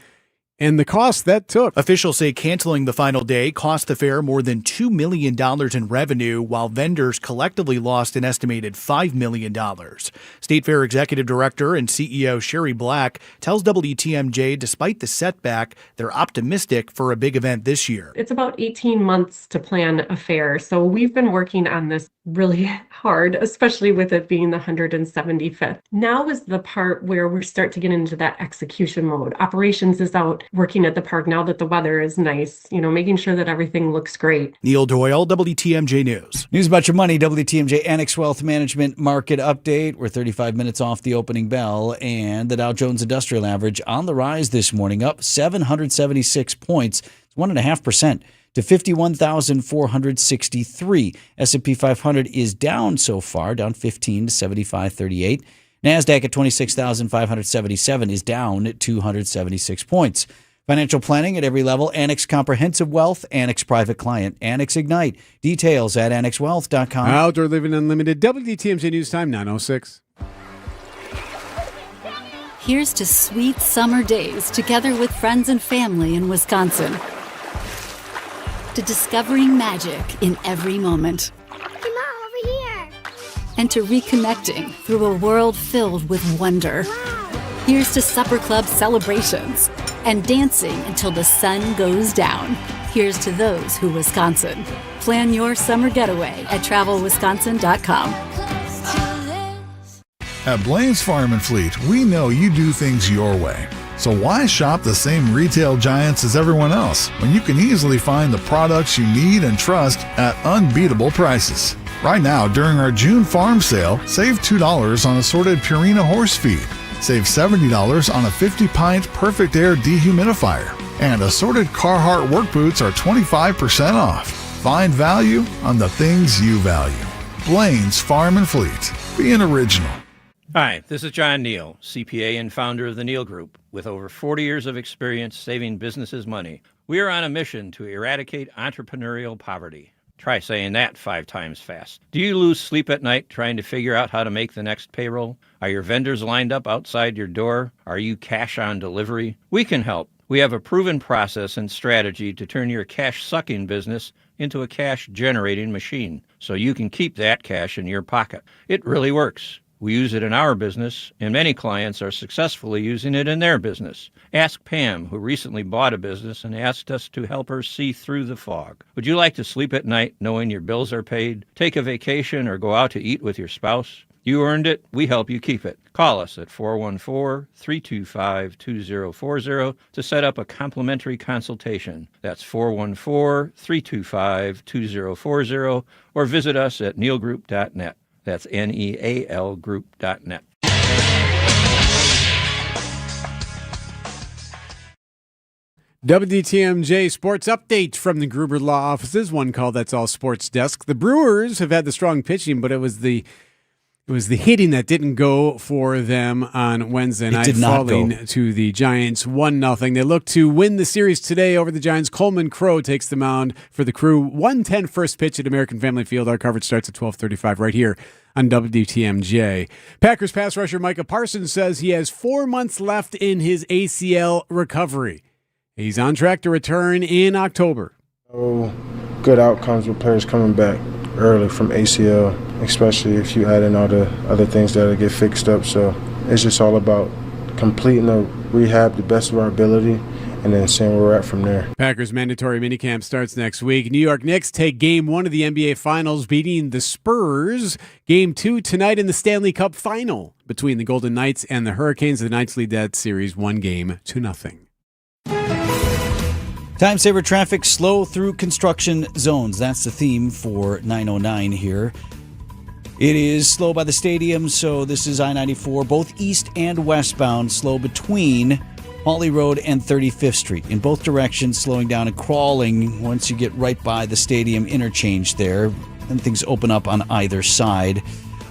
Speaker 3: and the cost that took.
Speaker 14: Officials say canceling the final day cost the fair more than $2 million in revenue, while vendors collectively lost an estimated $5 million. State Fair Executive Director and CEO Sherry Black tells WTMJ despite the setback, they're optimistic for a big event this year.
Speaker 17: It's about 18 months to plan a fair, so we've been working on this really hard, especially with it being the 175th. Now is the part where we start to get into that execution mode. Operations is out working at the park now that the weather is nice, making sure that everything looks great.
Speaker 14: Neil Doyle, WTMJ News.
Speaker 5: News about your money, WTMJ Annex Wealth Management Market Update. We're 35 minutes off the opening bell, and the Dow Jones Industrial Average on the rise this morning, up 776 points, 1.5%. to 51,463. S&P 500 is down so far, down 15 to 75.38. NASDAQ at 26,577 is down 276 points. Financial planning at every level. Annex Comprehensive Wealth, Annex Private Client, Annex Ignite. Details at annexwealth.com.
Speaker 3: Outdoor Living Unlimited, WTMJ News Time, 9:06.
Speaker 7: Here's to sweet summer days together with friends and family in Wisconsin. To discovering magic in every moment.
Speaker 10: Hey, Mom, over here.
Speaker 7: And to reconnecting through a world filled with wonder.
Speaker 10: Wow.
Speaker 7: Here's to supper club celebrations and dancing until the sun goes down. Here's to those who Wisconsin. Plan your summer getaway at travelwisconsin.com.
Speaker 12: At Blaine's Farm and Fleet, we know you do things your way. So why shop the same retail giants as everyone else when you can easily find the products you need and trust at unbeatable prices? Right now, during our June farm sale, save $2 on assorted Purina horse feed. Save $70 on a 50-pint Perfect Air dehumidifier. And assorted Carhartt work boots are 25% off. Find value on the things you value. Blaine's Farm and Fleet. Be an original.
Speaker 18: Hi, this is John Neal, CPA and founder of the Neal Group. With over 40 years of experience saving businesses money, we are on a mission to eradicate entrepreneurial poverty. Try saying that 5 times fast. Do you lose sleep at night trying to figure out how to make the next payroll? Are your vendors lined up outside your door? Are you cash on delivery? We can help. We have a proven process and strategy to turn your cash-sucking business into a cash-generating machine, so you can keep that cash in your pocket. It really works. We use it in our business, and many clients are successfully using it in their business. Ask Pam, who recently bought a business and asked us to help her see through the fog. Would you like to sleep at night knowing your bills are paid, take a vacation, or go out to eat with your spouse? You earned it. We help you keep it. Call us at 414-325-2040 to set up a complimentary consultation. That's 414-325-2040, or visit us at nealgroup.net. That's NEAL group.net.
Speaker 3: WTMJ Sports Update from the Gruber Law Offices. One call, that's all sports desk. The Brewers have had the strong pitching, but it was the hitting that didn't go for them on Wednesday night, falling to the Giants 1-0. They look to win the series today over the Giants. Coleman Crow takes the mound for the Crew. 1:10 first pitch at American Family Field. Our coverage starts at 12:35 right here on WTMJ. Packers pass rusher Micah Parsons says he has 4 months left in his ACL recovery. He's on track to return in October.
Speaker 19: Good outcomes with players coming back early from ACL, especially if you add in all the other things that get fixed up. So it's just all about completing the rehab the best of our ability and then seeing where we're at from there.
Speaker 3: Packers mandatory minicamp starts next week. New York Knicks take Game 1 of the NBA Finals, beating the Spurs. Game 2 tonight in the Stanley Cup Final between the Golden Knights and the Hurricanes. The Knights lead that series 1-0.
Speaker 5: Time saver traffic slow through construction zones. That's the theme for 909 here. It is slow by the stadium, so this is I-94, both east and westbound, slow between Hawley Road and 35th Street. In both directions, slowing down and crawling once you get right by the stadium interchange there. Then things open up on either side.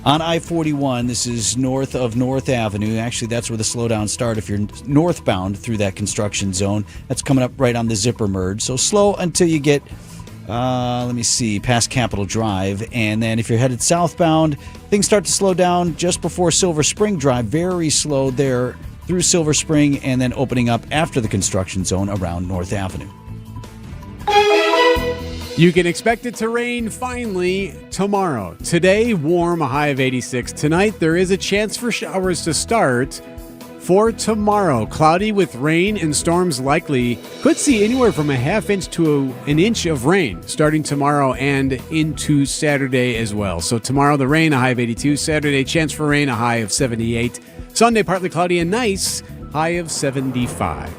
Speaker 5: On I-41, this is north of North Avenue. Actually, that's where the slowdowns start if you're northbound through that construction zone. That's coming up right on the zipper merge. So slow until you get, past Capitol Drive. And then if you're headed southbound, things start to slow down just before Silver Spring Drive. Very slow there through Silver Spring and then opening up after the construction zone around North Avenue.
Speaker 3: You can expect it to rain finally tomorrow. Today, warm, a high of 86. Tonight, there is a chance for showers to start. For tomorrow, cloudy with rain and storms likely. Could see anywhere from a half inch to an inch of rain starting tomorrow and into Saturday as well. So tomorrow, the rain, a high of 82. Saturday, chance for rain, a high of 78. Sunday, partly cloudy and nice, high of 75.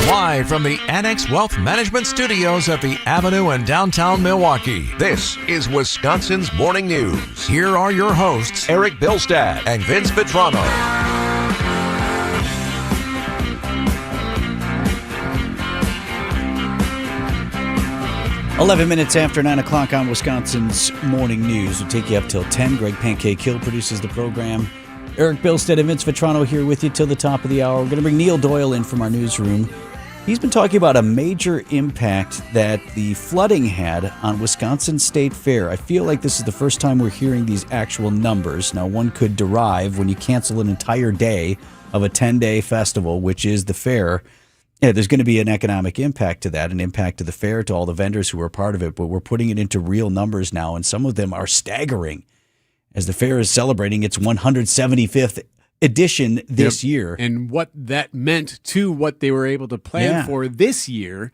Speaker 6: Live from the Annex Wealth Management Studios at the Avenue in downtown Milwaukee, this is Wisconsin's Morning News. Here are your hosts, Eric Bilstad and Vince Vitrano.
Speaker 5: 11 minutes after 9 o'clock on Wisconsin's Morning News. We'll take you up till 10. Greg Pancake Hill produces the program. Eric Bilstead and Vince Vitrano here with you till the top of the hour. We're going to bring Neil Doyle in from our newsroom. He's been talking about a major impact that the flooding had on Wisconsin State Fair. I feel like this is the first time we're hearing these actual numbers. Now, one could derive when you cancel an entire day of a 10-day festival, which is the fair, there's going to be an economic impact to that, an impact to the fair, to all the vendors who are part of it. But we're putting it into real numbers now, and some of them are staggering as the fair is celebrating its 175th edition this year.
Speaker 3: And what that meant to what they were able to plan for this year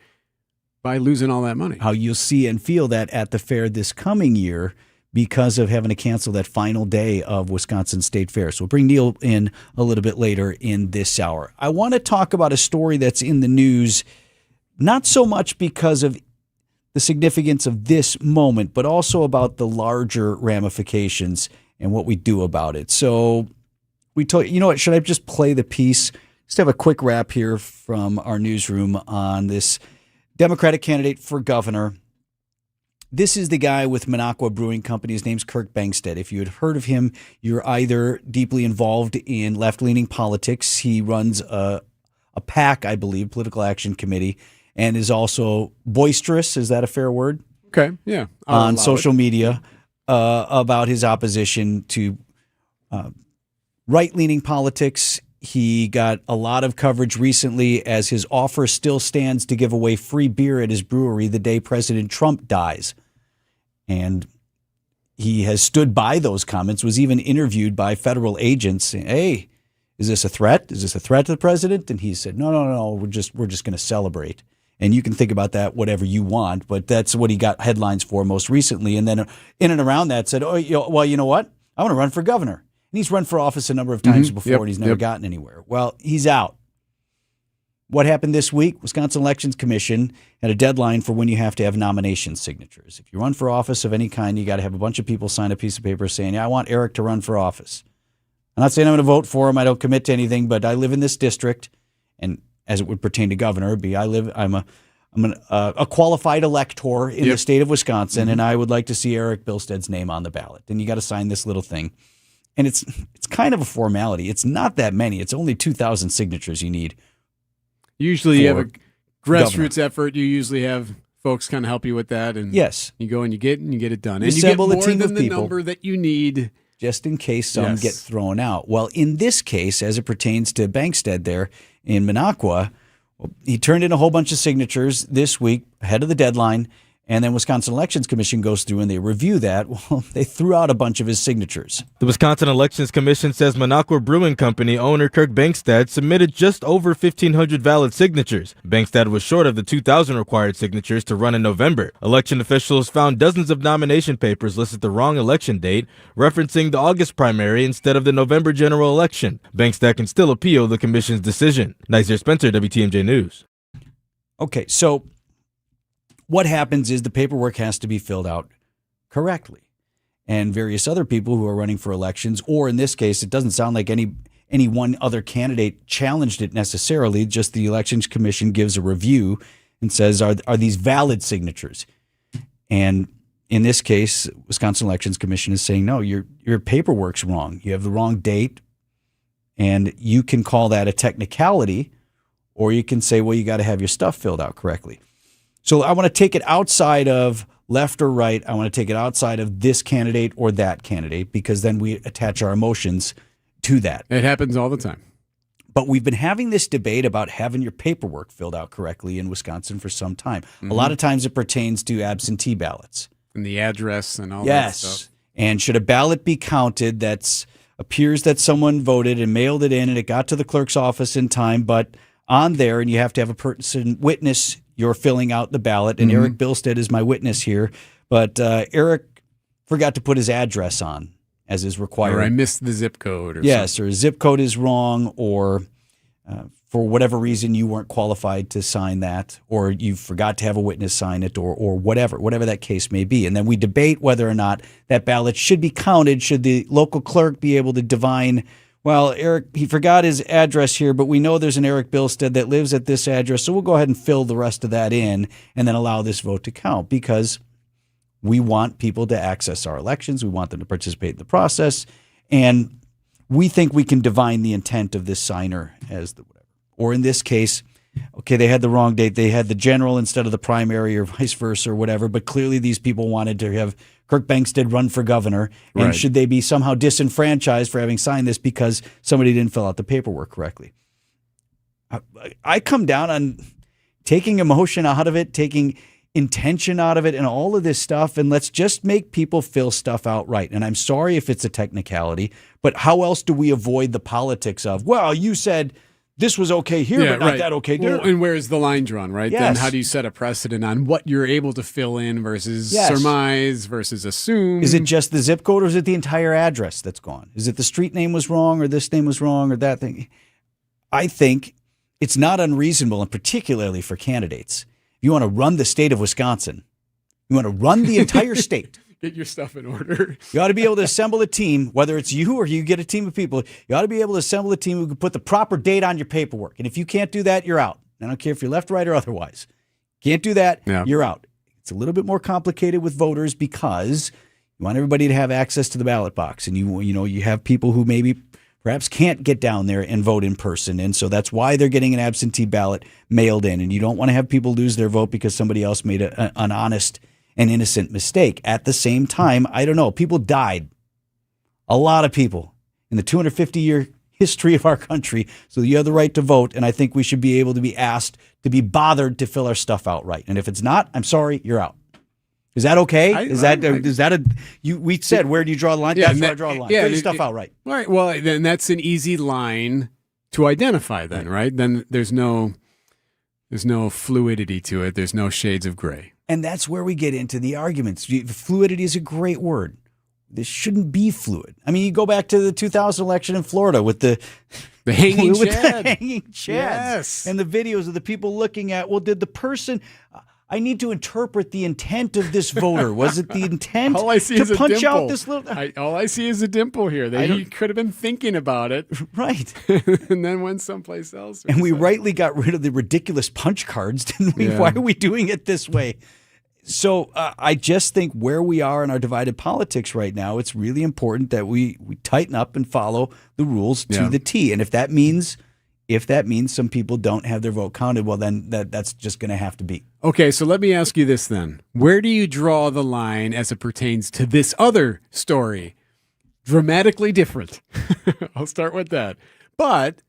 Speaker 3: by losing all that money.
Speaker 5: How you'll see and feel that at the fair this coming year because of having to cancel that final day of Wisconsin State Fair. So we'll bring Neil in a little bit later in this hour. I want to talk about a story that's in the news, not so much because of the significance of this moment, but also about the larger ramifications and what we do about it. So we told you know what, should I just play the piece? Just have a quick wrap here from our newsroom on this Democratic candidate for governor. This is the guy with Minocqua Brewing Company. His name's Kirk Bangstead. If you had heard of him, you're either deeply involved in left-leaning politics. He runs a PAC, I believe, Political Action Committee, and is also boisterous, is that a fair word?
Speaker 3: Okay, yeah.
Speaker 5: On social media about his opposition to right-leaning politics. He got a lot of coverage recently as his offer still stands to give away free beer at his brewery the day President Trump dies. And he has stood by those comments, was even interviewed by federal agents saying, hey, is this a threat? Is this a threat to the president? And he said, no, we're just going to celebrate. And you can think about that whatever you want, but that's what he got headlines for most recently. And then in and around that said, well, you know what? I want to run for governor. And he's run for office a number of times before, and he's never gotten anywhere. Well, he's out. What happened this week? Wisconsin Elections Commission had a deadline for when you have to have nomination signatures. If you run for office of any kind, you got to have a bunch of people sign a piece of paper saying, I want Eric to run for office. I'm not saying I'm going to vote for him. I don't commit to anything, but I live in this district, and as it would pertain to governor, I'm a qualified elector in the state of Wisconsin, and I would like to see Eric Bilstead's name on the ballot. And you got to sign this little thing. And it's kind of a formality. It's not that many. It's only 2,000 signatures you need.
Speaker 3: Usually you have a grassroots effort. You usually have folks kind of help you with that. And you go and you get it done. And you get more than the number that you need.
Speaker 5: Just in case some get thrown out. Well, in this case, as it pertains to Bangstead there in Minocqua, he turned in a whole bunch of signatures this week ahead of the deadline. And then Wisconsin Elections Commission goes through and they review that. Well, they threw out a bunch of his signatures.
Speaker 1: The Wisconsin Elections Commission says Minocqua Brewing Company owner Kirk Bangstead submitted just over 1,500 valid signatures. Bangstead was short of the 2,000 required signatures to run in November. Election officials found dozens of nomination papers listed the wrong election date, referencing the August primary instead of the November general election. Bangstead can still appeal the commission's decision. Nizer Spencer, WTMJ News.
Speaker 5: Okay, so what happens is the paperwork has to be filled out correctly. And various other people who are running for elections, or in this case, it doesn't sound like any one other candidate challenged it necessarily, just the Elections Commission gives a review and says, are these valid signatures? And in this case, Wisconsin Elections Commission is saying, no, your paperwork's wrong. You have the wrong date, and you can call that a technicality, or you can say, well, you got to have your stuff filled out correctly. So I want to take it outside of left or right. I want to take it outside of this candidate or that candidate, because then we attach our emotions to that.
Speaker 3: It happens all the time.
Speaker 5: But we've been having this debate about having your paperwork filled out correctly in Wisconsin for some time. A lot of times it pertains to absentee ballots.
Speaker 3: And the address and all that stuff.
Speaker 5: Yes. And should a ballot be counted that appears that someone voted and mailed it in and it got to the clerk's office in time, but on there, and you have to have a person witness you're filling out the ballot, and Eric Bilstead is my witness here, but Eric forgot to put his address on as is required.
Speaker 3: Or I missed the zip code. Or
Speaker 5: something. Or a zip code is wrong, or for whatever reason you weren't qualified to sign that, or you forgot to have a witness sign it, or whatever that case may be. And then we debate whether or not that ballot should be counted. Should the local clerk be able to divine, well, Eric, he forgot his address here, but we know there's an Eric Bilstead that lives at this address, so we'll go ahead and fill the rest of that in and then allow this vote to count, because we want people to access our elections. We want them to participate in the process. And we think we can divine the intent of this signer as the whatever. Or in this case, okay, they had the wrong date. They had the general instead of the primary or vice versa or whatever, but clearly these people wanted to have Kirk Bangstad run for governor. And
Speaker 3: Right.
Speaker 5: should they be somehow disenfranchised for having signed this because somebody didn't fill out the paperwork correctly? I come down on taking emotion out of it, taking intention out of it, and all of this stuff, and let's just make people fill stuff out right. And I'm sorry if it's a technicality, but how else do we avoid the politics of, well, you said this was okay here, but not that okay there?
Speaker 3: Well, and where is the line drawn, right?
Speaker 5: Yes.
Speaker 3: Then how do you set a precedent on what you're able to fill in versus surmise versus assume?
Speaker 5: Is it just the zip code, or is it the entire address that's gone? Is it the street name was wrong, or this name was wrong, or that thing? I think it's not unreasonable, and particularly for candidates. If you want to run the state of Wisconsin, you want to run the entire state.
Speaker 3: Get your stuff in order.
Speaker 5: You ought to be able to assemble a team, whether it's you or you get a team of people. You ought to be able to assemble a team who can put the proper date on your paperwork. And if you can't do that, you're out. I don't care if you're left, right, or otherwise. Can't do that, you're out. It's a little bit more complicated with voters because you want everybody to have access to the ballot box. And you have people who maybe perhaps can't get down there and vote in person. And so that's why they're getting an absentee ballot mailed in. And you don't want to have people lose their vote because somebody else made an honest and innocent mistake. At the same time, I don't know, people died. A lot of people in the 250-year history of our country. So you have the right to vote, and I think we should be able to be asked to be bothered to fill our stuff out right. And if it's not, I'm sorry, you're out. Is that okay? We said, where do you draw the line? That's where I draw the line. Fill your stuff out right.
Speaker 3: All right. Well, then that's an easy line to identify then, right? Then there's no fluidity to it. There's no shades of gray.
Speaker 5: And that's where we get into the arguments. Fluidity is a great word. This shouldn't be fluid. I mean, you go back to the 2000 election in Florida with the
Speaker 3: hanging
Speaker 5: chad.
Speaker 3: Chads.
Speaker 5: Yes. And the videos of the people looking at, well, did the person... I need to interpret the intent of this voter. Was it the intent
Speaker 3: all I see
Speaker 5: to
Speaker 3: is a
Speaker 5: punch
Speaker 3: dimple.
Speaker 5: out this little...
Speaker 3: all I see is a dimple here. He could have been thinking about it.
Speaker 5: Right.
Speaker 3: And then went someplace else.
Speaker 5: And we rightly got rid of the ridiculous punch cards, didn't we?
Speaker 3: Yeah.
Speaker 5: Why are we doing it this way? So I just think where we are in our divided politics right now, it's really important that we tighten up and follow the rules to the T. And if that means some people don't have their vote counted, well, then that's just going to have to be.
Speaker 3: Okay, so let me ask you this then. Where do you draw the line as it pertains to this other story? Dramatically different. I'll start with that. But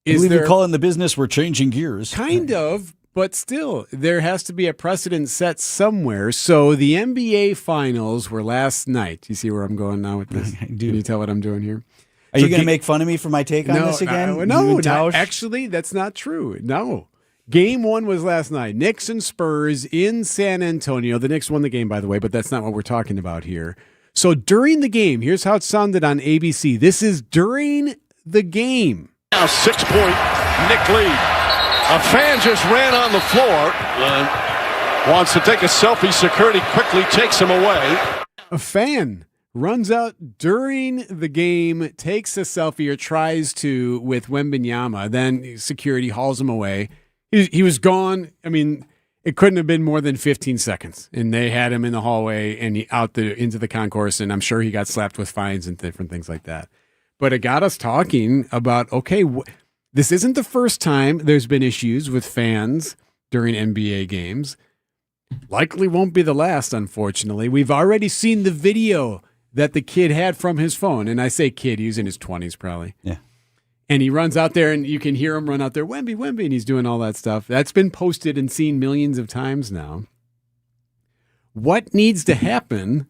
Speaker 5: I believe you call in the business we're changing gears.
Speaker 3: Kind of, but still, there has to be a precedent set somewhere. So the NBA Finals were last night. You see where I'm going now with this?
Speaker 5: I do.
Speaker 3: Can you tell what I'm doing here?
Speaker 5: Are you going to make fun of me for my take on this again?
Speaker 3: Actually, that's not true. No. Game 1 was last night. Knicks and Spurs in San Antonio. The Knicks won the game, by the way, but that's not what we're talking about here. So during the game, here's how it sounded on ABC. This is during the game.
Speaker 2: Now 6-point Knick lead. A fan just ran on the floor and wants to take a selfie. Security quickly takes him away.
Speaker 3: A fan runs out during the game, takes a selfie or tries to with Wembanyama. Then security hauls him away. He was gone. I mean, it couldn't have been more than 15 seconds. And they had him in the hallway and into the concourse. And I'm sure he got slapped with fines and different things like that. But it got us talking about, okay, this isn't the first time there's been issues with fans during NBA games. Likely won't be the last, unfortunately. We've already seen the video that the kid had from his phone. And I say kid, he was in his 20s probably.
Speaker 5: Yeah.
Speaker 3: And he runs out there and you can hear him run out there, Wemby, and he's doing all that stuff. That's been posted and seen millions of times now. What needs to happen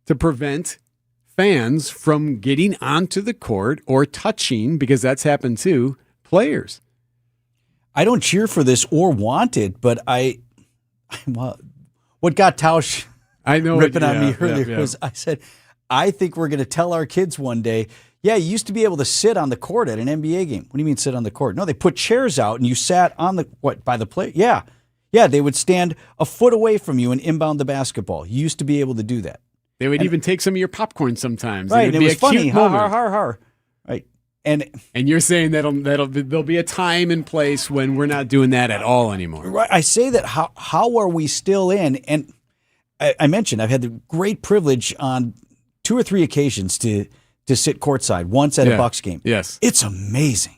Speaker 3: to prevent fans from getting onto the court or touching, because that's happened too, players?
Speaker 5: I don't cheer for this or want it, but what got Tausch ripping on me earlier was I said, I think we're going to tell our kids one day, yeah, you used to be able to sit on the court at an NBA game. What do you mean sit on the court? No, they put chairs out and you sat on by the play. Yeah. Yeah, they would stand a foot away from you and inbound the basketball. You used to be able to do that.
Speaker 3: They would even take some of your popcorn sometimes.
Speaker 5: Right, it was funny. Ha, ha, ha, ha. Right. And
Speaker 3: you're saying there'll be a time and place when we're not doing that at all anymore.
Speaker 5: Right. I say that how are we still in? And I mentioned I've had the great privilege on 2 or 3 occasions to to sit courtside once at a
Speaker 3: Yeah.
Speaker 5: Bucks game.
Speaker 3: Yes.
Speaker 5: It's amazing.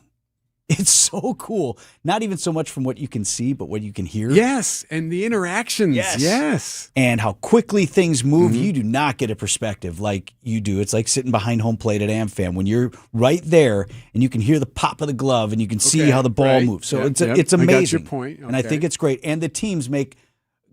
Speaker 5: It's so cool. Not even so much from what you can see, but what you can hear.
Speaker 3: Yes, and the interactions. Yes.
Speaker 5: And how quickly things move. You do not get a perspective like you do. It's like sitting behind home plate at AmFam when you're right there and you can hear the pop of the glove and you can see how the ball moves. So it's amazing.
Speaker 3: I got your point.
Speaker 5: And I think it's great. And the teams make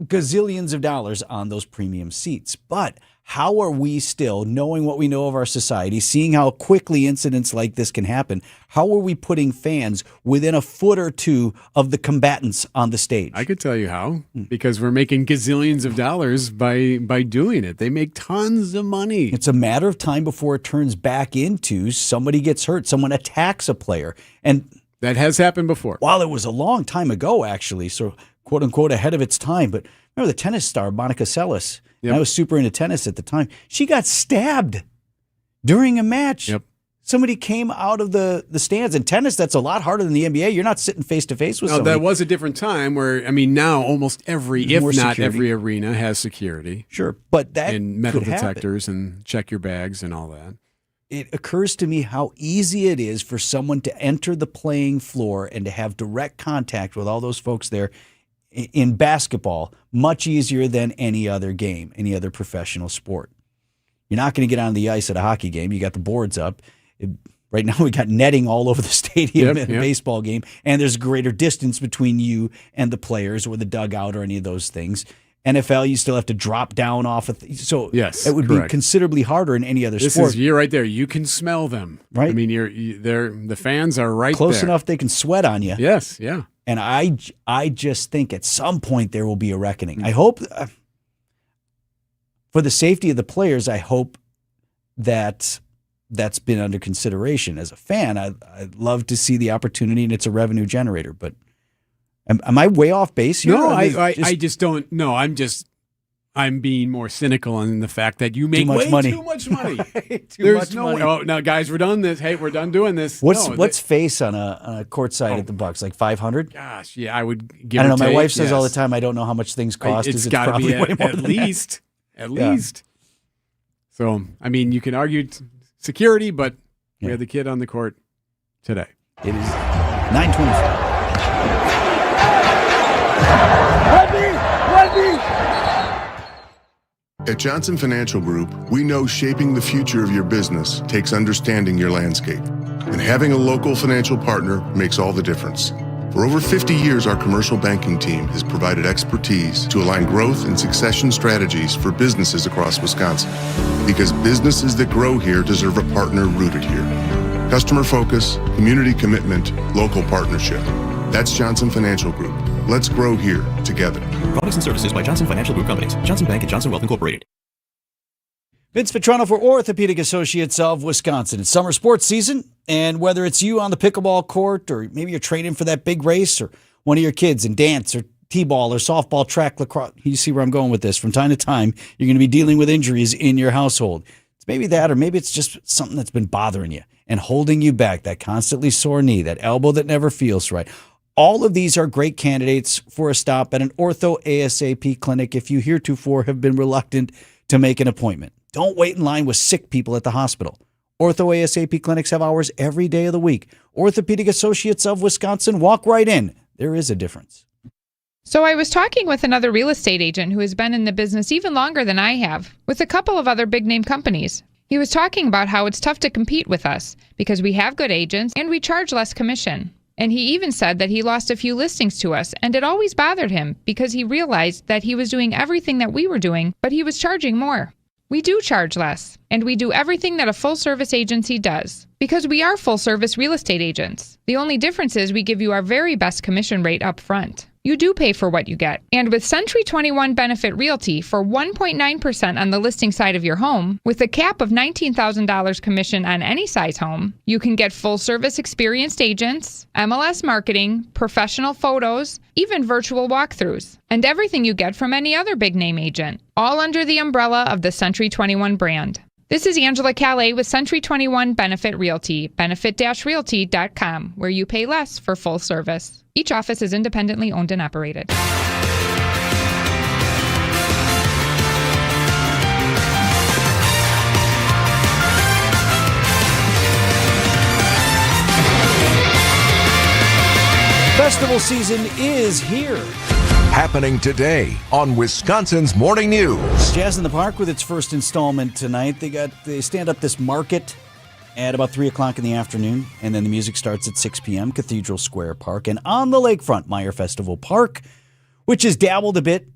Speaker 5: gazillions of dollars on those premium seats. But how are we still, knowing what we know of our society, seeing how quickly incidents like this can happen, how are we putting fans within a foot or two of the combatants on the stage?
Speaker 3: I could tell you how, because we're making gazillions of dollars by doing it. They make tons of money.
Speaker 5: It's a matter of time before it turns back into somebody gets hurt, someone attacks a player. And
Speaker 3: that has happened before.
Speaker 5: While it was a long time ago, actually, so quote unquote ahead of its time. But remember the tennis star, Monica Seles?
Speaker 3: Yep.
Speaker 5: I was super into tennis at the time. She got stabbed during a match.
Speaker 3: Yep.
Speaker 5: Somebody came out of the stands. In tennis, that's a lot harder than the NBA. You're not sitting face to face with somebody.
Speaker 3: That was a different time where, I mean, now almost every, if
Speaker 5: More
Speaker 3: not
Speaker 5: security.
Speaker 3: every arena has security.
Speaker 5: Sure, but that
Speaker 3: and metal
Speaker 5: could happen.
Speaker 3: detectors and check your bags and all that.
Speaker 5: It occurs to me how easy it is for someone to enter the playing floor and to have direct contact with all those folks there in basketball, much easier than any other game, any other professional sport. You're not going to get on the ice at a hockey game. You got the boards up. Right now we got netting all over the stadium in a baseball game, and there's greater distance between you and the players or the dugout or any of those things. NFL, you still have to drop down off of so
Speaker 3: yes,
Speaker 5: it would be considerably harder in any other sport.
Speaker 3: You're right there. You can smell them.
Speaker 5: Right.
Speaker 3: I mean, the fans are right
Speaker 5: close
Speaker 3: there.
Speaker 5: enough they can sweat on you.
Speaker 3: Yes, yeah.
Speaker 5: And I just think at some point there will be a reckoning. I hope, for the safety of the players, I hope that's been under consideration. As a fan, I'd love to see the opportunity, and it's a revenue generator. But am I way off base here?
Speaker 3: No, I just don't. No, I'm being more cynical on the fact that you make
Speaker 5: much money.
Speaker 3: too much money.
Speaker 5: Too much money.
Speaker 3: Oh, now guys, we're done this. Hey, we're done doing this.
Speaker 5: What's face on a courtside at the Bucks? Like 500?
Speaker 3: Gosh, yeah, I would give.
Speaker 5: I don't know. My wife says all the time, I don't know how much things cost.
Speaker 3: It's got to be at least. So, I mean, you can argue security, but we had the kid on the court today.
Speaker 5: It is 9:25.
Speaker 4: At Johnson Financial Group, we know shaping the future of your business takes understanding your landscape. And having a local financial partner makes all the difference. For over 50 years, our commercial banking team has provided expertise to align growth and succession strategies for businesses across Wisconsin. Because businesses that grow here deserve a partner rooted here. Customer focus, community commitment, local partnership. That's Johnson Financial Group. Let's grow here together.
Speaker 16: Products and services by Johnson Financial Group Companies, Johnson Bank and Johnson Wealth Incorporated.
Speaker 5: Vince Vitrano for Orthopedic Associates of Wisconsin. It's summer sports season, and whether it's you on the pickleball court or maybe you're training for that big race or one of your kids in dance or t-ball or softball, track, lacrosse, you see where I'm going with this. From time to time, you're going to be dealing with injuries in your household. It's maybe that, or maybe it's just something that's been bothering you and holding you back, that constantly sore knee, that elbow that never feels right. All of these are great candidates for a stop at an Ortho ASAP clinic if you heretofore have been reluctant to make an appointment. Don't wait in line with sick people at the hospital. Ortho ASAP clinics have hours every day of the week. Orthopedic Associates of Wisconsin, walk right in. There is a difference.
Speaker 20: So I was talking with another real estate agent who has been in the business even longer than I have, with a couple of other big-name companies. He was talking about how it's tough to compete with us because we have good agents and we charge less commission. And he even said that he lost a few listings to us, and it always bothered him because he realized that he was doing everything that we were doing, but he was charging more. We do charge less, and we do everything that a full-service agency does, because we are full-service real estate agents. The only difference is we give you our very best commission rate up front. You do pay for what you get. And with Century 21 Benefit Realty for 1.9% on the listing side of your home, with a cap of $19,000 commission on any size home, you can get full-service experienced agents, MLS marketing, professional photos, even virtual walkthroughs, and everything you get from any other big-name agent, all under the umbrella of the Century 21 brand. This is Angela Calais with Century 21 Benefit Realty, benefit-realty.com, where you pay less for full service. Each office is independently owned and operated.
Speaker 5: Festival season is here.
Speaker 6: Happening today on Wisconsin's Morning News.
Speaker 5: Jazz in the Park with its first installment tonight. They stand up this market at about 3 o'clock in the afternoon, and then the music starts at 6 p.m. Cathedral Square Park. And on the lakefront, Meyer Festival Park, which has dabbled a bit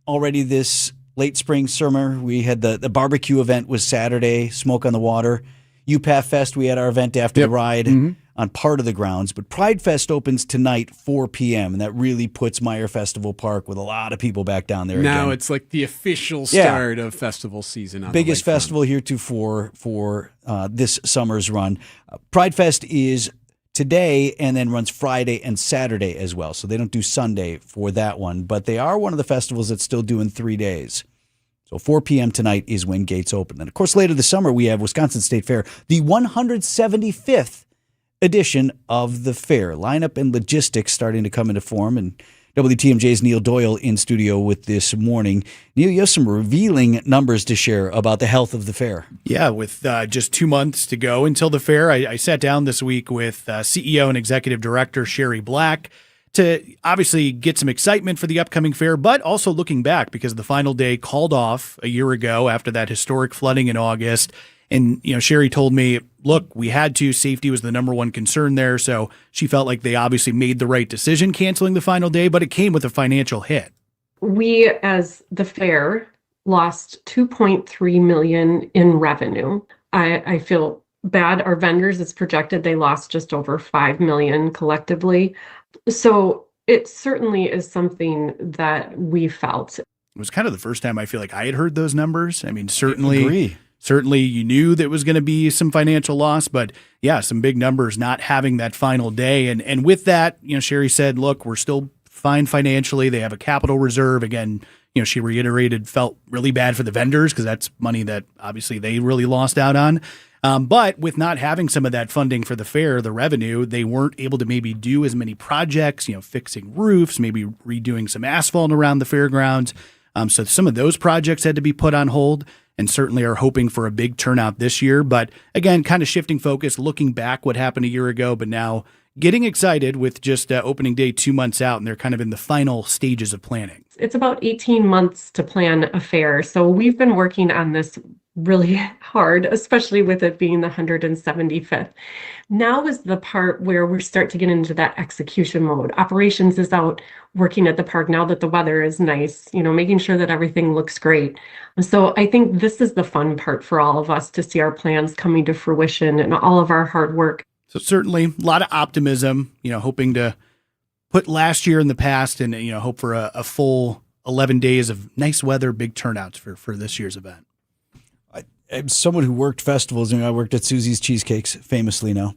Speaker 5: already this late spring, summer. We had the barbecue event was Saturday, Smoke on the Water. UPAF Fest, we had our event after the ride on part of the grounds. But Pride Fest opens tonight, 4 p.m., and that really puts Meyer Festival Park with a lot of people back down there
Speaker 3: now
Speaker 5: again.
Speaker 3: It's like the official start of festival season. On
Speaker 5: Biggest
Speaker 3: the
Speaker 5: festival heretofore for this summer's run. Pride Fest is today and then runs Friday and Saturday as well. So they don't do Sunday for that one. But they are one of the festivals that's still doing 3 days. So 4 p.m. tonight is when gates open. And, of course, later this summer, we have Wisconsin State Fair, the 175th edition of the fair. Lineup and logistics starting to come into form. And WTMJ's Neil Doyle in studio with this morning. Neil, you have some revealing numbers to share about the health of the fair.
Speaker 14: Yeah, with just 2 months to go until the fair, I sat down this week with CEO and Executive Director Sherry Black to obviously get some excitement for the upcoming fair, but also looking back because the final day called off a year ago after that historic flooding in August. And, Sherry told me, look, we had to. Safety was the number one concern there. So she felt like they obviously made the right decision canceling the final day, but it came with a financial hit.
Speaker 17: We, as the fair, lost $2.3 million in revenue. I feel bad. Our vendors, it's projected they lost just over $5 million collectively. So it certainly is something that we felt.
Speaker 14: It was kind of the first time I feel like I had heard those numbers. I mean, certainly you knew that was going to be some financial loss, but yeah, some big numbers not having that final day. And with that, Sherry said, look, we're still fine financially. They have a capital reserve. Again, she reiterated, felt really bad for the vendors because that's money that obviously they really lost out on. But with not having some of that funding for the fair, the revenue, they weren't able to maybe do as many projects, fixing roofs, maybe redoing some asphalt around the fairgrounds. So some of those projects had to be put on hold and certainly are hoping for a big turnout this year. But again, kind of shifting focus, looking back what happened a year ago, but now getting excited with just opening day 2 months out, and they're kind of in the final stages of planning.
Speaker 17: It's about 18 months to plan a fair. So we've been working on this really hard, especially with it being the 175th. Now is the part where we start to get into that execution mode. Operations is out working at the park now that the weather is nice, making sure that everything looks great. So I think this is the fun part for all of us to see our plans coming to fruition and all of our hard work.
Speaker 14: So certainly a lot of optimism, hoping to put last year in the past and, hope for a full 11 days of nice weather, big turnouts for this year's event.
Speaker 5: As someone who worked festivals, I worked at Susie's Cheesecakes, famously now.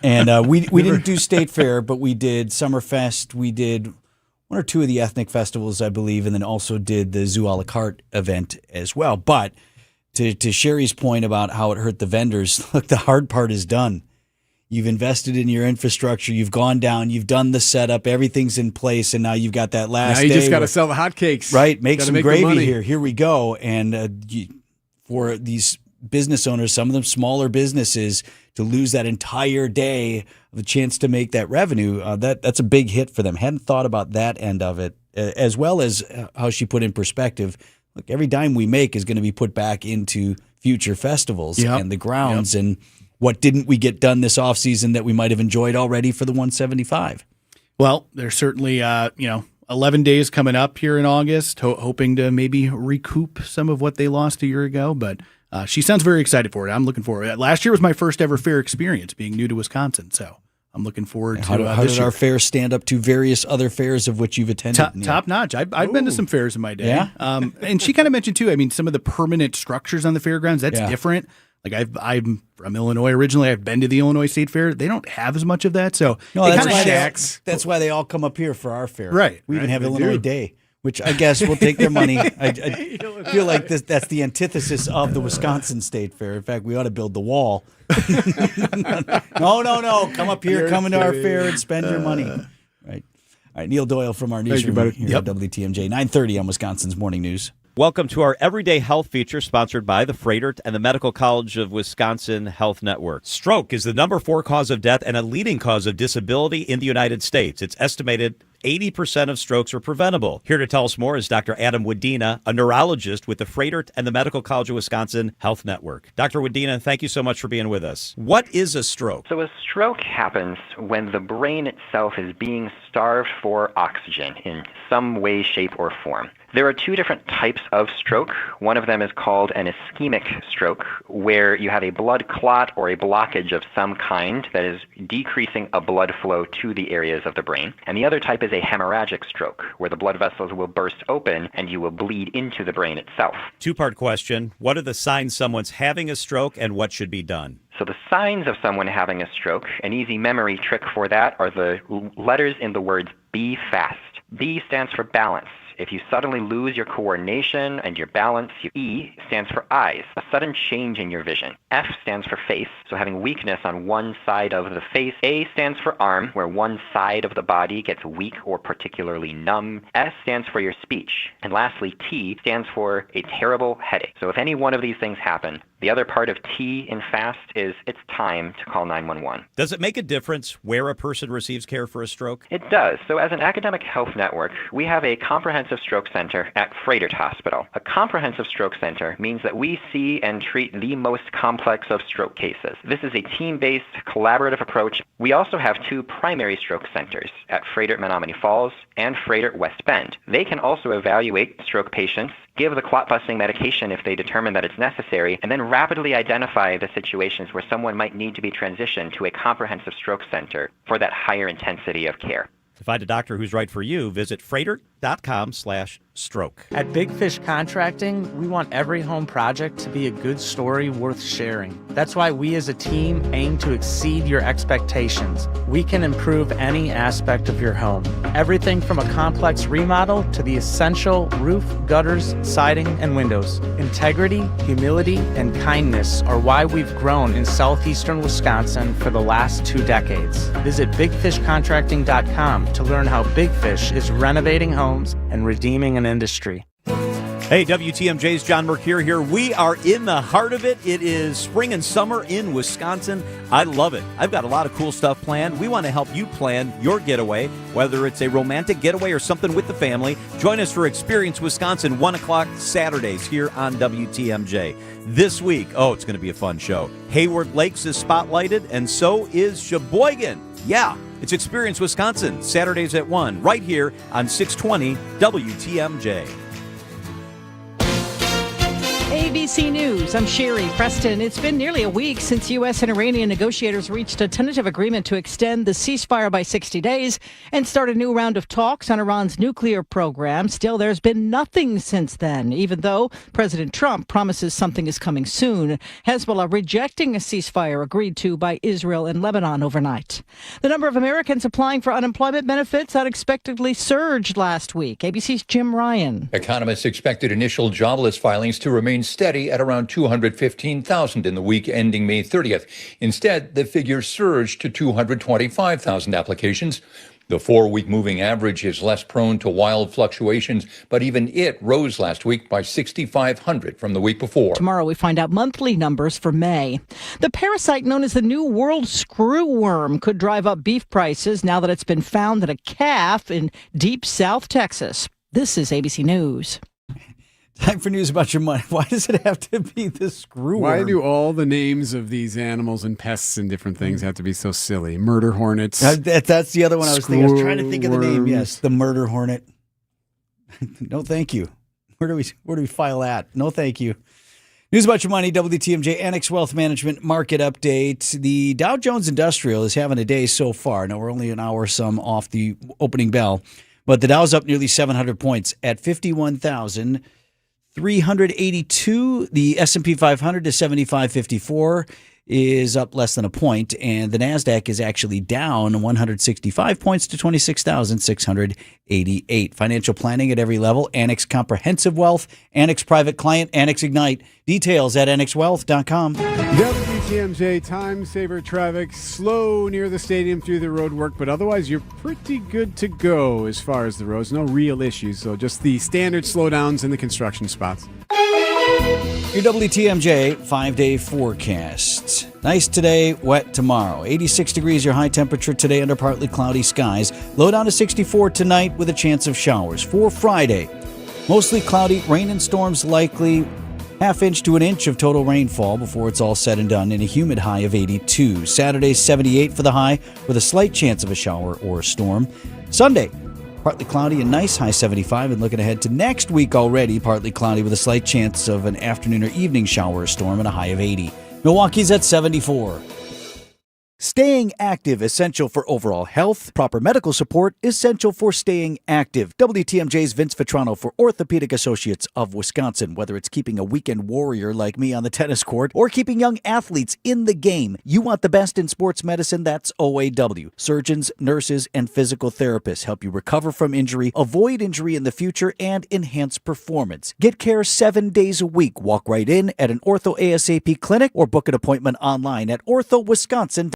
Speaker 5: And we didn't do State Fair, but we did Summerfest. We did one or two of the ethnic festivals, I believe, and then also did the Zoo a la carte event as well. But to Sherry's point about how it hurt the vendors, look, the hard part is done. You've invested in your infrastructure. You've gone down. You've done the setup. Everything's in place, and now you've got that last day.
Speaker 3: Now you just got to sell the hotcakes.
Speaker 5: Right, make some gravy here. Here we go. And for these business owners, some of them smaller businesses, to lose that entire day of a chance to make that revenue, that's a big hit for them. Hadn't thought about that end of it, as well as how she put in perspective. Look, every dime we make is going to be put back into future festivals and the grounds. And what didn't we get done this offseason that we might have enjoyed already for the 175?
Speaker 14: Well, there's certainly, 11 days coming up here in August, hoping to maybe recoup some of what they lost a year ago. But she sounds very excited for it. I'm looking forward. Last year was my first ever fair experience being new to Wisconsin. So I'm looking forward to
Speaker 5: how did our fair stand up to various other fairs of which you've attended?
Speaker 14: Top notch. I've been to some fairs in my day. Yeah. And she kind of mentioned too, some of the permanent structures on the fairgrounds, that's different. Like I'm from Illinois originally. I've been to the Illinois State Fair. They don't have as much of that. So
Speaker 5: that's why they all come up here for our fair.
Speaker 14: Right.
Speaker 5: We even have Illinois Day, which I guess will take their money. I feel like that's the antithesis of the Wisconsin State Fair. In fact, we ought to build the wall. No. Come up here, come into our fair and spend your money. Right. All right, Neil Doyle from our newsroom here at WTMJ. 9:30 on Wisconsin's Morning News.
Speaker 15: Welcome to our Everyday Health feature sponsored by the Freighter and the Medical College of Wisconsin Health Network. Stroke is the number 4 cause of death and a leading cause of disability in the United States. It's estimated 80% of strokes are preventable. Here to tell us more is Dr. Adam Wadena, a neurologist with the Freighter and the Medical College of Wisconsin Health Network. Dr. Wadena, thank you so much for being with us. What is a stroke?
Speaker 21: So a stroke happens when the brain itself is being starved for oxygen in some way, shape, or form. There are 2 different types of stroke. One of them is called an ischemic stroke, where you have a blood clot or a blockage of some kind that is decreasing a blood flow to the areas of the brain. And the other type is a hemorrhagic stroke, where the blood vessels will burst open and you will bleed into the brain itself.
Speaker 15: 2-part question. What are the signs someone's having a stroke and what should be done?
Speaker 21: So the signs of someone having a stroke, an easy memory trick for that are the letters in the words be fast. B stands for balance. If you suddenly lose your coordination and your balance, E stands for eyes, a sudden change in your vision. F stands for face, so having weakness on one side of the face. A stands for arm, where one side of the body gets weak or particularly numb. S stands for your speech. And lastly, T stands for a terrible headache. So if any one of these things happen, the other part of T in FAST is it's time to call 911.
Speaker 15: Does it make a difference where a person receives care for a stroke?
Speaker 21: It does. So as an academic health network, we have a comprehensive stroke center at Freighter Hospital. A comprehensive stroke center means that we see and treat the most complex of stroke cases. This is a team-based, collaborative approach. We also have 2 primary stroke centers at Freighter Menominee Falls and Freighter West Bend. They can also evaluate stroke patients, give the clot-busting medication if they determine that it's necessary, and then rapidly identify the situations where someone might need to be transitioned to a comprehensive stroke center for that higher intensity of care.
Speaker 15: To find a doctor who's right for you, visit freighter.com/stroke.
Speaker 22: At Big Fish Contracting, we want every home project to be a good story worth sharing. That's why we as a team aim to exceed your expectations. We can improve any aspect of your home. Everything from a complex remodel to the essential roof, gutters, siding, and windows. Integrity, humility, and kindness are why we've grown in southeastern Wisconsin for the last 2 decades. Visit bigfishcontracting.com to learn how Big Fish is renovating homes and redeeming an industry.
Speaker 15: Hey, WTMJ's John Mercure here. We are in the heart of it. It is spring and summer in Wisconsin. I love it. I've got a lot of cool stuff planned. We want to help you plan your getaway, whether it's a romantic getaway or something with the family. Join us for Experience Wisconsin, 1 o'clock Saturdays here on WTMJ. This week, it's going to be a fun show. Hayward Lakes is spotlighted, and so is Sheboygan. Yeah, it's Experience Wisconsin, Saturdays at 1, right here on 620 WTMJ.
Speaker 23: ABC News, I'm Sherry Preston. It's been nearly a week since U.S. and Iranian negotiators reached a tentative agreement to extend the ceasefire by 60 days and start a new round of talks on Iran's nuclear program. Still, there's been nothing since then, even though President Trump promises something is coming soon. Hezbollah rejecting a ceasefire agreed to by Israel and Lebanon overnight. The number of Americans applying for unemployment benefits unexpectedly surged last week. ABC's Jim Ryan.
Speaker 24: Economists expected initial jobless filings to remain steady at around 215,000 in the week ending May 30th. Instead, the figure surged to 225,000 applications. The 4-week moving average is less prone to wild fluctuations, but even it rose last week by 6,500 from the week before.
Speaker 23: Tomorrow we find out monthly numbers for May. The parasite known as the New World screwworm could drive up beef prices now that it's been found in a calf in deep South Texas. This is ABC News.
Speaker 5: Time for news about your money. Why does it have to be the screwworm?
Speaker 3: Why do all the names of these animals and pests and different things have to be so silly? Murder hornets.
Speaker 5: That's the other one I was thinking. I was trying to think of the name. Yes, the murder hornet. No, thank you. Where do we file that? No, thank you. News about your money, WTMJ Annex Wealth Management Market Update. The Dow Jones Industrial is having a day so far. Now, we're only an hour some off the opening bell, but the Dow's up nearly 700 points at 51,382. The S&P 500 to 7554 is up less than a point, and the NASDAQ is actually down 165 points to 26,688. Financial planning at every level. Annex Comprehensive Wealth, Annex Private Client, Annex Ignite. Details at annexwealth.com.
Speaker 3: WTMJ time saver traffic slow near the stadium through the road work, but otherwise you're pretty good to go as far as the roads. No real issues, so just the standard slowdowns in the construction spots.
Speaker 5: Your WTMJ 5-day forecast. Nice today, wet tomorrow. 86 degrees your high temperature today under partly cloudy skies. Low down to 64 tonight with a chance of showers. For Friday, mostly cloudy, rain and storms likely. Half-inch to an inch of total rainfall before it's all said and done, and a humid high of 82. Saturday, 78 for the high, with a slight chance of a shower or a storm. Sunday, partly cloudy and nice, high 75. And looking ahead to next week already, partly cloudy with a slight chance of an afternoon or evening shower or storm and a high of 80. Milwaukee's at 74. Staying active, essential for overall health. Proper medical support, essential for staying active. WTMJ's Vince Vitrano for Orthopedic Associates of Wisconsin. Whether it's keeping a weekend warrior like me on the tennis court or keeping young athletes in the game, you want the best in sports medicine, that's OAW. Surgeons, nurses, and physical therapists help you recover from injury, avoid injury in the future, and enhance performance. Get care 7 days a week. Walk right in at an Ortho ASAP clinic or book an appointment online at orthowisconsin.com.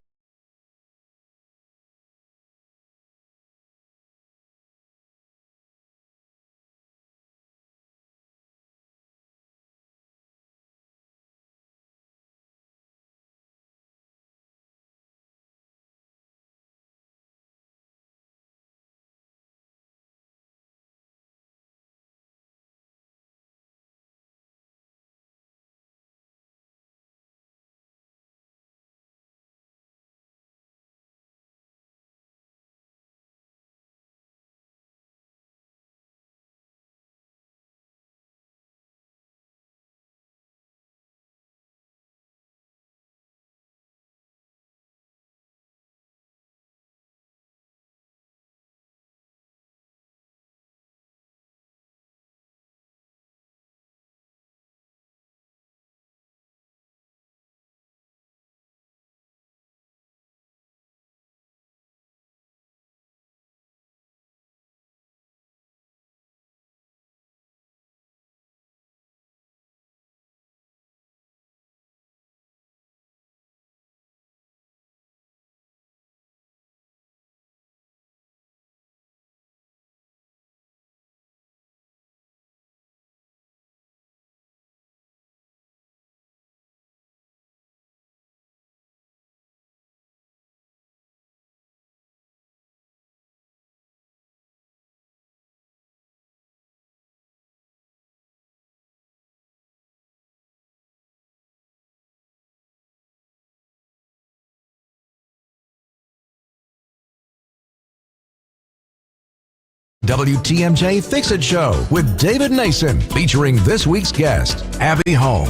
Speaker 6: WTMJ Fix-It Show with David Nason, featuring this week's guest, Abby Home.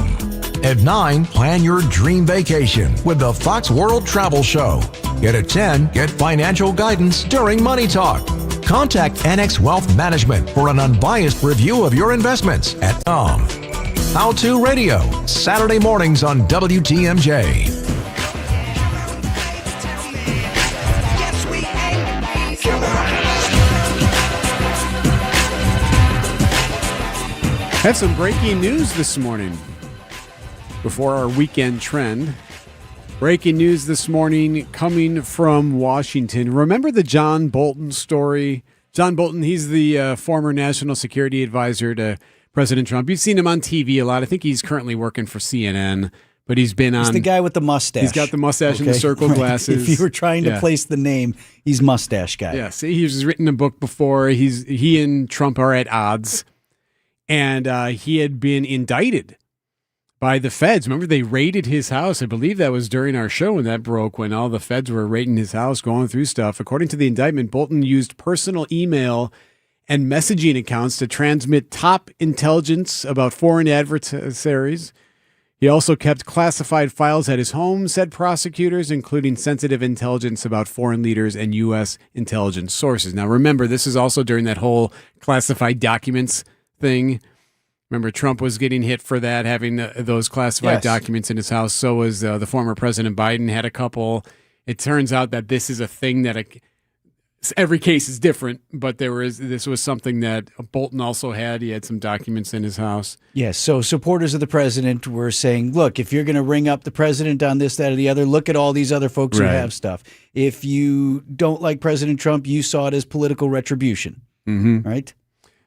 Speaker 6: At 9, plan your dream vacation with the Fox World Travel Show. At 10, get financial guidance during Money Talk. Contact NX Wealth Management for an unbiased review of your investments at .com. How To Radio, Saturday mornings on WTMJ.
Speaker 3: Have some breaking news this morning before our weekend trend. Breaking news this morning coming from Washington. Remember the John Bolton story? John Bolton, he's the former national security advisor to President Trump. You've seen him on TV a lot. I think he's currently working for CNN, but he's been on...
Speaker 5: He's the guy with the mustache.
Speaker 3: He's got the mustache and the circle glasses.
Speaker 5: If you were trying to place the name, he's mustache guy.
Speaker 3: Yeah, see, he's written a book before. He and Trump are at odds. And he had been indicted by the feds. Remember, they raided his house. I believe that was during our show when that broke, when all the feds were raiding his house, going through stuff. According to the indictment, Bolton used personal email and messaging accounts to transmit top intelligence about foreign adversaries. He also kept classified files at his home, said prosecutors, including sensitive intelligence about foreign leaders and U.S. intelligence sources. Now, remember, this is also during that whole classified documents thing. Remember, Trump was getting hit for that, having those classified documents in his house. So was the former President Biden, had a couple. It turns out that this is a thing that every case is different, but this was something that Bolton also had. He had some documents in his house.
Speaker 5: Yes, so supporters of the president were saying, look, if you're going to ring up the president on this, that, or the other, look at all these other folks who have stuff. If you don't like President Trump, you saw it as political retribution, right?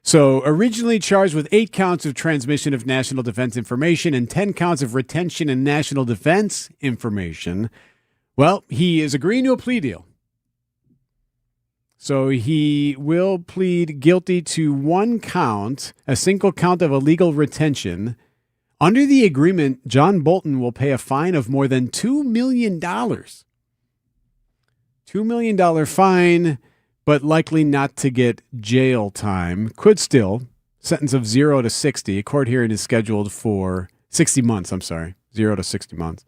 Speaker 3: So originally charged with 8 counts of transmission of national defense information and 10 counts of retention and national defense information, well, he is agreeing to a plea deal. So he will plead guilty to 1 count, a single count of illegal retention. Under the agreement, John Bolton will pay a fine of more than $2 million. $2 million fine, but likely not to get jail time. Could still. Sentence of 0 to 60. A court hearing is scheduled for 60 months, 0 to 60 months.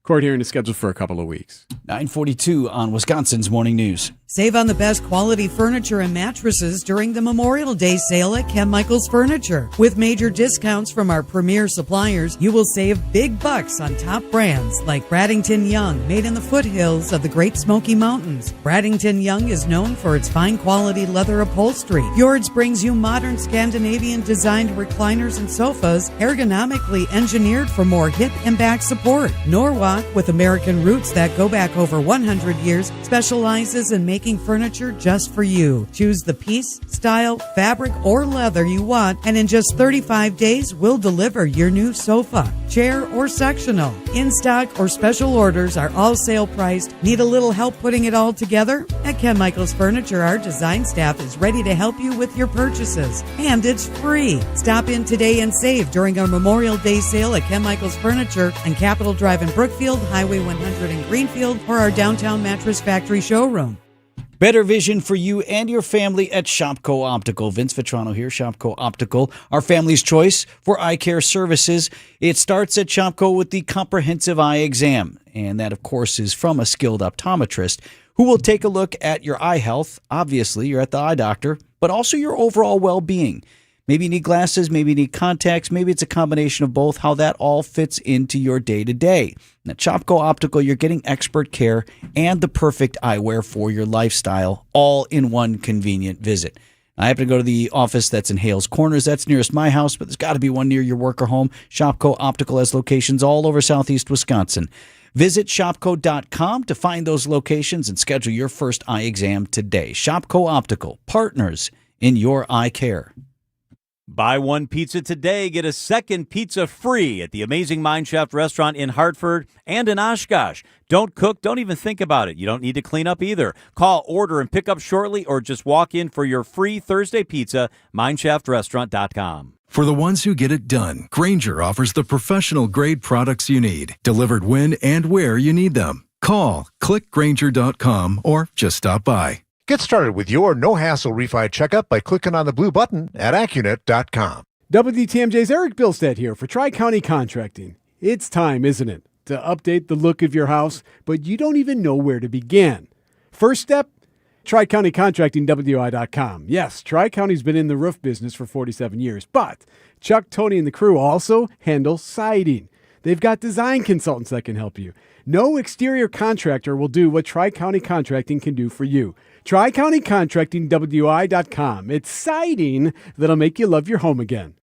Speaker 3: Court hearing is scheduled for a couple of weeks.
Speaker 5: 9:42 on Wisconsin's Morning News.
Speaker 8: Save on the best quality furniture and mattresses during the Memorial Day sale at Ken Michaels Furniture. With major discounts from our premier suppliers, you will save big bucks on top brands like Bradington Young, made in the foothills of the Great Smoky Mountains. Bradington Young is known for its fine quality leather upholstery. Fjords brings you modern Scandinavian designed recliners and sofas, ergonomically engineered for more hip and back support. Norwalk, with American roots that go back over 100 years, specializes in making furniture just for you. Choose the piece, style, fabric, or leather you want, and in just 35 days, we'll deliver your new sofa, chair, or sectional. In stock or special orders are all sale priced. Need a little help putting it all together? At Ken Michaels Furniture, our design staff is ready to help you with your purchases. And it's free. Stop in today and save during our Memorial Day sale at Ken Michaels Furniture on Capitol Drive in Brookfield, Highway 100 in Greenfield, or our downtown Mattress Factory showroom.
Speaker 5: Better vision for you and your family at Shopco Optical. Vince Vitrano here, Shopco Optical, our family's choice for eye care services. It starts at Shopco with the comprehensive eye exam, and that, of course, is from a skilled optometrist who will take a look at your eye health. Obviously, you're at the eye doctor, but also your overall well-being. Maybe you need glasses, maybe you need contacts, maybe it's a combination of both, how that all fits into your day-to-day. At Shopco Optical, you're getting expert care and the perfect eyewear for your lifestyle, all in one convenient visit. I happen to go to the office that's in Hales Corners. That's nearest my house, but there's got to be one near your work or home. Shopco Optical has locations all over southeast Wisconsin. Visit shopco.com to find those locations and schedule your first eye exam today. Shopco Optical, partners in your eye care.
Speaker 15: Buy one pizza today, get a second pizza free at the Amazing Mineshaft restaurant in Hartford and in Oshkosh. Don't cook, don't even think about it. You don't need to clean up either. Call, order, and pick up shortly, or just walk in for your free Thursday pizza, mineshaft.restaurant.com.
Speaker 9: For the ones who get it done, Grainger offers the professional-grade products you need, delivered when and where you need them. Call, click Grainger.com, or just stop by.
Speaker 11: Get started with your no-hassle refi checkup by clicking on the blue button at Accunet.com.
Speaker 3: WTMJ's Eric Bilstead here for Tri-County Contracting. It's time, isn't it, to update the look of your house, but you don't even know where to begin. First step, Tri-County Contracting, WI.com. Yes, Tri-County's been in the roof business for 47 years, but Chuck, Tony, and the crew also handle siding. They've got design consultants that can help you. No exterior contractor will do what Tri-County Contracting can do for you. Tri-County Contracting, WI.com. It's siding that'll make you love your home again.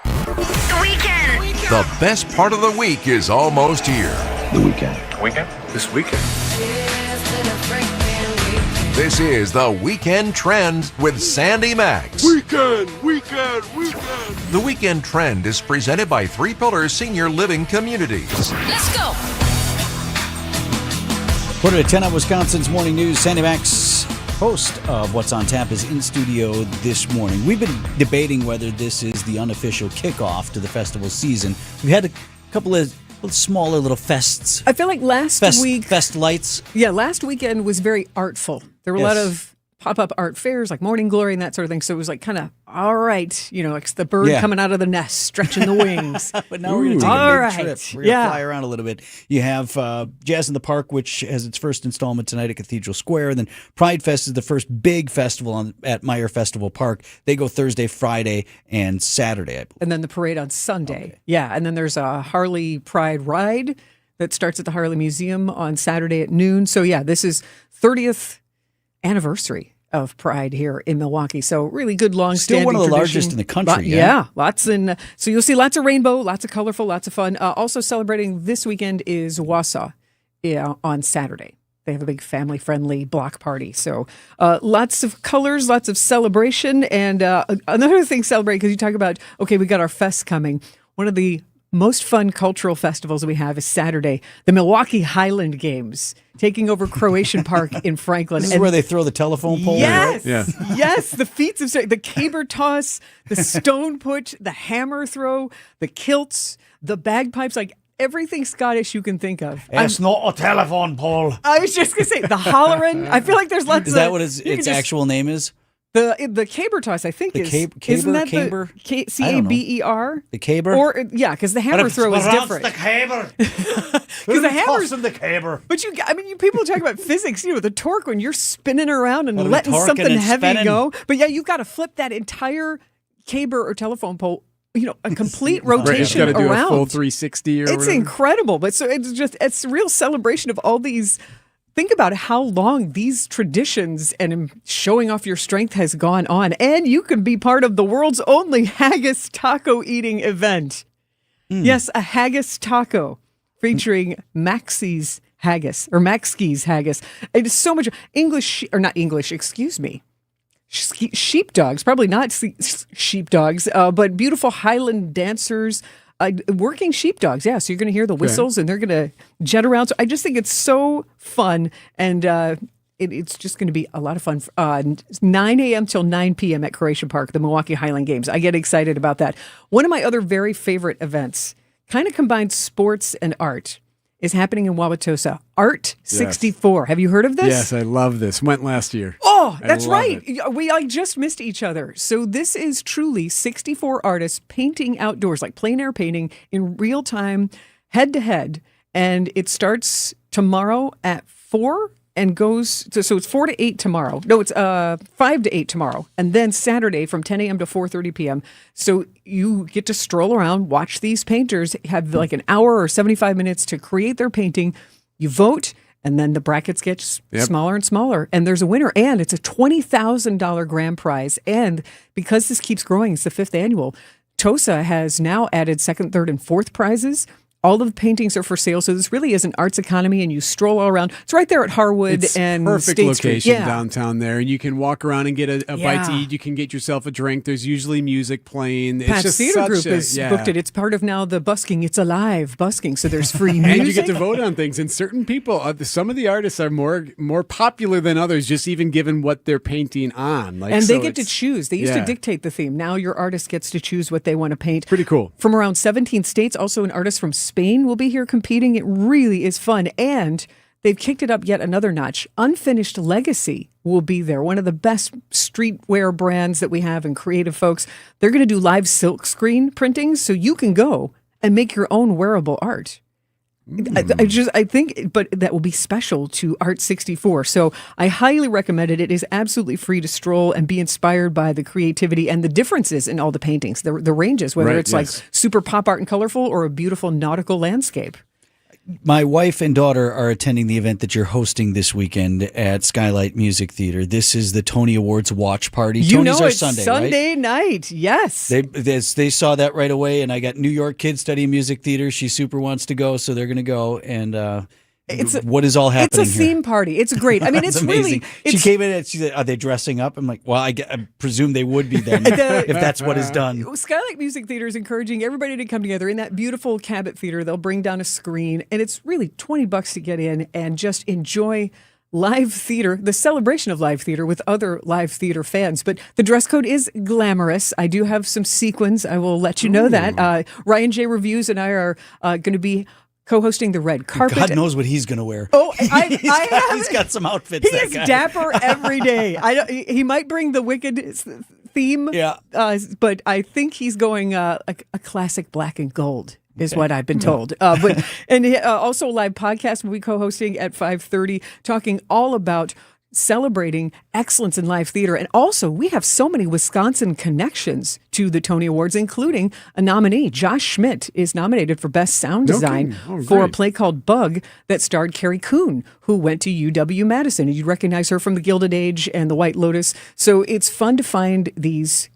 Speaker 6: The weekend. The best part of the week is almost here.
Speaker 11: The weekend. This weekend.
Speaker 6: This is the Weekend Trend with Sandy Max.
Speaker 11: Weekend.
Speaker 6: The Weekend Trend is presented by 3 Pillars Senior Living Communities.
Speaker 13: Let's go.
Speaker 5: Quarter to 10 on Wisconsin's Morning News. Sandy Max, host of What's on Tap, is in studio this morning. We've been debating whether this is the unofficial kickoff to the festival season. We've had a couple of smaller little fests.
Speaker 25: I feel like last week...
Speaker 5: Fest lights.
Speaker 25: Yeah, last weekend was very artful. There were a lot of pop-up art fairs like Morning Glory and that sort of thing. So it was like kind of, all right, you know, like the bird coming out of the nest, stretching the wings.
Speaker 5: But now we're going to take a big trip. We're going to fly around a little bit. You have Jazz in the Park, which has its first installment tonight at Cathedral Square. And then Pride Fest is the first big festival at Meyer Festival Park. They go Thursday, Friday, and Saturday, I believe.
Speaker 25: And then the parade on Sunday. Okay. Yeah, and then there's a Harley Pride Ride that starts at the Harley Museum on Saturday at noon. So yeah, this is 30th anniversary of Pride here in Milwaukee. So really good long-standing
Speaker 5: Still one of the
Speaker 25: tradition.
Speaker 5: largest in the country.
Speaker 25: Yeah, lots. And so you'll see lots of rainbow, lots of colorful, lots of fun. Also celebrating this weekend is Wausau on Saturday. They have a big family-friendly block party. So lots of colors, lots of celebration. And another thing celebrate, because you talk about, okay, we got our fest coming. One of the most fun cultural festivals we have is Saturday, the Milwaukee Highland Games, taking over Croatian Park in Franklin.
Speaker 5: This is where they throw the telephone pole.
Speaker 25: Yes,
Speaker 5: right?
Speaker 25: yes, the feats of the caber toss, the stone put, the hammer throw, the kilts, the bagpipes, like everything Scottish you can think of.
Speaker 5: It's not a telephone pole.
Speaker 25: I was just going to say, the hollering. I feel like there's lots of...
Speaker 5: Is that what its actual name is?
Speaker 25: The caber toss, I think, isn't that
Speaker 5: caber?
Speaker 25: the Caber?
Speaker 5: The caber?
Speaker 25: Or, yeah, because the hammer throw is different.
Speaker 5: the caber.
Speaker 25: Because the hammer's
Speaker 5: the caber.
Speaker 25: But people talk about physics, the torque when you're spinning around and letting something
Speaker 5: and
Speaker 25: heavy
Speaker 5: spinning.
Speaker 25: go. But yeah, you've got to flip that entire caber or telephone pole, a complete rotation
Speaker 3: Right, got to do
Speaker 25: around.
Speaker 3: a full 360 or
Speaker 25: It's
Speaker 3: whatever.
Speaker 25: incredible. But so it's a real celebration of all these. Think about how long these traditions and showing off your strength has gone on. And you can be part of the world's only haggis taco eating event. Yes, a haggis taco featuring Maxie's haggis or Maxke's haggis. It is so much sheepdogs, probably not sheepdogs, but beautiful Highland dancers. Working sheepdogs, yeah. So you're going to hear the whistles and they're going to jet around. So I just think it's so fun, and it's just going to be a lot of fun. 9 a.m. till 9 p.m. at Croatian Park, the Milwaukee Highland Games. I get excited about that. One of my other very favorite events, kind of combines sports and art, is happening in Wauwatosa. Art 64. Have you heard of this?
Speaker 3: Yes, I love this. Went last year.
Speaker 25: Oh, that's right.
Speaker 3: It.
Speaker 25: We just missed each other. So this is truly 64 artists painting outdoors, like plein air painting in real time, head to head. And it starts tomorrow at 4 and goes so it's 4 to 8 tomorrow. No, it's 5 to 8 tomorrow. And then Saturday from 10 a.m. to 4:30 p.m. So you get to stroll around, watch these painters have like an hour or 75 minutes to create their painting. You vote, and then the brackets get smaller and smaller. And there's a winner. And it's a $20,000 grand prize. And because this keeps growing, it's the 5th annual, TOSA has now added 2nd, 3rd, and 4th prizes. All of the paintings are for sale, so this really is an arts economy, and you stroll all around. It's right there at Harwood and
Speaker 3: perfect
Speaker 25: State
Speaker 3: location
Speaker 25: Street. Yeah.
Speaker 3: downtown there, and you can walk around and get a bite to eat. You can get yourself a drink. There's usually music playing.
Speaker 25: Pat's
Speaker 3: just
Speaker 25: Theater Group has booked it. It's part of now the busking. It's alive busking, so there's free music.
Speaker 3: And you get to vote on things. And certain people, some of the artists are more popular than others, just even given what they're painting on.
Speaker 25: And they get to choose. They used to dictate the theme. Now your artist gets to choose what they want to paint.
Speaker 3: Pretty cool.
Speaker 25: From around 17 states, also an artist from Spain will be here competing. It really is fun. And they've kicked it up yet another notch. Unfinished Legacy will be there. One of the best streetwear brands that we have and creative folks. They're going to do live silk screen printings so you can go and make your own wearable art. I think, but that will be special to Art 64. So I highly recommend it. It is absolutely free to stroll and be inspired by the creativity and the differences in all the paintings, the ranges, whether it's like super pop art and colorful or a beautiful nautical landscape.
Speaker 5: My wife and daughter are attending the event that you're hosting this weekend at Skylight Music Theater. This is the Tony Awards watch party. Tony's our
Speaker 25: it's
Speaker 5: Sunday, right?
Speaker 25: night. Yes.
Speaker 5: They saw that right away, and I got New York kids studying music theater. She super wants to go, so they're going to go. And what is all happening?
Speaker 25: It's a theme party. It's great. I mean, it's
Speaker 5: amazing.
Speaker 25: Really.
Speaker 5: She came in and she said, "Are they dressing up?" I'm like, "Well, I presume they would be then if that's what is done."
Speaker 25: Skylight Music Theater is encouraging everybody to come together in that beautiful Cabot Theater. They'll bring down a screen, and it's really $20 to get in and just enjoy live theater, the celebration of live theater with other live theater fans. But the dress code is glamorous. I do have some sequins. I will let you know that. Ryan J. Reviews and I are going to be co-hosting the red carpet.
Speaker 5: God knows what he's going to wear.
Speaker 25: Oh,
Speaker 5: he's got some outfits.
Speaker 25: He is dapper every day. He might bring the Wicked theme, but I think he's going a classic black and gold. Is what I've been told. Also a live podcast we'll be co-hosting at 5:30, talking all about celebrating excellence in live theater. And also, we have so many Wisconsin connections to the Tony Awards, including a nominee. Josh Schmidt is nominated for Best Sound Design for a play called Bug that starred Carrie Coon, who went to UW-Madison. And you'd recognize her from The Gilded Age and The White Lotus. So it's fun to find these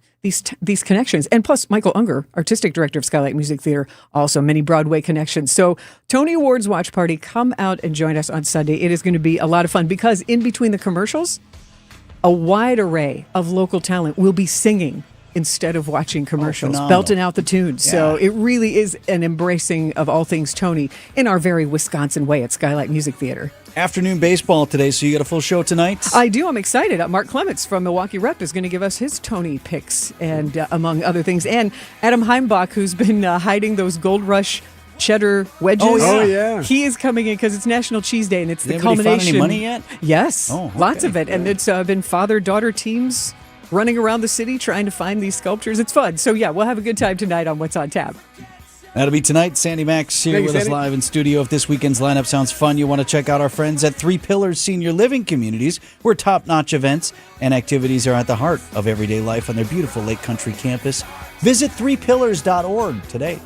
Speaker 25: connections. And plus, Michael Unger, artistic director of Skylight Music Theater, also many Broadway connections. So Tony Awards Watch Party, come out and join us on Sunday. It is going to be a lot of fun because in between the commercials, a wide array of local talent will be singing instead of watching commercials, belting out the tunes. Yeah. So it really is an embracing of all things Tony in our very Wisconsin way at Skylight Music Theater.
Speaker 5: Afternoon baseball today, so you got a full show tonight?
Speaker 25: I do. I'm excited. Mark Clements from Milwaukee Rep is going to give us his Tony picks, and among other things. And Adam Heimbach, who's been hiding those Gold Rush cheddar wedges.
Speaker 3: Oh, yeah.
Speaker 25: He is coming in because it's National Cheese Day, and it's the
Speaker 5: anybody
Speaker 25: culmination.
Speaker 5: Found any money yet?
Speaker 25: Yes.
Speaker 5: Oh, okay.
Speaker 25: Lots of it. And it's been father-daughter teams running around the city trying to find these sculptures. It's fun. So, yeah, we'll have a good time tonight on What's on Tap.
Speaker 5: That'll be tonight. Sandy Max here with us live in studio. If this weekend's lineup sounds fun, you want to check out our friends at Three Pillars Senior Living Communities, where top-notch events and activities are at the heart of everyday life on their beautiful Lake Country campus. Visit threepillars.org today.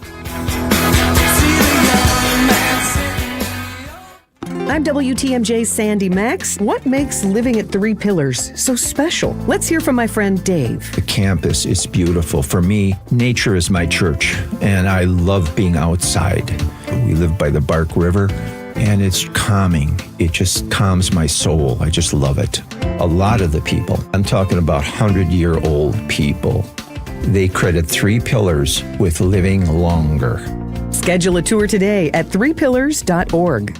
Speaker 7: I'm WTMJ's Sandy Max. What makes living at Three Pillars so special? Let's hear from my friend Dave.
Speaker 10: The campus is beautiful. For me, nature is my church, and I love being outside. We live by the Bark River, and it's calming. It just calms my soul. I just love it. A lot of the people, I'm talking about 100-year-old people, they credit Three Pillars with living longer.
Speaker 7: Schedule a tour today at threepillars.org.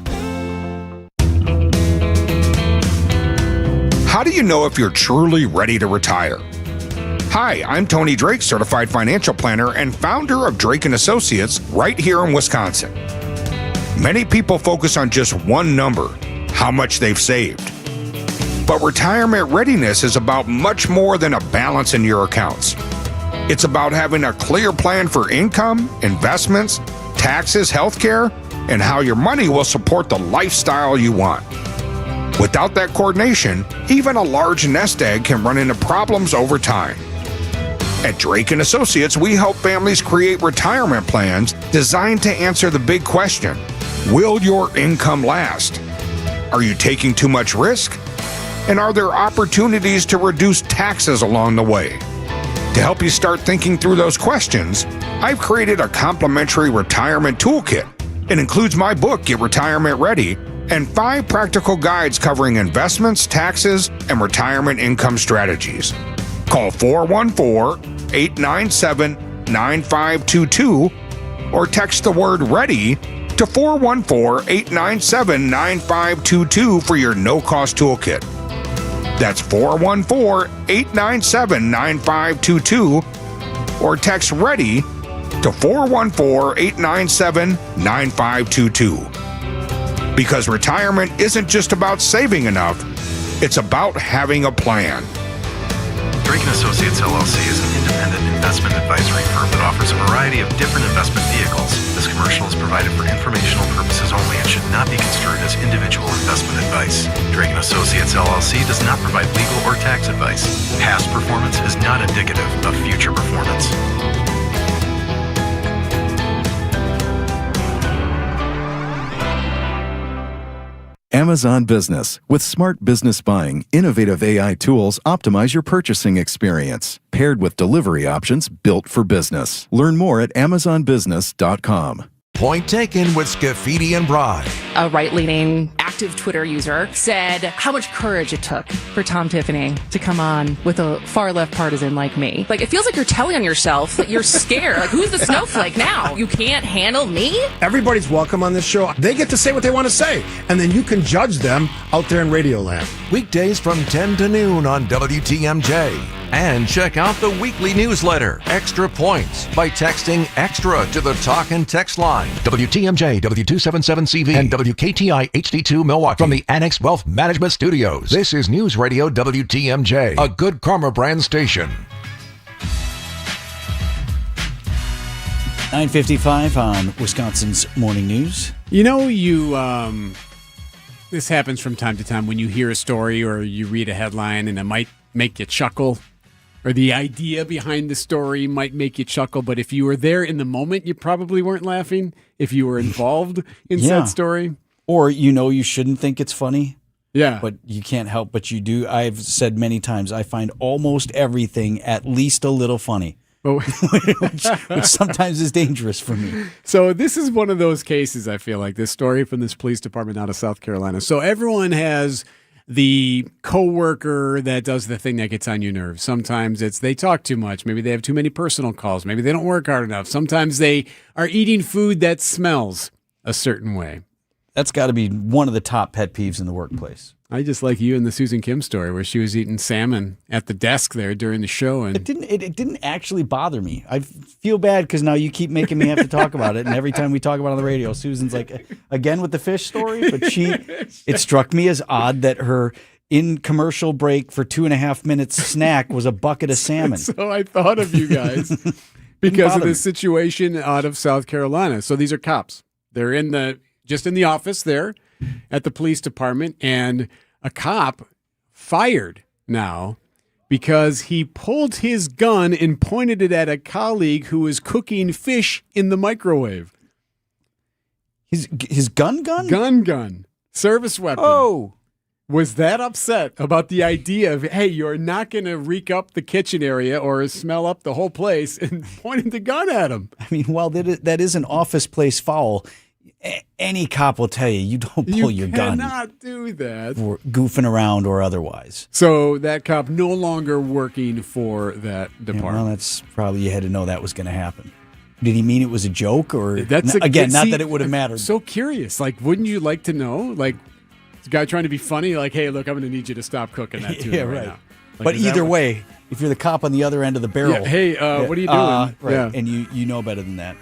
Speaker 12: How do you know if you're truly ready to retire? Hi, I'm Tony Drake, certified financial planner and founder of Drake & Associates right here in Wisconsin. Many people focus on just one number, how much they've saved. But retirement readiness is about much more than a balance in your accounts. It's about having a clear plan for income, investments, taxes, healthcare, and how your money will support the lifestyle you want. Without that coordination, even a large nest egg can run into problems over time. At Drake & Associates, we help families create retirement plans designed to answer the big question, will your income last? Are you taking too much risk? And are there opportunities to reduce taxes along the way? To help you start thinking through those questions, I've created a complimentary retirement toolkit. It includes my book, Get Retirement Ready, and 5 practical guides covering investments, taxes, and retirement income strategies. Call 414-897-9522 or text the word READY to 414-897-9522 for your no-cost toolkit. That's 414-897-9522 or text READY to 414-897-9522. Because retirement isn't just about saving enough, it's about having a plan.
Speaker 16: Drake & Associates LLC is an independent investment advisory firm that offers a variety of different investment vehicles. This commercial is provided for informational purposes only and should not be construed as individual investment advice. Drake & Associates LLC does not provide legal or tax advice. Past performance is not indicative of future performance.
Speaker 9: Amazon Business. With smart business buying, innovative AI tools optimize your purchasing experience, paired with delivery options built for business. Learn more at amazonbusiness.com.
Speaker 6: Point taken with Scafidi and Bry.
Speaker 13: A right-leaning active Twitter user said how much courage it took for Tom Tiffany to come on with a far-left partisan like me. Like, it feels like you're telling on yourself that you're scared. Like, who's the snowflake now? You can't handle me?
Speaker 18: Everybody's welcome on this show. They get to say what they want to say, and then you can judge them out there in Radio Land.
Speaker 6: Weekdays from 10 to noon on WTMJ. And check out the weekly newsletter, Extra Points, by texting EXTRA to the talk and text line. WTMJ, W277CV, and WKTI HD2 Milwaukee from the Annex Wealth Management Studios. This is News Radio WTMJ, a Good Karma brand station.
Speaker 5: 9:55 on Wisconsin's Morning News.
Speaker 3: You know, this happens from time to time when you hear a story or you read a headline and it might make you chuckle, or the idea behind the story might make you chuckle. But if you were there in the moment, you probably weren't laughing if you were involved in said story.
Speaker 5: Or you shouldn't think it's funny.
Speaker 3: Yeah.
Speaker 5: But you can't help but you do. I've said many times, I find almost everything at least a little funny. which sometimes is dangerous for me.
Speaker 3: So this is one of those cases, I feel like, this story from this police department out of South Carolina. So everyone has the coworker that does the thing that gets on your nerves. Sometimes it's they talk too much. Maybe they have too many personal calls. Maybe they don't work hard enough. Sometimes they are eating food that smells a certain way.
Speaker 5: That's got to be one of the top pet peeves in the workplace.
Speaker 3: I just like you in the Susan Kim story where she was eating salmon at the desk there during the show. And
Speaker 5: it didn't actually bother me. I feel bad because now you keep making me have to talk about it. And every time we talk about it on the radio, Susan's like, again with the fish story. But it struck me as odd that her in commercial break for 2.5 minutes snack was a bucket of salmon.
Speaker 3: So I thought of you guys because of this situation out of South Carolina. So these are cops. They're just in the office there at the police department, and a cop fired now because he pulled his gun and pointed it at a colleague who was cooking fish in the microwave.
Speaker 5: His gun?
Speaker 3: Gun. Service weapon.
Speaker 5: Oh.
Speaker 3: Was that upset about the idea of, hey, you're not going to reek up the kitchen area or smell up the whole place, and pointed the gun at him.
Speaker 5: I mean, while that is an office place foul, any cop will tell you don't pull your gun.
Speaker 3: You cannot do that.
Speaker 5: For goofing around or otherwise.
Speaker 3: So that cop no longer working for that department.
Speaker 5: Well, that's probably, you had to know that was going to happen. Did he mean it was a joke? Or not that it would have mattered.
Speaker 3: So curious. Like, wouldn't you like to know? Like, the guy trying to be funny, like, hey, look, I'm going to need you to stop cooking that tuna right now. Like,
Speaker 5: but either way, if you're the cop on the other end of the barrel.
Speaker 3: Yeah, hey, what are you doing?
Speaker 5: Right.
Speaker 3: Yeah.
Speaker 5: And you know better than that.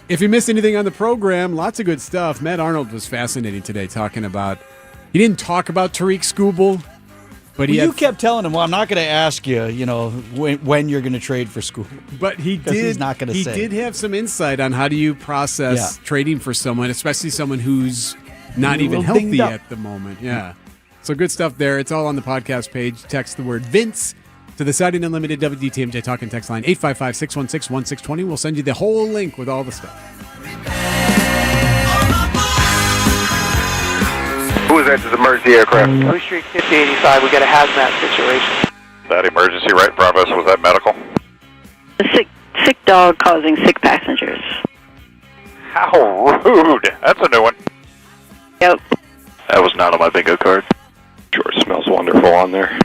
Speaker 3: If you missed anything on the program, lots of good stuff. Matt Arnold was fascinating today talking about, he didn't talk about Tariq Skubal, but you
Speaker 5: kept telling him, well, I'm not going to ask you, when you're going to trade for Skubal.
Speaker 3: But he's not going to say. He did have some insight on how do you process trading for someone, especially someone who's not even healthy at the moment. Yeah. So good stuff there. It's all on the podcast page. Text the word Vince to the Siding Unlimited WDTMJ Talk and Text line 855-616-1620. We'll send you the whole link with all the stuff.
Speaker 1: Who is that? This is emergency aircraft.
Speaker 2: O Street 5085, we got a hazmat situation.
Speaker 1: That emergency right in front of us, was that medical?
Speaker 4: A sick dog causing sick passengers.
Speaker 1: How rude. That's a new one.
Speaker 4: Yep.
Speaker 1: That was not on my bingo card. Sure smells wonderful on there.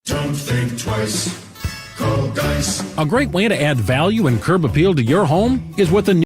Speaker 19: Don't think twice. Call Dice.
Speaker 20: A great way to add value and curb appeal to your home is with a